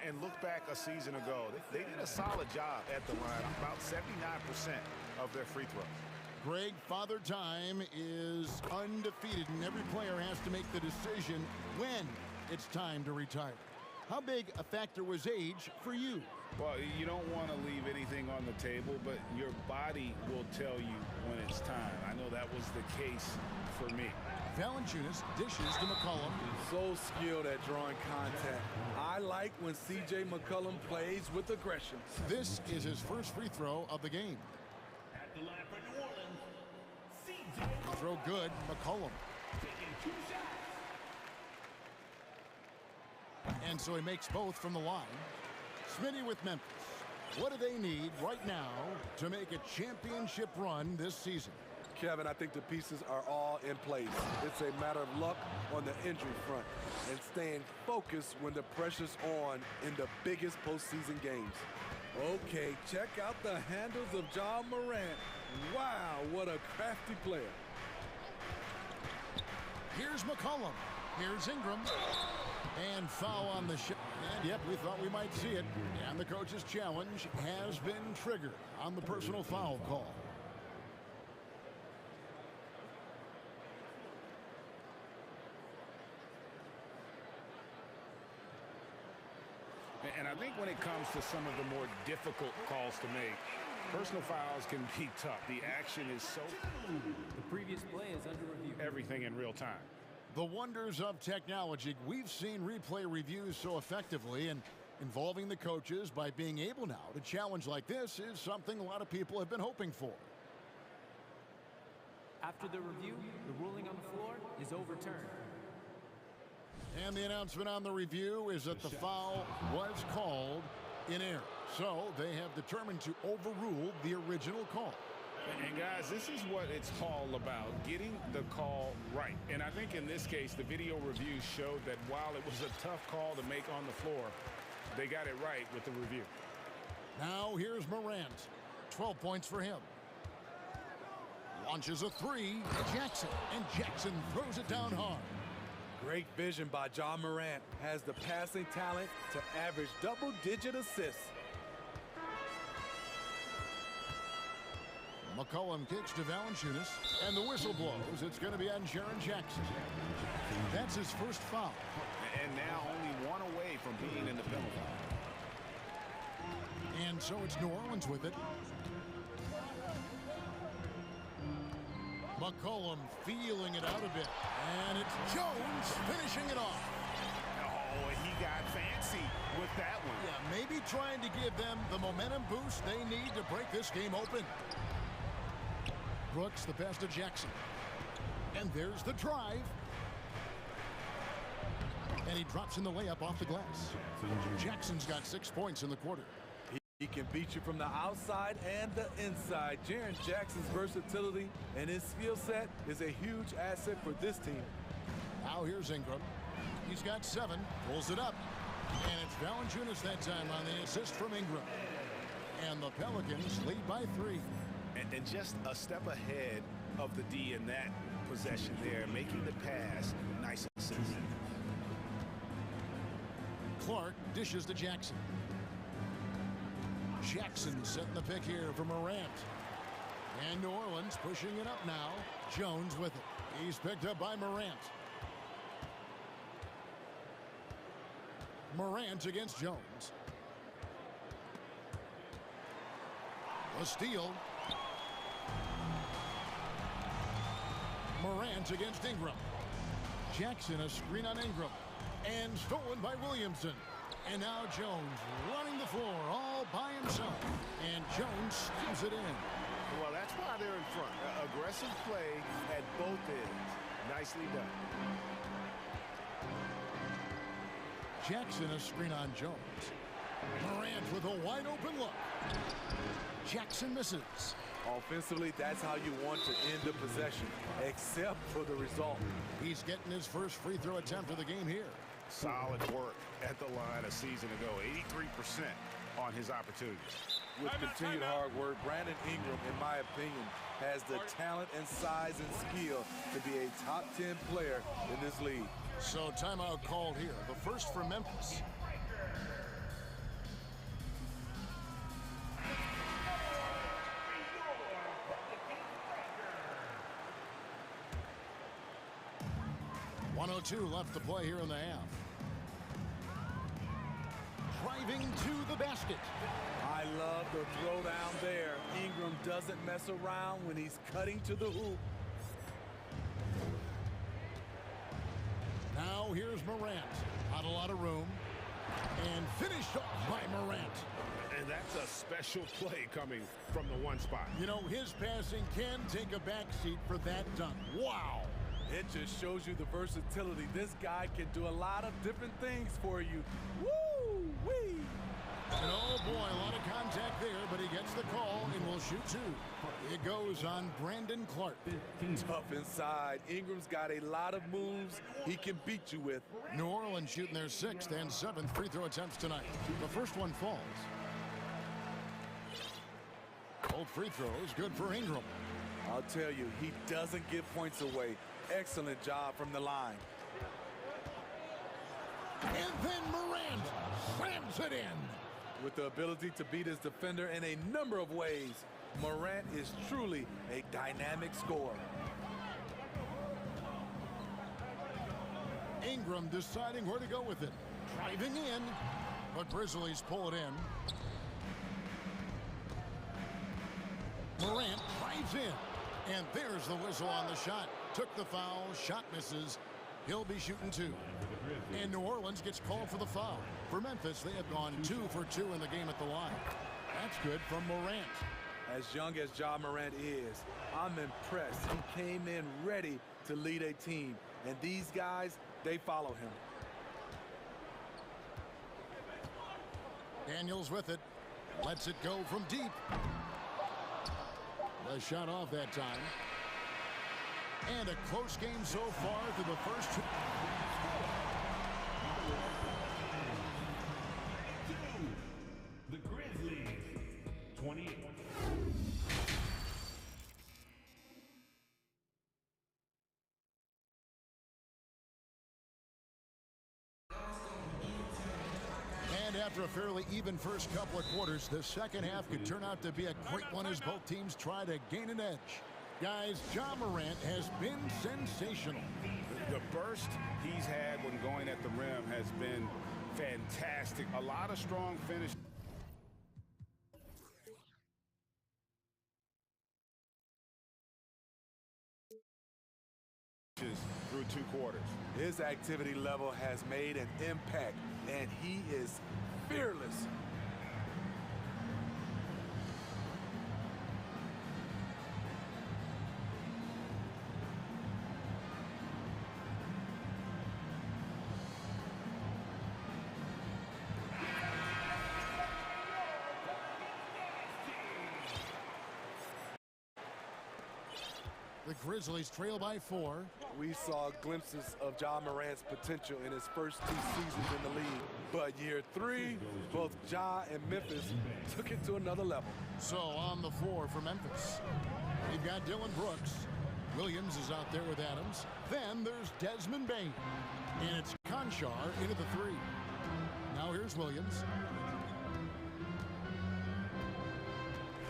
And look back a season ago, they did a solid job at the line, about 79% of their free throws. Greg, Father Time is undefeated, and every player has to make the decision when it's time to retire. How big a factor was age for you? Well, you don't want to leave anything on the table, but your body will tell you when it's time. I know that was the case for me. Valanciunas dishes to McCollum. So skilled at drawing contact. I like when C.J. McCollum plays with aggression. This is his first free throw of the game. At the line for New Orleans, C.J. Throw good, McCollum. taking 2 shots. And so he makes both from the line. Smitty with Memphis. What do they need right now to make a championship run this season? Kevin, I think the pieces are all in place. It's a matter of luck on the injury front and staying focused when the pressure's on in the biggest postseason games. Okay, check out the handles of John Morant. Wow, what a crafty player. Here's McCollum. Here's Ingram. And foul on the shot. And yep, we thought we might see it. And the coach's challenge has been triggered on the personal foul call. And I think when it comes to some of the more difficult calls to make, personal fouls can be tough. The action is so... The previous play is under review. Everything in real time. The wonders of technology. We've seen replay reviews so effectively, and involving the coaches by being able now to challenge like this is something a lot of people have been hoping for. After the review, the ruling on the floor is overturned. And the announcement on the review is that the foul was called in error. So they have determined to overrule the original call. And guys, this is what it's all about, getting the call right. And I think in this case, the video review showed that while it was a tough call to make on the floor, they got it right with the review. Now here's Morant. 12 points for him. Launches a 3. Jackson. And Jackson throws it down hard. Great vision by John Morant. Has the passing talent to average double-digit assists. McCollum kicks to Valanciunas, and the whistle blows. It's going to be on Jaren Jackson. That's his first foul. And now only one away from being in the penalty. And so it's New Orleans with it. McCollum feeling it out a bit. And it's Jones finishing it off. Oh, he got fancy with that one. Yeah, maybe trying to give them the momentum boost they need to break this game open. Brooks, the pass to Jackson. And there's the drive. And he drops in the layup off the glass. Jackson's got 6 points in the quarter. He can beat you from the outside and the inside. Jaren Jackson's versatility and his skill set is a huge asset for this team. Now here's Ingram. He's got 7, pulls it up. And it's Valanciunas that time on the assist from Ingram. And the Pelicans lead by 3. And just a step ahead of the D in that possession there, making the pass. Nice assist. Clark dishes to Jackson. Jackson setting the pick here for Morant. And New Orleans pushing it up now. Jones with it. He's picked up by Morant. Morant against Jones. A steal. Morant against Ingram. Jackson a screen on Ingram. And stolen by Williamson. And now Jones running the floor all by himself. And Jones steals it in. Well, that's why they're in front. Aggressive play at both ends. Nicely done. Jackson a screen on Jones. Morant with a wide open look. Jackson misses. Offensively, that's how you want to end the possession, except for the result. He's getting his first free throw attempt of the game here. Solid work at the line a season ago. 83% on his opportunities. With continued hard work, Brandon Ingram, in my opinion, has the talent and size and skill to be a top 10 player in this league. So timeout called here. The first for Memphis. .102 left to play here in the half. Driving to the basket. I love the throwdown there. Ingram doesn't mess around when he's cutting to the hoop. Now here's Morant. Not a lot of room. And finished off by Morant. And that's a special play coming from the one spot. You know, his passing can take a backseat for that dunk. Wow. It just shows you the versatility. This guy can do a lot of different things for you. Woo-wee! And oh boy, a lot of contact there, but he gets the call and will shoot 2. It goes on Brandon Clark. Tough inside. Ingram's got a lot of moves he can beat you with. New Orleans shooting their 6th and 7th free throw attempts tonight. The first one falls. Both free throws good for Ingram. I'll tell you, he doesn't give points away. Excellent job from the line. And then Morant slams it in. With the ability to beat his defender in a number of ways, Morant is truly a dynamic scorer. Ingram deciding where to go with it. Driving in, but Grizzlies pull it in. Morant drives in, and there's the whistle on the shot. Took the foul, shot misses. He'll be shooting 2. And New Orleans gets called for the foul. For Memphis, they have gone 2 for 2 in the game at the line. That's good from Morant. As young as Ja Morant is, I'm impressed. He came in ready to lead a team. And these guys, they follow him. Daniels with it. Lets it go from deep. The shot off that time. And a close game so far through the first 2. The Grizzlies, 28. And after a fairly even first couple of quarters, the second half could turn out to be a great one as both teams try to gain an edge. Guys, Ja Morant has been sensational. The burst he's had when going at the rim has been fantastic. A lot of strong finishes through 2 quarters. His activity level has made an impact, and he is fearless. The Grizzlies trail by 4. We saw glimpses of John Morant's potential in his first 2 seasons in the league. But year 3, both Ja and Memphis took it to another level. So on the floor for Memphis, we've got Dylan Brooks. Williams is out there with Adams. Then there's Desmond Bain. And it's Conchar into the 3. Now here's Williams.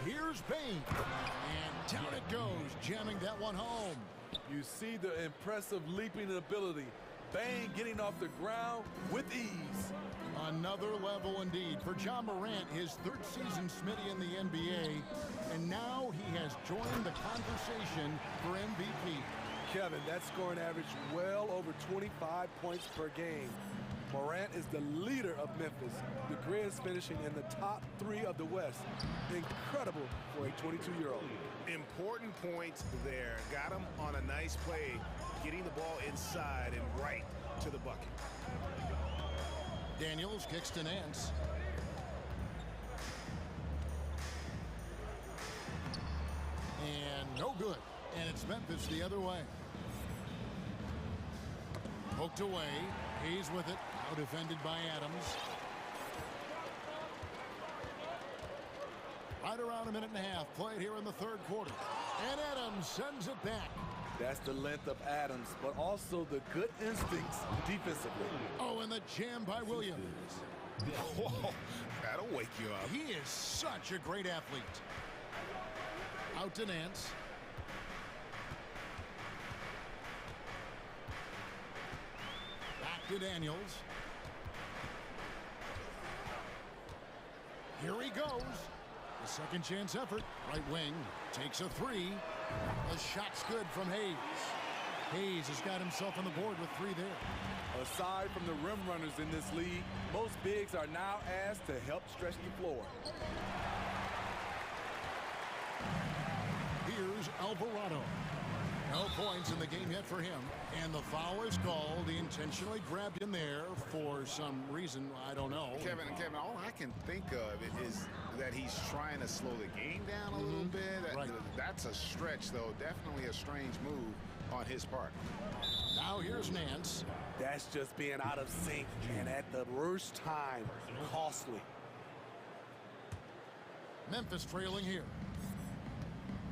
Here's Bain. And down it goes, jamming that one home. You see the impressive leaping ability. Bain getting off the ground with ease. Another level indeed for John Morant, his 3rd season Smitty in the NBA. And now he has joined the conversation for MVP. Kevin, that scoring average well over 25 points per game. Morant is the leader of Memphis. The Grizz finishing in the top 3 of the West. Incredible for a 22-year-old. Important points there. Got him on a nice play, getting the ball inside and right to the bucket. Daniels kicks to Nance. And no good. And it's Memphis the other way. Poked away. Hayes with it. Now defended by Adams. Right around a minute and a half played here in the 3rd quarter. And Adams sends it back. That's the length of Adams, but also the good instincts defensively. Oh, and the jam by Williams. Whoa, that'll wake you up. He is such a great athlete. Out to Nance. Back to Daniels. Here he goes. A second chance effort. Right wing takes a 3. The shot's good from Hayes. Hayes has got himself on the board with 3 there. Aside from the rim runners in this league, most bigs are now asked to help stretch the floor. Here's Alvarado. No points in the game yet for him. And the foul is called. He intentionally grabbed him there for some reason. I don't know. Kevin, all I can think of is that he's trying to slow the game down a little bit. Right. That's a stretch, though. Definitely a strange move on his part. Now here's Nance. That's just being out of sync and at the worst time. Costly. Memphis trailing here.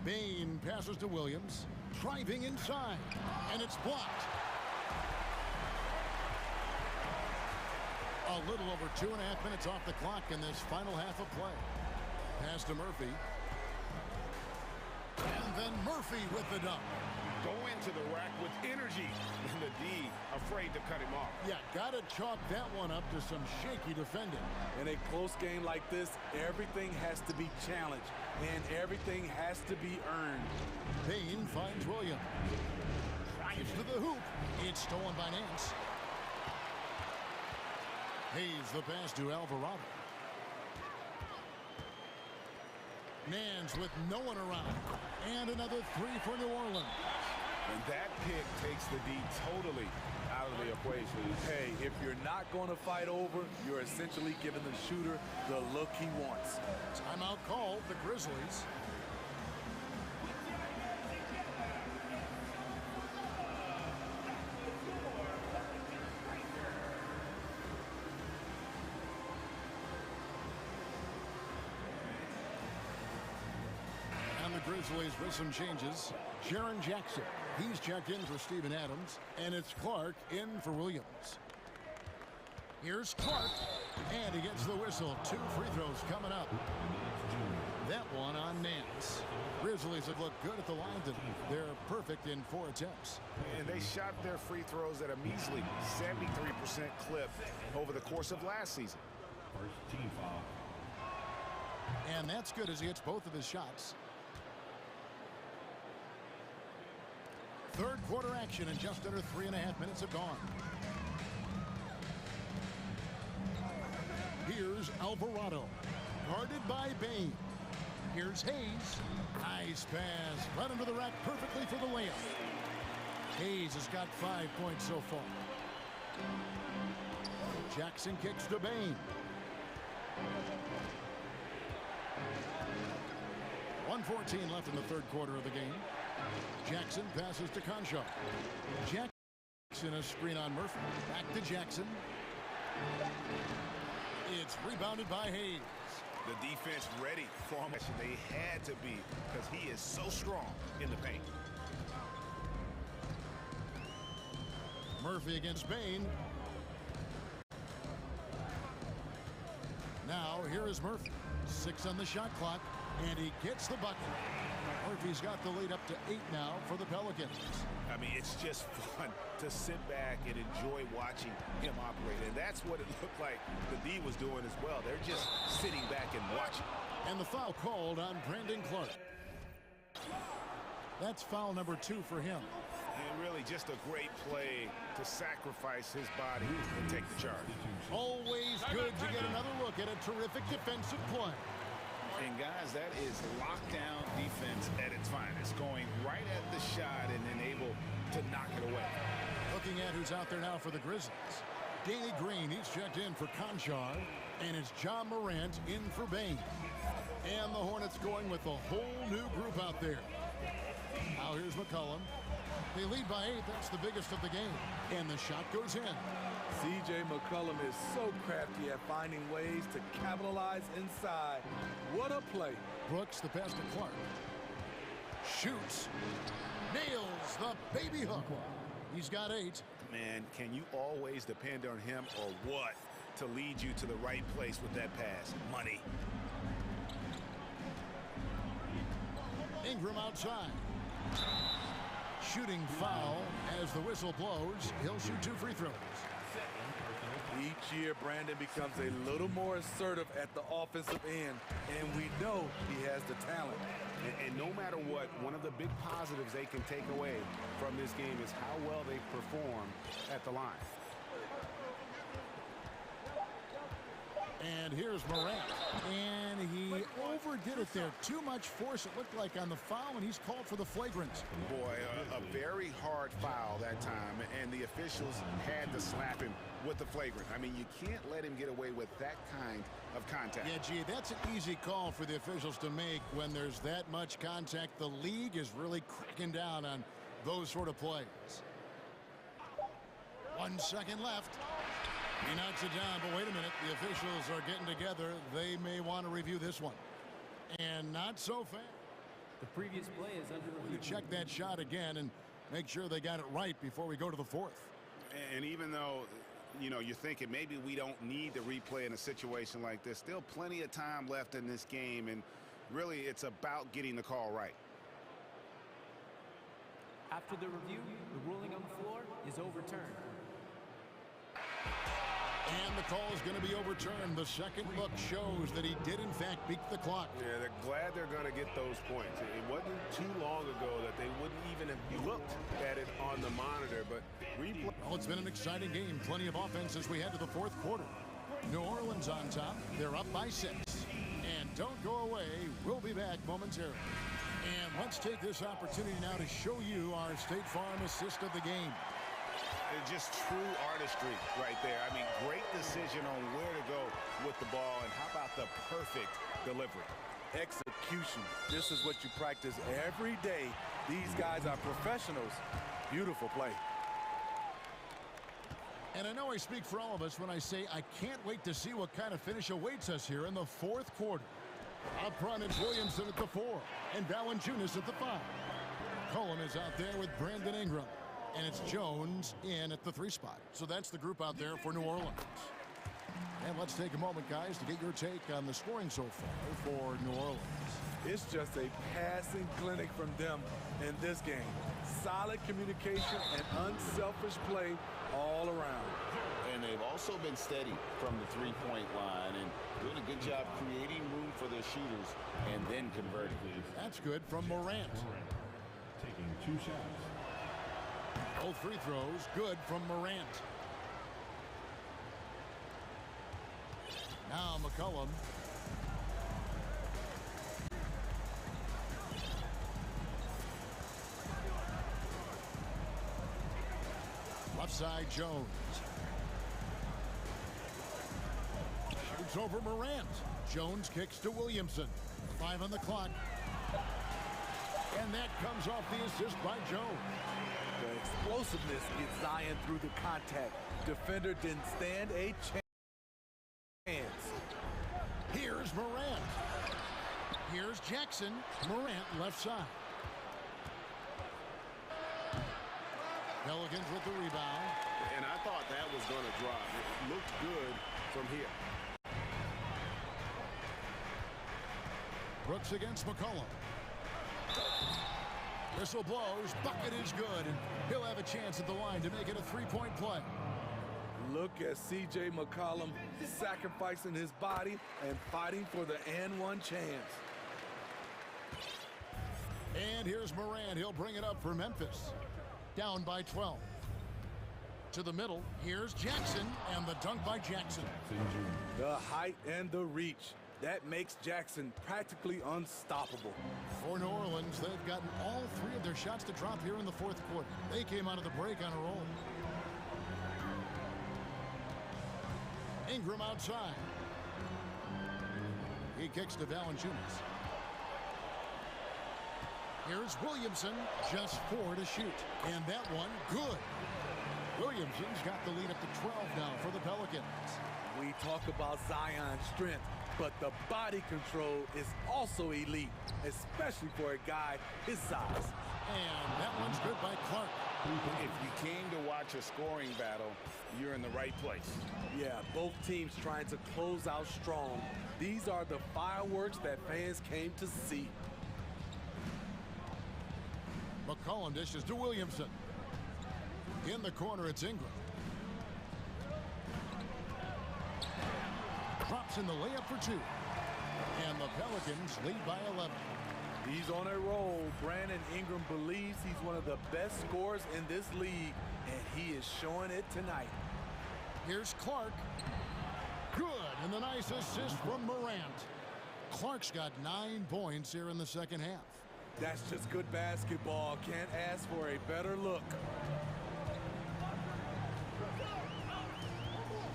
Bain passes to Williams. Driving inside. And it's blocked. A little over 2.5 minutes off the clock in this final half of play. Pass to Murphy. And then Murphy with the dunk. Go into the rack with energy. And the D afraid to cut him off. Yeah, got to chalk that one up to some shaky defending. In a close game like this, everything has to be challenged. And everything has to be earned. Bain finds Williams. Drives to the hoop. It's stolen by Nance. Hayes the pass to Alvarado. Nance with no one around. And another 3 for New Orleans. And that pick takes the D totally out of the equation. Hey, if you're not going to fight over, you're essentially giving the shooter the look he wants. Timeout called, the Grizzlies. And the Grizzlies with some changes. Jaren Jackson, he's checked in for Steven Adams, and it's Clark in for Williams. Here's Clark, and he gets the whistle. 2 free throws coming up. That one on Nance. Grizzlies have looked good at the line today. They're perfect in 4 attempts. And they shot their free throws at a measly 73% clip over the course of last season. First team foul. And that's good as he hits both of his shots. 3rd quarter action, and just under 3.5 minutes have gone. Here's Alvarado, guarded by Bain. Here's Hayes. Nice pass, right under the rack perfectly for the layup. Hayes has got 5 points so far. Jackson kicks to Bain. 1:14 left in the 3rd quarter of the game. Jackson passes to Concho. Jackson a screen on Murphy. Back to Jackson. It's rebounded by Hayes. The defense ready for him. They had to be because he is so strong in the paint. Murphy against Bain. Now here is Murphy. 6 on the shot clock, and he gets the bucket. Murphy's got the lead up to 8 now for the Pelicans. I mean, it's just fun to sit back and enjoy watching him operate. And that's what it looked like the D was doing as well. They're just sitting back and watching. And the foul called on Brandon Clark. That's foul number 2 for him. And really just a great play to sacrifice his body and take the charge. Always good to get another look at a terrific defensive play. And guys, that is lockdown defense at its finest, going right at the shot and then able to knock it away. Looking at who's out there now for the Grizzlies. Danny Green, he's checked in for Conchar, and it's John Morant in for Bain. And the Hornets going with a whole new group out there. Now here's McCollum. They lead by 8. That's the biggest of the game. And the shot goes in. C.J. McCollum is so crafty at finding ways to capitalize inside. What a play. Brooks, the pass to Clark. Shoots. Nails the baby hook. He's got 8. Man, can you always depend on him or what to lead you to the right place with that pass? Money. Ingram outside. Shooting foul as the whistle blows. He'll shoot 2 free throws. Each year, Brandon becomes a little more assertive at the offensive end, and we know he has the talent. And no matter what, one of the big positives they can take away from this game is how well they perform at the line. And here's Morant. And he overdid it there. Too much force, it looked like, on the foul, and he's called for the flagrant. Boy, a very hard foul that time, and the officials had to slap him with the flagrant. I mean, you can't let him get away with that kind of contact. Yeah, gee, that's an easy call for the officials to make when there's that much contact. The league is really cracking down on those sort of plays. 1 second left. He knocks it down, but wait a minute. The officials are getting together. They may want to review this one. And not so fast. The previous play is under review. Check that shot again and make sure they got it right before we go to the 4th. And even though, you know, you're thinking maybe we don't need to replay in a situation like this, still plenty of time left in this game, and really it's about getting the call right. After the review, the ruling on the floor is overturned. And the call is going to be overturned. The second look shows that he did, in fact, beat the clock. Yeah, they're glad they're going to get those points. It wasn't too long ago that they wouldn't even have looked at it on the monitor, but replay. Well, it's been an exciting game. Plenty of offense as we head to the 4th quarter. New Orleans on top. They're up by 6. And don't go away. We'll be back momentarily. And let's take this opportunity now to show you our State Farm assist of the game. Just true artistry right there. I mean, great decision on where to go with the ball, and how about the perfect delivery? Execution. This is what you practice every day. These guys are professionals. Beautiful play. And I know I speak for all of us when I say I can't wait to see what kind of finish awaits us here in the 4th quarter. Up front, it's Williamson at the 4, and Valanciunas at the 5. Cullen is out there with Brandon Ingram. And it's Jones in at the 3 spot. So that's the group out there for New Orleans. And let's take a moment, guys, to get your take on the scoring so far for New Orleans. It's just a passing clinic from them in this game. Solid communication and unselfish play all around. And they've also been steady from the three-point line and doing a good job creating room for their shooters and then converting. That's good from Morant. Taking 2 shots. Both free throws good from Morant. Now McCollum. Left side Jones. Shoots over Morant. Jones kicks to Williamson. 5 on the clock. And And that comes off the assist by Jones. The explosiveness gets Zion through the contact. Defender didn't stand a chance. Here's Morant. Here's Jackson. Morant left side. Pelicans with the rebound. And I thought that was going to drop. It looked good from here. Brooks against McCollum. Whistle blows. Bucket is good. And he'll have a chance at the line to make it a three-point play. Look at C.J. McCollum sacrificing his body and fighting for the and one chance. And here's Morant. He'll bring it up for Memphis. Down by 12. To the middle. Here's Jackson. And the dunk by Jackson. The height and the reach. That makes Jackson practically unstoppable. For New Orleans, they've gotten all three of their shots to drop here in the fourth quarter. They came out of the break on a roll. Ingram outside. He kicks to Valanciunas. Here's Williamson, just 4 to shoot. And that one, good. Williamson's got the lead up to 12 now for the Pelicans. We talk about Zion's strength, but the body control is also elite, especially for a guy his size. And that one's good by Clark. If you came to watch a scoring battle, you're in the right place. Yeah, both teams trying to close out strong. These are the fireworks that fans came to see. McCollum dishes to Williamson. In the corner, it's Ingram. Drops in the layup for 2. And the Pelicans lead by 11. He's on a roll. Brandon Ingram believes he's one of the best scorers in this league, and he is showing it tonight. Here's Clark. Good, and the nice assist from Morant. Clark's got 9 points here in the second half. That's just good basketball. Can't ask for a better look.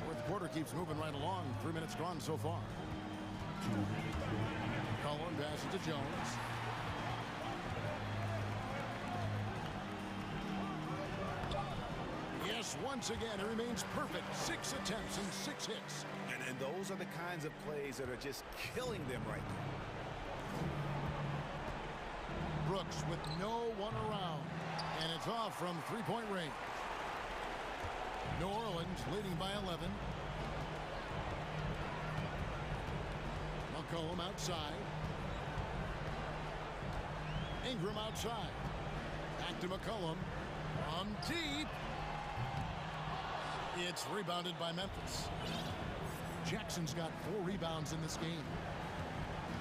Fourth quarter keeps moving right along. 3 minutes gone so far. Cullen passes to Jones. Yes, once again, it remains perfect. 6 attempts and 6 hits. And those are the kinds of plays that are just killing them right now. Brooks with no one around. And it's off from three-point range. New Orleans leading by 11. McCollum outside. Ingram outside. Back to McCollum. From deep. It's rebounded by Memphis. Jackson's got 4 rebounds in this game.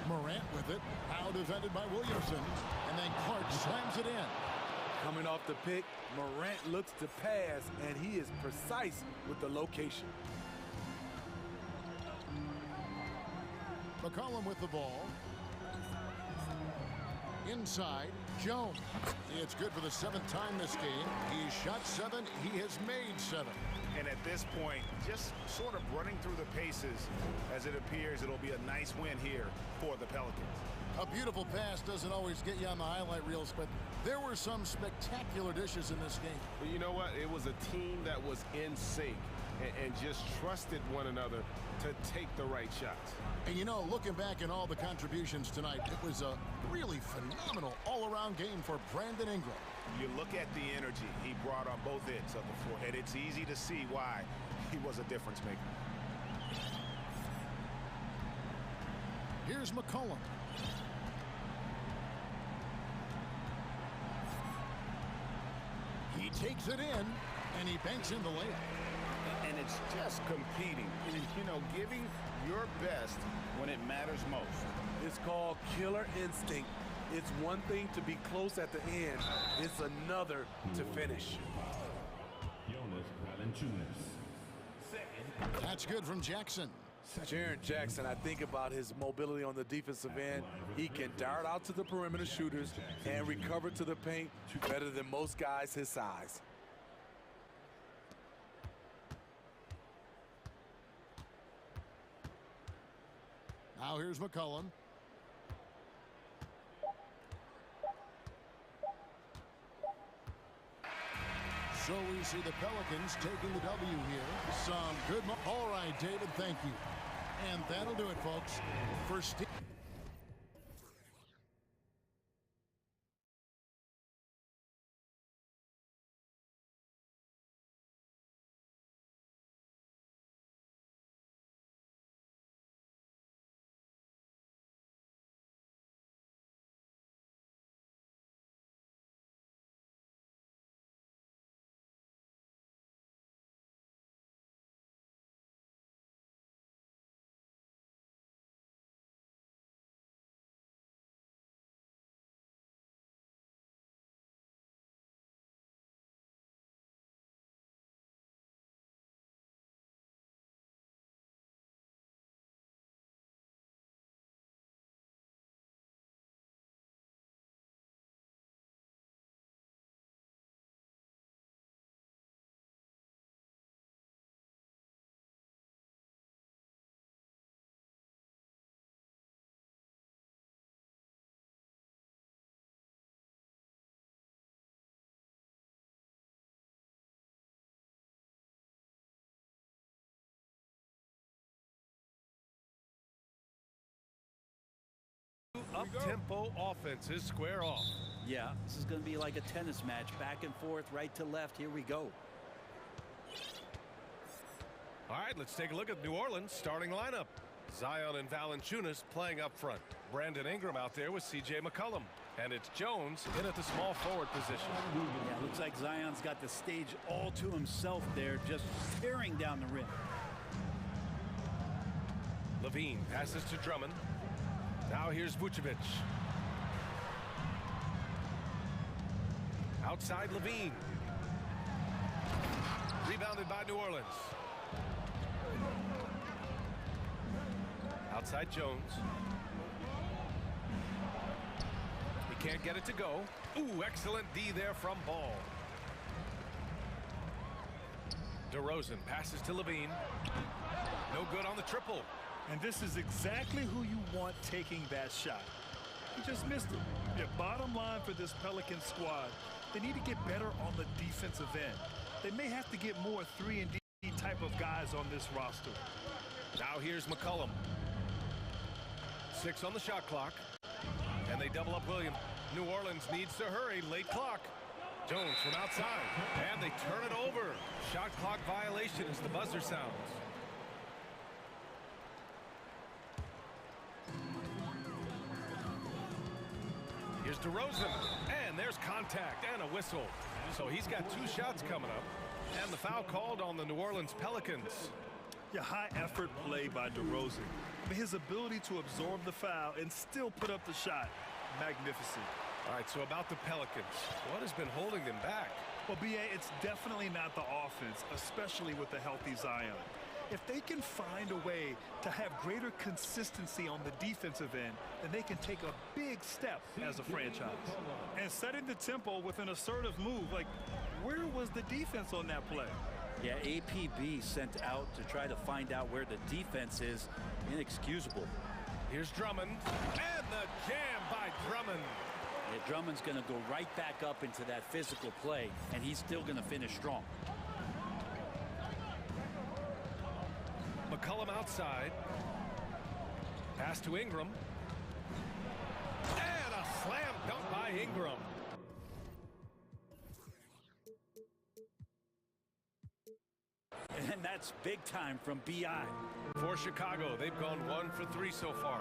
Morant with it. Now defended by Williamson. And then Clark slams it in. Coming off the pick, Morant looks to pass, and he is precise with the location. McCollum with the ball. Inside, Jones. It's good for the 7th time this game. He's shot 7. He has made 7. And at this point, just sort of running through the paces, as it appears it'll be a nice win here for the Pelicans. A beautiful pass doesn't always get you on the highlight reels, but there were some spectacular dishes in this game. But you know what? It was a team that was in sync and just trusted one another to take the right shots. And you know, looking back at all the contributions tonight, it was a really phenomenal all-around game for Brandon Ingram. You look at the energy he brought on both ends of the floor, and it's easy to see why he was a difference maker. Here's McCollum. He takes it in, and he banks in the layup. And it's just competing, you know, giving your best when it matters most. It's called killer instinct. It's one thing to be close at the end. It's another to finish. That's good from Jackson. Jaren Jackson, I think about his mobility on the defensive end. He can dart out to the perimeter shooters and recover to the paint better than most guys his size. Now here's McCollum. So we see the Pelicans taking the W here. Some good. All right, David, thank you. And that'll do it, folks. For Steve. Up-tempo offenses square off. Yeah, this is going to be like a tennis match, back and forth, right to left. Here we go. All right, let's take a look at New Orleans' starting lineup. Zion and Valanciunas playing up front. Brandon Ingram out there with C.J. McCollum. And it's Jones in at the small forward position. Yeah, looks like Zion's got the stage all to himself there, just tearing down the rim. Levine passes to Drummond. Now here's Vucevic. Outside Levine. Rebounded by New Orleans. Outside Jones. He can't get it to go. Ooh, excellent D there from Ball. DeRozan passes to Levine. No good on the triple. And this is exactly who you want taking that shot. He just missed it. Yeah, bottom line for this Pelican squad, they need to get better on the defensive end. They may have to get more 3-and-D type of guys on this roster. Now here's McCollum. 6 on the shot clock. And they double up Williams. New Orleans needs to hurry. Late clock. Jones from outside. And they turn it over. Shot clock violation as the buzzer sounds. Here's DeRozan, and there's contact and a whistle. So he's got 2 shots coming up, and the foul called on the New Orleans Pelicans. Yeah, high effort play by DeRozan. I mean, his ability to absorb the foul and still put up the shot, magnificent. All right, so about the Pelicans, what has been holding them back? Well, B.A., it's definitely not the offense, especially with the healthy Zion. If they can find a way to have greater consistency on the defensive end, then they can take a big step as a franchise. And setting the tempo with an assertive move, like, where was the defense on that play? Yeah, APB sent out to try to find out where the defense is. Inexcusable. Here's Drummond, and the jam by Drummond. Yeah, Drummond's going to go right back up into that physical play, and he's still going to finish strong. McCollum outside. Pass to Ingram. And a slam dunk by Ingram. And that's big time from B.I. For Chicago, they've gone 1 for 3 so far.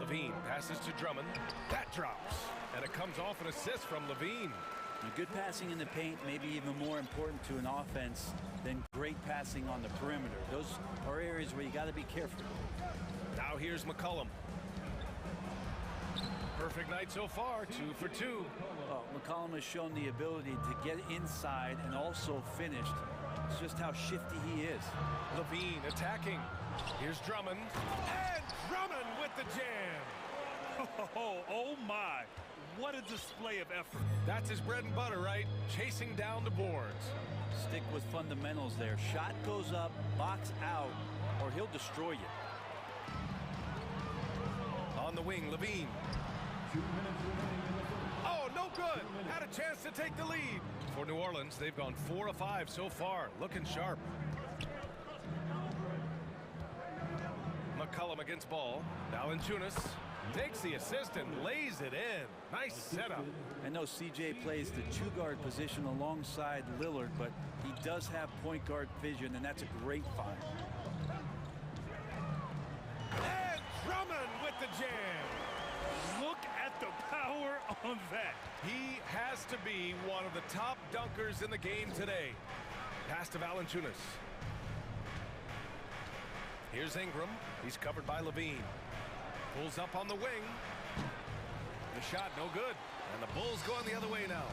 Levine passes to Drummond. That drops. And it comes off an assist from Levine. Good passing in the paint may be even more important to an offense than great passing on the perimeter. Those are areas where you got to be careful. Now here's McCollum. Perfect night so far, 2 for 2. Well, McCollum has shown the ability to get inside and also finished. It's just how shifty he is. Levine attacking. Here's Drummond. And Drummond with the jam. Oh my. What a display of effort. That's his bread and butter, right? Chasing down the boards. Stick with fundamentals there. Shot goes up, box out, or he'll destroy you. On the wing, Levine. Oh, no Good. Had a chance to take the lead. For New Orleans, they've gone 4 of 5 so far. Looking sharp. McCollum against ball. Valanciunas takes the assist and lays it in. Nice setup. I know CJ plays the 2-guard position alongside Lillard, but he does have point guard vision, and that's a great find. And Drummond with the jam. Look at the power on that. He has to be one of the top dunkers in the game today. Pass to Valanciunas. Here's Ingram. He's covered by Levine. Pulls up on the wing. The shot no good. And the Bulls going the other way now.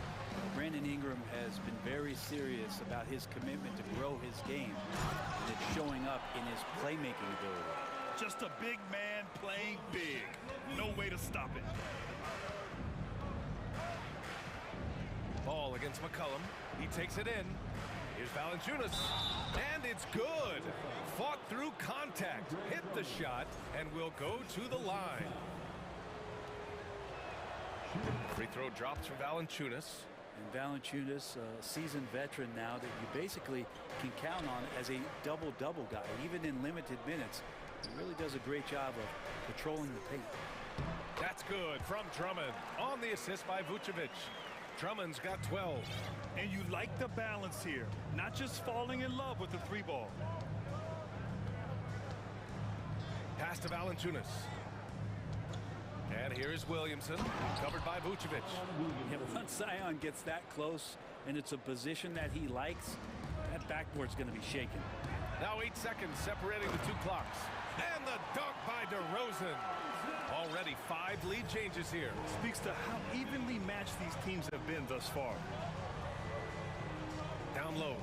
Brandon Ingram has been very serious about his commitment to grow his game. And it's showing up in his playmaking ability. Just a big man playing big. No way to stop it. Ball against McCollum. He takes it in. Here's Valanciunas. And it's good. Fought through contact. Hit the shot and will go to the line. Free throw drops for Valanciunas. And Valanciunas, a seasoned veteran now that you basically can count on as a double-double guy. Even in limited minutes, he really does a great job of patrolling the paint. That's good from Drummond on the assist by Vucevic. Drummond's got 12. And you like the balance here, not just falling in love with the 3-ball. Pass to Valanciunas. And here is Williamson, covered by Vucevic. Yeah, once Zion gets that close, and it's a position that he likes, that backboard's going to be shaken. Now 8 seconds separating the 2 clocks. And the dunk by DeRozan. Already 5 lead changes here. Speaks to how evenly matched these teams have been thus far. Down low.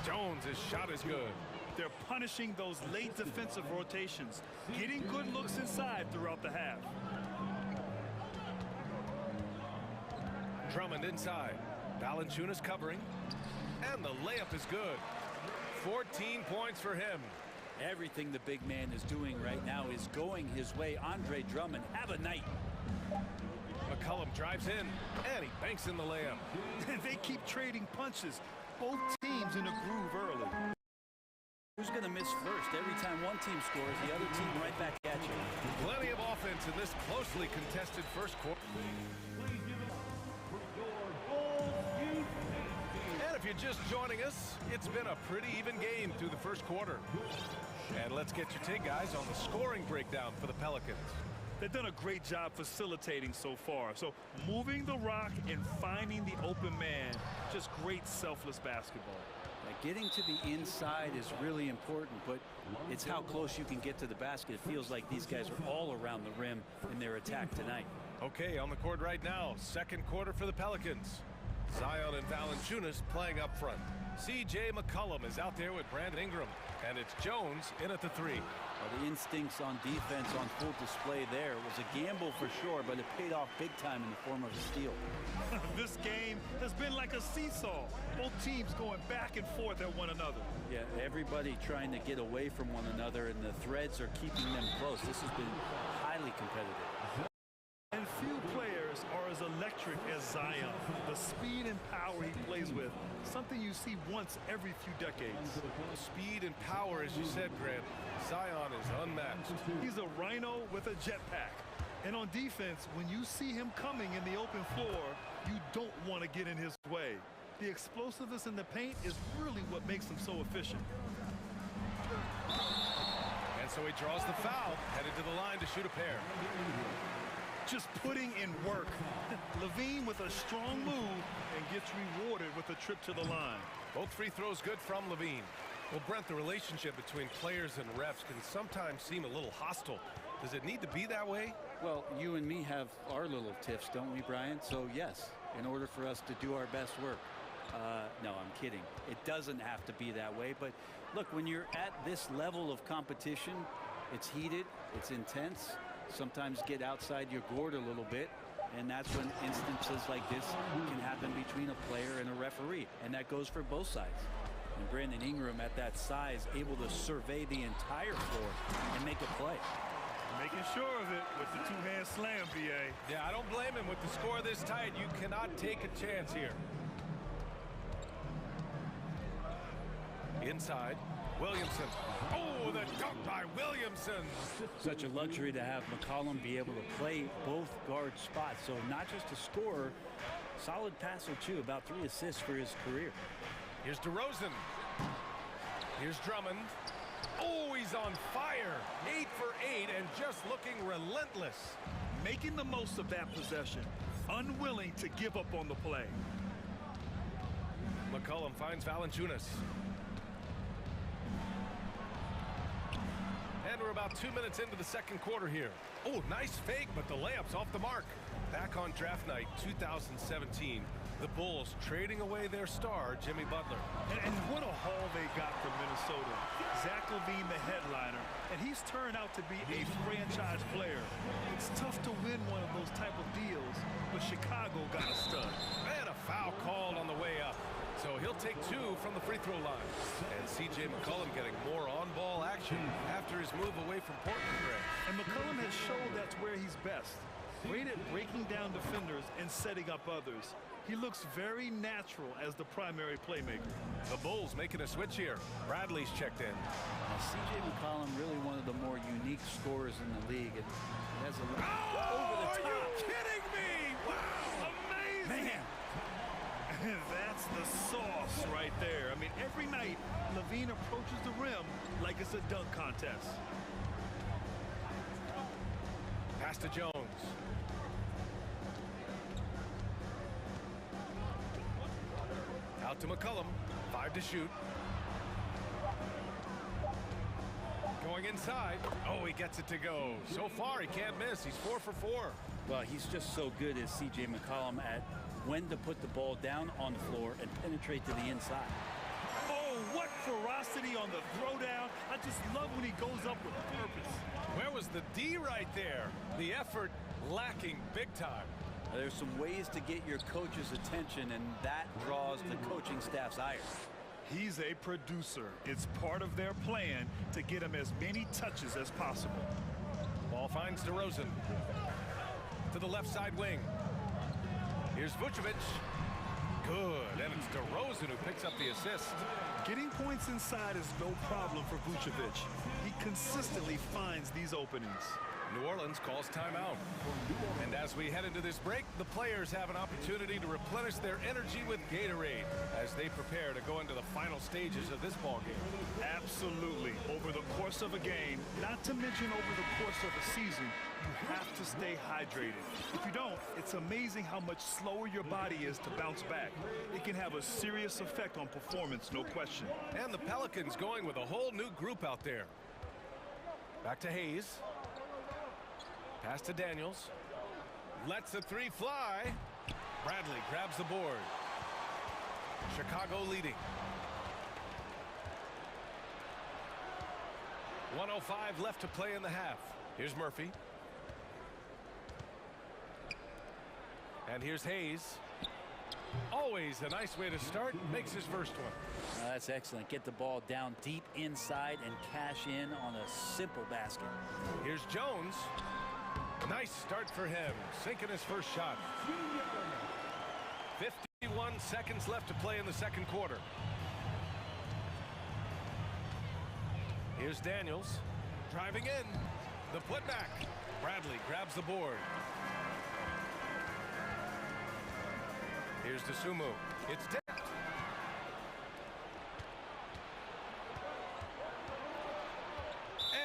Jones, his shot is good. They're punishing those late defensive rotations, getting good looks inside throughout the half. Drummond inside. Valanciunas covering. And the layup is good. 14 points for him. Everything the big man is doing right now is going his way. Andre Drummond, have a night. McCollum drives in, and he banks in the layup. They keep trading punches. Both teams in a groove early. Who's going to miss first? Every time one team scores, the other team right back at you. Plenty of offense in this closely contested first quarter. And if you're just joining us, it's been a pretty even game through the first quarter. And let's get your take, guys, on the scoring breakdown for the Pelicans. They've done a great job facilitating so far. So moving the rock and finding the open man, just great selfless basketball. Getting to the inside is really important, but it's how close you can get to the basket. It feels like these guys are all around the rim in their attack tonight. Okay, on the court right now, second quarter for the Pelicans. Zion and Valanciunas playing up front. C.J. McCollum is out there with Brandon Ingram, and it's Jones in at the 3. Well, the instincts on defense on full display there. It was a gamble for sure, but it paid off big time in the form of a steal. This game has been like a seesaw. Both teams going back and forth at one another. Yeah, everybody trying to get away from one another, and the threads are keeping them close. This has been highly competitive. And few players are as electric as Zion. The speed and power he plays with, something you see once every few decades. Speed and power, as you said, Grant. Zion is unmatched. He's a rhino with a jetpack. And on defense, when you see him coming in the open floor, you don't want to get in his way. The explosiveness in the paint is really what makes him so efficient. And so he draws the foul, headed to the line to shoot a pair. Just putting in work. Levine with a strong move and gets rewarded with a trip to the line. Both free throws good from Levine. Well, Brent, the relationship between players and refs can sometimes seem a little hostile. Does it need to be that way? Well, you and me have our little tiffs, don't we, Brian? So, yes, in order for us to do our best work. No, I'm kidding. It doesn't have to be that way. But, look, when you're at this level of competition, it's heated, it's intense. Sometimes get outside your gourd a little bit. And that's when instances like this can happen between a player and a referee. And that goes for both sides. And Brandon Ingram at that size able to survey the entire floor and make a play. Making sure of it with the two-hand slam, BA. Yeah, I don't blame him. With the score this tight, you cannot take a chance here. Inside, Williamson. Oh, the dunk by Williamson. Such a luxury to have McCollum be able to play both guard spots. So not just a scorer, solid passer too, about 3 assists for his career. Here's DeRozan. Here's Drummond. Oh, he's on fire. 8 for 8 and just looking relentless. Making the most of that possession. Unwilling to give up on the play. McCollum finds Valanciunas. And we're about 2 minutes into the second quarter here. Oh, nice fake, but the layup's off the mark. Back on draft night 2017, the Bulls trading away their star, Jimmy Butler. And what a haul they got from Minnesota. Zach LaVine, the headliner, and he's turned out to be a franchise player. It's tough to win one of those type of deals, but Chicago got a stud. And a foul called on the way up. So he'll take 2 from the free throw line. And C.J. McCollum getting more on-ball action after his move away from Portland, Greg. And McCollum has showed that's where he's best. Great at breaking down defenders and setting up others. He looks very natural as the primary playmaker. The Bulls making a switch here. Bradley's checked in. C.J. McCollum, really one of the more unique scorers in the league. And has a over the top. Are you kidding me? Wow! Amazing! Man. That's the sauce right there. I mean, every night, LaVine approaches the rim like it's a dunk contest. Pass to Jones. Out to McCollum. 5 to shoot. Going inside. Oh, he gets it to go. So far, he can't miss. He's 4 for 4. Well, he's just so good as C.J. McCollum at when to put the ball down on the floor and penetrate to the inside. Oh, what ferocity on the throwdown. I just love when he goes up with purpose. Where was the D right there? The effort lacking big time. There's some ways to get your coach's attention, and that draws the coaching staff's ire. He's a producer. It's part of their plan to get him as many touches as possible. Ball finds DeRozan. To the left side wing. Here's Vucevic. Good, and it's DeRozan who picks up the assist. Getting points inside is no problem for Vucevic. He consistently finds these openings. New Orleans calls timeout. And as we head into this break, the players have an opportunity to replenish their energy with Gatorade as they prepare to go into the final stages of this ballgame. Absolutely. Over the course of a game, not to mention over the course of a season, you have to stay hydrated. If you don't, it's amazing how much slower your body is to bounce back. It can have a serious effect on performance, no question. And the Pelicans going with a whole new group out there. Back to Hayes. Pass to Daniels. Lets the 3 fly. Bradley grabs the board. Chicago leading. 1:05 left to play in the half. Here's Murphy. And here's Hayes. Always a nice way to start. Makes his first one. That's excellent. Get the ball down deep inside and cash in on a simple basket. Here's Jones. Nice start for him. Sinking his first shot. 51 seconds left to play in the second quarter. Here's Daniels. Driving in. The putback. Bradley grabs the board. Here's DeSumo. It's tipped.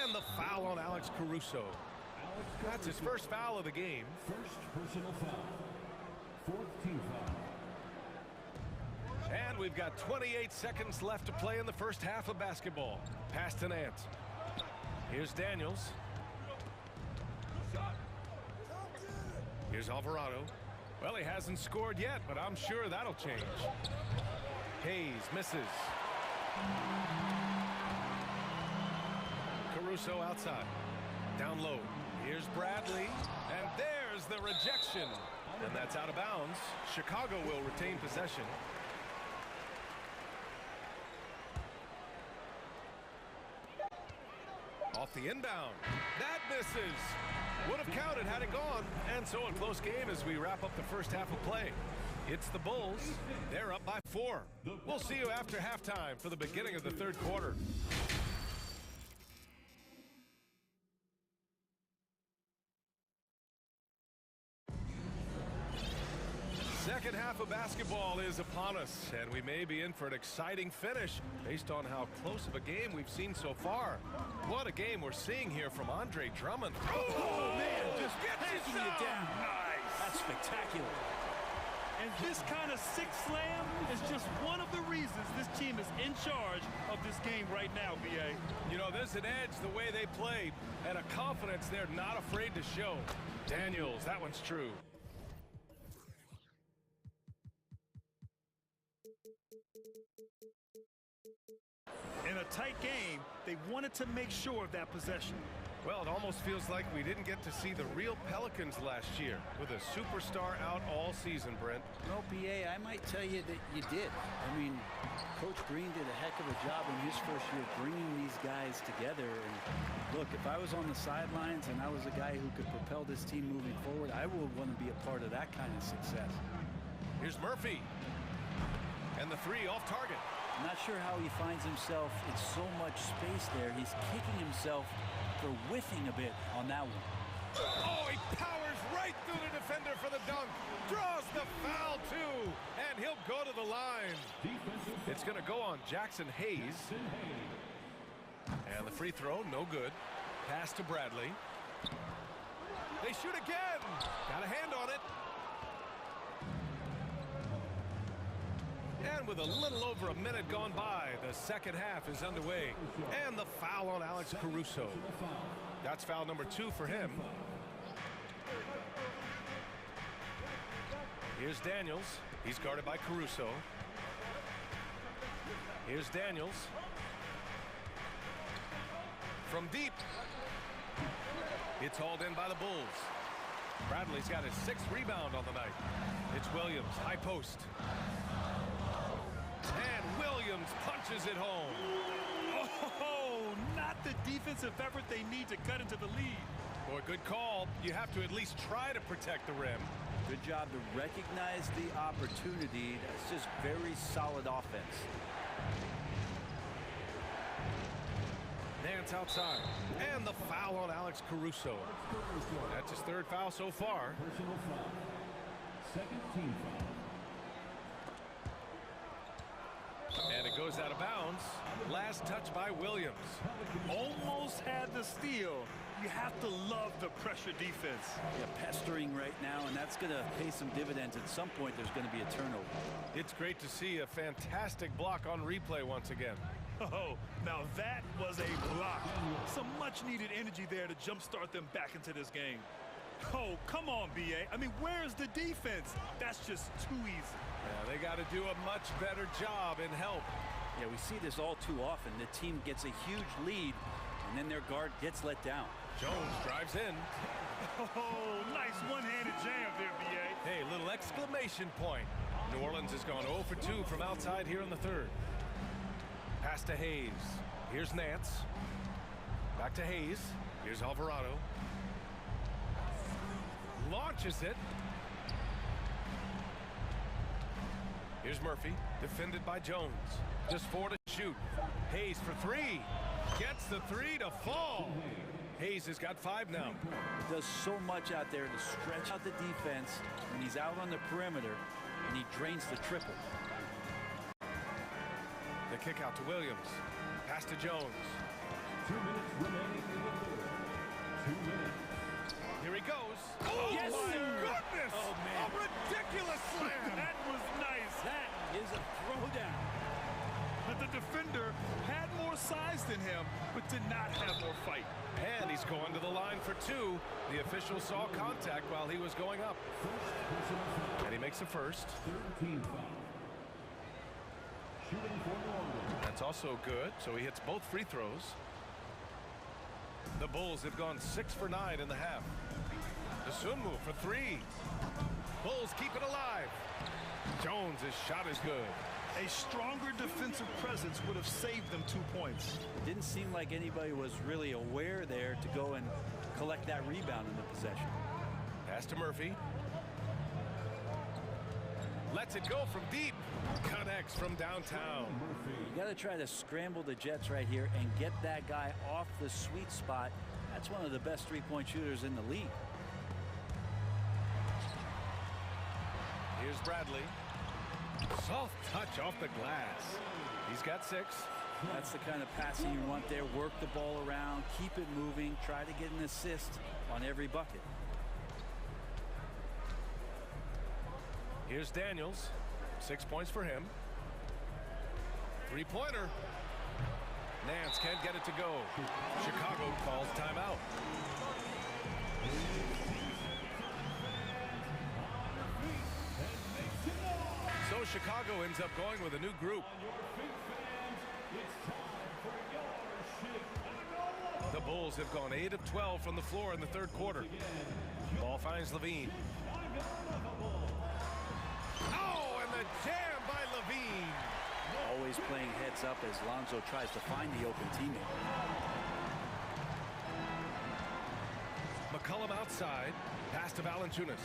And the foul on Alex Caruso. That's his first foul of the game. First personal foul. 4th team foul. And we've got 28 seconds left to play in the first half of basketball. Pass to Nance. Here's Daniels. Here's Alvarado. Well, he hasn't scored yet, but I'm sure that'll change. Hayes misses. Caruso outside. Down low. Here's Bradley. And there's the rejection. And that's out of bounds. Chicago will retain possession. off the inbound. That misses. Would have counted had it gone. And so a close game as we wrap up the first half of play. It's the Bulls. They're up by 4. We'll see you after halftime for the beginning of the third quarter. Second half of basketball is upon us, and we may be in for an exciting finish based on how close of a game we've seen so far. What a game we're seeing here from Andre Drummond. Oh man, just passing you down. Nice. That's spectacular. And this kind of six slam is just one of the reasons this team is in charge of this game right now, B.A. You know, there's an edge the way they play and a confidence they're not afraid to show. Daniels, that one's true. In a tight game, they wanted to make sure of that possession. Well, it almost feels like we didn't get to see the real Pelicans last year with a superstar out all season, Brent. Well, B.A., I might tell you that you did. I mean, Coach Green did a heck of a job in his first year bringing these guys together. And look, if I was on the sidelines and I was a guy who could propel this team moving forward, I would want to be a part of that kind of success. Here's Murphy. And the three off target. I'm not sure how he finds himself in so much space there. He's kicking himself for whiffing a bit on that one. Oh, he powers right through the defender for the dunk. Draws the foul, too. And he'll go to the line. It's going to go on Jackson Hayes. And the free throw, no good. Pass to Bradley. They shoot again. Got a hand on it. And with a little over a minute gone by, the second half is underway. And the foul on Alex Caruso. That's foul number 2 for him. Here's Daniels. He's guarded by Caruso. Here's Daniels. From deep. It's hauled in by the Bulls. Bradley's got his 6th rebound on the night. It's Williams, high post. And Williams punches it home. Oh, not the defensive effort they need to cut into the lead. Boy, good call. You have to at least try to protect the rim. Good job to recognize the opportunity. That's just very solid offense. Nance outside. And the foul on Alex Caruso. That's his 3rd foul so far. Personal foul. Second team foul. And it goes out of bounds. Last touch by Williams. Almost had the steal. You have to love the pressure defense. Yeah, pestering right now, and that's going to pay some dividends. At some point, there's going to be a turnover. It's great to see a fantastic block on replay once again. Oh, now that was a block. Some much-needed energy there to jumpstart them back into this game. Oh, come on, B.A. I mean, where's the defense? That's just too easy. Yeah, they got to do a much better job in help. Yeah, we see this all too often. The team gets a huge lead, and then their guard gets let down. Jones drives in. Oh, nice one-handed jam there, B.A. Hey, little exclamation point. New Orleans has gone 0 for 2 from outside here in the 3rd. Pass to Hayes. Here's Nance. Back to Hayes. Here's Alvarado. Launches it. Here's Murphy, defended by Jones. Just 4 to shoot. Hayes for 3. Gets the 3 to fall. Hayes has got 5 now. Does so much out there to stretch out the defense when he's out on the perimeter, and he drains the triple. The kick out to Williams. Pass to Jones. 2 minutes remaining in the 3rd. 2 minutes. Here he goes. Oh, yes, my sir. goodness! Oh, man. A ridiculous slam! That was nice. That is a throwdown. But the defender had more size than him, but did not have more fight. And he's going to the line for 2. The official saw contact while he was going up. And he makes the first. 3rd team foul. Shooting for New Orleans. That's also good, so he hits both free throws. The Bulls have gone 6 for 9 in the half. Dosunmu for 3. Bulls keep it alive. Jones' shot is good. A stronger defensive presence would have saved them 2 points. It didn't seem like anybody was really aware there to go and collect that rebound in the possession. Pass to Murphy. Lets it go from deep. Connects from downtown. You got to try to scramble the Jets right here and get that guy off the sweet spot. That's one of the best three-point shooters in the league. Here's Bradley. Soft touch off the glass. He's got 6. That's the kind of passing you want there. Work the ball around, keep it moving, try to get an assist on every bucket. Here's Daniels. 6 points for him. Three-pointer. Nance can't get it to go. Chicago calls timeout. So Chicago ends up going with a new group. The Bulls have gone 8 of 12 from the floor in the third quarter. Ball finds Levine. Oh, and the jam by Levine. Always playing heads up as Lonzo tries to find the open teammate. McCollum outside. Pass to Valanciunas.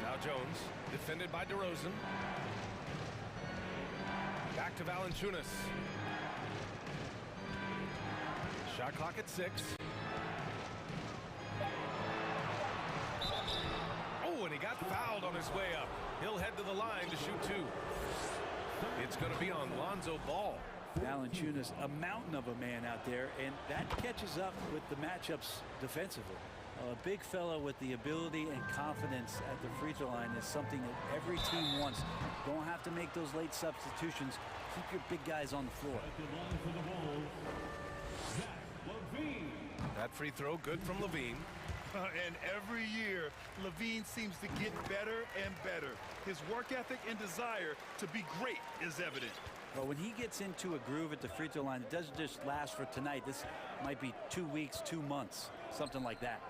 Now Jones. Defended by DeRozan. Back to Valanciunas. Shot clock at 6. Oh, and he got fouled on his way up. He'll head to the line to shoot 2. It's going to be on Lonzo Ball. Valanciunas, a mountain of a man out there, and that catches up with the matchups defensively. A big fellow with the ability and confidence at the free throw line is something that every team wants. Don't have to make those late substitutions. Keep your big guys on the floor. That free throw good from Levine. And every year, Levine seems to get better and better. His work ethic and desire to be great is evident. Well, when he gets into a groove at the free throw line, it doesn't just last for tonight. This might be 2 weeks, 2 months, something like that.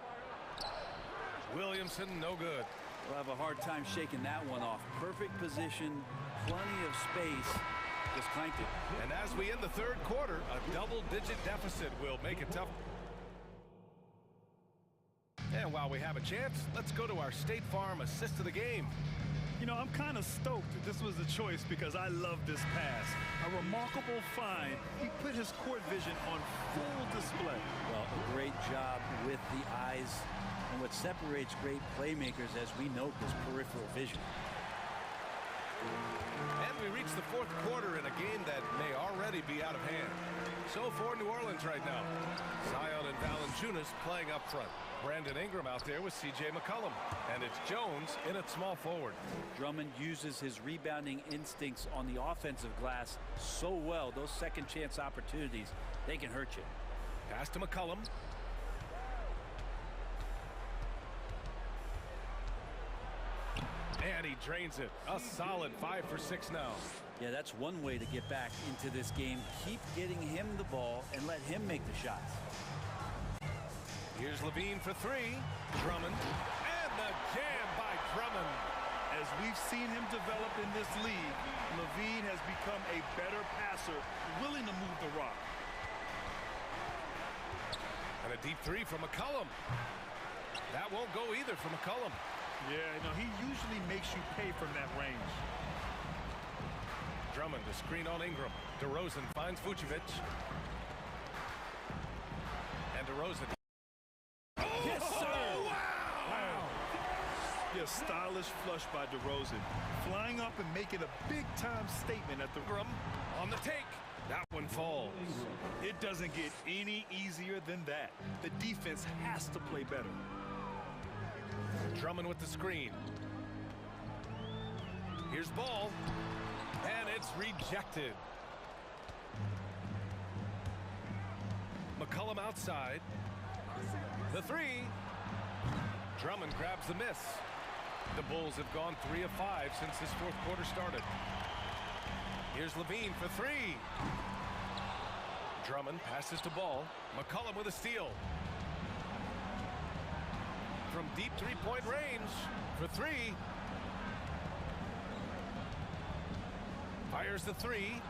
Williamson, no good. We'll have a hard time shaking that one off. Perfect position, plenty of space. Just clanked it. And as we end the third quarter, a double-digit deficit will make it tough. And while we have a chance, let's go to our State Farm assist of the game. You know, I'm kind of stoked that this was a choice because I love this pass. A remarkable find. He put his court vision on full display. Well, a great job with the eyes. And what separates great playmakers, as we note, is peripheral vision. And we reach the fourth quarter in a game that may already be out of hand. So for New Orleans right now, Zion and Valanciunas playing up front. Brandon Ingram out there with C.J. McCollum. And it's Jones in at small forward. Drummond uses his rebounding instincts on the offensive glass so well. Those second chance opportunities, they can hurt you. Pass to McCollum. And he drains it. A solid 5 for 6 now. Yeah, that's one way to get back into this game. Keep getting him the ball and let him make the shots. Here's Levine for 3. Drummond. And the jam by Drummond. As we've seen him develop in this league, Levine has become a better passer, willing to move the rock. And a deep 3 from McCollum. That won't go either for McCollum. Yeah, no, he usually makes you pay from that range. Drummond to screen on Ingram. DeRozan finds Vucevic. And DeRozan. Oh, yes, sir! Wow! Yeah, stylish flush by DeRozan. Flying up and making a big-time statement at the Ingram on the take. That one falls. It doesn't get any easier than that. The defense has to play better. Drummond with the screen. Here's Ball. And it's rejected. McCollum outside. The 3. Drummond grabs the miss. The Bulls have gone 3 of 5 since this fourth quarter started. Here's Levine for 3. Drummond passes to Ball. McCollum with a steal. From deep three-point range for 3. Fires the three.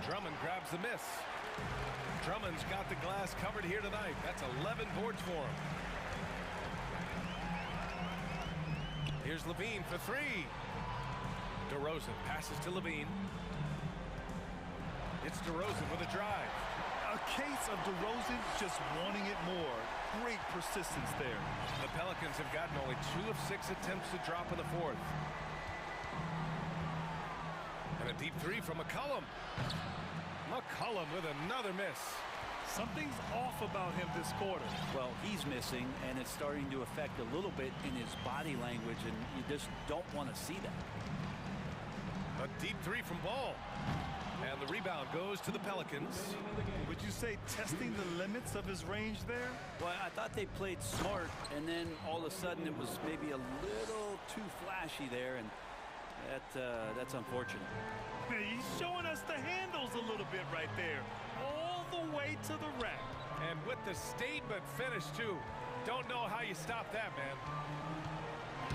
Drummond grabs the miss. Drummond's got the glass covered here tonight. That's 11 boards for him. Here's Levine for three. DeRozan passes to Levine. It's DeRozan with a drive. A case of DeRozan just wanting it more. Great persistence there. The Pelicans have gotten only 2 of 6 attempts to drop in the fourth. And a deep three from McCollum. McCollum with another miss. Something's off about him this quarter. Well, he's missing, and it's starting to affect a little bit in his body language, and you just don't want to see that. A deep three from Ball. And the rebound goes to the Pelicans. Would you say testing the limits of his range there? Well, I thought they played smart, and then all of a sudden it was maybe a little too flashy there, and that's unfortunate. He's showing us the handles a little bit right there. All the way to the rack. And with the statement finish, too. Don't know how you stop that, man.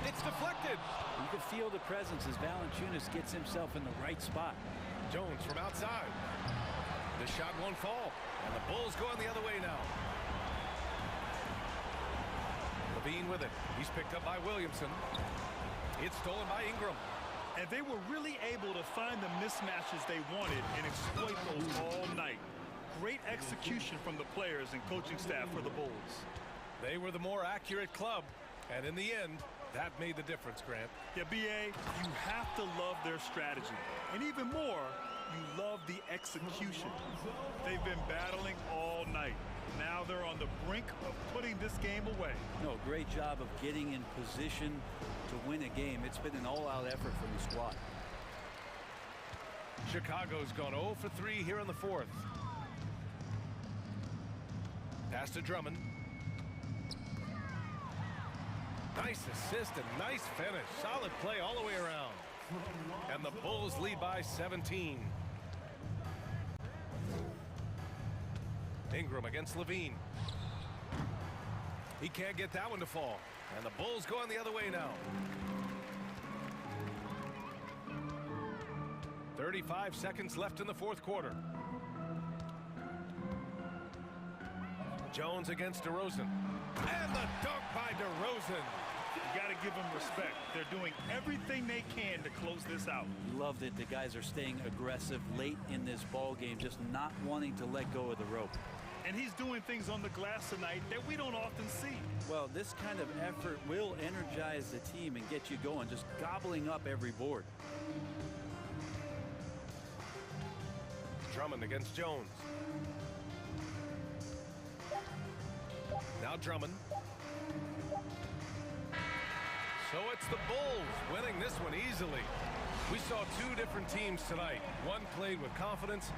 It's deflected. You can feel the presence as Valanciunas gets himself in the right spot. Jones from outside. The shot won't fall. And the Bulls going the other way now. Levine with it. He's picked up by Williamson. It's stolen by Ingram. And they were really able to find the mismatches they wanted and exploit those all night. Great execution from the players and coaching staff for the Bulls. They were the more accurate club. And in the end, that made the difference, Grant. Yeah, B.A., you have to love their strategy. And even more, you love the execution. They've been battling all night. Now they're on the brink of putting this game away. No, great job of getting in position to win a game. It's been an all-out effort from the squad. Chicago's gone 0 for 3 here in the fourth. Pass to Drummond. Nice assist and nice finish. Solid play all the way around. And the Bulls lead by 17. Ingram against Levine. He can't get that one to fall. And the Bulls going the other way now. 35 seconds left in the fourth quarter. Jones against DeRozan. And the dunk by DeRozan. You got to give them respect. They're doing everything they can to close this out. Love that the guys are staying aggressive late in this ball game, just not wanting to let go of the rope. And he's doing things on the glass tonight that we don't often see. Well, this kind of effort will energize the team and get you going, just gobbling up every board. Drummond against Jones. Now Drummond. So it's the Bulls winning this one easily. We saw 2 different teams tonight. One played with confidence,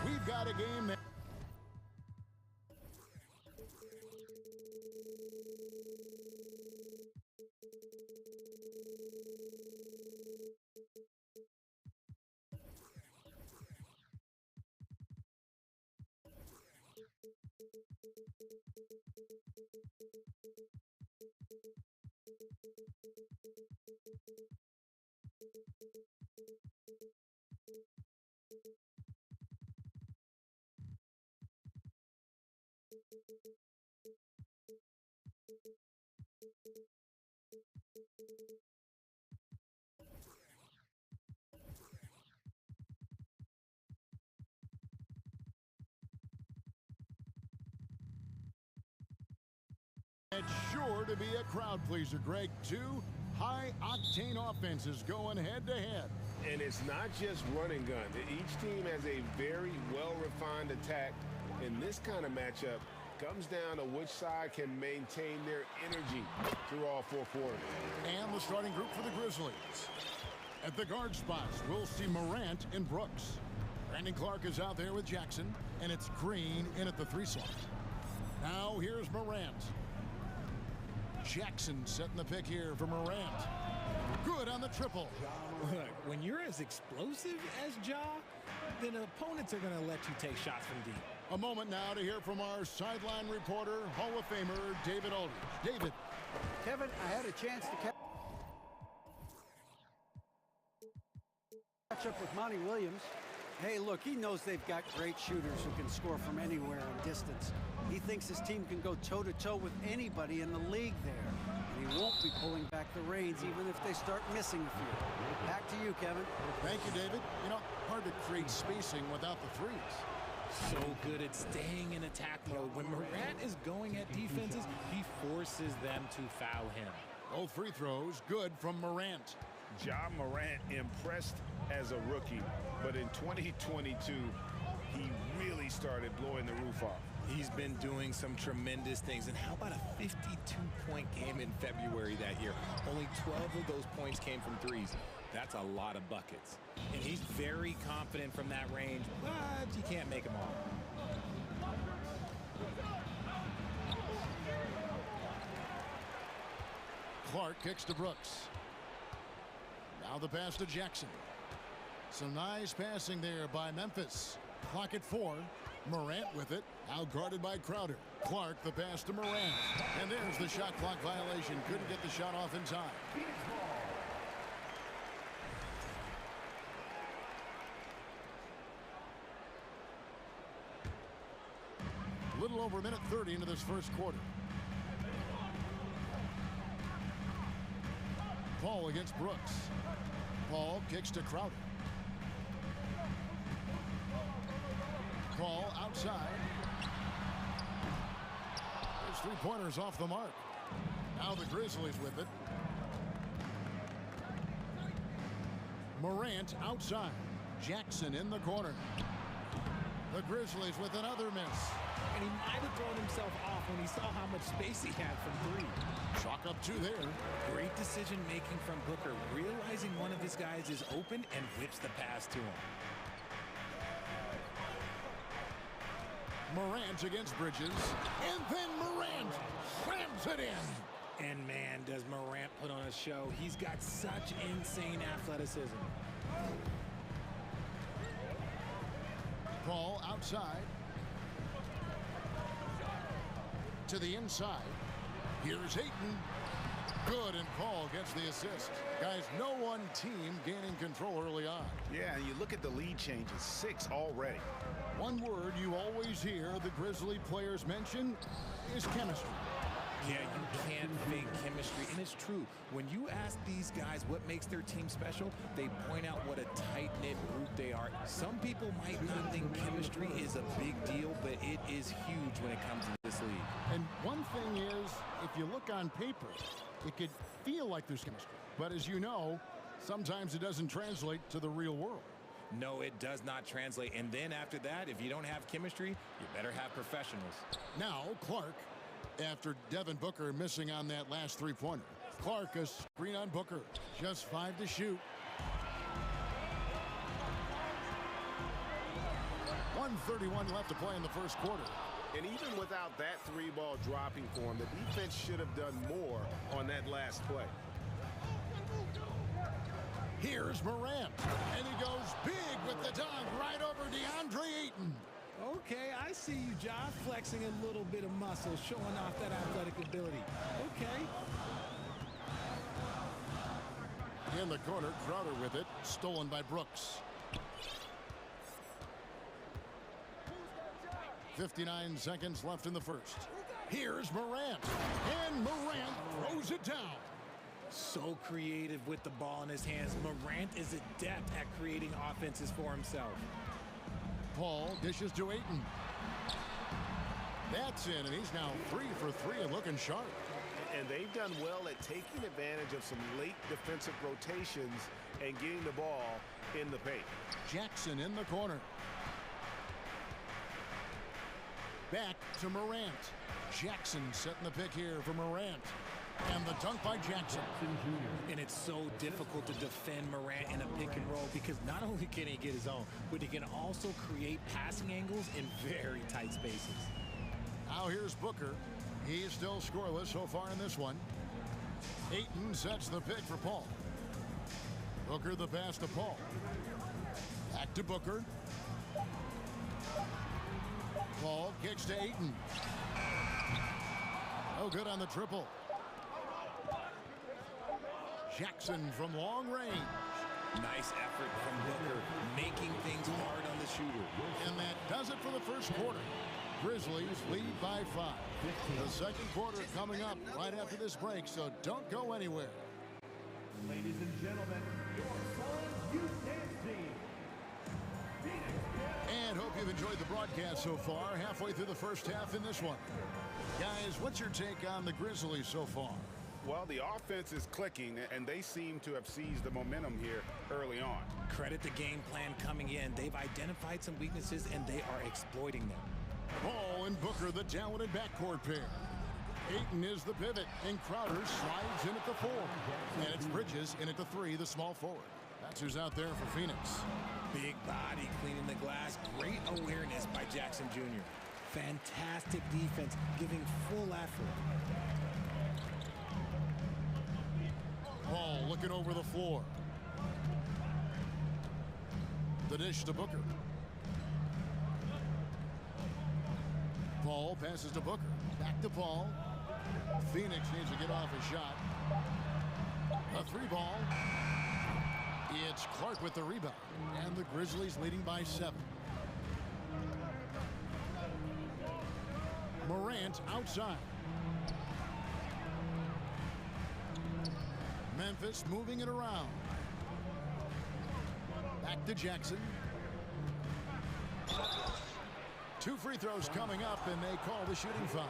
We've got a game that... It's sure to be a crowd pleaser, Greg. Two high-octane offenses going head-to-head. And it's not just run and gun. Each team has a very well-refined attack. In this kind of matchup, comes down to which side can maintain their energy through all four quarters. And the starting group for the Grizzlies. At the guard spots, we'll see Morant and Brooks. Brandon Clark is out there with Jackson, and it's Green in at the 3 slot. Now here's Morant. Jackson setting the pick here for Morant. Good on the triple. Look, when you're as explosive as Ja, then opponents are going to let you take shots from deep. A moment now to hear from our sideline reporter, Hall of Famer David Aldridge. David. Kevin, I had a chance to catch up with Monty Williams. Hey, look, he knows they've got great shooters who can score from anywhere in distance. He thinks his team can go toe-to-toe with anybody in the league there. And he won't be pulling back the reins even if they start missing a few. Back to you, Kevin. Thank you, David. You know, hard to create spacing without the threes. So good at staying in attack mode. When Morant is going at defenses, he forces them to foul him. Both free throws good from Morant. Ja Morant impressed as a rookie, but in 2022, he really started blowing the roof off. He's been doing some tremendous things. And how about a 52-point game in February that year? Only 12 of those points came from threes. That's a lot of buckets. And he's very confident from that range, but you can't make him all. Clark kicks to Brooks. Now the pass to Jackson. Some nice passing there by Memphis. Clock at 4. Morant with it. Out guarded by Crowder. Clark the pass to Morant. And there's the shot clock violation. Couldn't get the shot off in time. A little over a minute 30 into this first quarter. Paul against Brooks. Paul kicks to Crowder. Paul outside. There's 3-pointers off the mark. Now the Grizzlies with it. Morant outside. Jackson in the corner. The Grizzlies with another miss. And he might have thrown himself off when he saw how much space he had from 3. Chalk up 2 there. Great decision making from Booker, realizing one of his guys is open and whips the pass to him. Morant against Bridges. And then Morant slams it in. And man, does Morant put on a show. He's got such insane athleticism. Ball outside. To the inside. Here's Ayton. Good, and Paul gets the assist. Guys, no one team gaining control early on. Yeah, and you look at the lead changes, 6 already. One word you always hear the Grizzly players mention is chemistry. Yeah, you can't fake chemistry, and it's true. When you ask these guys what makes their team special, they point out what a tight-knit group they are. Some people might not think chemistry is a big deal, but it is huge when it comes to this league. And one thing is, if you look on paper, it could feel like there's chemistry. But as you know, sometimes it doesn't translate to the real world. No, it does not translate. And then after that, if you don't have chemistry, you better have professionals. Now, Clark, after Devin Booker missing on that last three-pointer. Clark, a screen on Booker. Just 5 to shoot. 1:31 left to play in the first quarter. And even without that 3-ball dropping for him, the defense should have done more on that last play. Here's Morant, and he goes big with the dunk right over DeAndre Ayton. Okay, I see you, Josh, flexing a little bit of muscle, showing off that athletic ability. Okay. In the corner, Crowder with it, stolen by Brooks. 59 seconds left in the first. Here's Morant, and Morant throws it down. So creative with the ball in his hands. Morant is adept at creating offenses for himself. Paul dishes to Ayton. That's in, and he's now 3 for 3 and looking sharp. And they've done well at taking advantage of some late defensive rotations and getting the ball in the paint. Jackson in the corner. Back to Morant. Jackson setting the pick here for Morant. And the dunk by Jackson. And it's so difficult to defend Morant in a pick and roll because not only can he get his own, but he can also create passing angles in very tight spaces. Now here's Booker. He's still scoreless so far in this one. Ayton sets the pick for Paul. Booker the pass to Paul. Back to Booker. Paul kicks to Ayton. Oh, good on the triple. Jackson from long range. Nice effort from Booker, making things hard on the shooter. And that does it for the first quarter. Grizzlies lead by 5. The second quarter coming up right after this break, so don't go anywhere. Ladies and gentlemen, your Suns Youth Dance Team. And hope you've enjoyed the broadcast so far, halfway through the first half in this one. Guys, what's your take on the Grizzlies so far? Well, the offense is clicking, and they seem to have seized the momentum here early on. Credit the game plan coming in. They've identified some weaknesses, and they are exploiting them. Paul and Booker, the talented backcourt pair. Ayton is the pivot, and Crowder slides in at the 4. And it's Bridges in at the 3, the small forward. That's who's out there for Phoenix. Big body cleaning the glass. Great awareness by Jackson Jr. Fantastic defense, giving full effort. Paul looking over the floor. The dish to Booker. Paul passes to Booker. Back to Paul. Phoenix needs to get off a shot. A 3-ball. It's Clark with the rebound. And the Grizzlies leading by 7. Morant outside. Memphis moving it around. Back to Jackson. 2 free throws coming up, and they call the shooting foul.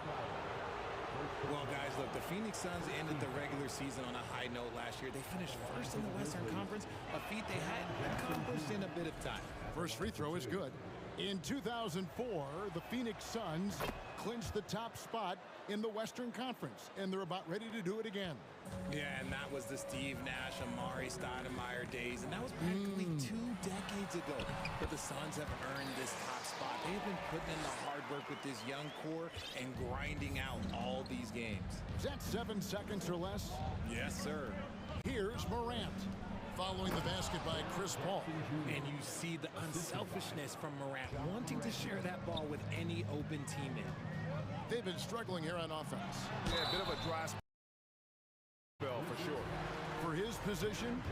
Well, guys, look, the Phoenix Suns ended the regular season on a high note last year. They finished first in the Western Conference, a feat they hadn't accomplished in a bit of time. First free throw is good. In 2004, the Phoenix Suns clinched the top spot in the Western Conference, and they're about ready to do it again. Yeah, and that was the Steve Nash, Amari Stoudemire days, and that was practically 2 decades ago. But the Suns have earned this top spot. They've been putting in the hard work with this young core and grinding out all these games. Is that 7 seconds or less? Yes, sir. Here's Morant. Following the basket by Chris Paul. And you see the unselfishness from Morant, wanting to share that ball with any open teammate. They've been struggling here on offense. Yeah, a bit of a dry spell for sure. For his position,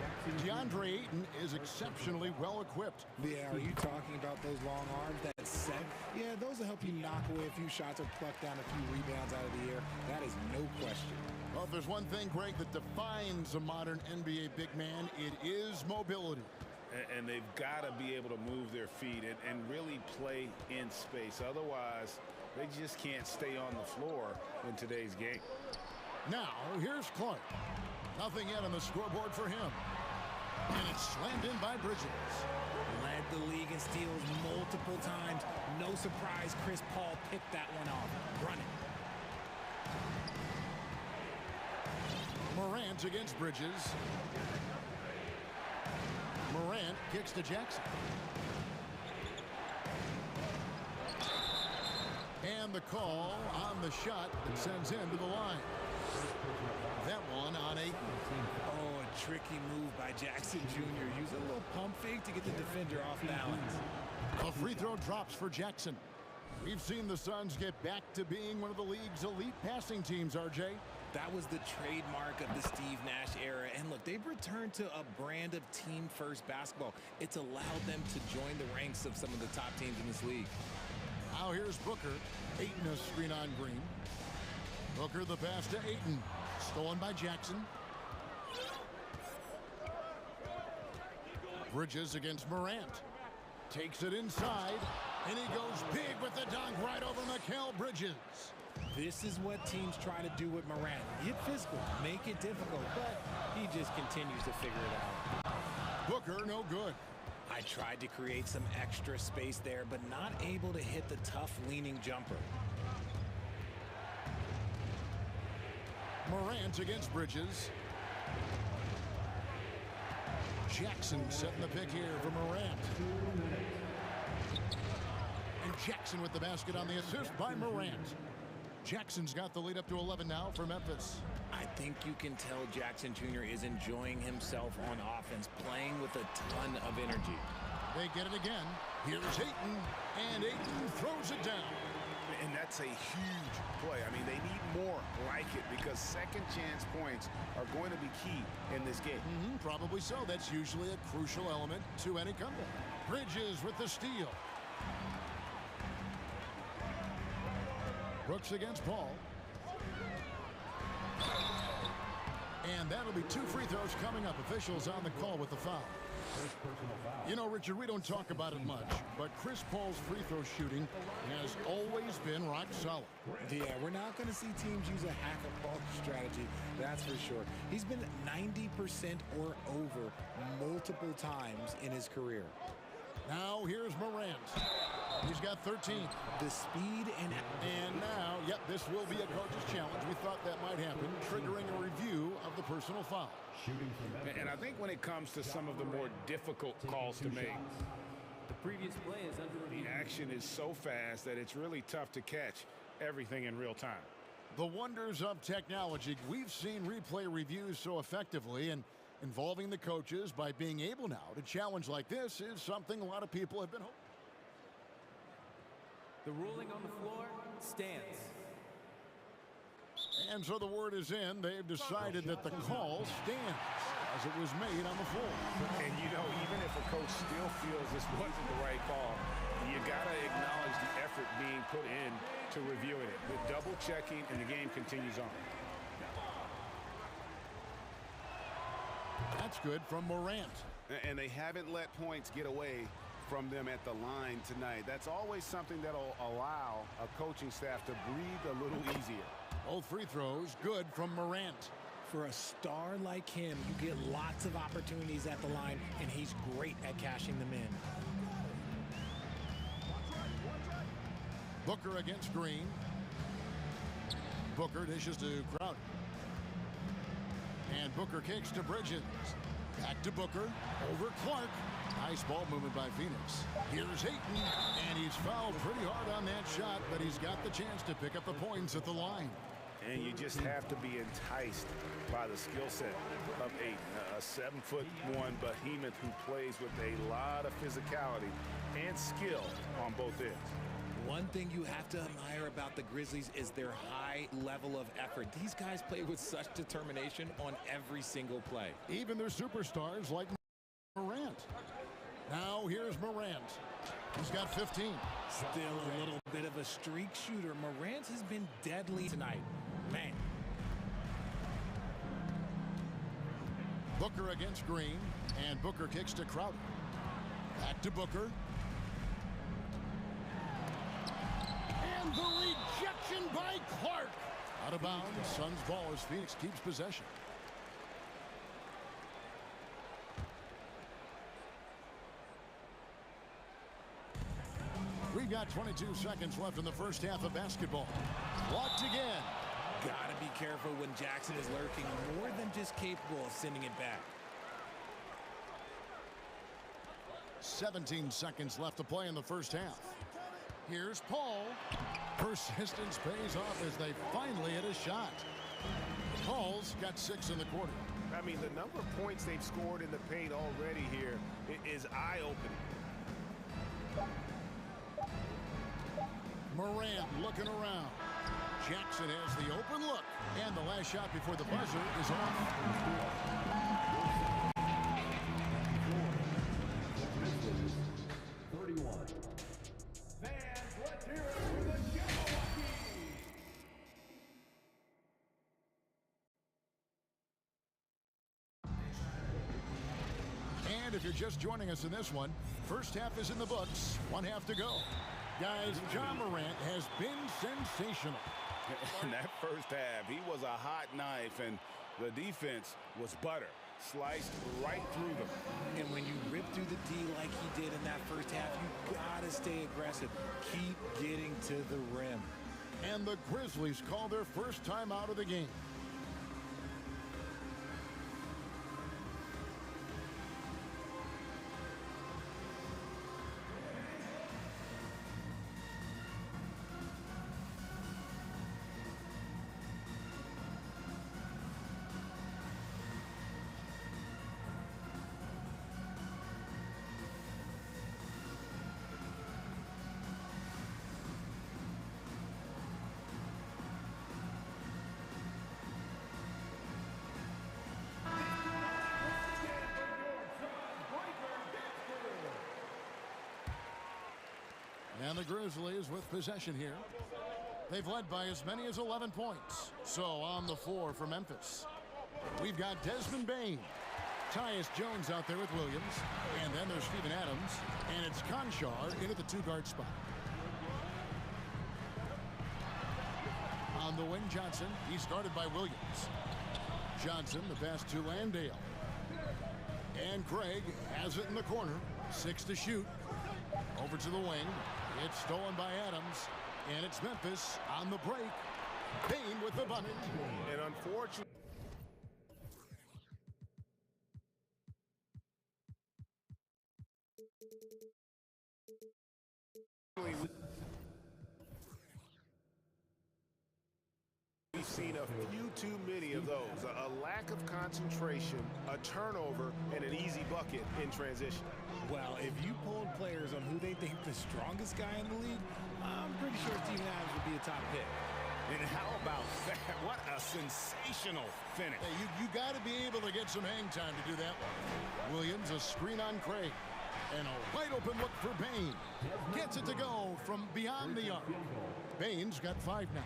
DeAndre Ayton is exceptionally well equipped. Yeah, are you talking about those long arms, that set? Yeah, those will help you knock away a few shots or pluck down a few rebounds out of the air. That is no question. Well, if there's one thing, Greg, that defines a modern NBA big man, it is mobility. And they've got to be able to move their feet and really play in space. Otherwise, they just can't stay on the floor in today's game. Now, here's Clark. Nothing yet on the scoreboard for him. And it's slammed in by Bridges. Led the league in steals multiple times. No surprise Chris Paul picked that one off. Run it. Morant against Bridges. Morant kicks to Jackson. And the call on the shot that sends him to the line. That one on Ayton. Oh, a tricky move by Jackson Jr. Use a little pump fake to get the defender off balance. A free throw drops for Jackson. We've seen the Suns get back to being one of the league's elite passing teams, RJ. That was the trademark of the Steve Nash era. And look, they've returned to a brand of team-first basketball. It's allowed them to join the ranks of some of the top teams in this league. Now here's Booker. Ayton a screen on Green. Booker the pass to Ayton. Stolen by Jackson. Bridges against Morant. Takes it inside. And he goes big with the dunk right over Mikal Bridges. This is what teams try to do with Morant. Get physical, make it difficult, but he just continues to figure it out. Booker no good. I tried to create some extra space there, but not able to hit the tough leaning jumper. Morant against Bridges. Jackson setting the pick here for Morant. And Jackson with the basket on the assist by Morant. Jackson's got the lead up to 11 now for Memphis. I think you can tell Jackson Jr. is enjoying himself on offense, playing with a ton of energy. They get it again. Here's Ayton, and Ayton throws it down. And that's a huge play. I mean, they need more like it because second chance points are going to be key in this game. Probably so. That's usually a crucial element to any comeback. Bridges with the steal. Brooks against Paul. And that'll be 2 free throws coming up. Officials on the call with the foul. You know, Richard, we don't talk about it much, but Chris Paul's free throw shooting has always been rock solid. Yeah, we're not going to see teams use a hack-a-ball strategy, that's for sure. He's been 90% or over multiple times in his career. Now here's Morant. He's got 13. The speed and now, yep, this will be a coach's challenge. We thought that might happen, triggering a review of the personal foul. And I think when it comes to some of the more difficult calls to make, the previous play is under review. The action is so fast that it's really tough to catch everything in real time. The wonders of technology. We've seen replay reviews so effectively, and involving the coaches by being able now to challenge like this is something a lot of people have been hoping. The ruling on the floor stands. And so the word is in. They've decided that the call stands as it was made on the floor. And, you know, even if a coach still feels this wasn't the right call, you got to acknowledge the effort being put in to reviewing it. The double checking, and the game continues on. That's good from Morant. And they haven't let points get away from them at the line tonight. That's always something that'll allow a coaching staff to breathe a little easier. Both free throws good from Morant. For a star like him, you get lots of opportunities at the line, and he's great at cashing them in. Booker against Green. Booker dishes to Crowder. And Booker kicks to Bridges. Back to Booker. Over Clark. Nice ball movement by Phoenix. Here's Ayton, and he's fouled pretty hard on that shot, but he's got the chance to pick up the points at the line. And you just have to be enticed by the skill set of a 7'1" behemoth who plays with a lot of physicality and skill on both ends. One thing you have to admire about the Grizzlies is their high level of effort. These guys play with such determination on every single play. Even their superstars like Morant. Now here's Morant. He's got 15. Still a little bit of a streak shooter. Morant has been deadly tonight. Man. Booker against Green, and Booker kicks to Crowder. Back to Booker. And the rejection by Clark. Out of bounds. Suns ball as Phoenix keeps possession. We've got 22 seconds left in the first half of basketball. Blocked again. Gotta be careful when Jackson is lurking, more than just capable of sending it back. 17 seconds left to play in the first half. Here's Paul. Persistence pays off as they finally hit a shot. Paul's got 6 in the quarter. I mean, the number of points they've scored in the paint already here is eye-opening. Morant looking around. Jackson has the open look. And the last shot before the buzzer is off. 31. Fans, let's hear it for the Jabberwockies. And if you're just joining us in this one, first half is in the books. 1 half to go. Guys, Ja Morant has been sensational. In that first half, he was a hot knife, and the defense was butter. Sliced right through them. And when you rip through the D like he did in that first half, you gotta stay aggressive. Keep getting to the rim. And the Grizzlies call their first time out of the game. And the Grizzlies with possession here. They've led by as many as 11 points. So on the floor for Memphis, we've got Desmond Bane. Tyus Jones out there with Williams. And then there's Steven Adams. And it's Conchar into the 2-guard spot. On the wing, Johnson. He's guarded by Williams. Johnson, the pass to Landale. And Craig has it in the corner. 6 to shoot. Over to the wing. It's stolen by Adams. And it's Memphis on the break. Bane with the bucket. And unfortunately, we've seen a few too many of those. A lack of concentration, a turnover, and an easy bucket in transition. Well, if you polled players on who they think the strongest guy in the league, I'm pretty sure Steven Adams would be a top pick. And how about that? What a sensational finish. Hey, you got to be able to get some hang time to do that one. Williams, a screen on Craig. And a wide open look for Bane. Gets it to go from beyond the arc. Bane's got 5 now.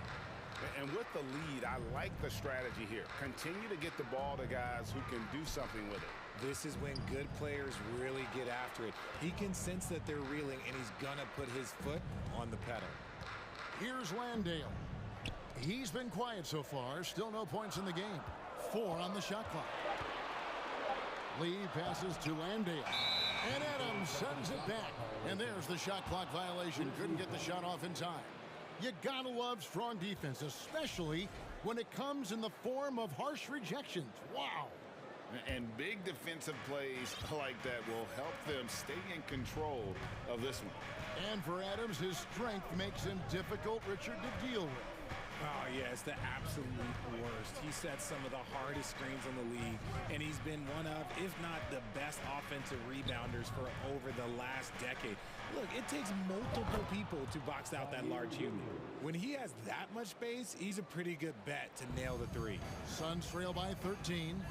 And with the lead, I like the strategy here. Continue to get the ball to guys who can do something with it. This is when good players really get after it. He can sense that they're reeling, and he's gonna put his foot on the pedal. Here's Landale. He's been quiet so far. Still no points in the game. 4 on the shot clock. Lee passes to Landale. And Adams sends it back. And there's the shot clock violation. Couldn't get the shot off in time. You gotta love strong defense, especially when it comes in the form of harsh rejections. Wow. And big defensive plays like that will help them stay in control of this one. And for Adams, his strength makes him difficult, Richard, to deal with. Oh, yeah, it's the absolute worst. He sets some of the hardest screens in the league, and he's been one of, if not the best offensive rebounders for over the last decade. Look, it takes multiple people to box out that large human. When he has that much space, he's a pretty good bet to nail the three. Suns trail by 13.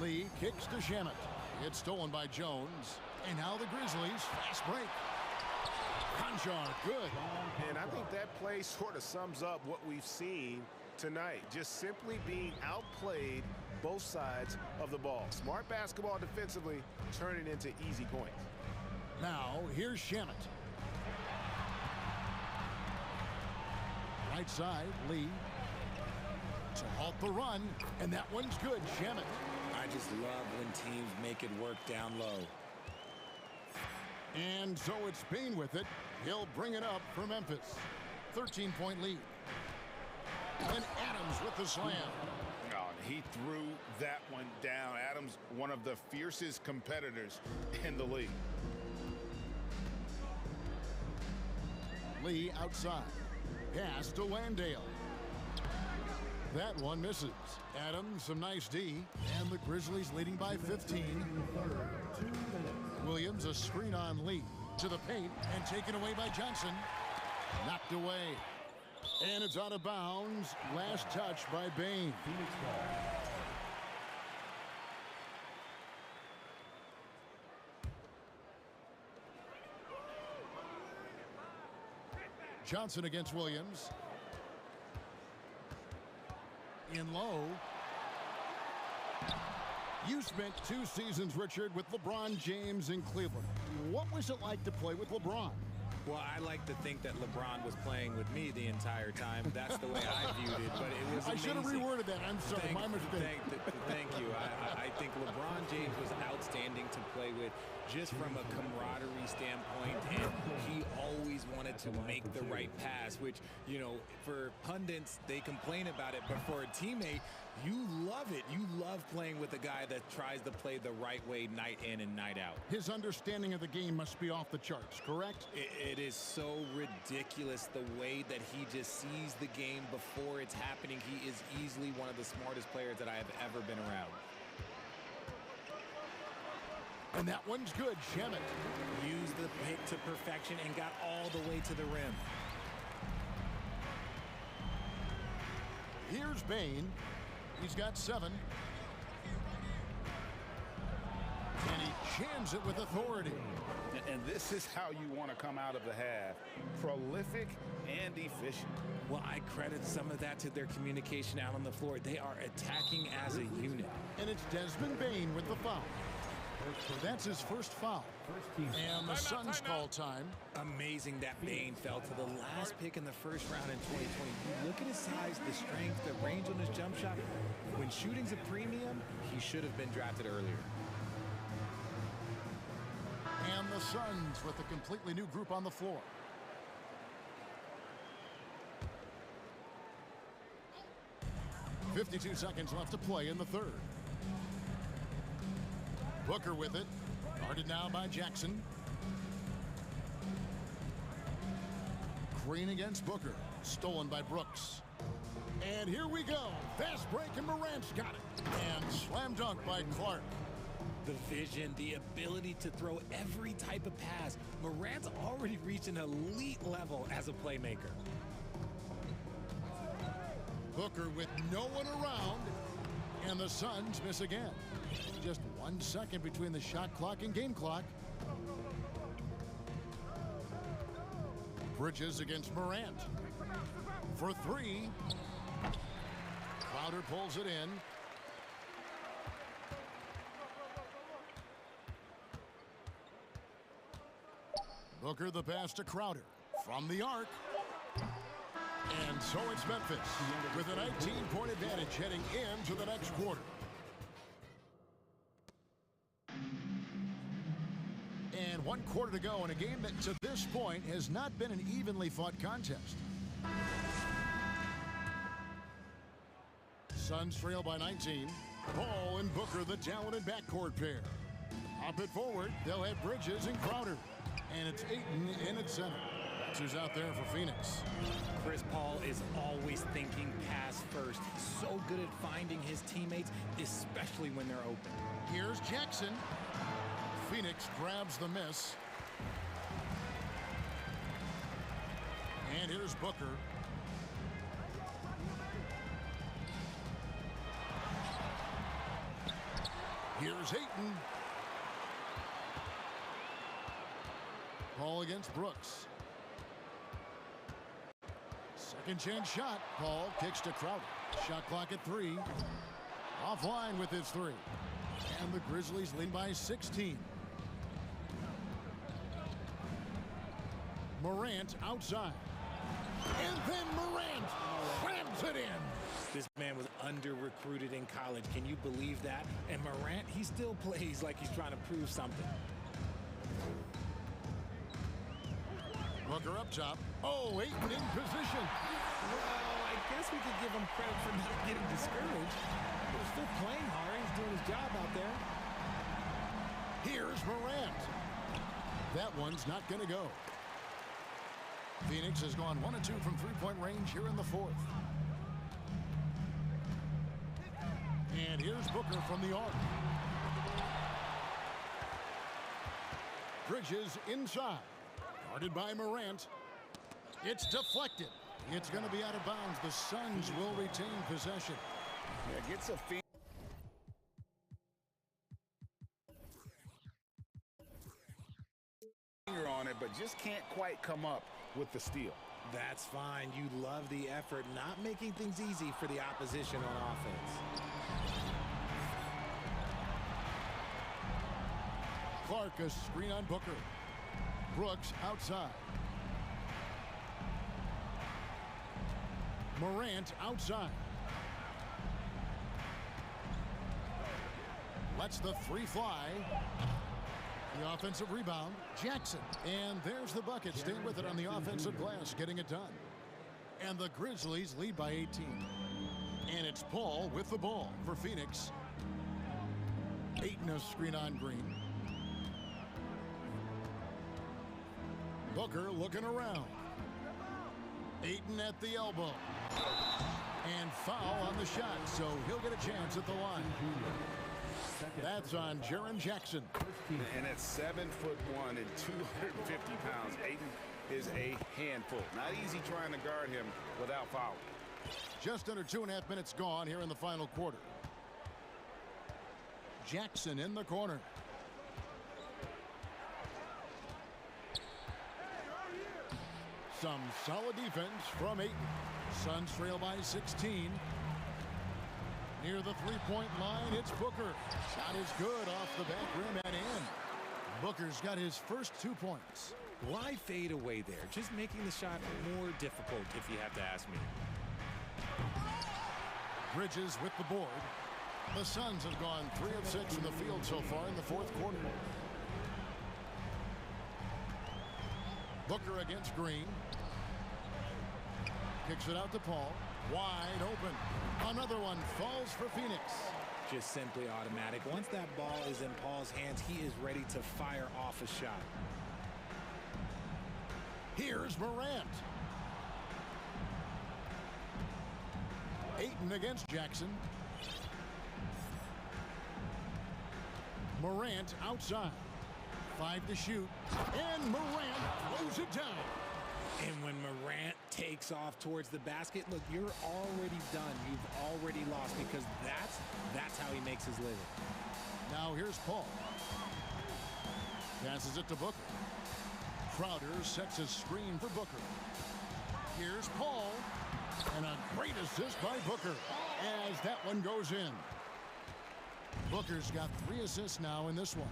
Lee kicks to Shamet. It's stolen by Jones. And now the Grizzlies, fast break. Conjar, good. And I think that play sort of sums up what we've seen tonight. Just simply being outplayed both sides of the ball. Smart basketball defensively, turning into easy points. Now, here's Shamet. Right side, Lee. To halt the run, and that one's good, Shamet. I just love when teams make it work down low. And so it's Payne with it. He'll bring it up for Memphis. 13-point lead. And Adams with the slam. Oh, he threw that one down. Adams, one of the fiercest competitors in the league. Lee outside. Pass to Landale. That one misses. Adams, some nice D. And the Grizzlies leading by 15. Williams, a screen on Lee. To the paint and taken away by Johnson. Knocked away. And it's out of bounds. Last touch by Bain. Johnson against Williams. In low. You spent 2 seasons, Richard, with LeBron James in Cleveland. What was it like to play with LeBron? Well, I like to think that LeBron was playing with me the entire time. That's the way I viewed it, but it was amazing. I should have reworded that. I'm sorry, my mistake. Thank you. I think LeBron James was outstanding to play with just from a camaraderie standpoint, and he always wanted to make the right pass, which, you know, for pundits, they complain about it, but for a teammate, you love it. You love playing with a guy that tries to play the right way night in and night out. His understanding of the game must be off the charts, correct? It is so ridiculous the way that he just sees the game before it's happening. He is easily one of the smartest players that I have ever been around. And that one's good, Shamet. Used the pick to perfection and got all the way to the rim. Here's Bain. He's got 7. And he jams it with authority. And this is how you want to come out of the half. Prolific and efficient. Well, I credit some of that to their communication out on the floor. They are attacking as a unit. And it's Desmond Bain with the foul. That's his first foul. And the Suns call time. Amazing that Bain fell to the last pick in the first round in 2020. You look at his size, the strength, the range on his jump shot. When shooting's a premium, he should have been drafted earlier. And the Suns with a completely new group on the floor. .52 seconds left to play in the third. Booker with it. Guarded now by Jackson. Green against Booker. Stolen by Brooks. And here we go. Fast break, and Morant's got it. And slam dunk by Clark. The vision, the ability to throw every type of pass. Morant's already reached an elite level as a playmaker. Booker with no one around. And the Suns miss again. Just 1 second between the shot clock and game clock. Bridges against Morant. For 3. Crowder pulls it in. Booker the pass to Crowder. From the arc. And so it's Memphis with a 19-point advantage heading into the next quarter. And 1 quarter to go in a game that to this point has not been an evenly fought contest. Suns trail by 19. Ball and Booker, the talented backcourt pair. Hop it forward. They'll have Bridges and Crowder. And it's Ayton in at center. Who's out there for Phoenix? Chris Paul is always thinking pass first. He's so good at finding his teammates, especially when they're open. Here's Jackson. Phoenix grabs the miss. And here's Booker. Here's Ayton. Paul against Brooks. Second chance shot. Paul kicks to Crowder. Shot clock at 3. Offline with his 3. And the Grizzlies lead by 16. Morant outside. And then Morant slams it in. This man was under-recruited in college. Can you believe that? And Morant, he still plays like he's trying to prove something. Booker up top. Oh, Ayton in position. Well, I guess we could give him credit for not getting discouraged. He was still playing hard. He's doing his job out there. Here's Morant. That one's not going to go. Phoenix has gone 1 of 2 from three-point range here in the 4th. And here's Booker from the arc. Bridges inside. Guarded by Morant. It's deflected. It's going to be out of bounds. The Suns will retain possession. Yeah, gets a finger on it, but just can't quite come up with the steal. That's fine. You love the effort, not making things easy for the opposition on offense. Clark, a screen on Booker. Brooks outside. Morant outside. Lets the 3 fly. The offensive rebound, Jackson. And there's the bucket. Stay with it on the offensive glass, getting it done. And the Grizzlies lead by 18. And it's Paul with the ball for Phoenix. Ayton a screen on Green. Booker looking around. Ayton at the elbow. And foul on the shot, so he'll get a chance at the line. That's on Jaren Jackson. And at 7'1" and 250 pounds, Ayton is a handful. Not easy trying to guard him without foul. Just under 2.5 minutes gone here in the final quarter. Jackson in the corner. Some solid defense from Ayton. Suns trail by 16. Near the three-point line, it's Booker. Shot is good off the back rim and in. Booker's got his first 2 points. Why fade away there? Just making the shot more difficult, if you have to ask me. Bridges with the board. The Suns have gone 3 of 6 from the field so far in the 4th quarter. Booker against Green. Kicks it out to Paul. Wide open. Another one falls for Phoenix. Just simply automatic. Once that ball is in Paul's hands, he is ready to fire off a shot. Here's Morant. Ayton against Jackson. Morant outside. 5 to shoot. And Morant throws it down. And when Morant takes off towards the basket, look, you're already done. You've already lost because that's how he makes his living. Now here's Paul. Passes it to Booker. Crowder sets a screen for Booker. Here's Paul. And a great assist by Booker as that one goes in. Booker's got 3 assists now in this one.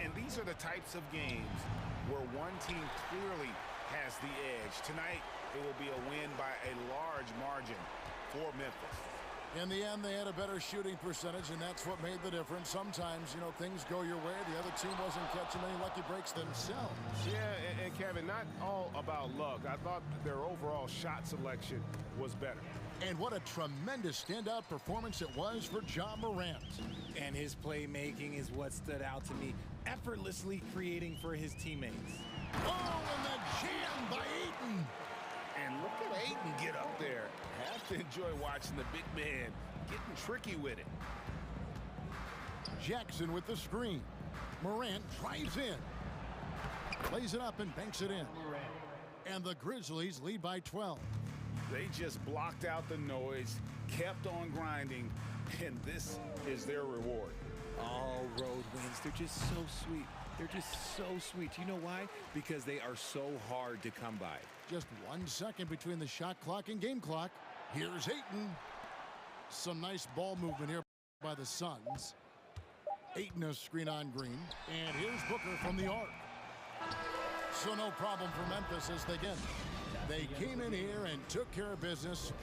And these are the types of games where one team clearly has the edge. Tonight, it will be a win by a large margin for Memphis. In the end, they had a better shooting percentage, and that's what made the difference. Sometimes, you know, things go your way. The other team wasn't catching many lucky breaks themselves. Yeah, and Kevin, not all about luck. I thought their overall shot selection was better. And what a tremendous standout performance it was for Ja Morant. And his playmaking is what stood out to me, effortlessly creating for his teammates. Oh, and the jam by Ayton. have to enjoy watching the big man getting tricky with it. Jackson with the screen. Morant drives in. Plays it up and banks it in. And the Grizzlies lead by 12. They just blocked out the noise, kept on grinding, and this is their reward. All road wins. They're just so sweet. They're just so sweet. You know why? Because they are so hard to come by. Just 1 second between the shot clock and game clock. Here's Ayton. Some nice ball movement here by the Suns. Ayton a screen on Green. And here's Booker from the arc. So no problem for Memphis as they came in here and took care of business.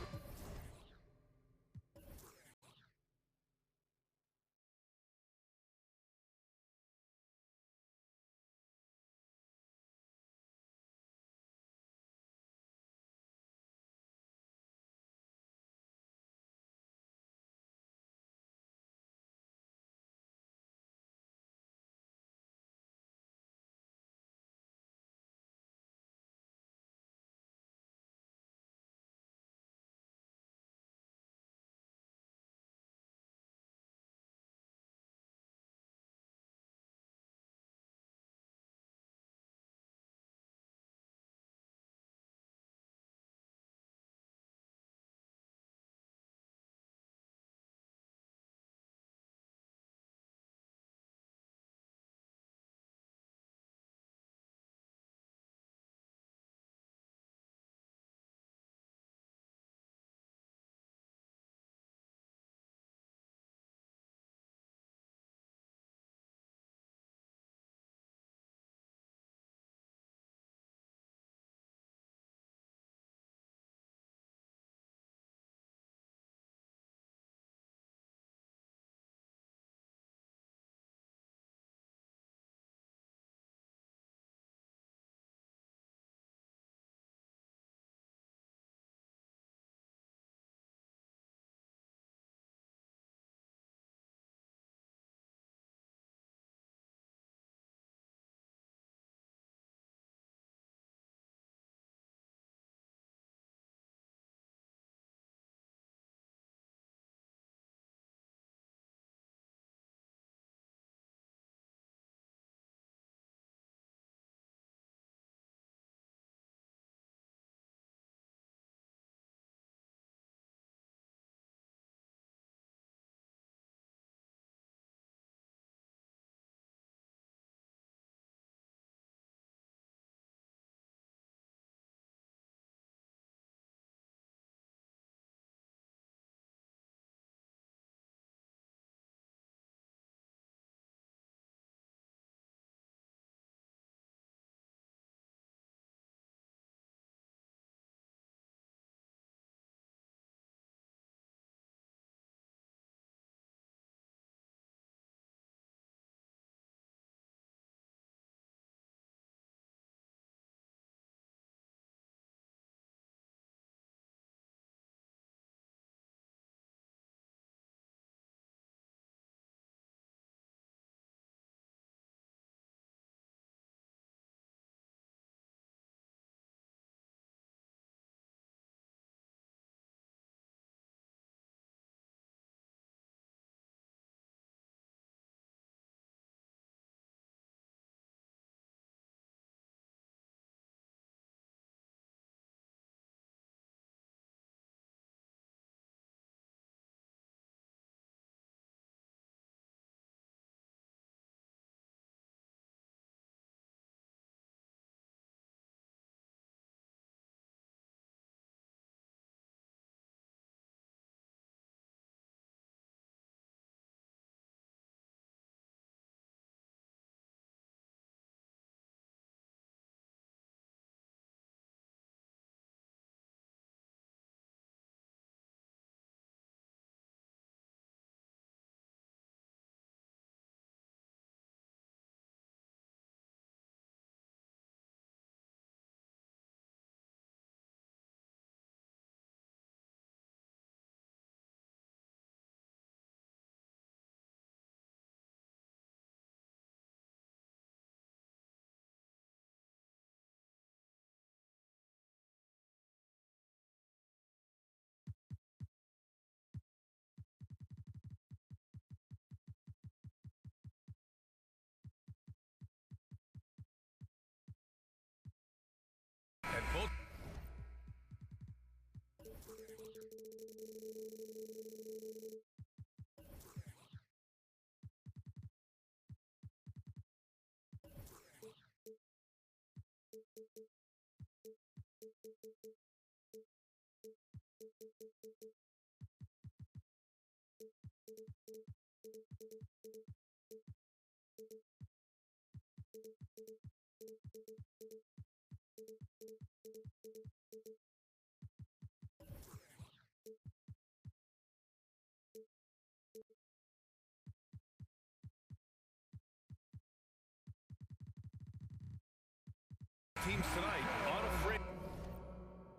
Teams tonight unafraid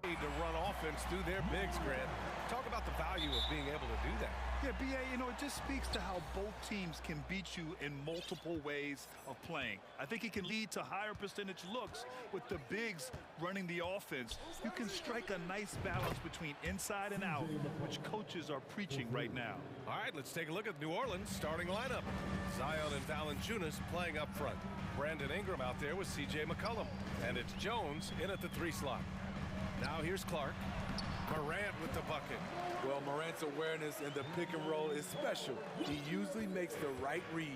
to run offense through their bigs, Grant. Talk about the value of being able to do that. Yeah, B.A., you know, it just speaks to how both teams can beat you in multiple ways of playing. I think it can lead to higher percentage looks with the bigs running the offense. You can strike a nice balance between inside and out, which coaches are preaching right now. All right, let's take a look at New Orleans' starting lineup. Zion and Valanciunas playing up front. Brandon Ingram out there with C.J. McCollum. And it's Jones in at the 3 slot. Now here's Clark. Morant with the bucket. Well, Morant's awareness in the pick and roll is special. He usually makes the right reads.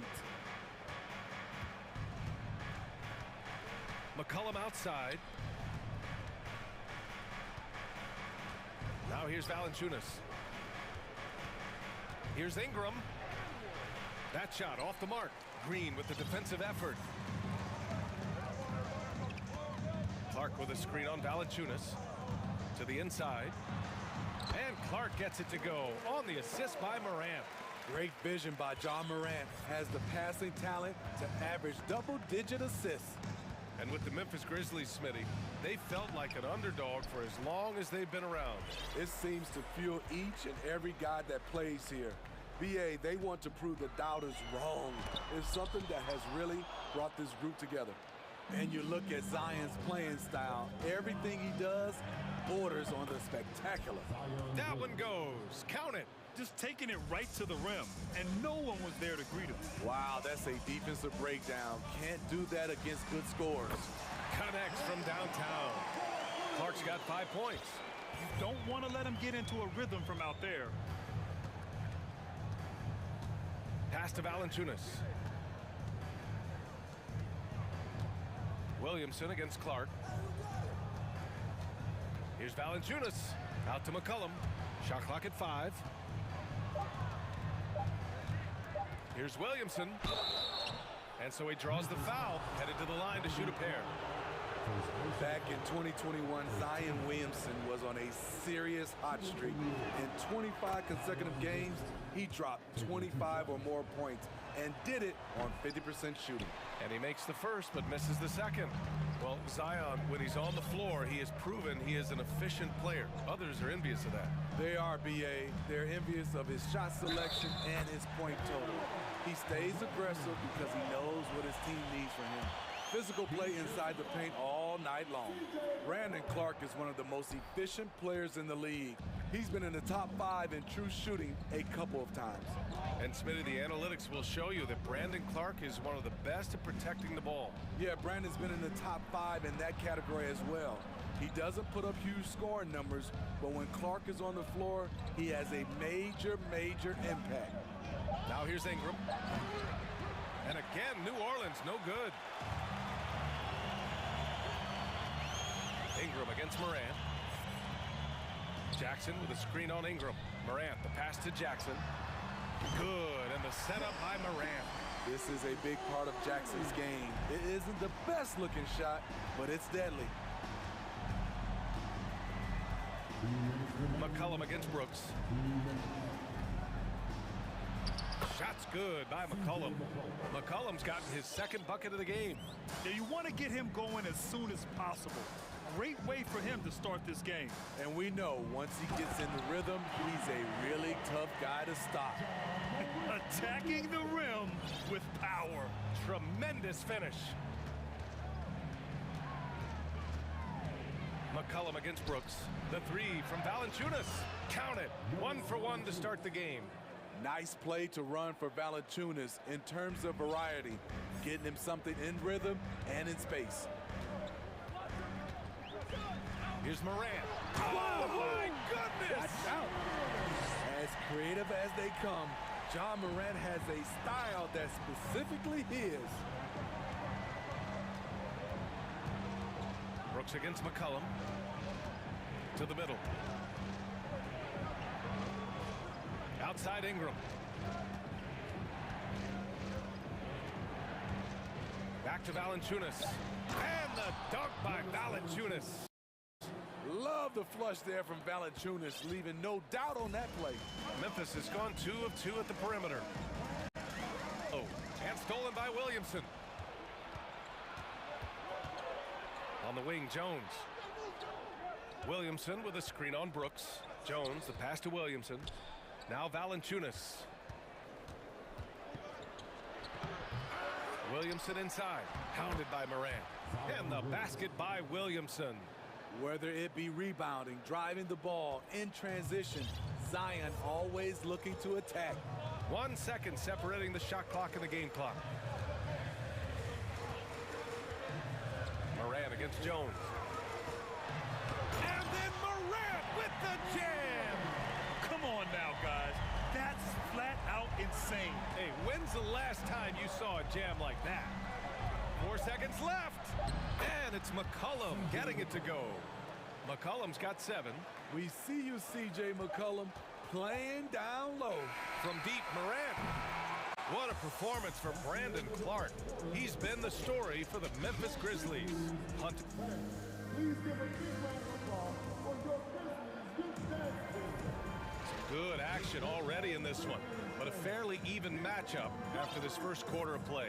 McCollum outside. Now here's Valanciunas. Here's Ingram. That shot off the mark. Green with the defensive effort. Clark with a screen on Valanciunas. To the inside. And Clark gets it to go on the assist by Morant. Great vision by John Morant. Has the passing talent to average double-digit assists. And with the Memphis Grizzlies, Smitty, they felt like an underdog for as long as they've been around. It seems to fuel each and every guy that plays here. BA, they want to prove the doubters wrong. It's something that has really brought this group together. And you look at Zion's playing style. Everything he does borders on the spectacular. That one goes. Count it. Just taking it right to the rim, and no one was there to greet him. Wow, that's a defensive breakdown. Can't do that against good scorers. Connects from downtown. Clark's got 5 points. You don't want to let him get into a rhythm from out there. Pass to Valanciunas. Williamson against Clark. Here's Valanciunas. Out to McCollum. Shot clock at 5. Here's Williamson. And so he draws the foul. Headed to the line to shoot a pair. Back in 2021, Zion Williamson was on a serious hot streak. In 25 consecutive games, he dropped 25 or more points and did it on 50% shooting. And he makes the first but misses the second. Well, Zion, when he's on the floor, he has proven he is an efficient player. Others are envious of that. They are, BA. They're envious of his shot selection and his point total. He stays aggressive because he knows what his team needs from him. Physical play inside the paint all night long. Brandon Clark is one of the most efficient players in the league. He's been in the top 5 in true shooting a couple of times. And Smitty, the analytics will show you that Brandon Clark is one of the best at protecting the ball. Yeah, Brandon's been in the top 5 in that category as well. He doesn't put up huge scoring numbers, but when Clark is on the floor, he has a major, major impact. Now here's Ingram. And again, New Orleans, no good. Ingram against Morant. Jackson with a screen on Ingram. Morant, the pass to Jackson. Good, and the setup by Morant. This is a big part of Jackson's game. It isn't the best looking shot, but it's deadly. McCollum against Brooks. Shot's good by McCollum. McCollum's gotten his second bucket of the game. Yeah, you want to get him going as soon as possible. Great way for him to start this game. And we know once he gets in the rhythm, he's a really tough guy to stop. Attacking the rim with power. Tremendous finish. McCollum against Brooks. The 3 from Valanciunas. Count it. 1 for 1 to start the game. Nice play to run for Valanciunas in terms of variety, getting him something in rhythm and in space. Here's Morant. Oh, my goodness! Watch out. As creative as they come, John Morant has a style that's specifically his. Brooks against McCollum. To the middle. Outside Ingram. Back to Valanciunas. And the dunk by Valanciunas. Love the flush there from Valanciunas, leaving no doubt on that play. Memphis has gone 2 of 2 at the perimeter. Oh, and stolen by Williamson. On the wing, Jones. Williamson with a screen on Brooks. Jones, the pass to Williamson. Now Valanciunas. Williamson inside, hounded by Morant. And the basket by Williamson. Whether it be rebounding, driving the ball, in transition, Zion always looking to attack. 1 second separating the shot clock and the game clock. Morant against Jones. And then Morant with the jam. Come on now, guys. That's flat out insane. Hey, when's the last time you saw a jam like that? 4 seconds left. And it's McCollum getting it to go. McCollum's got 7. We see you, C.J. McCollum, playing down low. From deep, Morant. What a performance from Brandon Clark. He's been the story for the Memphis Grizzlies. Please give a big round of applause for your Grizzlies youth dance team. Good action already in this one, but a fairly even matchup after this first quarter of play.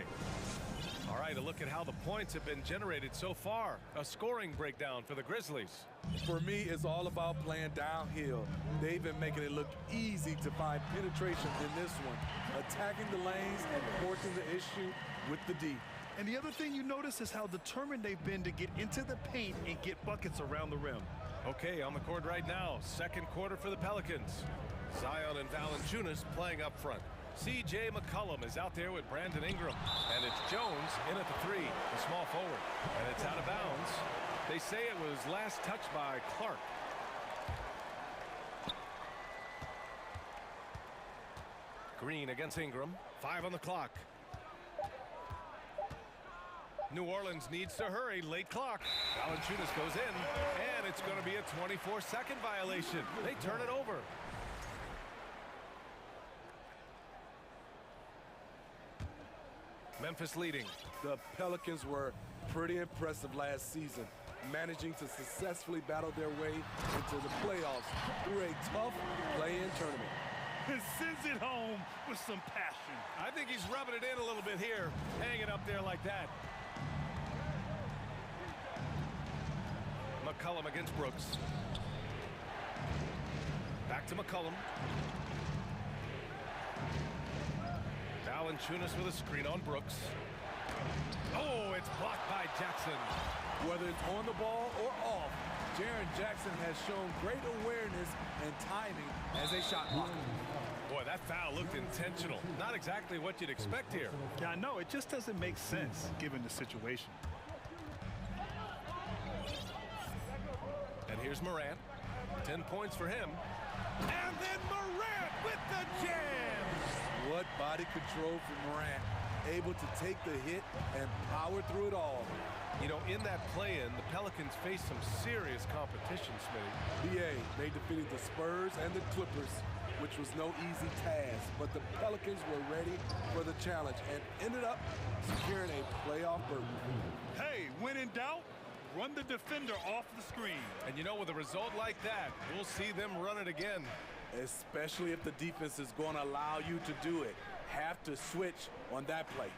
All right, a look at how the points have been generated so far. A scoring breakdown for the Grizzlies. For me, it's all about playing downhill. They've been making it look easy to find penetration in this one, attacking the lanes and forcing the issue with the D. And the other thing you notice is how determined they've been to get into the paint and get buckets around the rim. Okay, on the court right now, second quarter for the Pelicans. Zion and Valanciunas playing up front. C.J. McCollum is out there with Brandon Ingram. And it's Jones in at the 3, the small forward. And it's out of bounds. They say it was last touched by Clark. Green against Ingram. 5 on the clock. New Orleans needs to hurry. Late clock. Valanciunas goes in. And it's going to be a 24-second violation. They turn it over. Memphis leading. The Pelicans were pretty impressive last season, managing to successfully battle their way into the playoffs through a tough play-in tournament. And sends it home with some passion. I think he's rubbing it in a little bit here, hanging up there like that. McCollum against Brooks. Back to McCollum. Valanciunas with a screen on Brooks. Oh, it's blocked by Jackson. Whether it's on the ball or off, Jaren Jackson has shown great awareness and timing as a shot blocker. Boy, that foul looked intentional. Not exactly what you'd expect here. Yeah, I know. It just doesn't make sense given the situation. And here's Morant. 10 points for him. And then Morant with the jam. What body control from Morant. Able to take the hit and power through it all. You know, in that play-in, the Pelicans faced some serious competition, Smitty. BA, they defeated the Spurs and the Clippers, which was no easy task. But the Pelicans were ready for the challenge and ended up securing a playoff berth. Hey, when in doubt, run the defender off the screen. And you know, with a result like that, we'll see them run it again. Especially if the defense is going to allow you to do it. Have to switch on that play.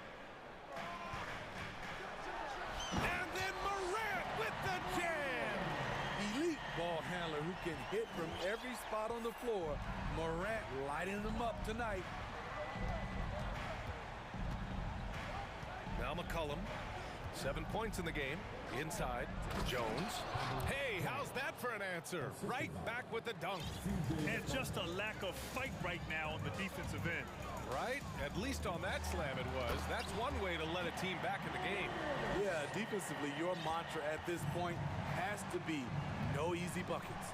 And then Morant with the jam. Elite ball handler who can hit from every spot on the floor. Morant lighting them up tonight. Now McCollum, 7 points in the game. Inside, Jones. Hey, how's that for an answer? Right back with the dunk. And just a lack of fight right now on the defensive end. Right? At least on that slam it was. That's one way to let a team back in the game. Yeah, defensively, your mantra at this point has to be no easy buckets.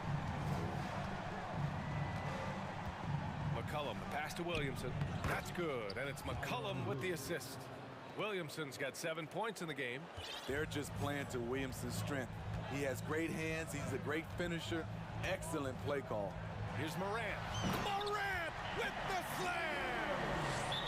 McCollum, the pass to Williamson. That's good, and it's McCollum with the assist. Williamson's got 7 points in the game. They're just playing to Williamson's strength. He has great hands. He's a great finisher. Excellent play call. Here's Morant. Morant with the slam!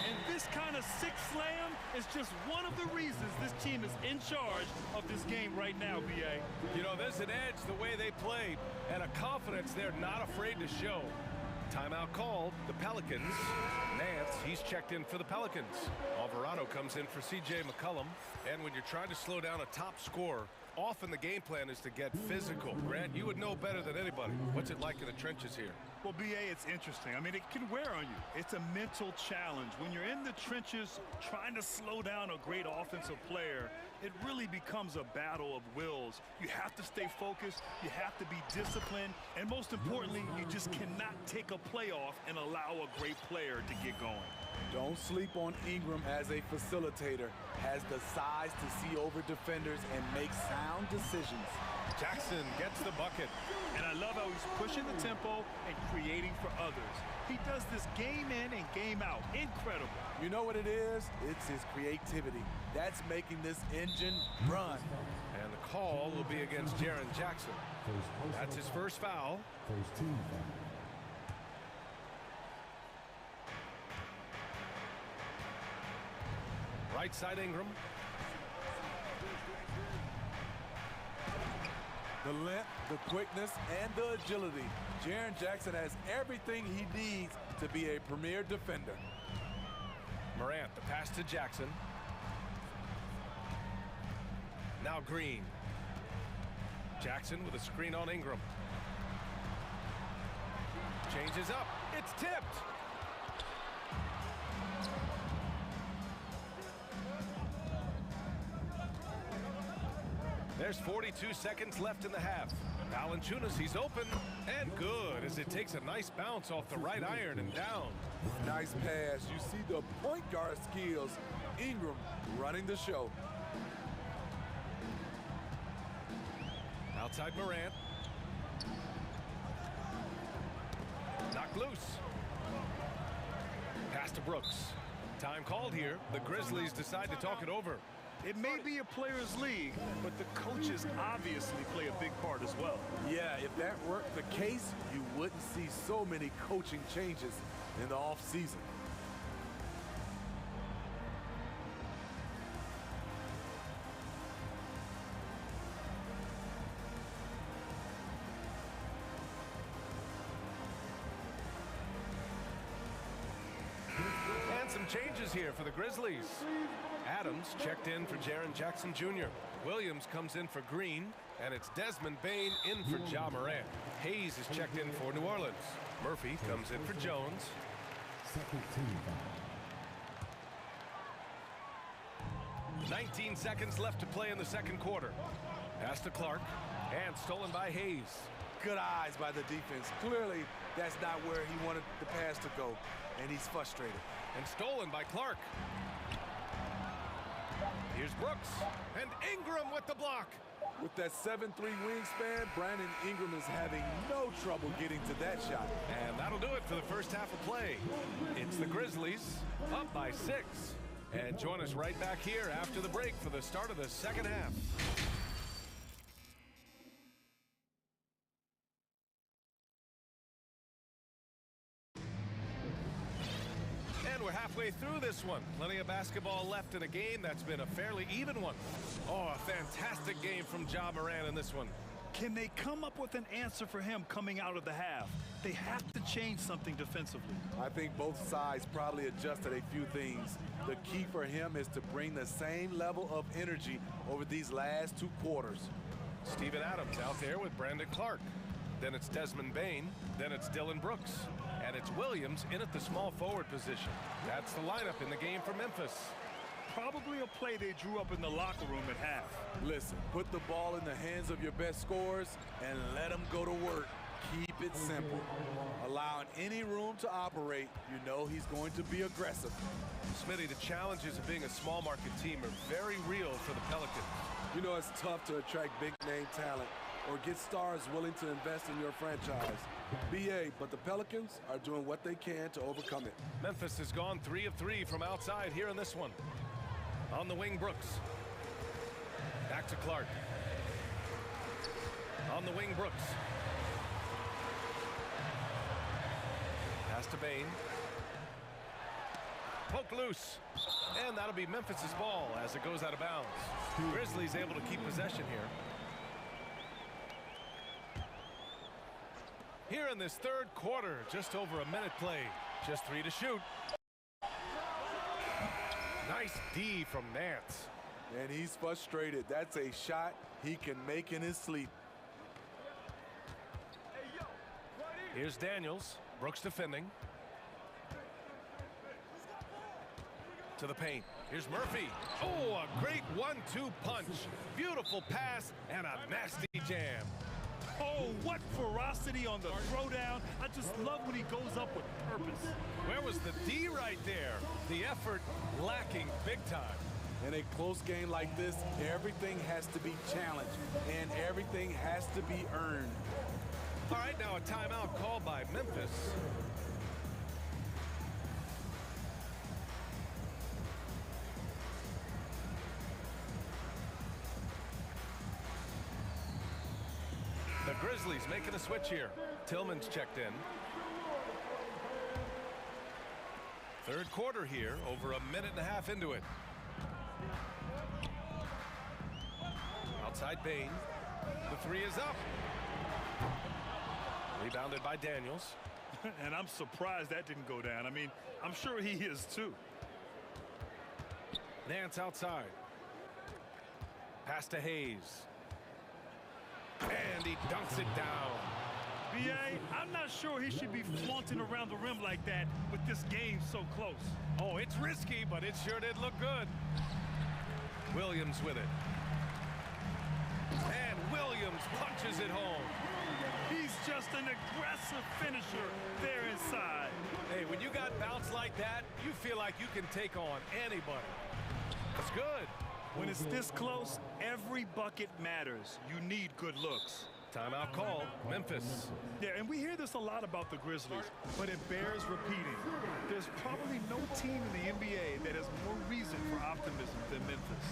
And this kind of sixth slam is just one of the reasons this team is in charge of this game right now, B.A. You know, there's an edge the way they played and a confidence they're not afraid to show. Timeout called. The Pelicans. Nance, he's checked in for the Pelicans. Alvarado comes in for C.J. McCollum. And when you're trying to slow down a top scorer, often the game plan is to get physical. Grant, you would know better than anybody. What's it like in the trenches here? Well, B.A., it's interesting. I mean, it can wear on you. It's a mental challenge. When you're in the trenches trying to slow down a great offensive player, it really becomes a battle of wills. You have to stay focused, you have to be disciplined, and most importantly, you just cannot take a play off and allow a great player to get going. Don't sleep on Ingram as a facilitator. Has the size to see over defenders and make sound decisions. Jackson gets the bucket. And I love how he's pushing the tempo and creating for others. He does this game in and game out. Incredible. You know what it is? It's his creativity. That's making this engine run. And the call will be against Jaren Jackson. That's his first foul. First team foul. Right side Ingram. The length, the quickness, and the agility. Jaren Jackson has everything he needs to be a premier defender. Morant, the pass to Jackson. Now Green. Jackson with a screen on Ingram. Changes up. It's tipped. There's 42 seconds left in the half. Valanciunas, he's open and good as it takes a nice bounce off the right iron and down. Nice pass. You see the point guard skills. Ingram running the show. Outside Morant. Knocked loose. Pass to Brooks. Time called here. The Grizzlies decide to talk it over. It may be a players' league, but the coaches obviously play a big part as well. Yeah, if that were the case, you wouldn't see so many coaching changes in the offseason. And some changes here for the Grizzlies. Adams checked in for Jaren Jackson Jr. Williams comes in for Green, and it's Desmond Bane in for Ja Morant. Hayes is checked in for New Orleans. Murphy comes in for Jones. Second team foul. 19 seconds left to play in the second quarter. Pass to Clark, and stolen by Hayes. Good eyes by the defense. Clearly, that's not where he wanted the pass to go, and he's frustrated. And stolen by Clark. Here's Brooks, and Ingram with the block. With that 7'3" wingspan, Brandon Ingram is having no trouble getting to that shot. And that'll do it for the first half of play. It's the Grizzlies up by 6. And join us right back here after the break for the start of the second half. We're halfway through this one. Plenty of basketball left in a game that's been a fairly even one. Oh, a fantastic game from Ja Morant in this one. Can they come up with an answer for him coming out of the half? They have to change something defensively. I think both sides probably adjusted a few things. The key for him is to bring the same level of energy over these last 2 quarters. Steven Adams out there with Brandon Clark. Then it's Desmond Bane. Then it's Dylan Brooks. And it's Williams in at the small forward position. That's the lineup in the game for Memphis. Probably a play they drew up in the locker room at half. Listen, put the ball in the hands of your best scorers and let them go to work. Keep it simple. Allowing any room to operate, you know he's going to be aggressive. Smitty, the challenges of being a small market team are very real for the Pelicans. You know it's tough to attract big name talent or get stars willing to invest in your franchise. BA, but the Pelicans are doing what they can to overcome it. Memphis has gone 3 of 3 from outside here in this one. On the wing, Brooks. Back to Clark. the wing, Brooks. Pass to Bain. Poke loose. And that'll be Memphis's ball as it goes out of bounds. Grizzlies able to keep possession here. Here in this third quarter, just over a minute played. Just 3 to shoot. Nice D from Nance. And he's frustrated. That's a shot he can make in his sleep. Here's Daniels. Brooks defending. To the paint. Here's Murphy. Oh, a great 1-2 punch. Beautiful pass and a nasty jam. Oh, what ferocity on the throwdown. I just love when he goes up with purpose. Where was the D right there? The effort lacking big time. In a close game like this, everything has to be challenged and everything has to be earned. All right, now a timeout called by Memphis. The Grizzlies making a switch here. Tillman's checked in. Third quarter here, over a minute and a half into it. Outside Bain. The 3 is up. Rebounded by Daniels. And I'm surprised that didn't go down. I mean, I'm sure he is too. Nance outside. Pass to Hayes. And he dunks it down. B.A., I'm not sure he should be flaunting around the rim like that with this game so close. Oh, it's risky, but it sure did look good. Williams with it. And Williams punches it home. He's just an aggressive finisher there inside. Hey, when you got bounce like that, you feel like you can take on anybody. That's good. When it's this close, every bucket matters. You need good looks. Timeout call, Memphis. Yeah, and we hear this a lot about the Grizzlies, but it bears repeating. There's probably no team in the NBA that has more reason for optimism than Memphis.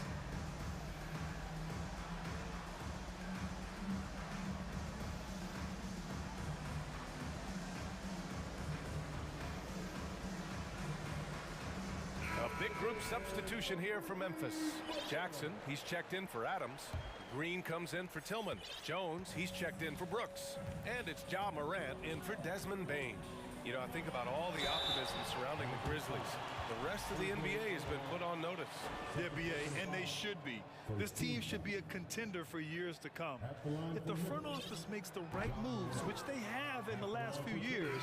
A big group substitution here for Memphis. Jackson, he's checked in for Adams. Green comes in for Tillman. Jones, he's checked in for Brooks. And it's Ja Morant in for Desmond Bain. You know, I think about all the optimism surrounding the Grizzlies. The rest of the NBA has been put on notice. Yeah, B.A., and they should be. This team should be a contender for years to come. If the front office makes the right moves, which they have in the last few years,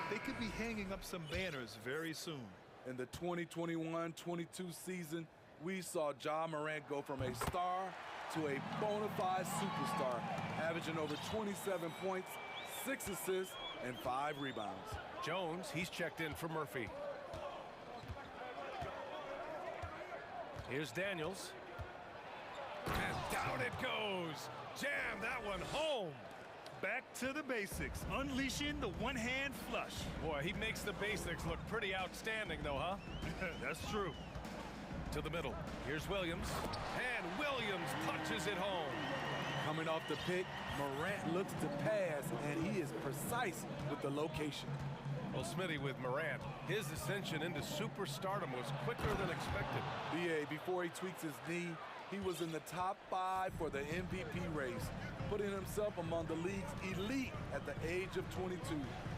they could be hanging up some banners very soon. In the 2021-22 season, we saw Ja Morant go from a star to a bona fide superstar, averaging over 27 points, 6 assists, and 5 rebounds. Jones, he's checked in for Murphy. Here's Daniels. And down it goes. Jam that one home. Back to the basics, unleashing the one-hand flush. Boy, he makes the basics look pretty outstanding, though, huh? That's true. To the middle. Here's Williams. And Williams punches it home. Coming off the pick, Morant looks to pass, and he is precise with the location. Well, Smitty with Morant, his ascension into superstardom was quicker than expected. B.A., before he tweaks his knee, he was in the top 5 for the MVP race, putting himself among the league's elite at the age of 22.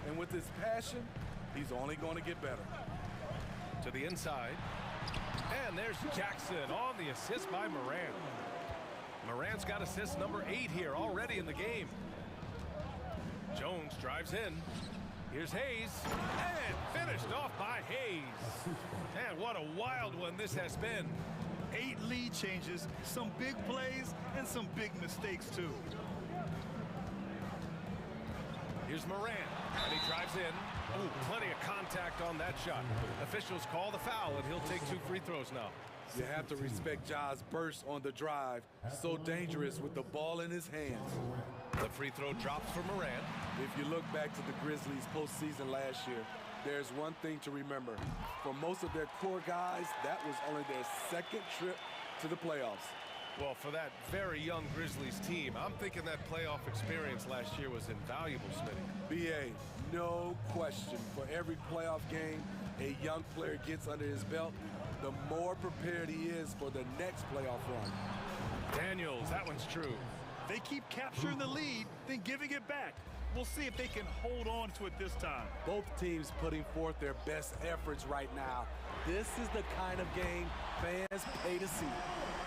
And with his passion, he's only going to get better. To the inside. And there's Jackson on the assist by Morant. Morant's got assist number 8 here already in the game. Jones drives in. Here's Hayes. And finished off by Hayes. And what a wild one this has been. 8 lead changes, some big plays, and some big mistakes, too. Here's Morant, and he drives in. Ooh, plenty of contact on that shot. Officials call the foul, and he'll take 2 free throws now. You have to respect Ja's burst on the drive. So dangerous with the ball in his hands. The free throw drops for Morant. If you look back to the Grizzlies postseason last year, there's one thing to remember. For most of their core guys, that was only their 2nd trip to the playoffs. Well, for that very young Grizzlies team, I'm thinking that playoff experience last year was invaluable, Smitty. BA, no question. For every playoff game a young player gets under his belt, the more prepared he is for the next playoff run. Daniels, that one's true. They keep capturing the lead, then giving it back. We'll see if they can hold on to it this time. Both teams putting forth their best efforts right now. This is the kind of game fans pay to see.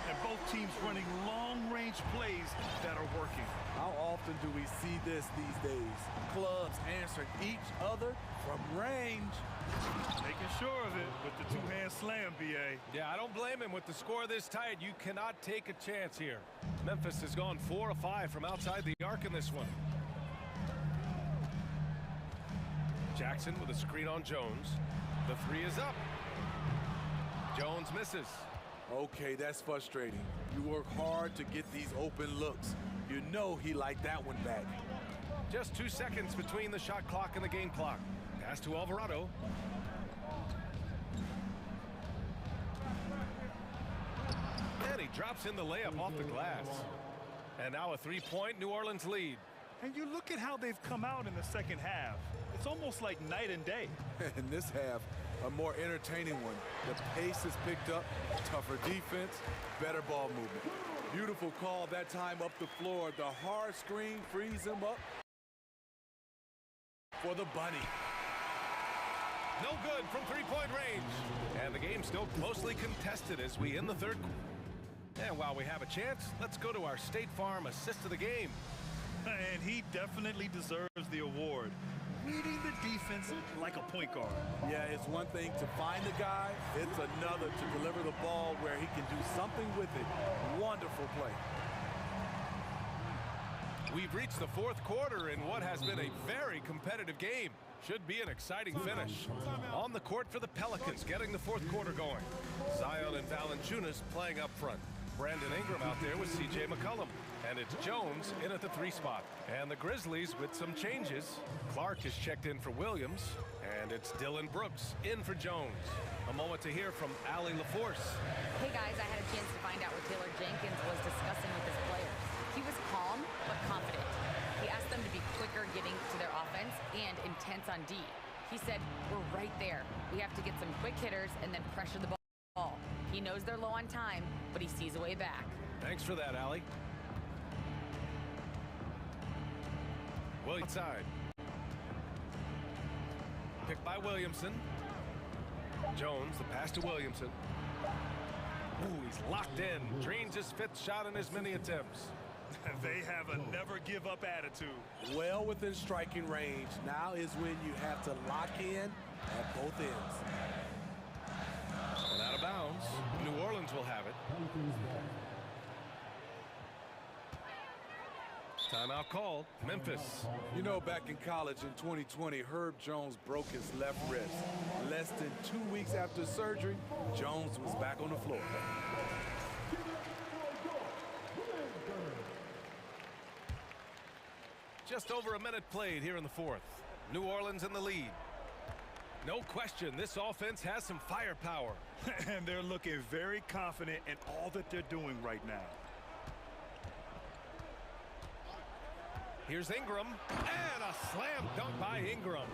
And both teams running long-range plays that are working. How often do we see this these days? Clubs answering each other from range. Making sure of it with the two-hand slam, BA. Yeah, I don't blame him. With the score this tight, you cannot take a chance here. Memphis has gone 4 of 5 from outside the arc in this one. Jackson with a screen on Jones. The three is up. Jones misses. Okay, that's frustrating. You work hard to get these open looks. You know he liked that one back. Just 2 seconds between the shot clock and the game clock. Pass to Alvarado. And he drops in the layup off the glass. And now a three-point New Orleans lead. And you look at how they've come out in the second half. It's almost like night and day. In this half, a more entertaining one. The pace has picked up, tougher defense, better ball movement. Beautiful call that time up the floor. The hard screen frees him up for the bunny. No good from three-point range. And the game's still closely contested as we end the third. And while we have a chance, let's go to our State Farm assist of the game. And he definitely deserves the award. Reading the defense like a point guard. Yeah, it's one thing to find the guy. It's another to deliver the ball where he can do something with it. Wonderful play. We've reached the fourth quarter in what has been a very competitive game. Should be an exciting finish. On the court for the Pelicans, getting the fourth quarter going. Zion and Valanciunas playing up front. Brandon Ingram out there with C.J. McCollum. And it's Jones in at the 3 spot. And the Grizzlies with some changes. Clark is checked in for Williams. And it's Dylan Brooks in for Jones. A moment to hear from Allie LaForce. Hey guys, I had a chance to find out what Taylor Jenkins was discussing with his players. He was calm but confident. He asked them to be quicker getting to their offense and intense on D. He said, we're right there. We have to get some quick hitters and then pressure the ball. He knows they're low on time, but he sees a way back. Thanks for that, Allie. Williams side. Picked by Williamson. Jones, the pass to Williamson. Ooh, he's locked in. Drains his 5th shot in as many attempts. They have a never-give-up attitude. Well within striking range. Now is when you have to lock in at both ends. And out of bounds. New Orleans will have it. Timeout called. Memphis. You know, back in college in 2020, Herb Jones broke his left wrist. Less than 2 weeks after surgery, Jones was back on the floor. Just over a minute played here in the fourth. New Orleans in the lead. No question, this offense has some firepower. And they're looking very confident in all that they're doing right now. Here's Ingram, and a slam dunk by Ingram.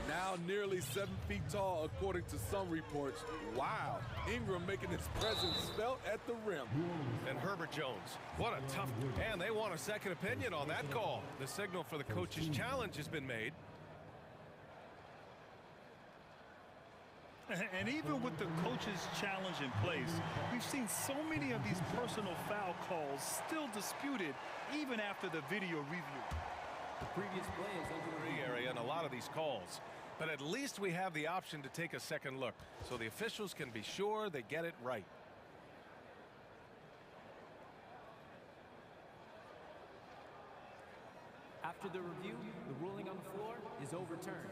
Now nearly 7 feet tall, according to some reports. Wow, Ingram making his presence felt at the rim. And Herbert Jones, what a tough, and they want a second opinion on that call. The signal for the coach's challenge has been made. And even with the coach's challenge in place, we've seen so many of these personal foul calls still disputed even after the video review. The previous play is over the area in a lot of these calls. But at least we have the option to take a second look, so the officials can be sure they get it right. After the review, the ruling on the floor is overturned.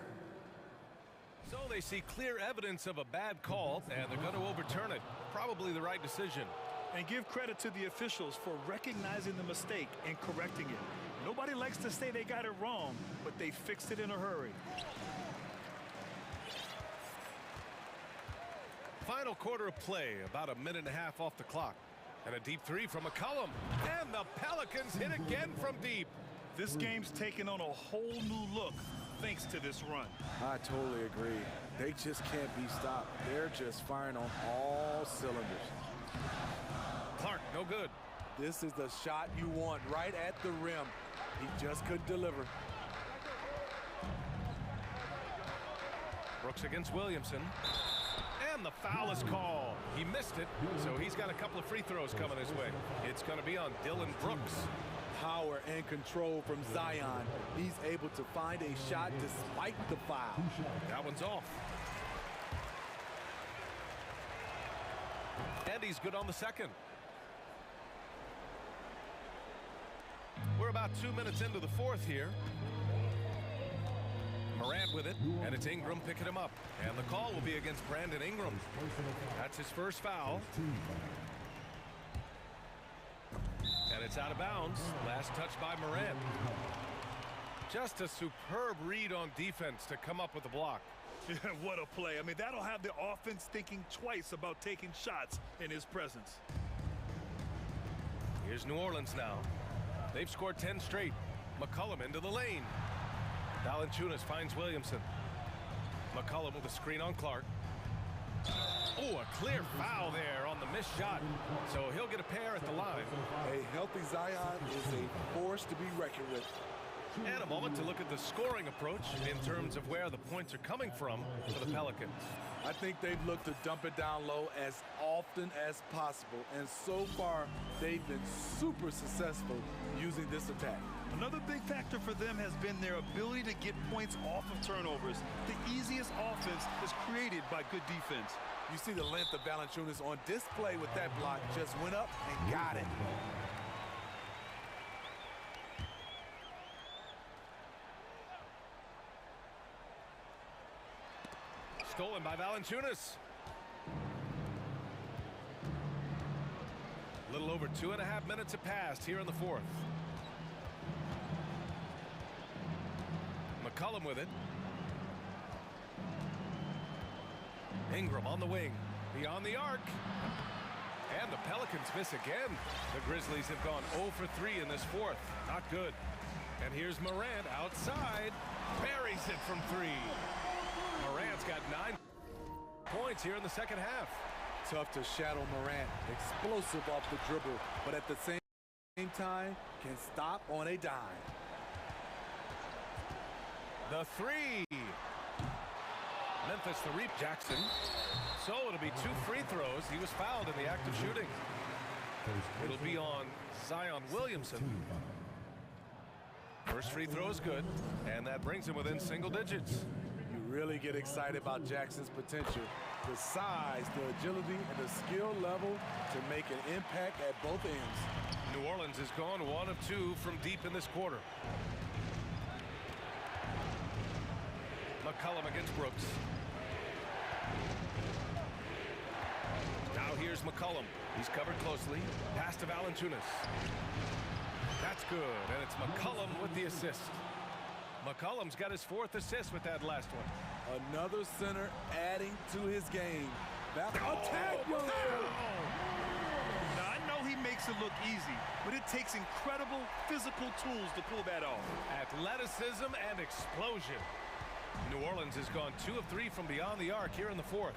So they see clear evidence of a bad call, and they're going to overturn it. Probably the right decision. And give credit to the officials for recognizing the mistake and correcting it. Nobody likes to say they got it wrong, but they fixed it in a hurry. Final quarter of play, about a minute and a half off the clock. And a deep three from McCollum. And the Pelicans hit again from deep. This game's taken on a whole new look thanks to this run. I totally agree. They just can't be stopped. They're just firing on all cylinders. Clark, no good. This is the shot you want right at the rim. He just couldn't deliver. Brooks against Williamson. And the foul is called. He missed it, so he's got a couple of free throws coming his way. It's going to be on Dylan Brooks. Power and control from Zion. He's able to find a shot despite the foul. That one's off. And he's good on the second. We're about 2 minutes into the fourth here. Morant with it, and it's Ingram picking him up. And the call will be against Brandon Ingram. That's his first foul. And it's out of bounds. Last touch by Morant. Just a superb read on defense to come up with the block. What a play. I mean, that'll have the offense thinking twice about taking shots in his presence. Here's New Orleans now. They've scored 10 straight. McCollum into the lane. Valanciunas finds Williamson. McCollum with a screen on Clark. Oh, a clear foul there on the missed shot. So he'll get a pair at the line. A healthy Zion is a force to be reckoned with. And a moment to look at the scoring approach in terms of where the points are coming from for the Pelicans. I think they've looked to dump it down low as often as possible. And so far, they've been super successful using this attack. Another big factor for them has been their ability to get points off of turnovers. The easiest offense is created by good defense. You see the length of Valanciunas on display with that block. Just went up and got it. Stolen by Valanciunas. A little over 2.5 minutes have passed here in the fourth. McCollum with it. Ingram on the wing. Beyond the arc. And the Pelicans miss again. The Grizzlies have gone 0 for 3 in this fourth. Not good. And here's Morant outside. Buries it from 3. Morant's got 9 points here in the second half. Tough to shadow Morant. Explosive off the dribble, but at the same time can stop on a dime. The 3. Memphis the reap. Jackson. So it'll be 2 free throws. He was fouled in the act of shooting. It'll be on Zion Williamson. First free throw is good, and that brings him within single digits. You really get excited about Jackson's potential. The size, the agility, and the skill level to make an impact at both ends. New Orleans has gone 1 of 2 from deep in this quarter. McCollum against Brooks. Now here's McCollum. He's covered closely. Pass to Valanciunas. That's good, and it's McCollum with the assist. McCollum's got his 4th assist with that last one. Another center adding to his game. That attack! Now, I know he makes it look easy, but it takes incredible physical tools to pull that off. Athleticism and explosion. New Orleans has gone 2 of 3 from beyond the arc here in the fourth.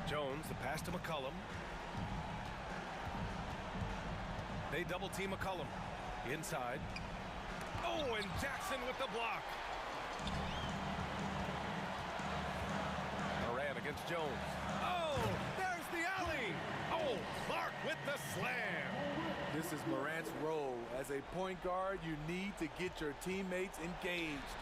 Jones, the pass to McCollum. They double team McCollum. Inside. Oh, and Jackson with the block. Morant against Jones. Oh, there's the alley. Oh, Clark with the slam. This is Morant's role. As a point guard, you need to get your teammates engaged.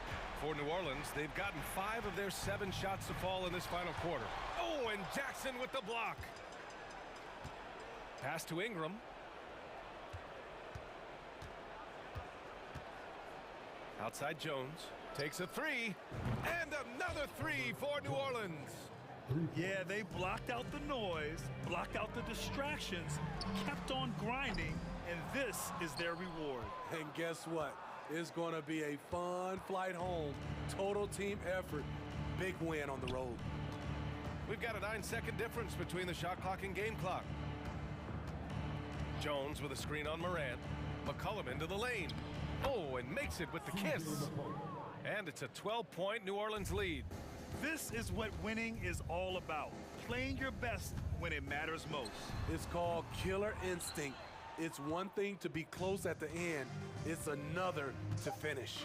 For New Orleans, they've gotten 5 of their 7 shots to fall in this final quarter. Oh, and Jackson with the block. Pass to Ingram. Outside Jones. Takes a 3. And another 3 for New Orleans. Yeah, they blocked out the noise, blocked out the distractions, kept on grinding, and this is their reward. And guess what? It's going to be a fun flight home. Total team effort. Big win on the road. We've got a 9-second difference between the shot clock and game clock. Jones with a screen on Morant. McCollum into the lane. Oh, and makes it with the kiss. And it's a 12-point New Orleans lead. This is what winning is all about. Playing your best when it matters most. It's called killer instinct. It's one thing to be close at the end. It's another to finish.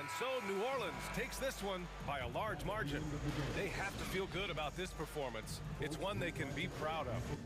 And so New Orleans takes this one by a large margin. They have to feel good about this performance. It's one they can be proud of.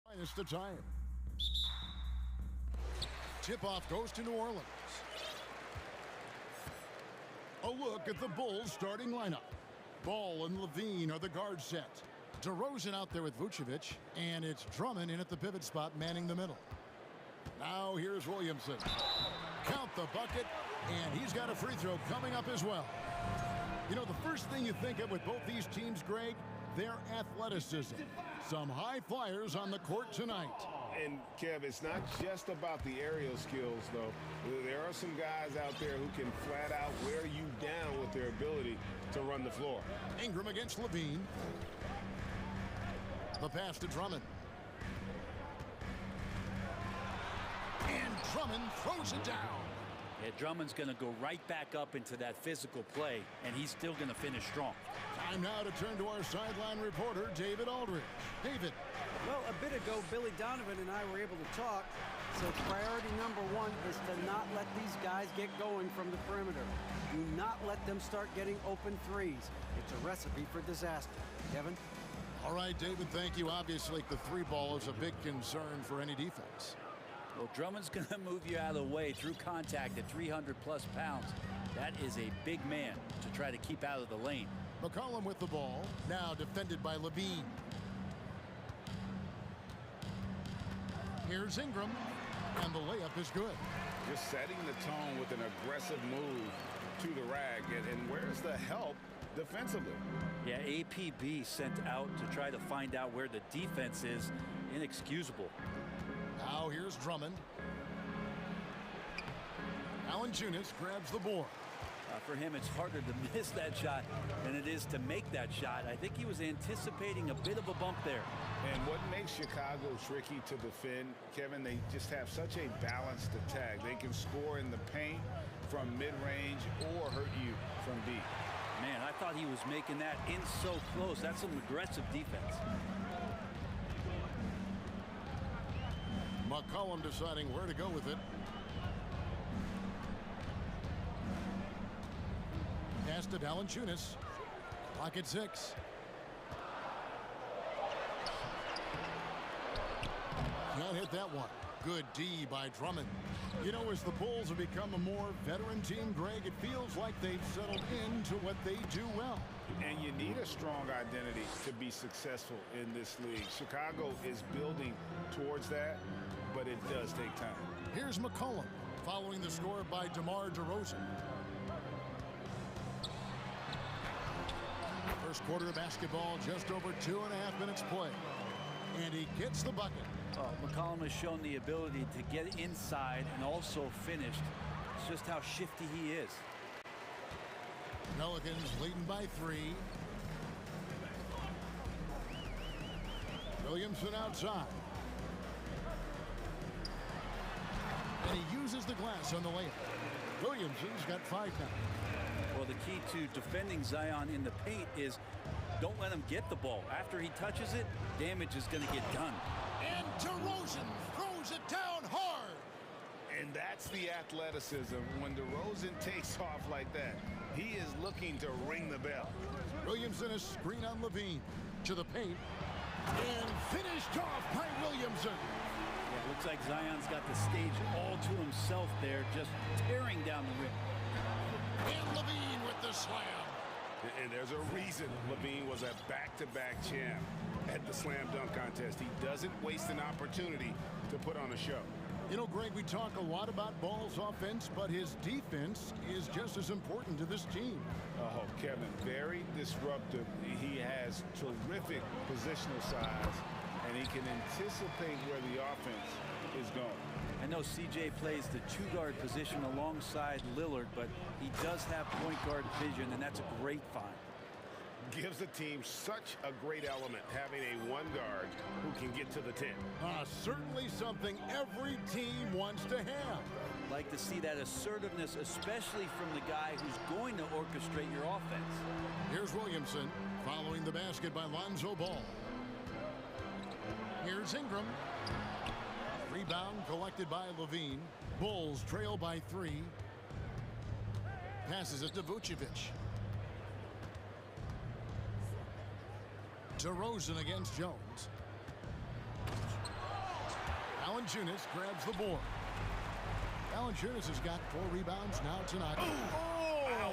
Minus the time. Tip-off goes to New Orleans. A look at the Bulls starting lineup. Ball and Levine are the guard set. DeRozan out there with Vucevic, and it's Drummond in at the pivot spot, manning the middle. Now here's Williamson. Count the bucket, and he's got a free throw coming up as well. You know, the first thing you think of with both these teams, Greg, their athleticism. Some high flyers on the court tonight. And, Kev, it's not just about the aerial skills, though. There are some guys out there who can flat out wear you down with their ability to run the floor. Ingram against Levine. The pass to Drummond. And Drummond throws it down. Yeah, Drummond's going to go right back up into that physical play, and he's still going to finish strong. Time now to turn to our sideline reporter, David Aldridge. David. Well, a bit ago, Billy Donovan and I were able to talk. So priority number one is to not let these guys get going from the perimeter. Do not let them start getting open threes. It's a recipe for disaster. Kevin? All right, David, thank you. Obviously, the three ball is a big concern for any defense. Well, Drummond's going to move you out of the way through contact at 300-plus pounds. That is a big man to try to keep out of the lane. McCollum with the ball, now defended by Levine. Here's Ingram, and the layup is good. Just setting the tone with an aggressive move to the rack. And where's the help defensively? Yeah, APB sent out to try to find out where the defense is. Inexcusable. Now here's Drummond. Valanciunas grabs the board. For him, it's harder to miss that shot than it is to make that shot. I think he was anticipating a bit of a bump there. And what makes Chicago tricky to defend, Kevin, they just have such a balanced attack. They can score in the paint from mid-range or hurt you from deep. Man, I thought he was making that in so close. That's some aggressive defense. McCollum deciding where to go with it. Pass to Valanciunas. Clock at 6. Can't hit that one. Good D by Drummond. You know, as the Bulls have become a more veteran team, Greg, it feels like they've settled into what they do well. And you need a strong identity to be successful in this league. Chicago is building towards that, but it does take time. Here's McCollum, following the score by DeMar DeRozan. First quarter of basketball, just over 2.5 minutes play. And he gets the bucket. McCollum has shown the ability to get inside and also finish. It's just how shifty he is. Pelicans leading by 3. Williamson outside. And he uses the glass on the layup. Williamson's got 5 now. Well, the key to defending Zion in the paint is don't let him get the ball. After he touches it, damage is going to get done. And DeRozan throws it down hard. And that's the athleticism. When DeRozan takes off like that, he is looking to ring the bell. Williamson a screen on Levine to the paint. And finished off by Williamson. Yeah, looks like Zion's got the stage all to himself there, just tearing down the rim. And Levine with the slam. And there's a reason Levine was a back-to-back champ at the slam dunk contest. He doesn't waste an opportunity to put on a show. You know, Greg, we talk a lot about Ball's offense, but his defense is just as important to this team. Oh, Kevin, very disruptive. He has terrific positional size, and he can anticipate where the offense is going. I know CJ plays the 2-guard position alongside Lillard, but he does have point guard vision, and that's a great find. Gives the team such a great element having a 1-guard who can get to the 10. Certainly something every team wants to have. Like to see that assertiveness, especially from the guy who's going to orchestrate your offense. Here's Williamson following the basket by Lonzo Ball. Here's Ingram. Rebound collected by Levine. Bulls trail by 3. Passes it to Vucevic. DeRozan against Jones. Valanciunas grabs the board. Valanciunas has got 4 rebounds now tonight. Oh!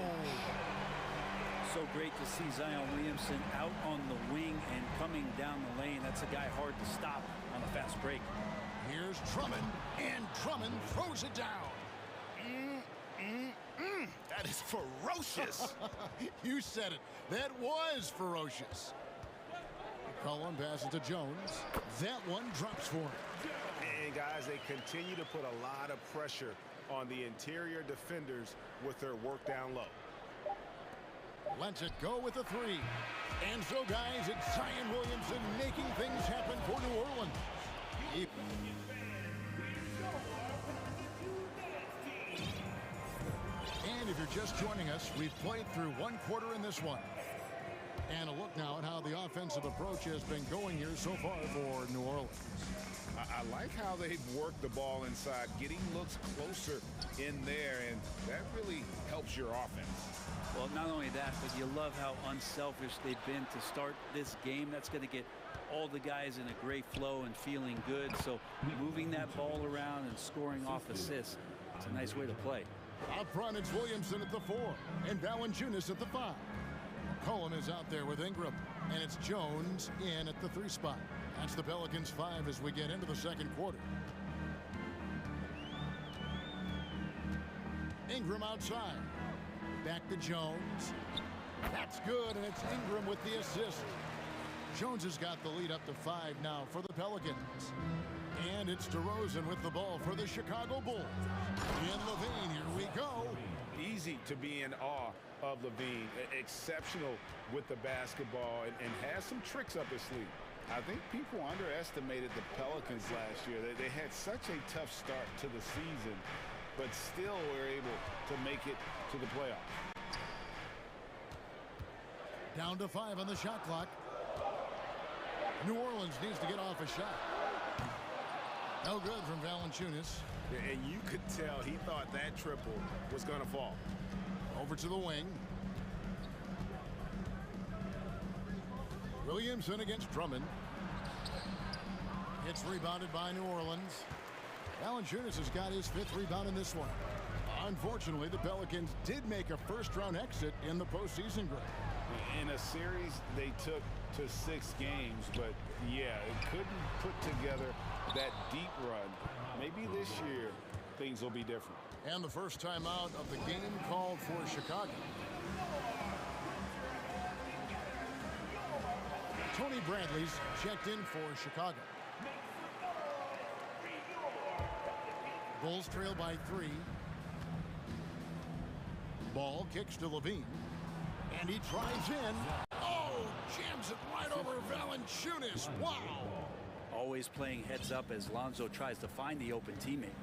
So great to see Zion Williamson out on the wing and coming down the lane. That's a guy hard to stop on a fast break. Here's Drummond, and Drummond throws it down. That is ferocious. You said it. That was ferocious. McCollum passes to Jones. That one drops for him. And guys, they continue to put a lot of pressure on the interior defenders with their work down low. Lets it go with a three. And so, guys, it's Zion Williamson making things happen for New Orleans. And if you're just joining us, we've played through one quarter in this one. And a look now at how the offensive approach has been going here so far for New Orleans. I like how they've worked the ball inside, getting looks closer in there, and that really helps your offense. Well, not only that, but you love how unselfish they've been to start this game. That's going to get all the guys in a great flow and feeling good. So moving that ball around and scoring off assists, it's a nice way to play. Up front, it's Williamson at the 4 and Valanciunas at the 5. McCollum is out there with Ingram, and it's Jones in at the 3 spot. That's the Pelicans 5 as we get into the second quarter. Ingram outside. Back to Jones. That's good, and it's Ingram with the assist. Jones has got the lead up to 5 now for the Pelicans. And it's DeRozan with the ball for the Chicago Bulls. And LaVine, here we go. Easy to be in awe of LaVine. Exceptional with the basketball and has some tricks up his sleeve. I think people underestimated the Pelicans last year. They had such a tough start to the season, but still were able to make it to the playoffs. Down to 5 on the shot clock. New Orleans needs to get off a shot. No good from Valanciunas. And you could tell he thought that triple was going to fall. Over to the wing. Williamson against Drummond. It's rebounded by New Orleans. Valanciunas has got his 5th rebound in this one. Unfortunately, the Pelicans did make a first-round exit in the postseason group. In a series they took to 6 games, but yeah, it couldn't put together that deep run. Maybe this year things will be different. And the first time out of the game called for Chicago. Tony Bradley's checked in for Chicago. Bulls trail by 3. Ball kicks to LaVine. And he drives in. Oh, jams it right over Valanciunas. Wow. Always playing heads up as Lonzo tries to find the open teammate.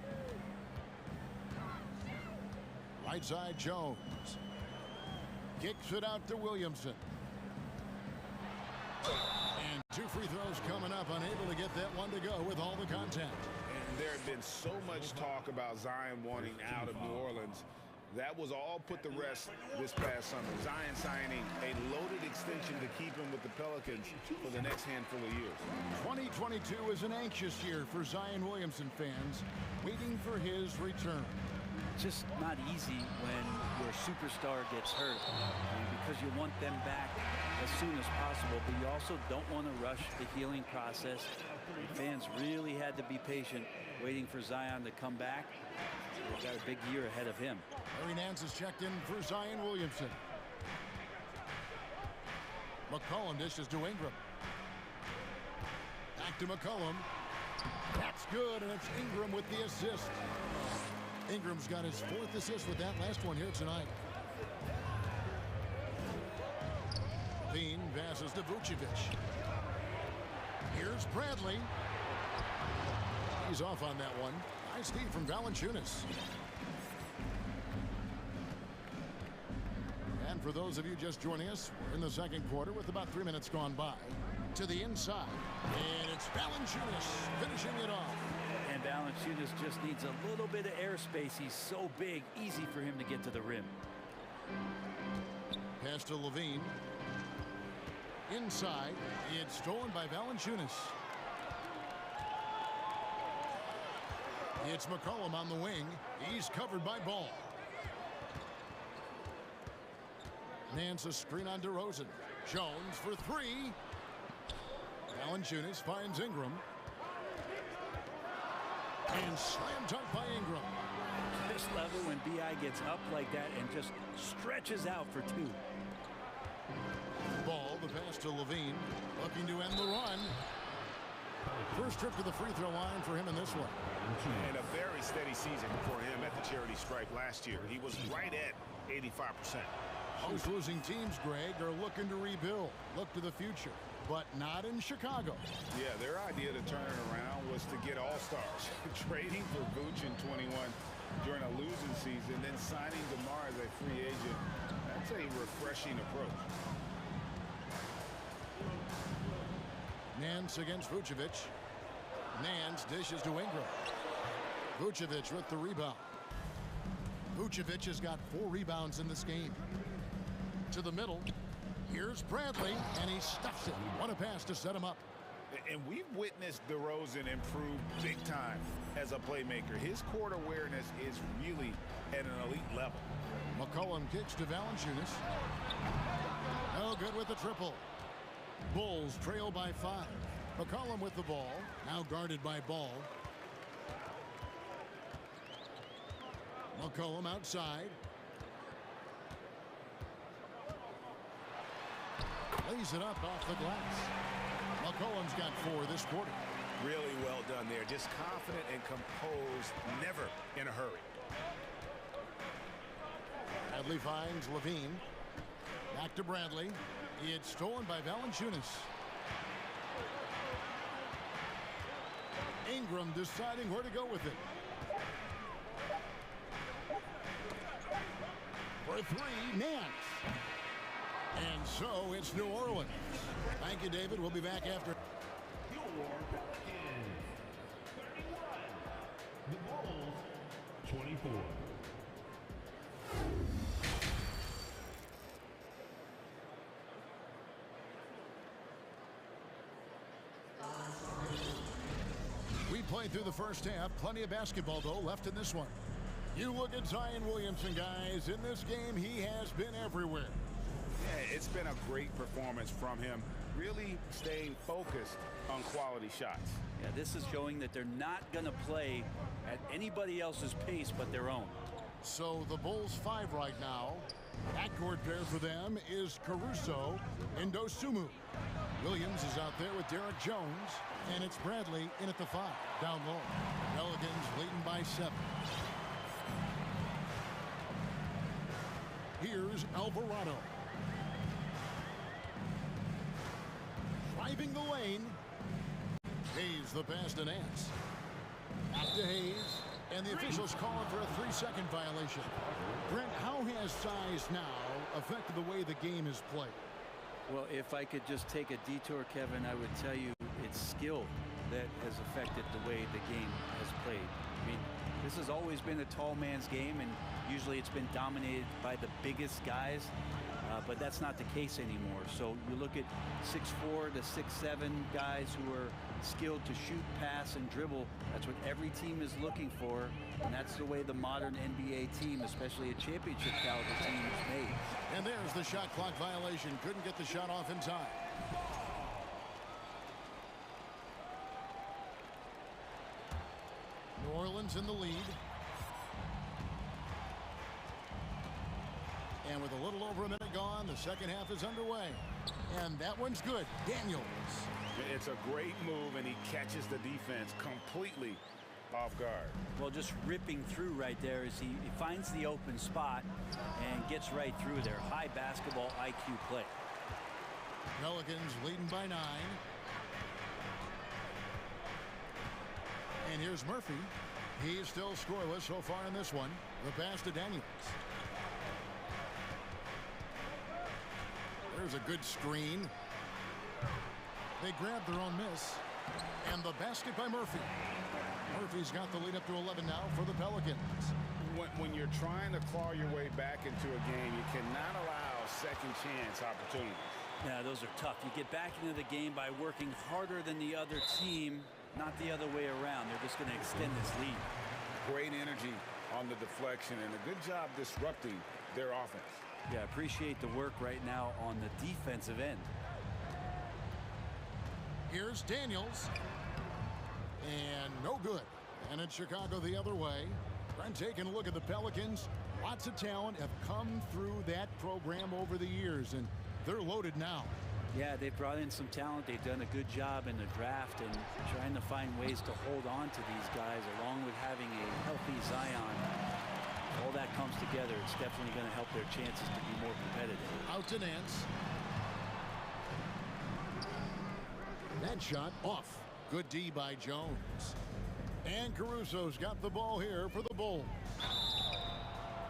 Right side Jones. Kicks it out to Williamson. And 2 free throws coming up, unable to get that one to go with all the contact. And there had been so much talk about Zion wanting out of New Orleans. That was all put to rest this past summer. Zion signing a loaded extension to keep him with the Pelicans for the next handful of years. 2022 is an anxious year for Zion Williamson fans, waiting for his return. Just not easy when your superstar gets hurt, because you want them back as soon as possible, but you also don't want to rush the healing process. Fans really had to be patient, waiting for Zion to come back. They've got a big year ahead of him. Larry Nance is checked in for Zion Williamson. McCollum dishes to Ingram. Back to McCollum. That's good, and it's Ingram with the assist. Ingram's got his 4th assist with that last one here tonight. Bean passes to Vucevic. Here's Bradley. He's off on that one. Nice feed from Valanciunas. And for those of you just joining us, we're in the second quarter with about 3 minutes gone by. To the inside. And it's Valanciunas finishing it off. And Valanciunas just needs a little bit of airspace. He's so big, easy for him to get to the rim. Pass to LaVine. Inside. It's stolen by Valanciunas. It's McCollum on the wing. He's covered by Ball. Nance a screen on DeRozan. Jones for three. Valanciunas finds Ingram. And slam dunk by Ingram. This level when BI gets up like that and just stretches out for two. Ball, the pass to Levine. Looking to end the run. First trip to the free throw line for him in this one. And a very steady season for him at the charity stripe last year. He was right at 85%. Most losing teams, Greg, are looking to rebuild. Look to the future, but not in Chicago. Yeah, their idea to turn it around was to get all-stars. Trading for Vooch in 21 during a losing season, then signing DeMar as a free agent. That's a refreshing approach. Nance against Vucevic. Nance dishes to Ingram. Vucevic with the rebound. Vucevic has got 4 rebounds in this game. To the middle. Here's Bradley, and he stuffs it. What a pass to set him up. And we've witnessed DeRozan improve big time as a playmaker. His court awareness is really at an elite level. McCollum kicks to Valanciunas. No good with the triple. Bulls trail by 5. McCollum with the ball. Now guarded by Ball. McCollum outside. Lays it up off the glass. McCollum's got 4 this quarter. Really well done there. Just confident and composed, never in a hurry. Bradley finds Levine. Back to Bradley. It's stolen by Valanciunas. Ingram deciding where to go with it. For 3, Nance. And so it's New Orleans. Thank you, David. We'll be back after. Your Pelicans, 31. The Bulls, 24. We played through the first half. Plenty of basketball, though, left in this one. You look at Zion Williamson, guys. In this game, he has been everywhere. Yeah, it's been a great performance from him. Really staying focused on quality shots. Yeah, this is showing that they're not going to play at anybody else's pace but their own. So the Bulls 5 right now. Backcourt pair for them is Caruso and Dosumu. Williams is out there with Derek Jones, and it's Bradley in at the 5. Down low. Pelicans leading by 7. Here's Alvarado. Driving the lane. Hayes the pass to Nance. Back to Hayes. And the officials calling for a 3-second violation. Brent, how has size now affected the way the game is played? Well, if I could just take a detour, Kevin, I would tell you it's skill that has affected the way the game has played. I mean, this has always been a tall man's game, and usually it's been dominated by the biggest guys, but that's not the case anymore. So you look at 6'4" to 6'7" guys who are skilled to shoot, pass, and dribble. That's what every team is looking for, and that's the way the modern NBA team, especially a championship caliber team, is made. And there's the shot clock violation. Couldn't get the shot off in time. New Orleans in the lead. And with a little over a minute gone, the second half is underway. And that one's good. Daniels. It's a great move, and he catches the defense completely off guard. Well, just ripping through right there as he finds the open spot and gets right through there. High basketball IQ play. Pelicans leading by 9. And here's Murphy. He's still scoreless so far in this one. The pass to Daniels. There's a good screen. They grab their own miss. And the basket by Murphy. Murphy's got the lead up to 11 now for the Pelicans. When you're trying to claw your way back into a game, you cannot allow second chance opportunities. Yeah, those are tough. You get back into the game by working harder than the other team, not the other way around. They're just going to extend this lead. Great energy on the deflection and a good job disrupting their offense. Yeah, appreciate the work right now on the defensive end. Here's Daniels. And no good. And it's Chicago the other way. And taking a look at the Pelicans. Lots of talent have come through that program over the years, and they're loaded now. Yeah, they've brought in some talent. They've done a good job in the draft and trying to find ways to hold on to these guys, along with having a healthy Zion. All that comes together. It's definitely going to help their chances to be more competitive. Out to Nance. That shot off. Good D by Jones. And Caruso's got the ball here for the Bulls.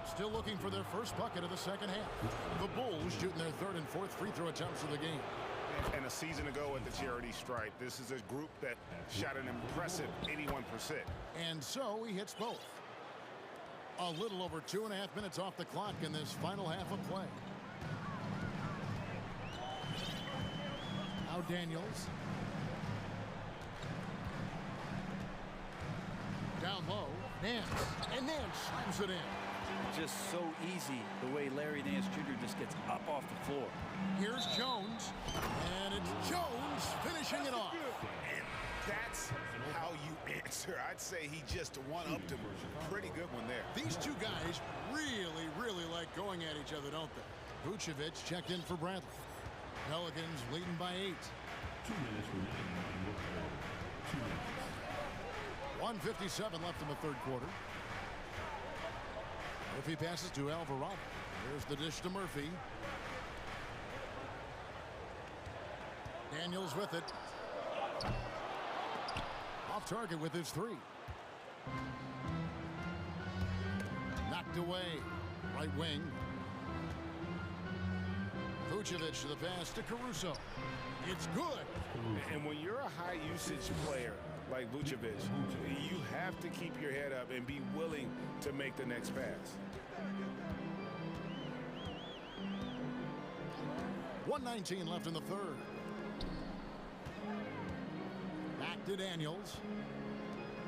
Still looking for their first bucket of the second half. The Bulls shooting their third and fourth free throw attempts of the game. And a season ago at the charity stripe, this is a group that shot an impressive 81%. And so he hits both. A little over 2.5 minutes off the clock in this final half of play. Now Daniels. Down low, Nance, and Nance slams it in. Just so easy the way Larry Nance Jr. just gets up off the floor. Here's Jones, and it's Jones finishing it off. And that's how you answer. I'd say he just one-upped him. Pretty good one there. These two guys really like going at each other, don't they? Vucevic checked in for Bradley. Pelicans leading by 8. 2 minutes remaining. 2 minutes. 1:57 left in the third quarter. Murphy passes to Alvarado. Here's the dish to Murphy. Daniels with it. Off target with his 3. Knocked away. Right wing. Vucevic to the pass to Caruso. It's good. And when you're a high-usage player like Vucevic, you have to keep your head up and be willing to make the next pass. 1:19 left in the third. Back to Daniels.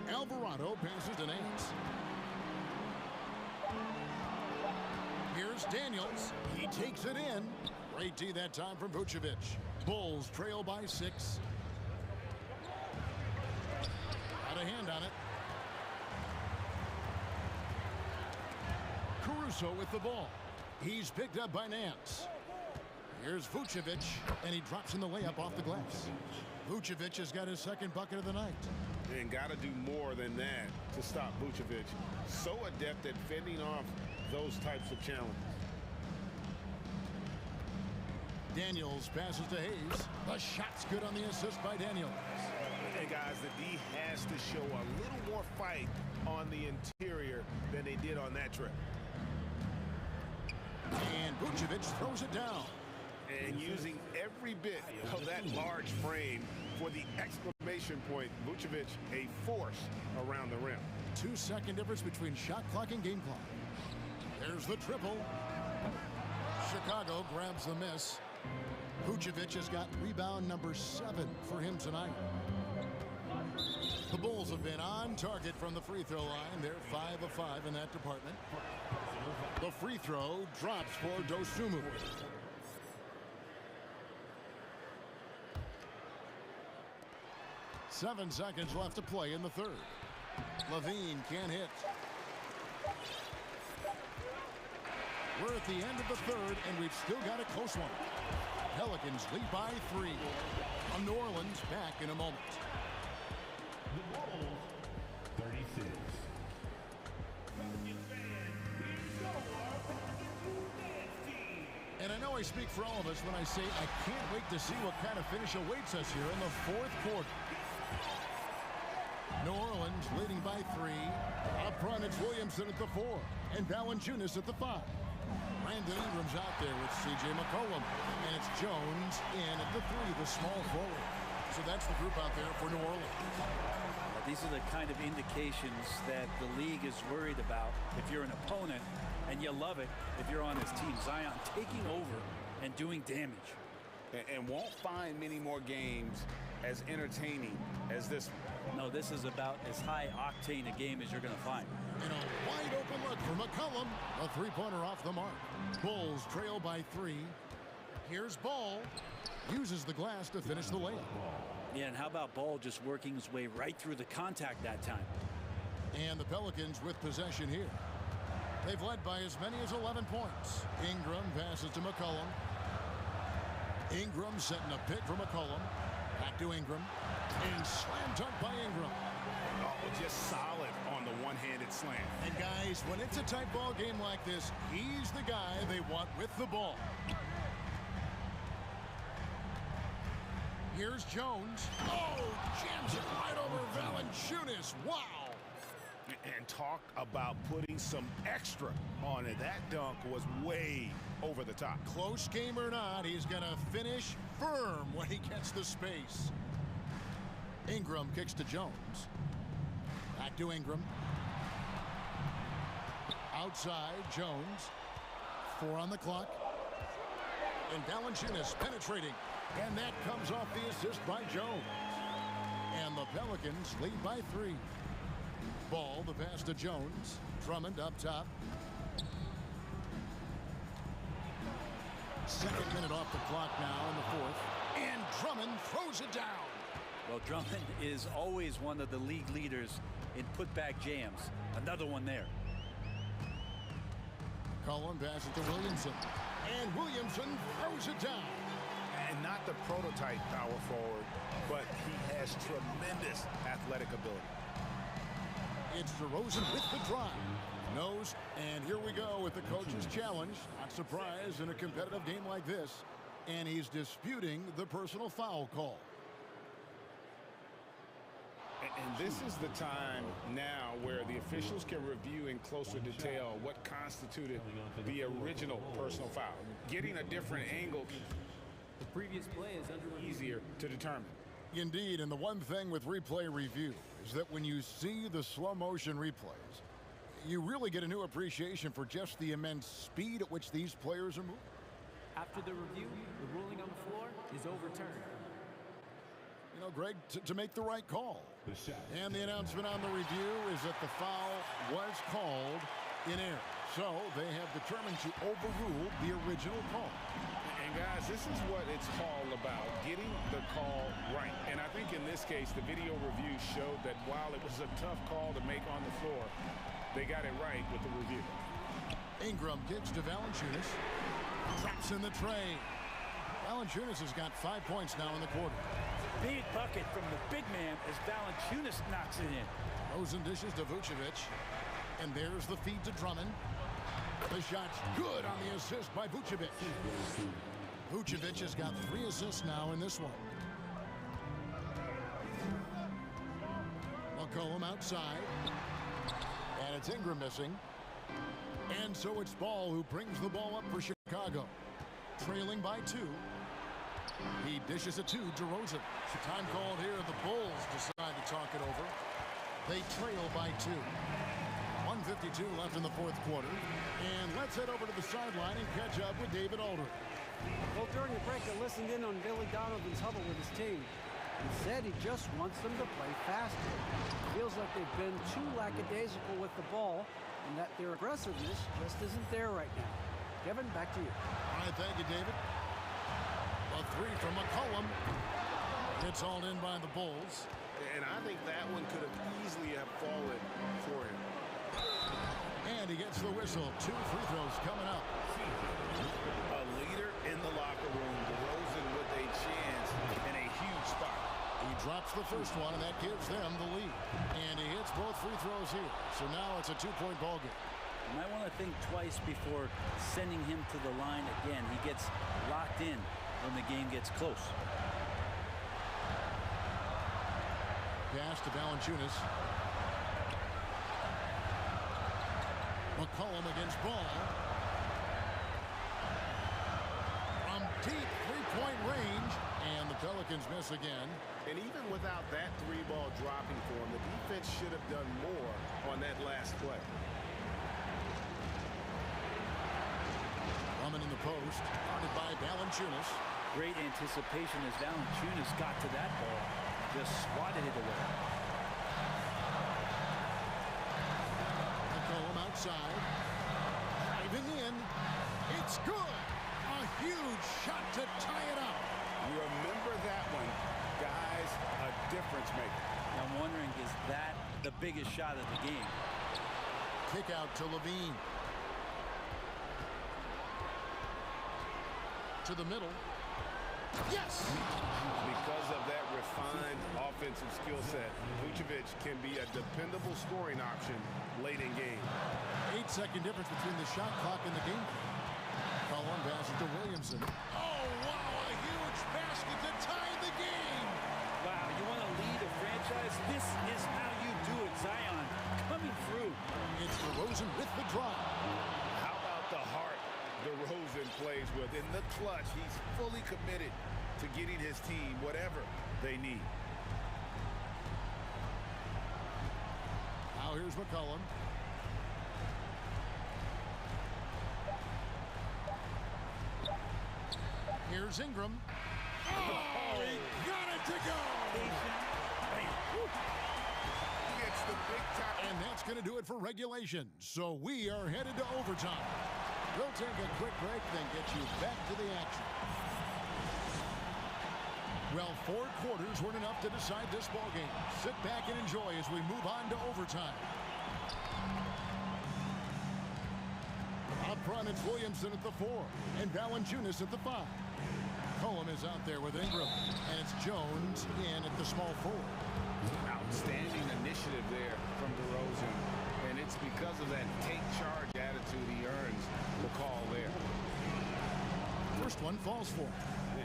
Alvarado passes to Nance. Here's Daniels. He takes it in. Great D that time from Vucevic. Bulls trail by 6. Got a hand on it. Caruso with the ball. He's picked up by Nance. Here's Vucevic, and he drops in the layup off the glass. Vucevic has got his second bucket of the night. And got to do more than that to stop Vucevic. So adept at fending off those types of challenges. Daniels passes to Hayes. The shot's good on the assist by Daniels. And guys, the D has to show a little more fight on the interior than they did on that trip. And Vucevic throws it down. And using every bit of that large frame for the exclamation point, Vucevic a force around the rim. 2-second difference between shot clock and game clock. There's the triple. Chicago grabs the miss. Vucevic has got rebound number 7 for him tonight. The Bulls have been on target from the free throw line. They're 5 of 5 in that department. The free throw drops for Dosunmu. Seven seconds left to play in the third. Levine can't hit. We're at the end of the third, and we've still got a close one. Pelicans lead by 3. New Orleans back in a moment. The Bulls, 36. And I know I speak for all of us when I say I can't wait to see what kind of finish awaits us here in the fourth quarter. New Orleans leading by 3. Up front, it's Williamson at the 4 and Valanciunas at the 5. Brandon Ingram's out there with C.J. McCollum, and it's Jones in at the 3, the small forward. So that's the group out there for New Orleans. These are the kind of indications that the league is worried about if you're an opponent, and you love it if you're on this team. Zion taking over and doing damage. And won't find many more games as entertaining as this one. No, this is about as high octane a game as you're going to find. And a wide open look for McCollum, a three-pointer off the mark. Bulls trail by 3. Here's Ball. Uses the glass to finish the layup. Yeah, and how about Ball just working his way right through the contact that time? And the Pelicans with possession here. They've led by as many as 11 points. Ingram passes to McCollum. Ingram setting a pick for McCollum. Back to Ingram. And slam dunk by Ingram. Oh, just solid on the one-handed slam. And guys, when it's a tight ball game like this, he's the guy they want with the ball. Here's Jones. Oh, jams it right over Valanciunas. Wow. And talk about putting some extra on it. That dunk was way over the top. Close game or not, he's going to finish firm when he gets the space. Ingram kicks to Jones. Back to Ingram. Outside, Jones. 4 on the clock. And Valanciunas penetrating. And that comes off the assist by Jones. And the Pelicans lead by 3. Ball, the pass to Jones. Drummond up top. Second minute off the clock now in the 4th. And Drummond throws it down. Well, Drummond is always one of the league leaders in putback jams. Another one there. Cullen passes to Williamson. And Williamson throws it down. And not the prototype power forward, but he has tremendous athletic ability. It's DeRozan with the drive. Nose, and here we go with the coach's challenge. Not surprised in a competitive game like this. And he's disputing the personal foul call. And this is the time now where the officials can review in closer detail what constituted the original personal foul. Getting a different angle, the previous play is easier to determine. Indeed, and the one thing with replay review is that when you see the slow motion replays, you really get a new appreciation for just the immense speed at which these players are moving. After the review, the ruling on the floor is overturned. You know, Greg, to make the right call. And the announcement on the review is that the foul was called in error. So they have determined to overrule the original call. And guys, this is what it's all about, getting the call right. And I think in this case, the video review showed that while it was a tough call to make on the floor, they got it right with the review. Ingram kicks to Valanciunas. Traps in the tray. Valanciunas has got 5 points now in the quarter. Big bucket from the big man as Valanciunas knocks it in. Rosen dishes to Vucevic. And there's the feed to Drummond. The shot's good on the assist by Vucevic. Vucevic has got 3 assists now in this one. McCollum outside. And it's Ingram missing. And so it's Ball who brings the ball up for Chicago. Trailing by 2. He dishes it to DeRozan. Time called here. The Bulls decide to talk it over. They trail by 2. 1:52 left in the 4th quarter. And let's head over to the sideline and catch up with David Aldridge. Well, during the break, I listened in on Billy Donovan's huddle with his team. He said he just wants them to play faster. Feels like they've been too lackadaisical with the ball and that their aggressiveness just isn't there right now. Kevin, back to you. All right, thank you, David. A 3 from McCollum. It's hauled in by the Bulls. And I think that one could have easily have fallen for him. And he gets the whistle. 2 free throws coming up. A leader in the locker room. DeRozan with a chance and a huge spot. He drops the first one, and that gives them the lead. And he hits both free throws here. So now it's a 2-point ball game. You might want to think twice before sending him to the line again. He gets locked in when the game gets close. Pass to Valanciunas. McCollum against Ball. From deep 3-point range. And the Pelicans miss again. And even without that 3-ball dropping for him, the defense should have done more on that last play. Drummond in the post. Guarded by Valanciunas. Great anticipation as Valanciunas got to that ball. Just swatted it away. McCollum outside. It's good. A huge shot to tie it up. You remember that one, guys, a difference maker. I'm wondering, is that the biggest shot of the game? Kick out to Levine. To the middle. Yes! Because of that refined offensive skill set, Vucevic can be a dependable scoring option late in game. 8-second difference between the shot clock and the game. Colin passes to Williamson. Oh, wow, a huge basket to tie the game. Wow, you want to lead a franchise? This is how you do it. Zion coming through. It's DeRozan with the drop. How about the heart DeRozan plays with? In the clutch, he's fully committed to getting his team whatever they need. Now here's McCollum. Here's Ingram. Oh, he got it to go. Gets the big time. And that's going to do it for regulation. So we are headed to overtime. We'll take a quick break, then get you back to the action. Well, 4 quarters weren't enough to decide this ballgame. Sit back and enjoy as we move on to overtime. Up front, it's Williamson at the 4 and Valanciunas at the 5. Colum is out there with Ingram, and it's Jones in at the small forward. Outstanding initiative there from DeRozan, and it's because of that take charge attitude he earns the call there. First one falls for him.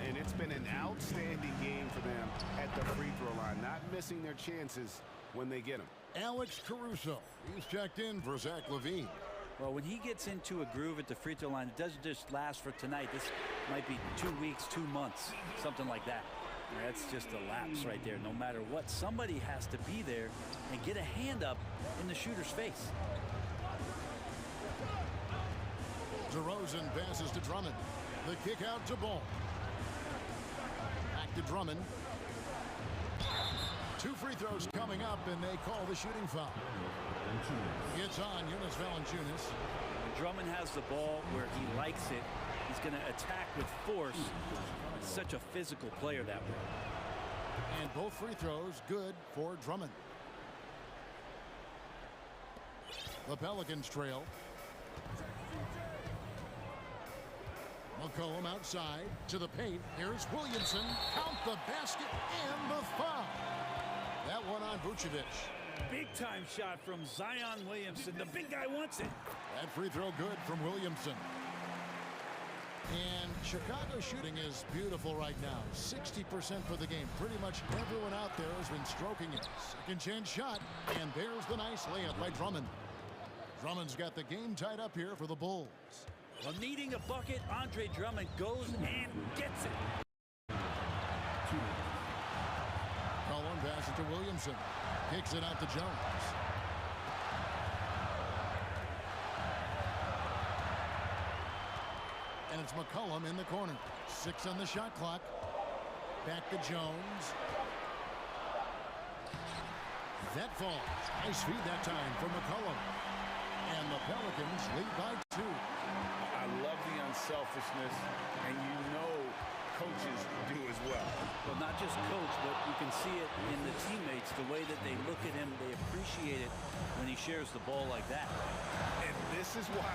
And it's been an outstanding game for them at the free throw line, not missing their chances when they get them. Alex Caruso, he's checked in for Zach LaVine. Well, when he gets into a groove at the free throw line, it doesn't just last for tonight. This might be 2 weeks, 2 months, something like that. That's just a lapse right there. No matter what, somebody has to be there and get a hand up in the shooter's face. DeRozan passes to Drummond. The kick out to Ball. Back to Drummond. 2 free throws coming up, and they call the shooting foul. It's on Jonas Valanciunas. Drummond has the ball where he likes it. He's going to attack with force. He's such a physical player that way. And both free throws good for Drummond. The Pelicans trail. McCollum outside to the paint. Here's Williamson. Count the basket and the foul. That one on Vucevic. Big time shot from Zion Williamson. The big guy wants it. That free throw good from Williamson. And Chicago's shooting is beautiful right now. 60% for the game. Pretty much everyone out there has been stroking it. Second chance shot. And there's the nice layup by Drummond. Drummond's got the game tied up here for the Bulls. Well, needing a bucket, Andre Drummond goes and gets it. Colin passes to Williamson. Kicks it out to Jones. And it's McCollum in the corner. 6 on the shot clock. Back to Jones. That falls. Nice feed that time for McCollum. And the Pelicans lead by 2. I love the unselfishness, and you know coaches do as well. Well, not just coach, but you can see it in the teammates, the way that they look at him. They appreciate it when he shares the ball like that. And this is why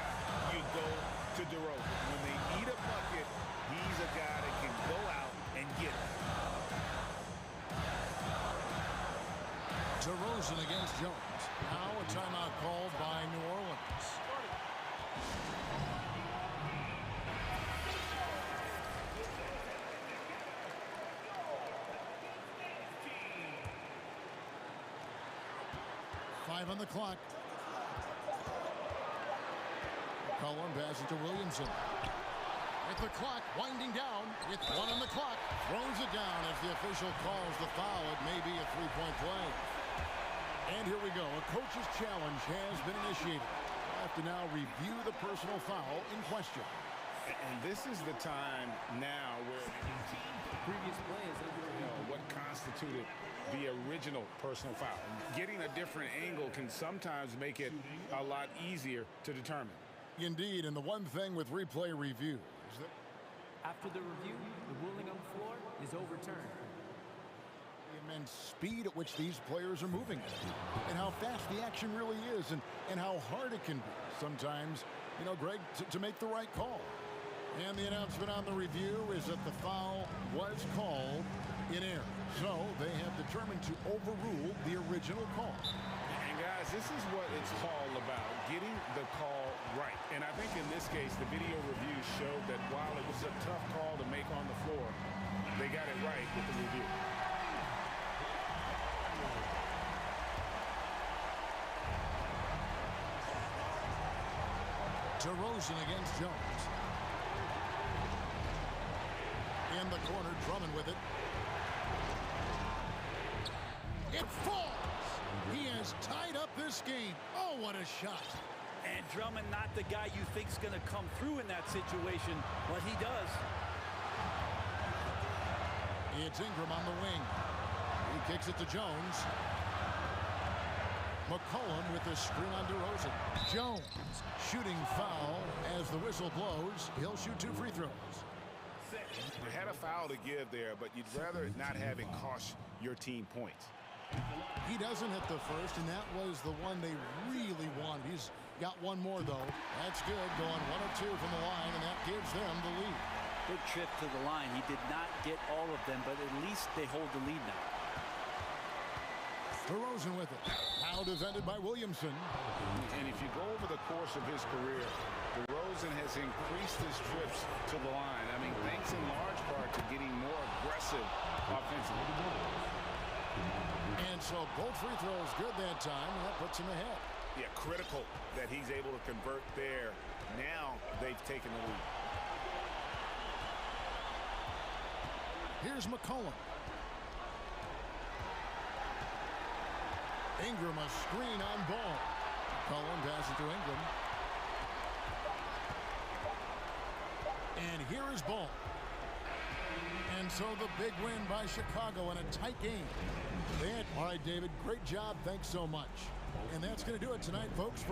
you go to DeRozan. When they need a bucket, he's a guy that can go out and get it. DeRozan against Jones. Now a timeout called by New Orleans. Five on the clock. Colin passes to Williamson. With the clock winding down, with 1 on the clock, throws it down as the official calls the foul. It may be a 3-point play. And here we go. A coach's challenge has been initiated. We'll have to now review the personal foul in question. And this is the time now where Previous play is what constituted the original personal foul. Getting a different angle can sometimes make it a lot easier to determine. Indeed, and the one thing with replay review is that After the review, the ruling on the floor is overturned. the immense speed at which these players are moving and how fast the action really is and how hard it can be sometimes, you know, Greg, to make the right call. And the announcement on the review is that the foul was called in error. So they have determined to overrule the original call. And guys, this is what it's all about, getting the call right. And I think in this case, the video review showed that while it was a tough call to make on the floor, they got it right with the review. DeRozan against Jones. In the corner, Drummond with it. It falls. He has tied up this game. Oh, what a shot. And Drummond, not the guy you think's going to come through in that situation, but he does. It's Ingram on the wing. He kicks it to Jones. McCollum with the screen on DeRozan. Jones shooting foul as the whistle blows. He'll shoot 2 free throws. You had a foul to give there, but you'd rather not have it cost your team points. He doesn't hit the first, and that was the one they really wanted. He's got one more, though. That's good, going 1 of 2 from the line, and that gives them the lead. Good trip to the line. He did not get all of them, but at least they hold the lead now. DeRozan with it. Now defended by Williamson. And if you go over the course of his career, DeRozan has increased his trips to the line. I mean, thanks in large part to getting more aggressive offensively. And so both free throws good that time, and that puts him ahead. Yeah, critical that he's able to convert there. Now they've taken the lead. Here's McCollum. Ingram a screen on ball. McCollum passes to Ingram. And here is Ball. And so the big win by Chicago in a tight game. All right, David, great job. Thanks so much. And that's going to do it tonight, folks.